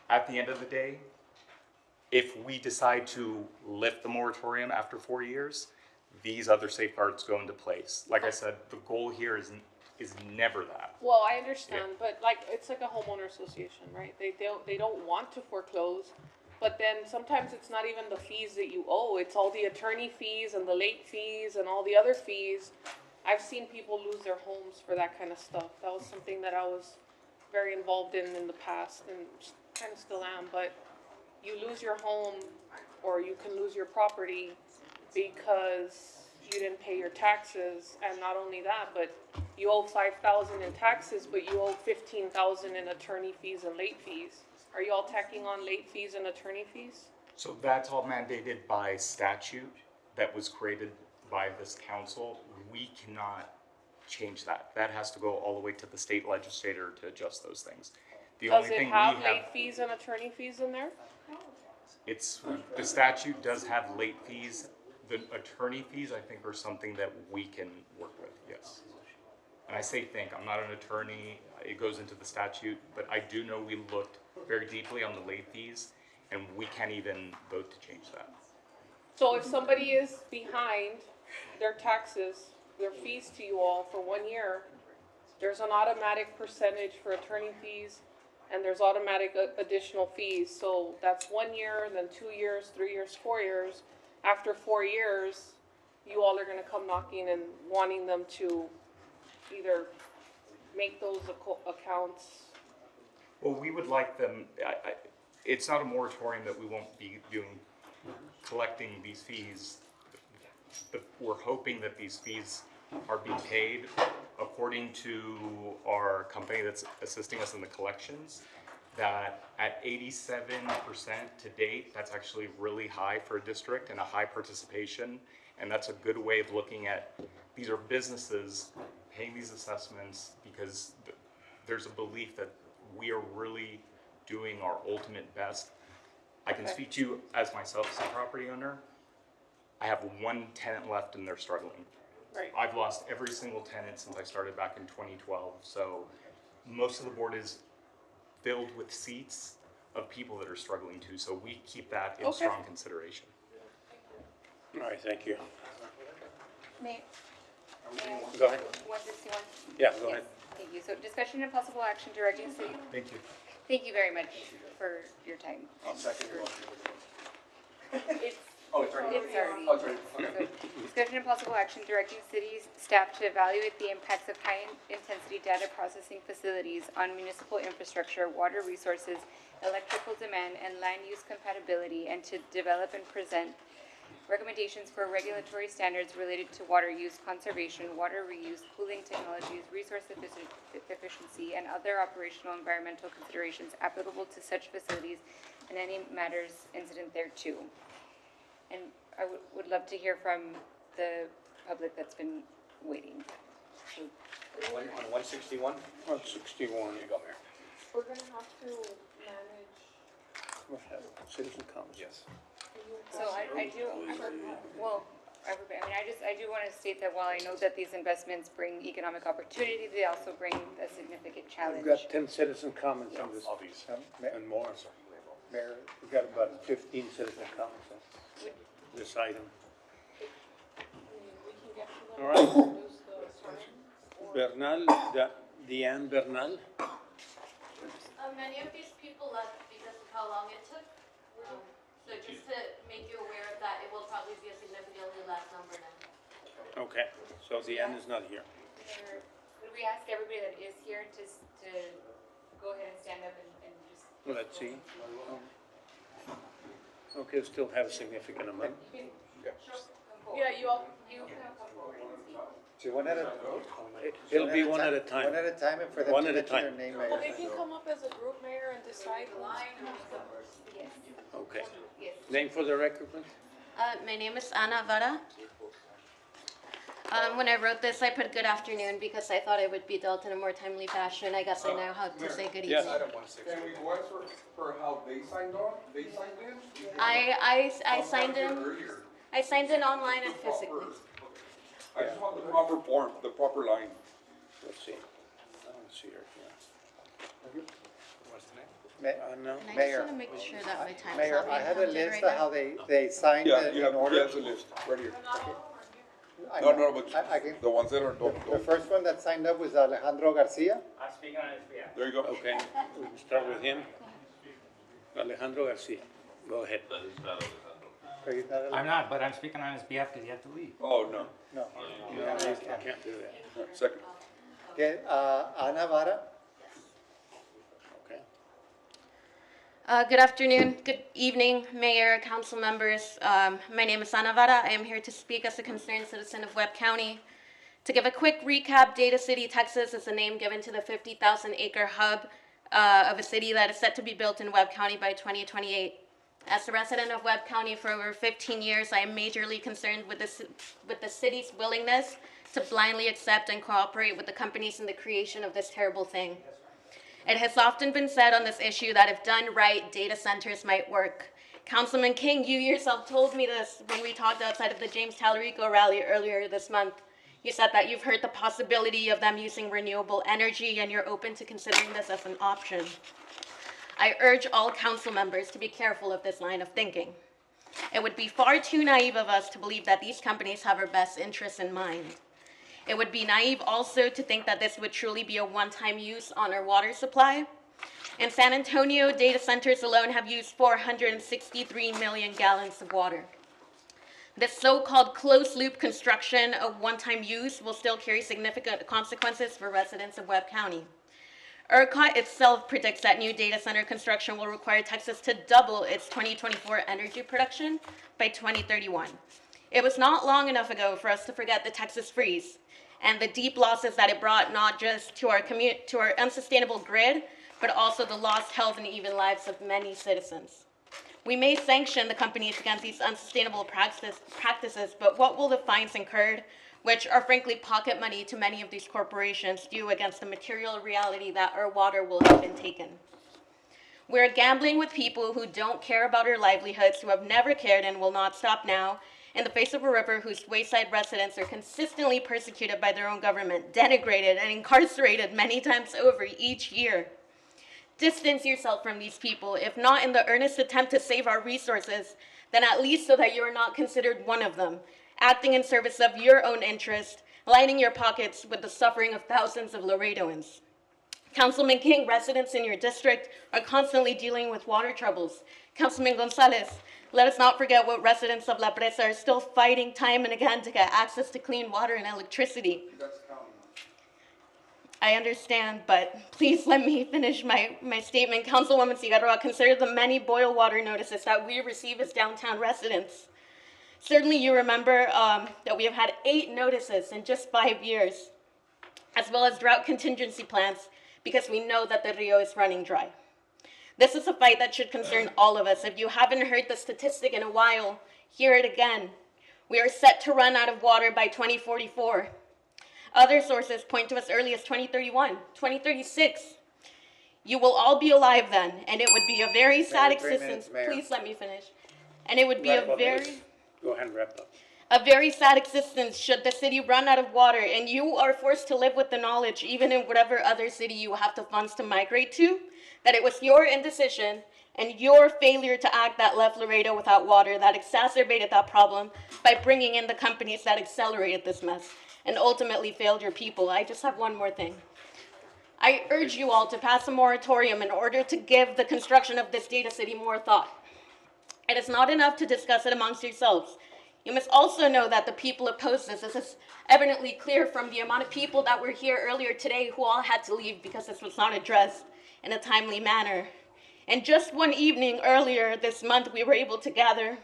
at the end of the day, if we decide to lift the moratorium after 4 years, these other safeguards go into place. Like I said, the goal here is never that. Well, I understand, but like, it's like a homeowner association, right? They don't want to foreclose, but then sometimes it's not even the fees that you owe, it's all the attorney fees and the late fees and all the other fees. I've seen people lose their homes for that kind of stuff. That was something that I was very involved in the past and kind of still am, but you lose your home or you can lose your property because you didn't pay your taxes, and not only that, but you owe $5,000 in taxes, but you owe $15,000 in attorney fees and late fees. Are you all tacking on late fees and attorney fees? So that's all mandated by statute that was created by this council. We cannot change that. That has to go all the way to the state legislator to adjust those things. The Does only it thing we have have, late fees and attorney fees in there? the statute does have late fees. The attorney fees, I think, are something that we can work with, yes. And I say think, I'm not an attorney, it goes into the statute, but I do know we looked very deeply on the late fees, and we can't even vote to change that. So if somebody is behind their taxes, their fees to you all for 1 year, there's an automatic percentage for attorney fees, and there's automatic additional fees. So that's 1 year, then 2 years, 3 years, 4 years. After 4 years, you all are gonna come knocking and wanting them to either make those accounts. Well, we would like them, it's not a moratorium that we won't be collecting these fees. But we're hoping that these fees are being paid according to our company that's assisting us in the collections, that at 87% to date, that's actually really high for a district and a high participation. And that's a good way of looking at, these are businesses paying these assessments because there's a belief that we are really doing our ultimate best. I can speak to you as myself as a property owner. I have one tenant left and they're struggling. Right. I've lost every single tenant since I started back in 2012. So most of the board is filled with seats of people that are struggling too. So we keep that in Okay. strong consideration. All right, thank you. May, Go ahead. 161? Yeah, go Yes, ahead. thank you. So discussion and possible action directing city. Thank you. Thank you very much for your time. I'll second It's, Oh, it's already- it's already. Oh, it's already- So, discussion and possible action directing city staff to evaluate the impacts of high-intensity data processing facilities on municipal infrastructure, water resources, electrical demand, and land use compatibility, and to develop and present recommendations for regulatory standards related to water use, conservation, water reuse, cooling technologies, resource efficiency, and other operational environmental considerations applicable to such facilities and any matters incident thereto. And I would love to hear from the public that's been waiting. So, On 161? 161. You go, Mayor. We're gonna have to manage. We'll have citizen comments. Yes. So I do, well, everybody, I do want to state that while I know that these investments bring economic opportunity, they also bring a significant challenge. We've got 10 citizen comments on this. And more. Mayor, we've got about 15 citizen comments on this item. We can get to them. All right. Lose the time. Bernal, Deanne Bernal. Many of these people left because of how long it took. So just to make you aware of that, it will probably be a significantly less number now. Okay, so Deanne is not here. Would we ask everybody that is here to go ahead and stand up and just. Let's see. Okay, still have a significant amount. Yeah, you all. You can come forward and speak. So one at a, It'll be one at a time. one at a time and for them One to at a mention their time. name, Well, Mayor. they can come up as a group, Mayor, and decide Yes. Okay. Yes. Name for the record, please? My name is Ana Vara. When I wrote this, I put good afternoon because I thought it would be dealt in a more timely fashion. I guess I know how to say good evening. Yes. Can we go for how they signed on? They signed in? I signed in. I signed in online and physically. I just want the proper form, the proper line. Let's see. I don't see her here. What's the name? Ma- No. And I just Mayor. want to make sure that my time's Mayor, not I being have a counted list right of now. how they signed Yeah, it you in have, order. has a list, right here. I No, know. no, but I can, the ones that are, the first one that signed up was Alejandro Garcia. I'm speaking on his behalf. there you go. Okay, we'll start with him. Alejandro Garcia, go ahead. That is not Alejandro. But he's not I'm not, but I'm speaking on his behalf because he had to leave. Oh, no. No. You can't do that. Second. Okay, Ana Vara. Okay. Good afternoon, good evening, Mayor, council members. My name is Ana Vara. I am here to speak as a concerned citizen of Webb County. To give a quick recap, Data City, Texas is the name given to the 50,000 acre hub of a city that is set to be built in Webb County by 2028. As a resident of Webb County for over 15 years, I am majorly concerned with the city's willingness to blindly accept and cooperate with the companies in the creation of this terrible thing. It has often been said on this issue that if done right, data centers might work. Councilman King, you yourself told me this when we talked outside of the James Talarico rally earlier this month. You said that you've heard the possibility of them using renewable energy and you're open to considering this as an option. I urge all council members to be careful of this line of thinking. It would be far too naive of us to believe that these companies have our best interests in mind. It would be naive also to think that this would truly be a one-time use on our water supply. In San Antonio, data centers alone have used 463 million gallons of water. This so-called closed-loop construction of one-time use will still carry significant consequences for residents of Webb County. ERCOT itself predicts that new data center construction will require Texas to double its 2024 energy production by 2031. It was not long enough ago for us to forget the Texas freeze and the deep losses that it brought not just to our unsustainable grid, but also the lost health and even lives of many citizens. We may sanction the companies against these unsustainable practices, but what will the fines incurred, which are frankly pocket money to many of these corporations, do against the material reality that our water will have been taken? We're gambling with people who don't care about our livelihoods, who have never cared and will not stop now, in the face of a river whose wayside residents are consistently persecuted by their own government, denigrated and incarcerated many times over each year. Distance yourself from these people, if not in the earnest attempt to save our resources, then at least so that you are not considered one of them, acting in service of your own interest, lining your pockets with the suffering of thousands of Laredoans. Councilman King, residents in your district are constantly dealing with water troubles. Councilman Gonzalez, let us not forget what residents of La Presa are still fighting time and again to get access to clean water and electricity. I understand, but please let me finish my statement. Councilwoman Cigarroa, consider the many boil water notices that we receive as downtown residents. Certainly you remember that we have had 8 notices in just 5 years, as well as drought contingency plans, because we know that the Rio is running dry. This is a fight that should concern all of us. If you haven't heard the statistic in a while, hear it again. We are set to run out of water by 2044. Other sources point to as early as 2031, 2036. You will all be alive then, and it would be a very sad existence. Please let me finish. And it would be Wrap up, very... please. Go ahead and wrap up. A very sad existence should the city run out of water and you are forced to live with the knowledge, even in whatever other city you have the funds to migrate to, that it was your indecision and your failure to act that left Laredo without water that exacerbated that problem by bringing in the companies that accelerated this mess and ultimately failed your people. I just have one more thing. I urge you all to pass a moratorium in order to give the construction of this data city more thought. It is not enough to discuss it amongst yourselves. You must also know that the people oppose this. This is evidently clear from the amount of people that were here earlier today who all had to leave because this was not addressed in a timely manner. And just one evening earlier this month, we were able to gather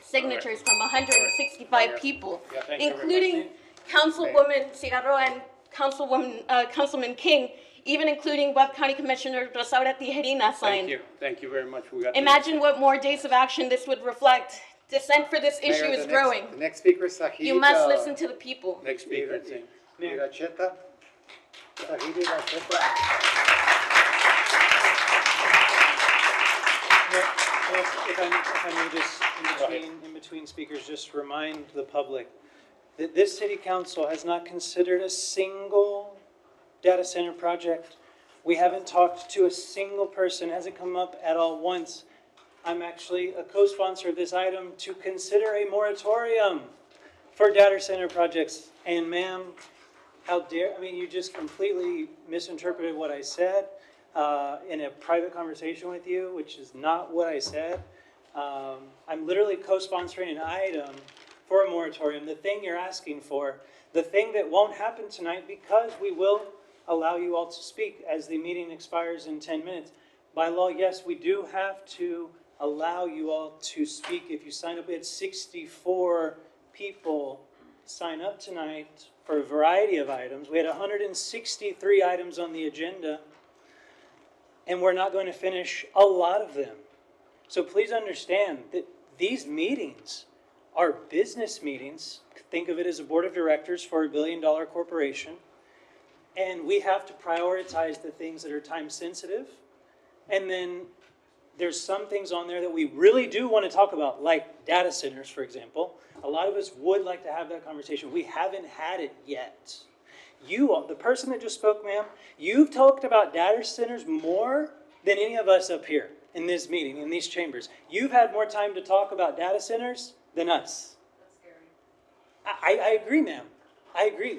signatures from 165 people, including Councilwoman Cigarroa and Councilman King, even including Webb County Commissioner Rosaura Tijerina signed. Thank you very much. We got Imagine what more days of action this would reflect. Dissent for this issue is growing. The next speaker is Sahid. You must listen to the people. Next speaker. Iracheta. Sahid Iracheta. If I may just, in between speakers, just remind the public that this city council has not considered a single data center project. We haven't talked to a single person, hasn't come up at all once. I'm actually a co-sponsor of this item to consider a moratorium for data center projects. And ma'am, how dare, I mean, you just completely misinterpreted what I said in a private conversation with you, which is not what I said. I'm literally co-sponsoring an item for a moratorium, the thing you're asking for, the thing that won't happen tonight because we will allow you all to speak as the meeting expires in 10 minutes. By law, yes, we do have to allow you all to speak. If you sign up, we had 64 people sign up tonight for a variety of items. We had 163 items on the agenda, and we're not going to finish a lot of them. So please understand that these meetings are business meetings. Think of it as a board of directors for a $1 billion corporation. And we have to prioritize the things that are time sensitive. And then there's some things on there that we really do want to talk about, like data centers, for example. A lot of us would like to have that conversation. We haven't had it yet. You, the person that just spoke, ma'am, you've talked about data centers more than any of us up here in this meeting, in these chambers. You've had more time to talk about data centers than us. That's scary. I agree, ma'am. I agree.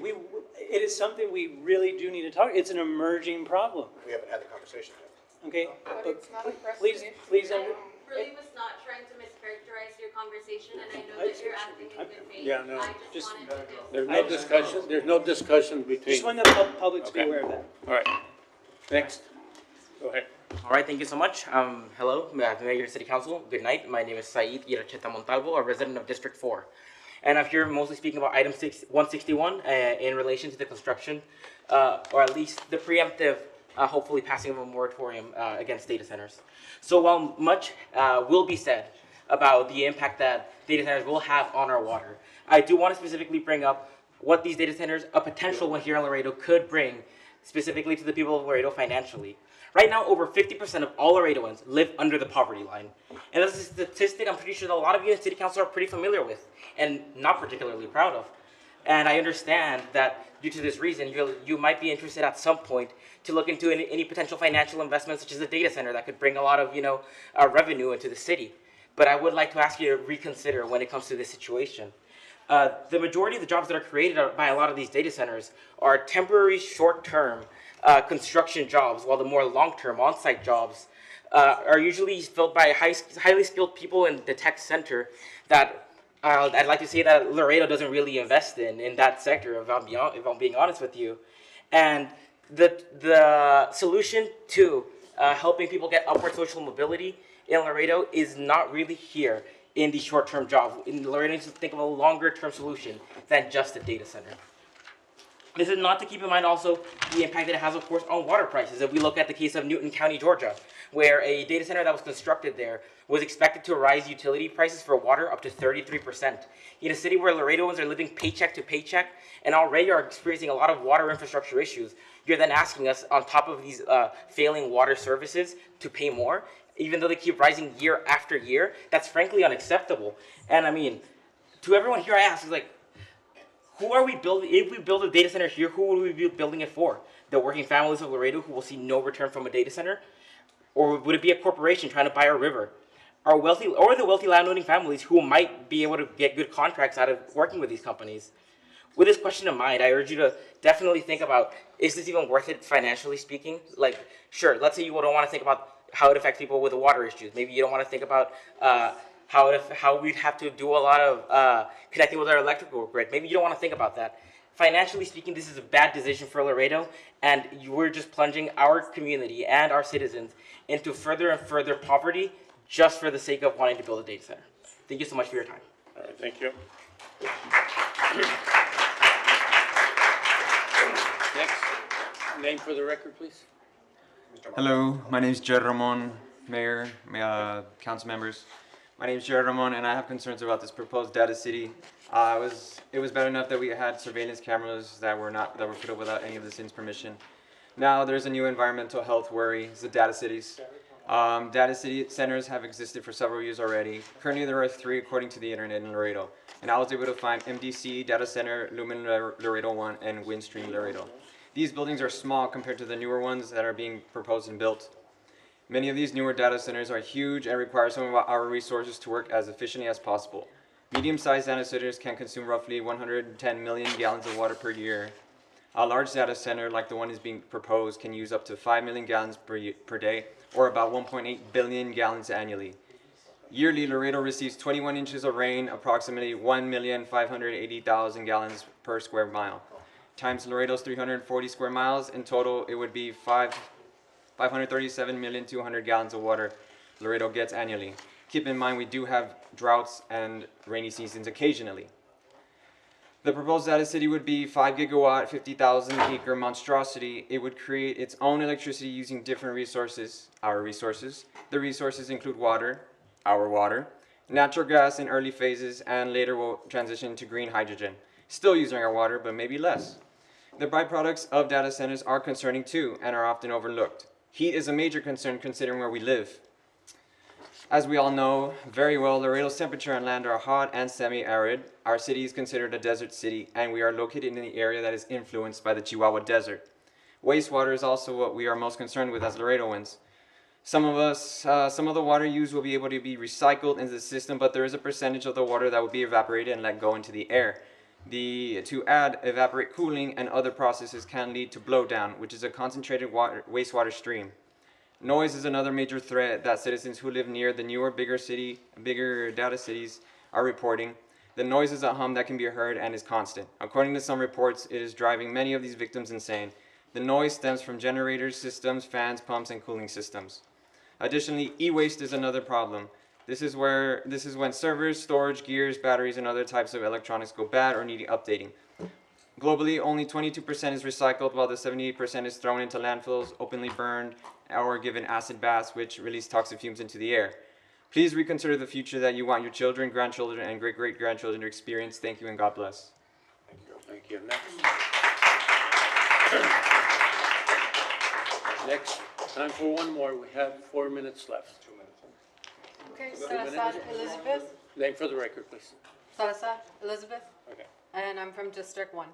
It is something we really do need to talk. It's an emerging problem. We haven't had the conversation yet. Okay, But it's not a please, precedent. please, Really was not trying to mischaracterize your conversation, and I know that you're acting in good faith. Yeah, no, I just wanted to there's no discussion between. just want the public to be Okay. aware of that. All right. Next. Go ahead. All right, thank you so much. Hello, Mayor, City Council. Good night. My name is Said Iracheta Montalvo, a resident of District 4. And I'm here mostly speaking about item 161 in relation to the construction, or at least the preemptive, hopefully passing of a moratorium against data centers. So while much will be said about the impact that data centers will have on our water, I do want to specifically bring up what these data centers, a potential one here in Laredo, could bring specifically to the people of Laredo financially. Right now, over 50% of all Laredoans live under the poverty line. And that's a statistic I'm pretty sure that a lot of you in City Council are pretty familiar with and not particularly proud of. And I understand that due to this reason, you might be interested at some point to look into any potential financial investment, such as a data center that could bring a lot of revenue into the city. but I would like to ask you to reconsider when it comes to this situation. The majority of the jobs that are created by a lot of these data centers are temporary, short-term construction jobs, while the more long-term on-site jobs are usually filled by highly skilled people in the tech center that I'd like to say that Laredo doesn't really invest in that sector, if I'm being honest with you. And the solution to helping people get upward social mobility in Laredo is not really here in the short-term job. In Laredo needs to think of a longer-term solution than just a data center. This is not to keep in mind also the impact that it has, of course, on water prices. If we look at the case of Newton County, Georgia, where a data center that was constructed there was expected to raise utility prices for water up to 33%. In a city where Laredoans are living paycheck to paycheck and already are experiencing a lot of water infrastructure issues, you're then asking us, on top of these failing water services, to pay more, even though they keep rising year after year. That's frankly unacceptable. And I mean, to everyone here I ask, is like, who are we building? If we build a data center here, who will we be building it for? The working families of Laredo who will see no return from a data center? Or would it be a corporation trying to buy our river? The wealthy landowning families who might be able to get good contracts out of working with these companies? With this question in mind, I urge you to definitely think about, is this even worth it financially speaking? Like, sure, let's say you don't want to think about how it affects people with the water issues. Maybe you don't want to think about how we'd have to do a lot of connecting with our electrical grid. Maybe you don't want to think about that. Financially speaking, this is a bad decision for Laredo, and we're just plunging our community and our citizens into further and further poverty just for the sake of wanting to build a data center. Thank you so much for your time. All right, thank you. Next, name for the record, please. Hello, my name is Jared Ramon, Mayor, council members. My name is Jared Ramon, and I have concerns about this proposed data city. It was bad enough that we had surveillance cameras that were put up without any of the city's permission. Now there's a new environmental health worry. It's the data cities. Data city centers have existed for several years already. Currently there are 3 according to the internet in Laredo. And I was able to find MDC Data Center, Lumen Laredo 1, and Windstream Laredo. These buildings are small compared to the newer ones that are being proposed and built. Many of these newer data centers are huge and require some of our resources to work as efficiently as possible. Medium-sized data centers can consume roughly 110 million gallons of water per year. A large data center like the one is being proposed can use up to 5 million gallons per day, or about 1.8 billion gallons annually. Yearly, Laredo receives 21 inches of rain, approximately 1,580,000 gallons per square mile. Times Laredo's 340 square miles, in total it would be 537,200,000 gallons of water Laredo gets annually. Keep in mind we do have droughts and rainy seasons occasionally. The proposed data city would be 5 gigawatt, 50,000 acre monstrosity. It would create its own electricity using different resources, our resources. The resources include water, our water, natural gas in early phases, and later will transition to green hydrogen. Still using our water, but maybe less. The byproducts of data centers are concerning too, and are often overlooked. Heat is a major concern considering where we live. As we all know very well, Laredo's temperature and land are hot and semi-arid. Our city is considered a desert city, and we are located in the area that is influenced by the Chihuahua Desert. Wastewater is also what we are most concerned with as Laredoans. Some of the water used will be able to be recycled into the system, but there is a percentage of the water that will be evaporated and let go into the air. To add, evaporate cooling and other processes can lead to blowdown, which is a concentrated wastewater stream. Noise is another major threat that citizens who live near the newer, bigger data cities are reporting. The noise is a hum that can be heard and is constant. According to some reports, it is driving many of these victims insane. The noise stems from generators, systems, fans, pumps, and cooling systems. Additionally, e-waste is another problem. This is when servers, storage, gears, batteries, and other types of electronics go bad or need updating. Globally, only 22% is recycled, while the 78% is thrown into landfills, openly burned, or given acid baths, which release toxic fumes into the air. Please reconsider the future that you want your children, grandchildren, and great-great-grandchildren to experience. Thank you, and God bless. Thank you. Thank you. Next, time for one more. We have 4 minutes left. 2 minutes. Okay, Salazar Elizabeth. Name for the record, please. Salazar Elizabeth. Okay. And I'm from District 1.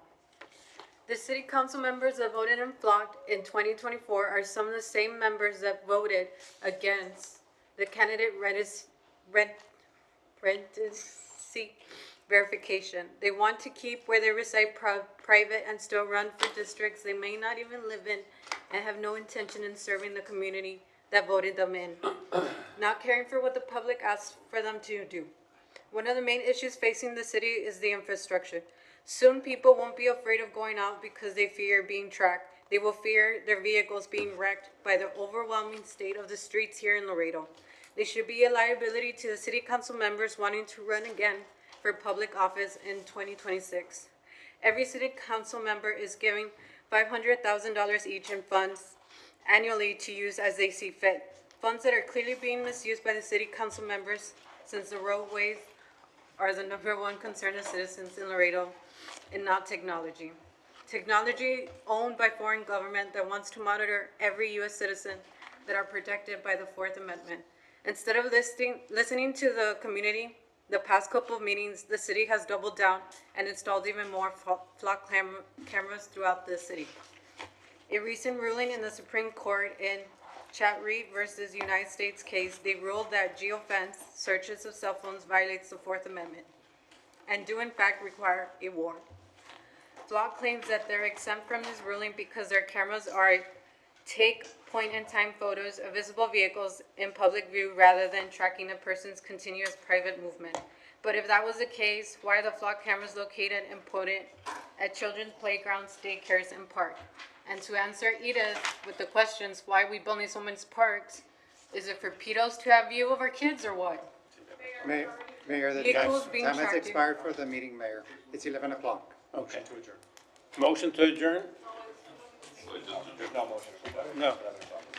The city council members that voted and flocked in 2024 are some of the same members that voted against the candidate residency verification. They want to keep where they reside private and still run for districts they may not even live in and have no intention in serving the community that voted them in, not caring for what the public asks for them to do. One of the main issues facing the city is the infrastructure. Soon people won't be afraid of going out because they fear being tracked. They will fear their vehicles being wrecked by the overwhelming state of the streets here in Laredo. They should be a liability to the city council members wanting to run again for public office in 2026. Every city council member is giving $500,000 each in funds annually to use as they see fit. Funds that are clearly being misused by the city council members, since the roadways are the #1 concern of citizens in Laredo and not technology. Technology owned by foreign government that wants to monitor every U.S. citizen that are protected by the Fourth Amendment. Instead of listening to the community, the past couple of meetings, the city has doubled down and installed even more flock cameras throughout the city. A recent ruling in the Supreme Court in Chatry versus United States case, they ruled that geofence searches of cell phones violates the Fourth Amendment and do in fact require a warrant. Flock claims that they're exempt from this ruling because their cameras take point-in-time photos of visible vehicles in public view rather than tracking a person's continuous private movement. But if that was the case, why are the flock cameras located and put at children's playgrounds, daycares, and parks? And to answer Edith with the questions, why we building so many parks, is it for pedos to have view of our kids or what? Mayor, the Vehicles time being has tracked in- expired for the meeting, Mayor. It's 11 o'clock. Okay. Motion to adjourn? There's no motion. No.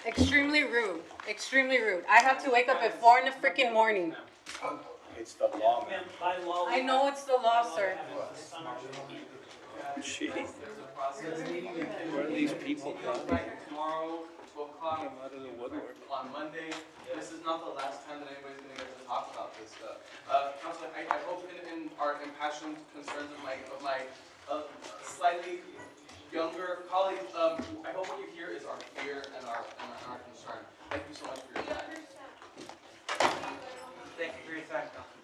Extremely rude, extremely rude. I have to wake up at 4 in the freaking morning. It's the law, man. I know it's the law, sir. Gee. Where are these people coming? Tomorrow, 12 o'clock. Come out of the woodwork. On Monday, this is not the last time that anybody's gonna get to talk about this stuff. Counselor, I hope in our impassioned concerns of my slightly younger colleagues, I hope what you hear is our fear and our concern. Thank you so much for your time. Thank you for your time, Councilman.